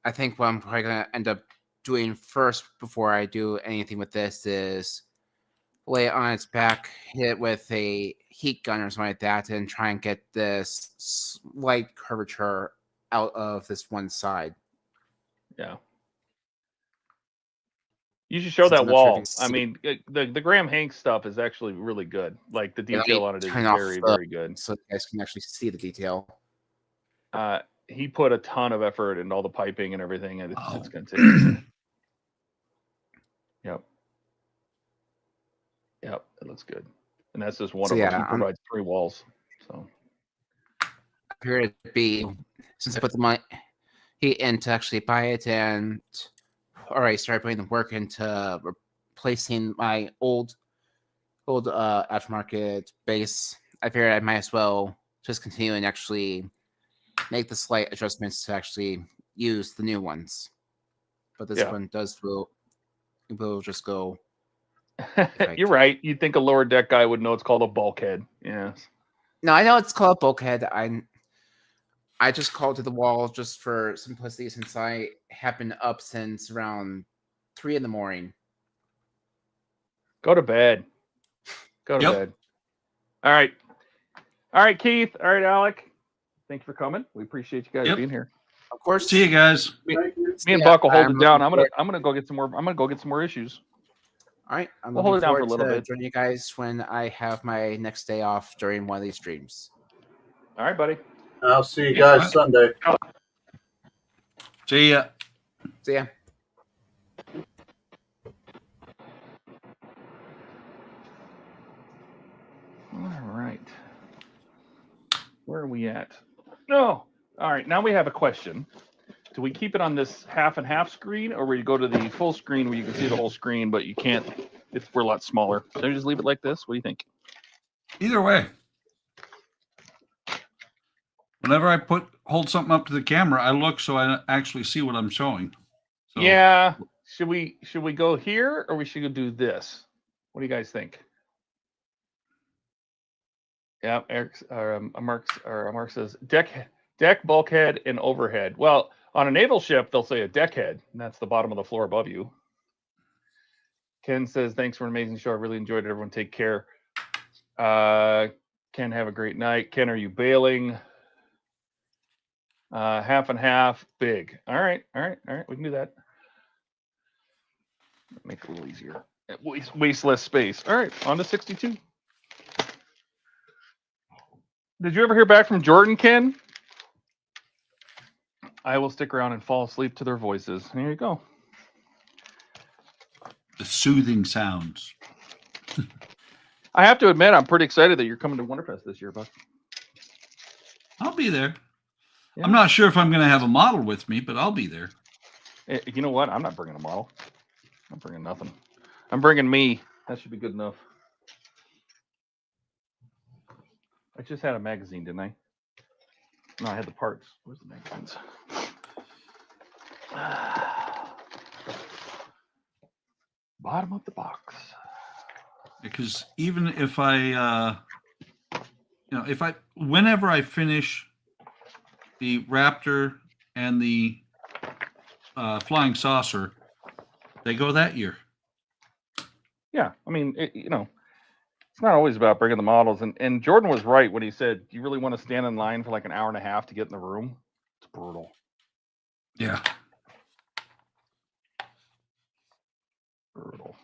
I think what I'm probably gonna end up doing first before I do anything with this is lay it on its back, hit it with a heat gun or something like that, and try and get this slight curvature out of this one side. Yeah. You should show Since that I'm not sure if wall. you can I see- mean, the Graham Hanks stuff is actually really good. Like the Yeah, let detail me on it is turn off very, the- very good. so you guys can actually see the detail. He put a ton of effort into all the piping and everything, and it's going to take. Yep. Yep, it looks good. And that's just one So, of them. yeah, He I'm- provides 3 walls. So Appear to be since I put the money in to actually buy it, and already started putting the work into replacing my old aftermarket base. I figured I might as well just continue and actually make the slight adjustments to actually use the new ones. But this Yeah. one will just go. you're right. You'd think a lower deck guy would know it's called a bulkhead. Yeah. No, I know it's called bulkhead. I just called it the wall just for simplicity, since I have been up since around 3 in the morning. Go to bed. Go to Yep. bed. All right. All right, Keith. All right, Alec. Thank you for coming. We appreciate you guys Yep. being here. Of course. See you guys. Me Thank you. and Yeah, Buck will hold I'm it down. looking I'm gonna go get some more. I'm gonna go get some more issues. All right, I'm We'll hold looking it down for a forward little to bit. joining you guys when I have my next day off during one of these streams. All right, buddy. I'll see you guys Sunday. See ya. So yeah, All right. Where are we at? No. All right. Now we have a question. Do we keep it on this half and half screen, or we go to the full screen where you can see the whole screen, but you can't? We're a lot smaller. Should I just leave it like this? What do you think? Either way. Whenever I hold something up to the camera, I look so I actually see what I'm showing. So, Yeah. Should we go here, or we should do this? What do you guys think? Yeah, Eric's Mark says deck, bulkhead, and overhead. Well, on a naval ship, they'll say a deck head, and that's the bottom of the floor above you. Ken says, thanks for an amazing show. I really enjoyed it. Everyone take care. Ken, have a great night. Ken, are you bailing? Half and half, big. All right. We can do that. Make it a little easier. Waste less space. All right, on to 62. Did you ever hear back from Jordan, Ken? I will stick around and fall asleep to their voices. Here you go. the soothing sounds. I have to admit, I'm pretty excited that you're coming to Wonderfest this year, Buck. I'll be there. Yeah. I'm not sure if I'm going to have a model with me, but I'll be there. You know what? I'm not bringing a model. I'm bringing nothing. I'm bringing me. That should be good enough. I just had a magazine, didn't I? No, I had the parts. Where's the magazines? Bottom of the box. Because even if whenever I finish the Raptor and the Flying Saucer, they go that year. Yeah, I mean, it's not always about bringing the models. And Jordan was right when he said, "Do you really want to stand in line for like an hour and a half to get in the room?" It's brutal. Yeah. Brutal.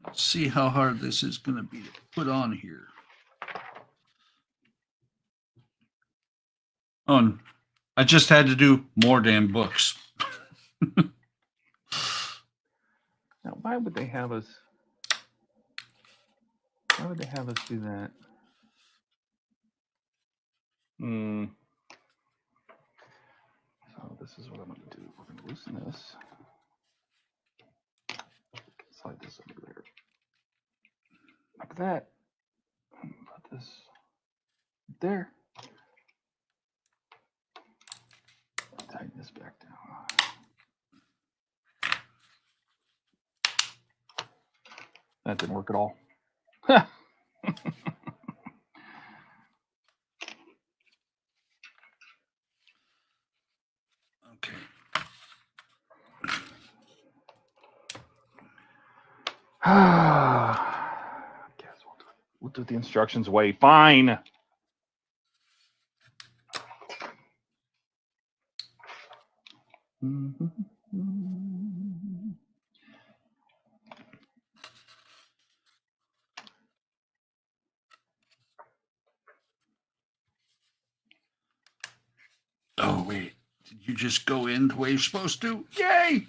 Let's see how hard this is going to be to put on here. Oh, I just had to do more damn books. Now, why would they have us? Why would they have us do that? So this is what I'm going to do. We're going to loosen this. Slide that. Put this there. Tighten this back down. That didn't work at all. Okay. Guess we'll do the instructions way. Fine. Oh, wait. Did you just go in the way you're supposed to? Yay!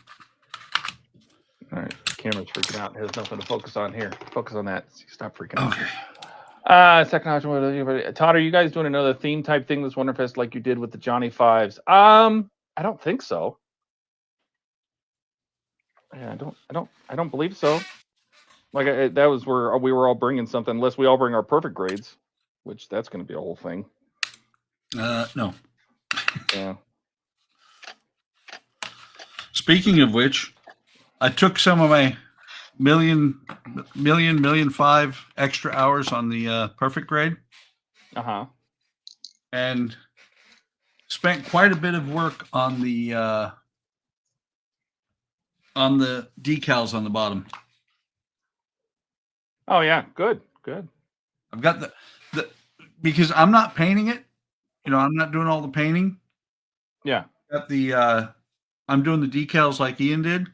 All right, camera's freaking out. It has nothing to focus on here. Focus on that. Stop freaking out. Okay. Second option. Todd, are you guys doing another theme type thing this Wonderfest like you did with the Johnny Fives? I don't think so. Yeah, I don't believe so. Like that was where we were all bringing something, unless we all bring our perfect grades, which that's going to be a whole thing. No. Yeah. Speaking of which, I took some of my million five extra hours on the perfect grade. And spent quite a bit of work on the decals on the bottom. Oh yeah, good. I've got the because I'm not painting it. You know, I'm not doing all the painting. Yeah. Got the I'm doing the decals like Ian did.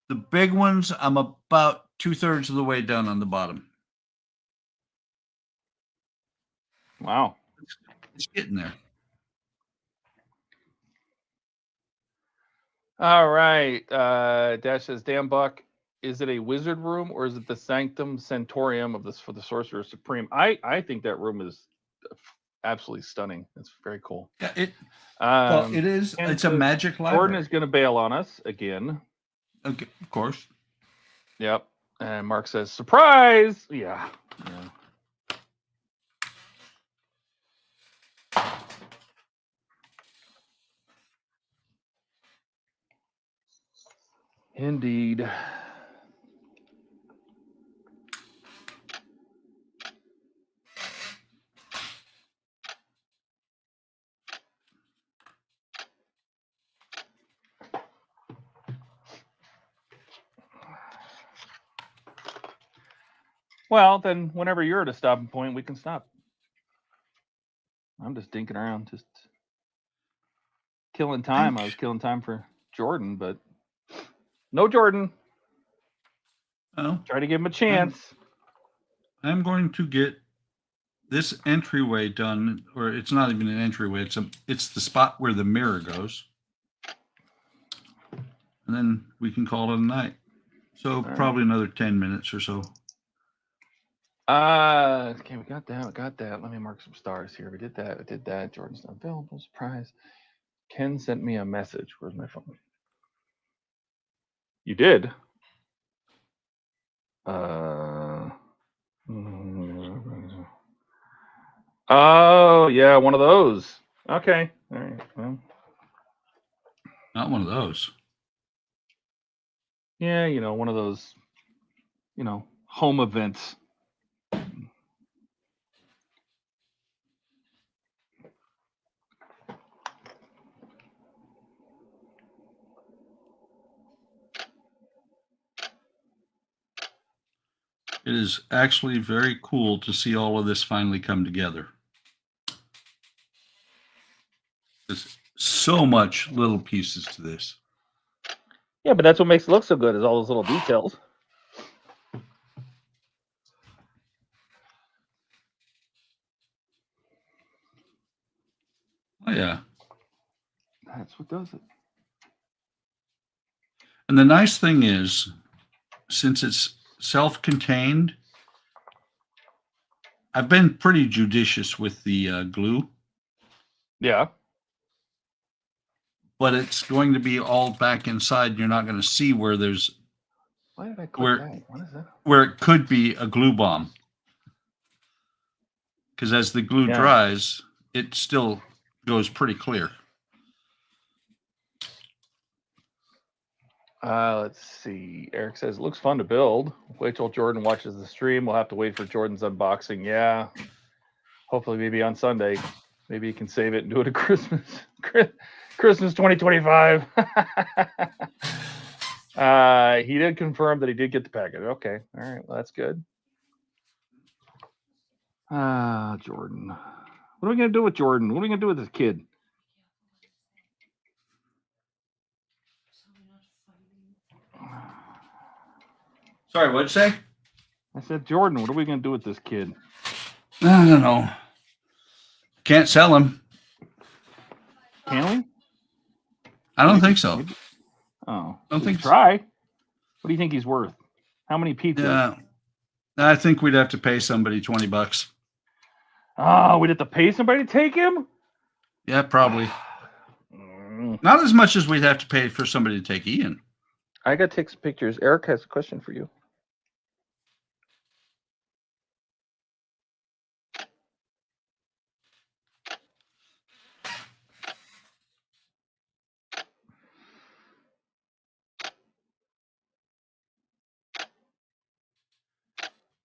The big ones, I'm about 2/3 of the way done on the bottom. Wow. It's getting there. All right. Dash says, "Damn Buck, is it a wizard room or is it the Sanctum Sanctorium of this for the Sorcerer Supreme?" I think that room is absolutely stunning. It's very cool. Yeah, well, it is. It's a magic library. Jordan is going to bail on us again. Okay, of course. Yep. And Mark says, "Surprise!" Yeah. Indeed. Well, then whenever you're at a stopping point, we can stop. I'm just dinking around, just killing time. I was killing time for Jordan, but no Jordan. Oh, try to give him a chance. I'm going to get this entryway done, or it's not even an entryway. It's the spot where the mirror goes, and then we can call it a night. So probably another 10 minutes or so. Okay, we got that. Let me mark some stars here. We did that. Jordan's not available. Surprise. Ken sent me a message. Where's my phone? You did? Oh, yeah, one of those. Okay. All right. Well, not one of those. Yeah, one of those, home events. It is actually very cool to see all of this finally come together. There's so much little pieces to this. Yeah, but that's what makes it look so good, is all those little details. Oh, yeah. That's what does it. And the nice thing is, since it's self-contained, I've been pretty judicious with the glue. Yeah. But it's going to be all back inside. You're not going to see where there's Why did I click Where- that? What is that? where it could be a glue bomb. Because as the glue Yeah. dries, it still goes pretty clear. Let's see. Eric says, looks fun to build. Wait till Jordan watches the stream. We'll have to wait for Jordan's unboxing. Yeah. Hopefully, maybe on Sunday. Maybe he can save it and do it at Christmas. Christmas 2025. He did confirm that he did get the package. Okay. All right. Well, that's good. Jordan. What are we going to do with Jordan? What are we going to do with this kid? Sorry, what'd you say? I said, Jordan, what are we going to do with this kid? I don't know. Can't sell him. Can we? I don't think so. Maybe. Oh, Don't we think can so. try. What do you think he's worth? How many pizzas? Yeah. I think we'd have to pay somebody $20. Oh, we'd have to pay somebody to take him? Yeah, probably. Not as much as we'd have to pay for somebody to take Ian. I got to take some pictures. Eric has a question for you.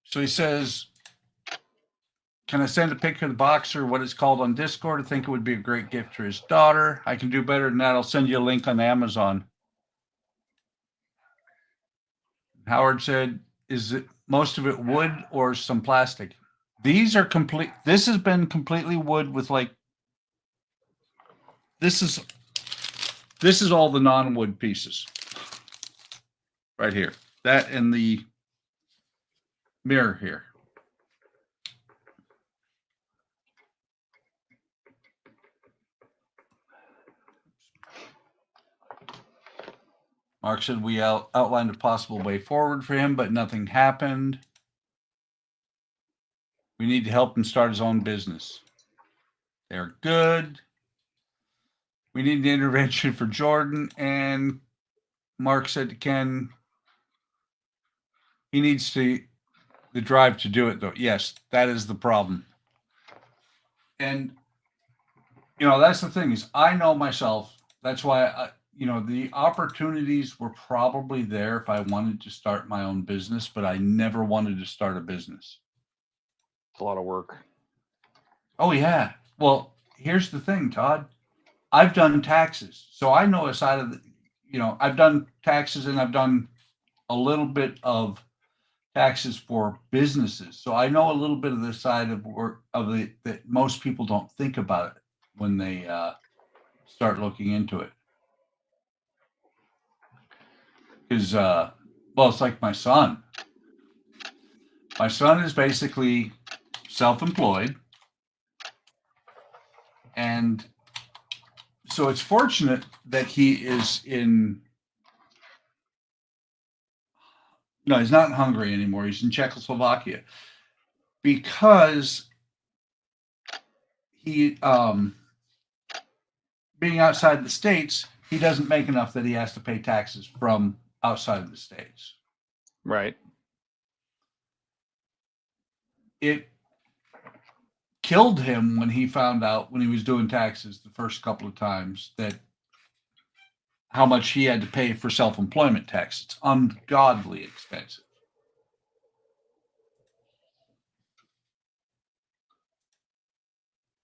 So he says, can I send a picture of the box or what it's called on Discord? I think it would be a great gift for his daughter. I can do better than that. I'll send you a link on Amazon. Howard said, is it most of it wood or some plastic? These are complete. This has been completely wood with like, this is all the non-wood pieces right here. That and the mirror here. Mark said we outlined a possible way forward for him, but nothing happened. We need to help him start his own business. They're good. We need the intervention for Jordan. And Mark said to Ken, he needs the drive to do it, though. Yes, that is the problem. And, you know, that's the thing is I know myself. That's why, the opportunities were probably there if I wanted to start my own business, but I never wanted to start a business. It's a lot of work. Oh, yeah. Well, here's the thing, Todd. I've done taxes. So I know a side of I've done taxes and I've done a little bit of taxes for businesses. So I know a little bit of the side of work that most people don't think about it when they start looking into it. Because, it's like my son. My son is basically self-employed. And so it's fortunate that he is no, he's not in Hungary anymore. He's in Czechoslovakia. Because he, being outside the States, he doesn't make enough that he has to pay taxes from outside of the States. Right. It killed him when he found out when he was doing taxes the first couple of times that how much he had to pay for self-employment tax. It's ungodly expensive.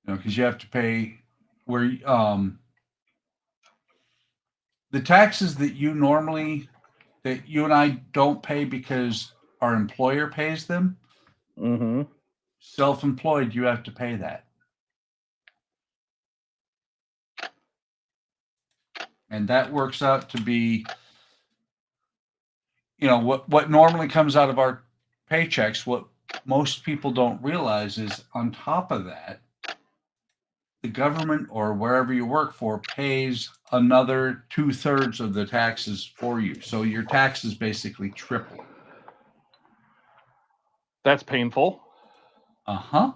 Because you have to pay where the taxes that you and I don't pay because our employer pays them. Mm-hmm. Self-employed, you have to pay that. And that works out to be, what normally comes out of our paychecks. What most people don't realize is on top of that, the government or wherever you work for pays another 2/3 of the taxes for you. So your taxes basically triple. That's painful. Uh-huh.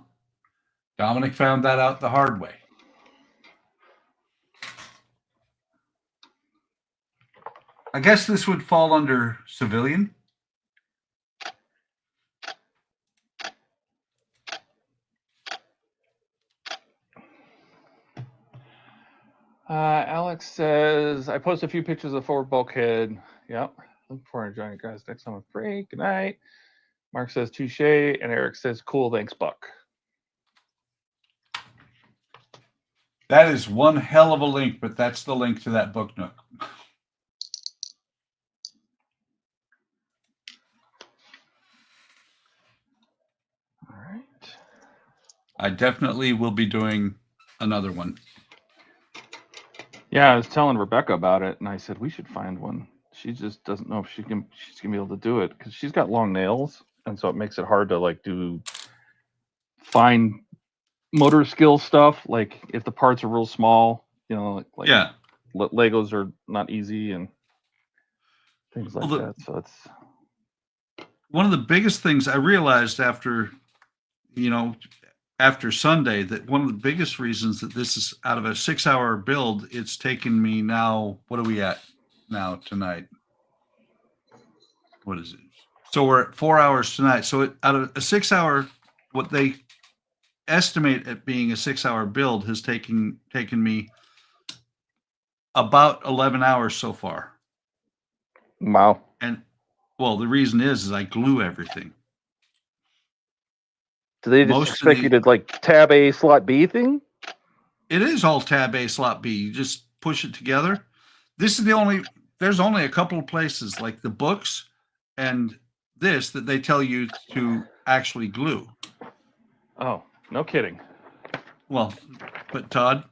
Dominic found that out the hard way. I guess this would fall under civilian. Alex says, I post a few pictures of forward bulkhead. Yep. Look for a giant guys next time with free. Good night. Mark says touche, and Eric says cool. Thanks, Buck. That is one hell of a link, but that's the link to that book nook. All right. I definitely will be doing another one. Yeah, I was telling Rebecca about it, and I said we should find one. She just doesn't know if she's gonna be able to do it because she's got long nails, and so it makes it hard to like do fine motor skill stuff. Like if the parts are real small, you know, like Yeah. Legos are not easy and things like that. So it's one of the biggest things I realized after, after Sunday, that one of the biggest reasons that this is out of a 6-hour build, it's taken me now, what are we at now tonight? What is it? So we're at 4 hours tonight. So out of a 6-hour, what they estimate at being a 6-hour build has taken me about 11 hours so far. Wow. And well, the reason is I glue everything. Do they just expect you to like tab A slot B thing? It is all tab A slot B. You just push it together. This is there's only a couple of places like the books and this that they tell you to actually glue. Oh, no kidding. Well, but Todd,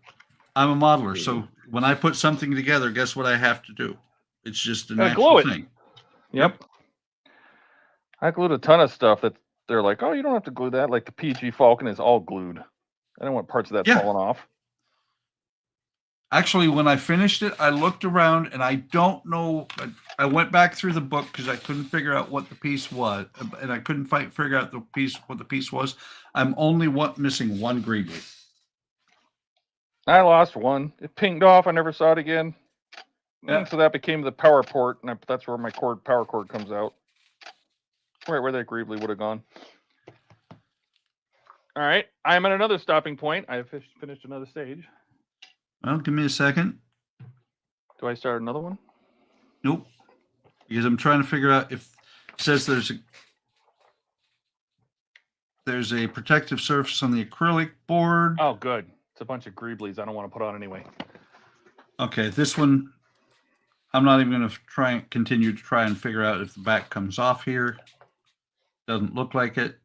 I'm a modeler, so when I put something together, guess what I have to do? It's just a natural thing. Yep. I glued a ton of stuff that they're like, oh, you don't have to glue that. Like the PG Falcon is all glued. I don't want parts of that falling off. Actually, when I finished it, I looked around and I don't know. I went back through the book because I couldn't figure out what the piece was, and I couldn't figure out what the piece was. I'm only missing one greebly. I lost one. It pinged off. I never saw it again. Yeah. So that became the power port, and that's where my power cord comes out. Right where that greebly would have gone. All right, I'm at another stopping point. I have finished another stage. Well, give me a second. Do I start another one? Nope. Because I'm trying to figure out if it says there's a protective surface on the acrylic board. Oh, good. It's a bunch of greeblies I don't want to put on anyway. Okay, this one, I'm not even going to continue to try and figure out if the back comes off here. Doesn't look like it.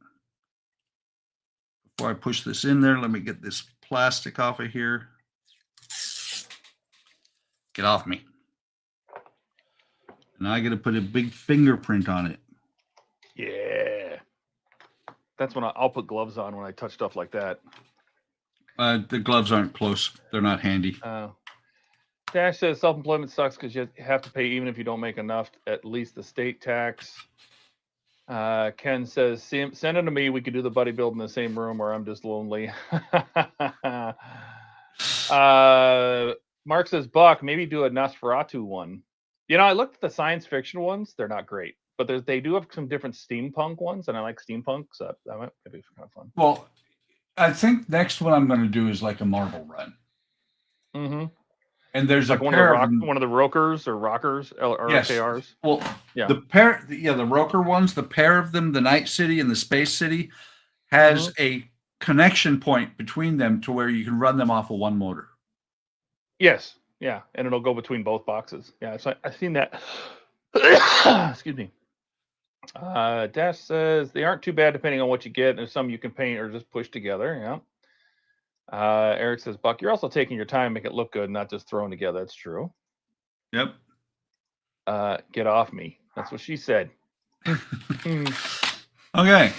Before I push this in there, let me get this plastic off of here. Get off me. And I got to put a big fingerprint on it. Yeah. That's when I'll put gloves on when I touch stuff like that. The gloves aren't close. They're not handy. Dash says self-employment sucks because you have to pay even if you don't make enough, at least the state tax. Ken says, send it to me. We could do the buddy build in the same room or I'm just lonely. Mark says, Buck, maybe do a Nosferatu one. You know, I looked at the science fiction ones. They're not great, but they do have some different steampunk ones, and I like steampunk, so that might be kind of fun. Well, I think next one I'm going to do is like a Marvel run. Mm-hmm. And there's like one of the Rokers or Rockers or yes. OKRs. Well, yeah, the Roker ones, the pair of them, the Night City and the Space City, has a connection point between them to where you can run them off of one motor. Yes, yeah, and it'll go between both boxes. Yeah, so I've seen that. Excuse me. Dash says they aren't too bad depending on what you get. There's some you can paint or just push together. Yeah. Eric says, Buck, you're also taking your time, make it look good, not just thrown together. That's true. Yep. Get off me. That's what she said. Okay.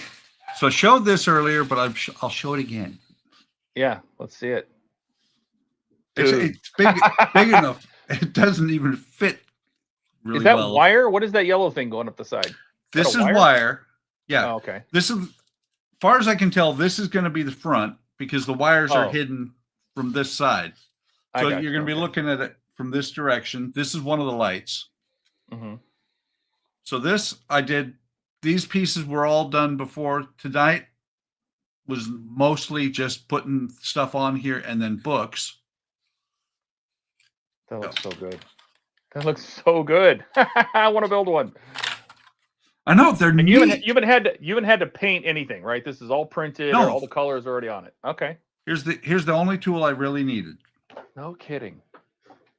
So I showed this earlier, but I'll show it again. Yeah, let's see it. It's big enough. It doesn't even fit really well. Is that wire? What is that yellow thing going up the side? This is wire. Yeah. Oh, okay. This is, far as I can tell, this is going to be the front because the wires are hidden from this side. So you're going to be looking at it from this direction. This is one of the lights. Mm-hmm. So these pieces were all done before. Tonight was mostly just putting stuff on here and then books. That looks so good. That looks so good. I want to build one. I know they're And neat. you haven't had to paint anything, right? This is all printed. No. Or all the colors are already on it. Okay. Here's the only tool I really needed. No kidding.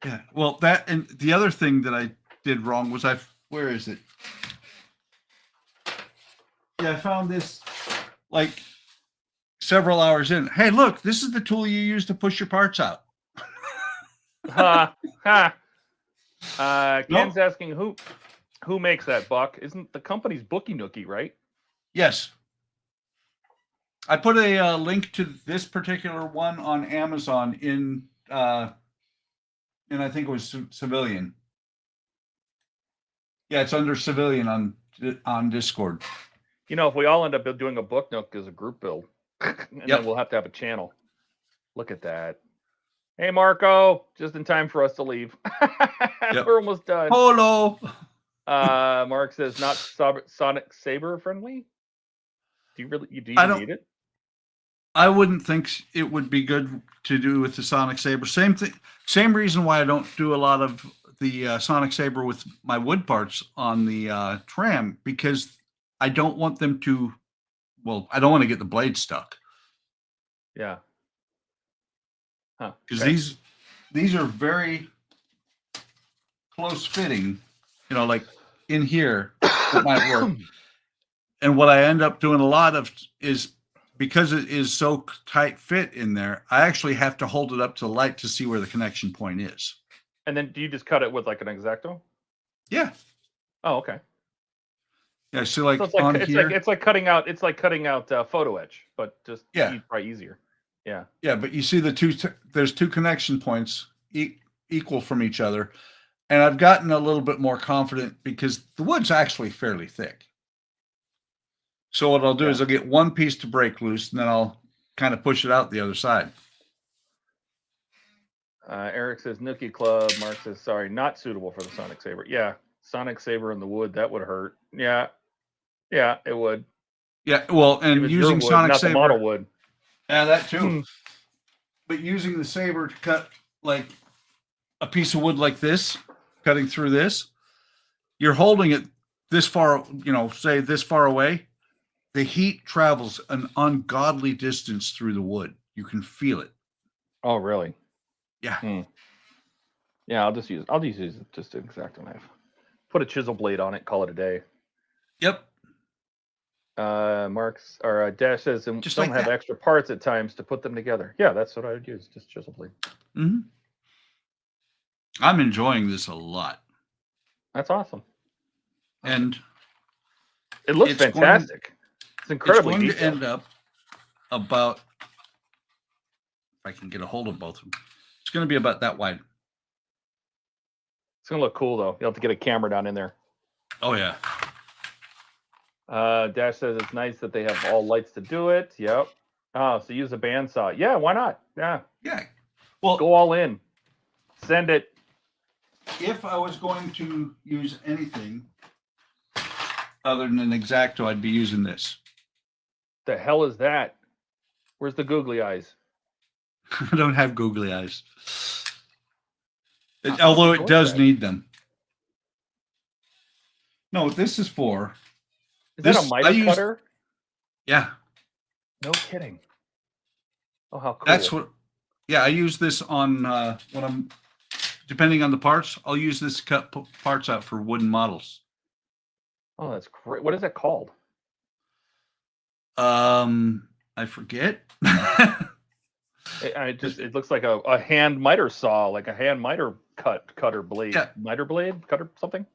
Yeah. Well, that and the other thing that I did wrong was where is it? Yeah, I found this like several hours in. Hey, look, this is the tool you use to push your parts out. Ken's asking who makes that, Buck? Isn't the company's Bookie Nookie, right? Yes. I put a link to this particular one on Amazon in I think it was civilian. Yeah, it's under civilian on Discord. You know, if we all end up doing a Book Nook as a group build, and then we'll have to have a channel. Look at that. Hey, Marco, just in time for us to leave. We're almost done. Hello. Mark says not Sonic Saber friendly. Do you really need it? I wouldn't think it would be good to do with the Sonic Saber. Same thing. Same reason why I don't do a lot of the Sonic Saber with my wood parts on the tram, because I don't want them to. Well, I don't want to get the blade stuck. Yeah. Huh. Because these are very close fitting. You know, like in here, it might work. And what I end up doing a lot of is, because it is so tight fit in there, I actually have to hold it up to the light to see where the connection point is. And then do you just cut it with like an X-Acto? Yeah. Oh, okay. Yeah. So like, it's like cutting out photo etch, but just probably easier. Yeah. Yeah, but you see there's two connection points equal from each other, and I've gotten a little bit more confident because the wood's actually fairly thick. So what I'll do is I'll get one piece to break loose, and then I'll kind of push it out the other side. Eric says Nookie Club. Mark says sorry, not suitable for the Sonic Saber. Yeah, Sonic Saber in the wood, that would hurt. Yeah, it would. Yeah, well, and using wood, Sonic not Saber, the model wood. Yeah, that too. But using the saber to cut like a piece of wood like this, cutting through this, you're holding it this far, say this far away. The heat travels an ungodly distance through the wood. You can feel it. Oh, really? Yeah. Yeah, I'll just use just an X-Acto knife. Put a chisel blade on it, call it a day. Yep. Mark's or Dash says, and just don't like have that. extra parts at times to put them together. Yeah, that's what I would use, just chisel blade. Mm-hmm. I'm enjoying this a lot. That's awesome. And it looks fantastic. It's incredibly It's going detailed. to end up about, if I can get a hold of both of them, it's going to be about that wide. It's gonna look cool though. You'll have to get a camera down in there. Oh yeah. Dash says it's nice that they have all lights to do it. Yep. Oh, so use a bandsaw. Yeah, why not? Yeah. Yeah. Well, go all in. Send it. If I was going to use anything other than an X-Acto, I'd be using this. The hell is that? Where's the googly eyes? I don't have googly eyes. Although it does need them. No, what this is for. Is that a miter cutter? Yeah. No kidding. Oh, how cool. That's what. Yeah, I use this on when I'm, depending on the parts, I'll use this to cut parts out for wooden models. Oh, that's great. What is that called? I forget. It looks like a hand miter saw, like a hand miter cutter blade. Yeah. Miter blade cutter something.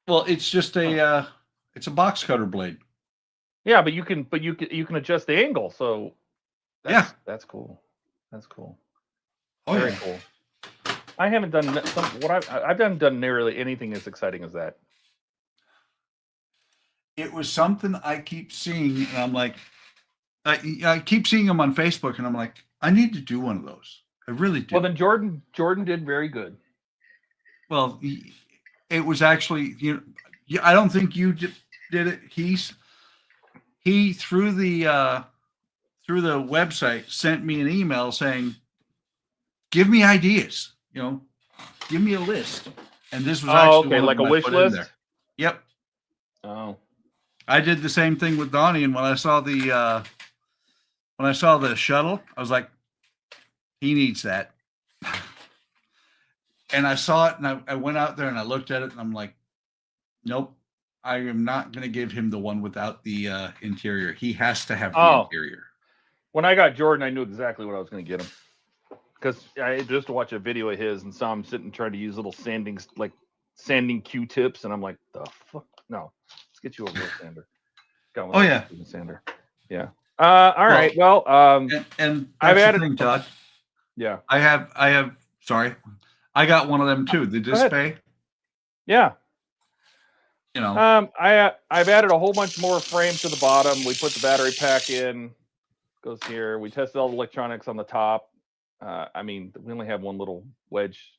Well, it's just it's a box cutter blade. Yeah, but you can adjust the angle. So that's cool. That's cool. Oh, Very cool. I haven't done I've done nearly anything as exciting as that. It was something I keep seeing, and I'm like, I keep seeing them on Facebook, and I'm like, I need to do one of those. I really do. Well, then Jordan did very good. Well, it was actually, I don't think you did it. He through the website sent me an email saying, give me ideas, give me a list. And this was Oh, actually okay, one like of them a I wish put in list. there. Yep. Oh, I did the same thing with Donnie, and when I saw the shuttle, I was like, he needs that. And I saw it, and I went out there and I looked at it, and I'm like, nope, I am not going to give him the one without the interior. He has to have the interior. When I got Jordan, I knew exactly what I was going to get him. Because I just watched a video of his and saw him sitting trying to use little sanding Q-tips, and I'm like, the fuck? No, let's get you a real sander. Got one Oh, yeah. Sander. Yeah. All right. Well, and I've that's added. the thing, Todd. Yeah. I have. Sorry, I got one of them too. The display. Yeah. You know. I've added a whole bunch more frames to the bottom. We put the battery pack in. Goes here. We tested all the electronics on the top. I mean, we only have one little wedge,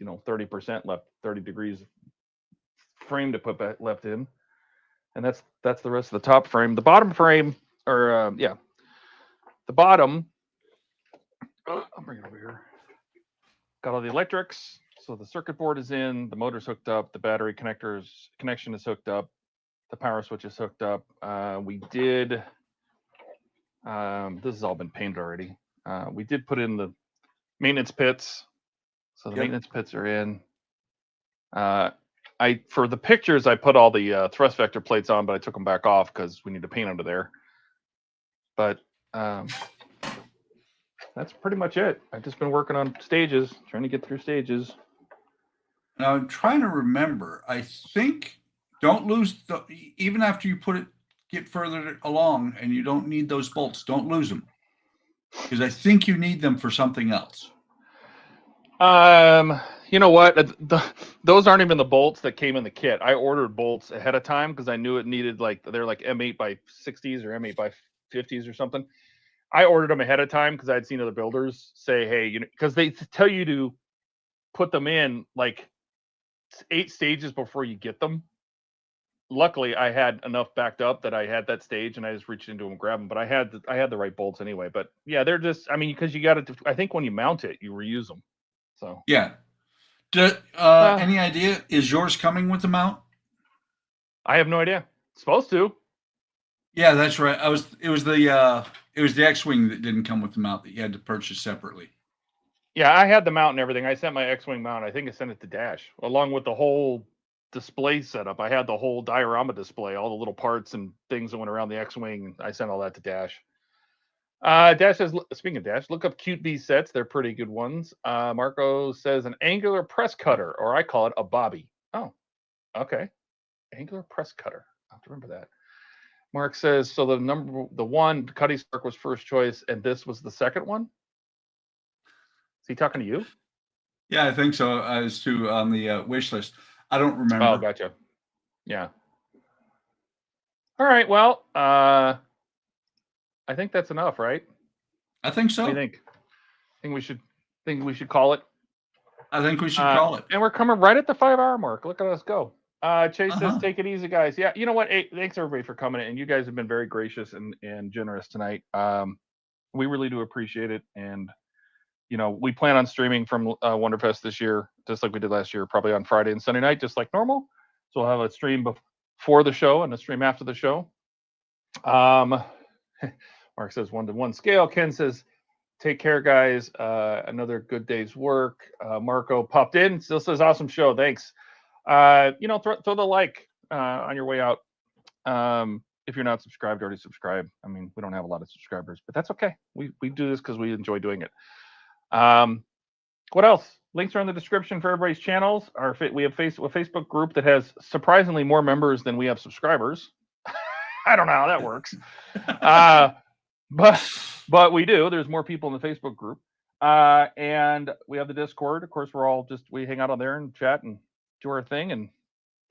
30% left, 30 degrees frame to put back left in, and that's the rest of the top frame. The bottom frame, the bottom. I'll bring it over here. Got all the electrics, so the circuit board is in, the motor's hooked up, the battery connection is hooked up, the power switch is hooked up. We did. This has all been painted already. We did put in the maintenance pits, so the maintenance pits are in. For the pictures, I put all the thrust vector plates on, but I took them back off because we need to paint under there. But that's pretty much it. I've just been working on stages, trying to get through stages. Now I'm trying to remember. I think don't lose even after you get further along and you don't need those bolts. Don't lose them, because I think you need them for something else. You know what? Those aren't even the bolts that came in the kit. I ordered bolts ahead of time because I knew it needed they're like M8 by 60s or M8 by 50s or something. I ordered them ahead of time because I'd seen other builders say, hey, because they tell you to put them in like 8 stages before you get them. Luckily, I had enough backed up that I had that stage, and I just reached into them and grabbed them. But I had the right bolts anyway. But yeah, they're just, because you got to. I think when you mount it, you reuse them. So yeah. Any idea? Is yours coming with the mount? I have no idea. It's supposed to. Yeah, that's right. It was the X-wing that didn't come with the mount that you had to purchase separately. Yeah, I had the mount and everything. I sent my X-wing mount. I think I sent it to Dash along with the whole display setup. I had the whole diorama display, all the little parts and things that went around the X-wing. I sent all that to Dash. Dash says, speaking of Dash, look up Cute Bee sets. They're pretty good ones. Marco says an angular press cutter, or I call it a bobby. Oh, okay. Angular press cutter. I have to remember that. Mark says, so the one, Cuddy Spark was first choice, and this was the second one? Is he talking to you? Yeah, I think so. As to on the wish list. I don't remember. Oh, gotcha. Yeah. All right. Well, I think that's enough, right? I think so. What do you think? Think we should call it? I think we should call it. And we're coming right at the 5-hour mark. Look at us go. Chase says, take it easy, guys. Yeah, you know what? Hey, thanks everybody for coming in. And you guys have been very gracious and generous tonight. We really do appreciate it. And we plan on streaming from Wonderfest this year, just like we did last year, probably on Friday and Sunday night, just like normal. So we'll have a stream before the show and a stream after the show. Mark says 1-to-1 scale. Ken says, take care, guys. Another good day's work. Marco popped in. Still says, awesome show. Thanks. Throw the like on your way out. If you're not subscribed, already subscribe. We don't have a lot of subscribers, but that's okay. We do this because we enjoy doing it. What else? Links are in the description for everybody's channels. We have a Facebook group that has surprisingly more members than we have subscribers. I don't know how that works. But we do. There's more people in the Facebook group. And we have the Discord. Of course, we hang out on there and chat and do our thing, and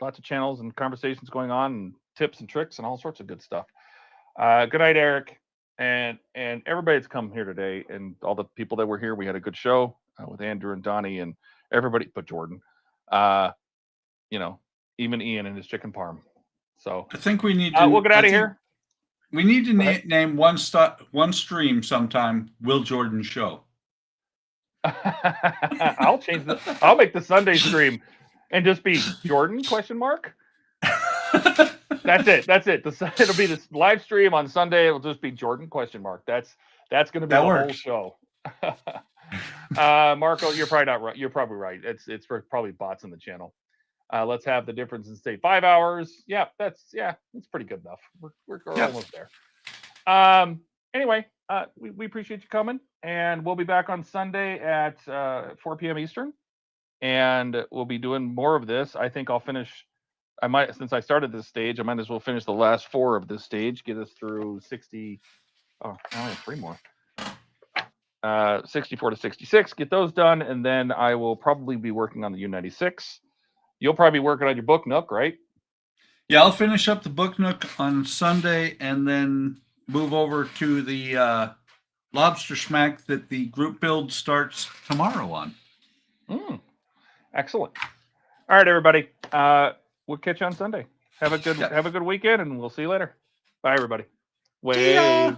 lots of channels and conversations going on, and tips and tricks and all sorts of good stuff. Good night, Eric. And everybody that's come here today, and all the people that were here. We had a good show with Andrew and Donnie and everybody but Jordan. Even Ian and his chicken parm. So I think we need to. We'll get out of here. We need to name one stream sometime. Will Jordan show. I'll change the. I'll make the Sunday stream, and just be Jordan ? That's it. That's it. It'll be this live stream on Sunday. It'll just be Jordan ? That's going to be That the works. whole show. Marco, you're probably not right. You're probably right. It's probably bots in the channel. Let's have the difference in say 5 hours. Yeah, that's pretty good enough. We're almost there. Anyway, we appreciate you coming, and we'll be back on Sunday at 4 p.m. Eastern, and we'll be doing more of this. I think I'll finish. I might, since I started this stage, I might as well finish the last 4 of this stage, get us through 60. Oh, I only have 3 more. 64 to 66, get those done, and then I will probably be working on the U96. You'll probably be working on your book nook, right? Yeah, I'll finish up the book nook on Sunday and then move over to the lobster smack that the group build starts tomorrow on. Excellent. All right, everybody. We'll catch you on Sunday. Have a good weekend, and we'll see you later. Bye, everybody. See ya.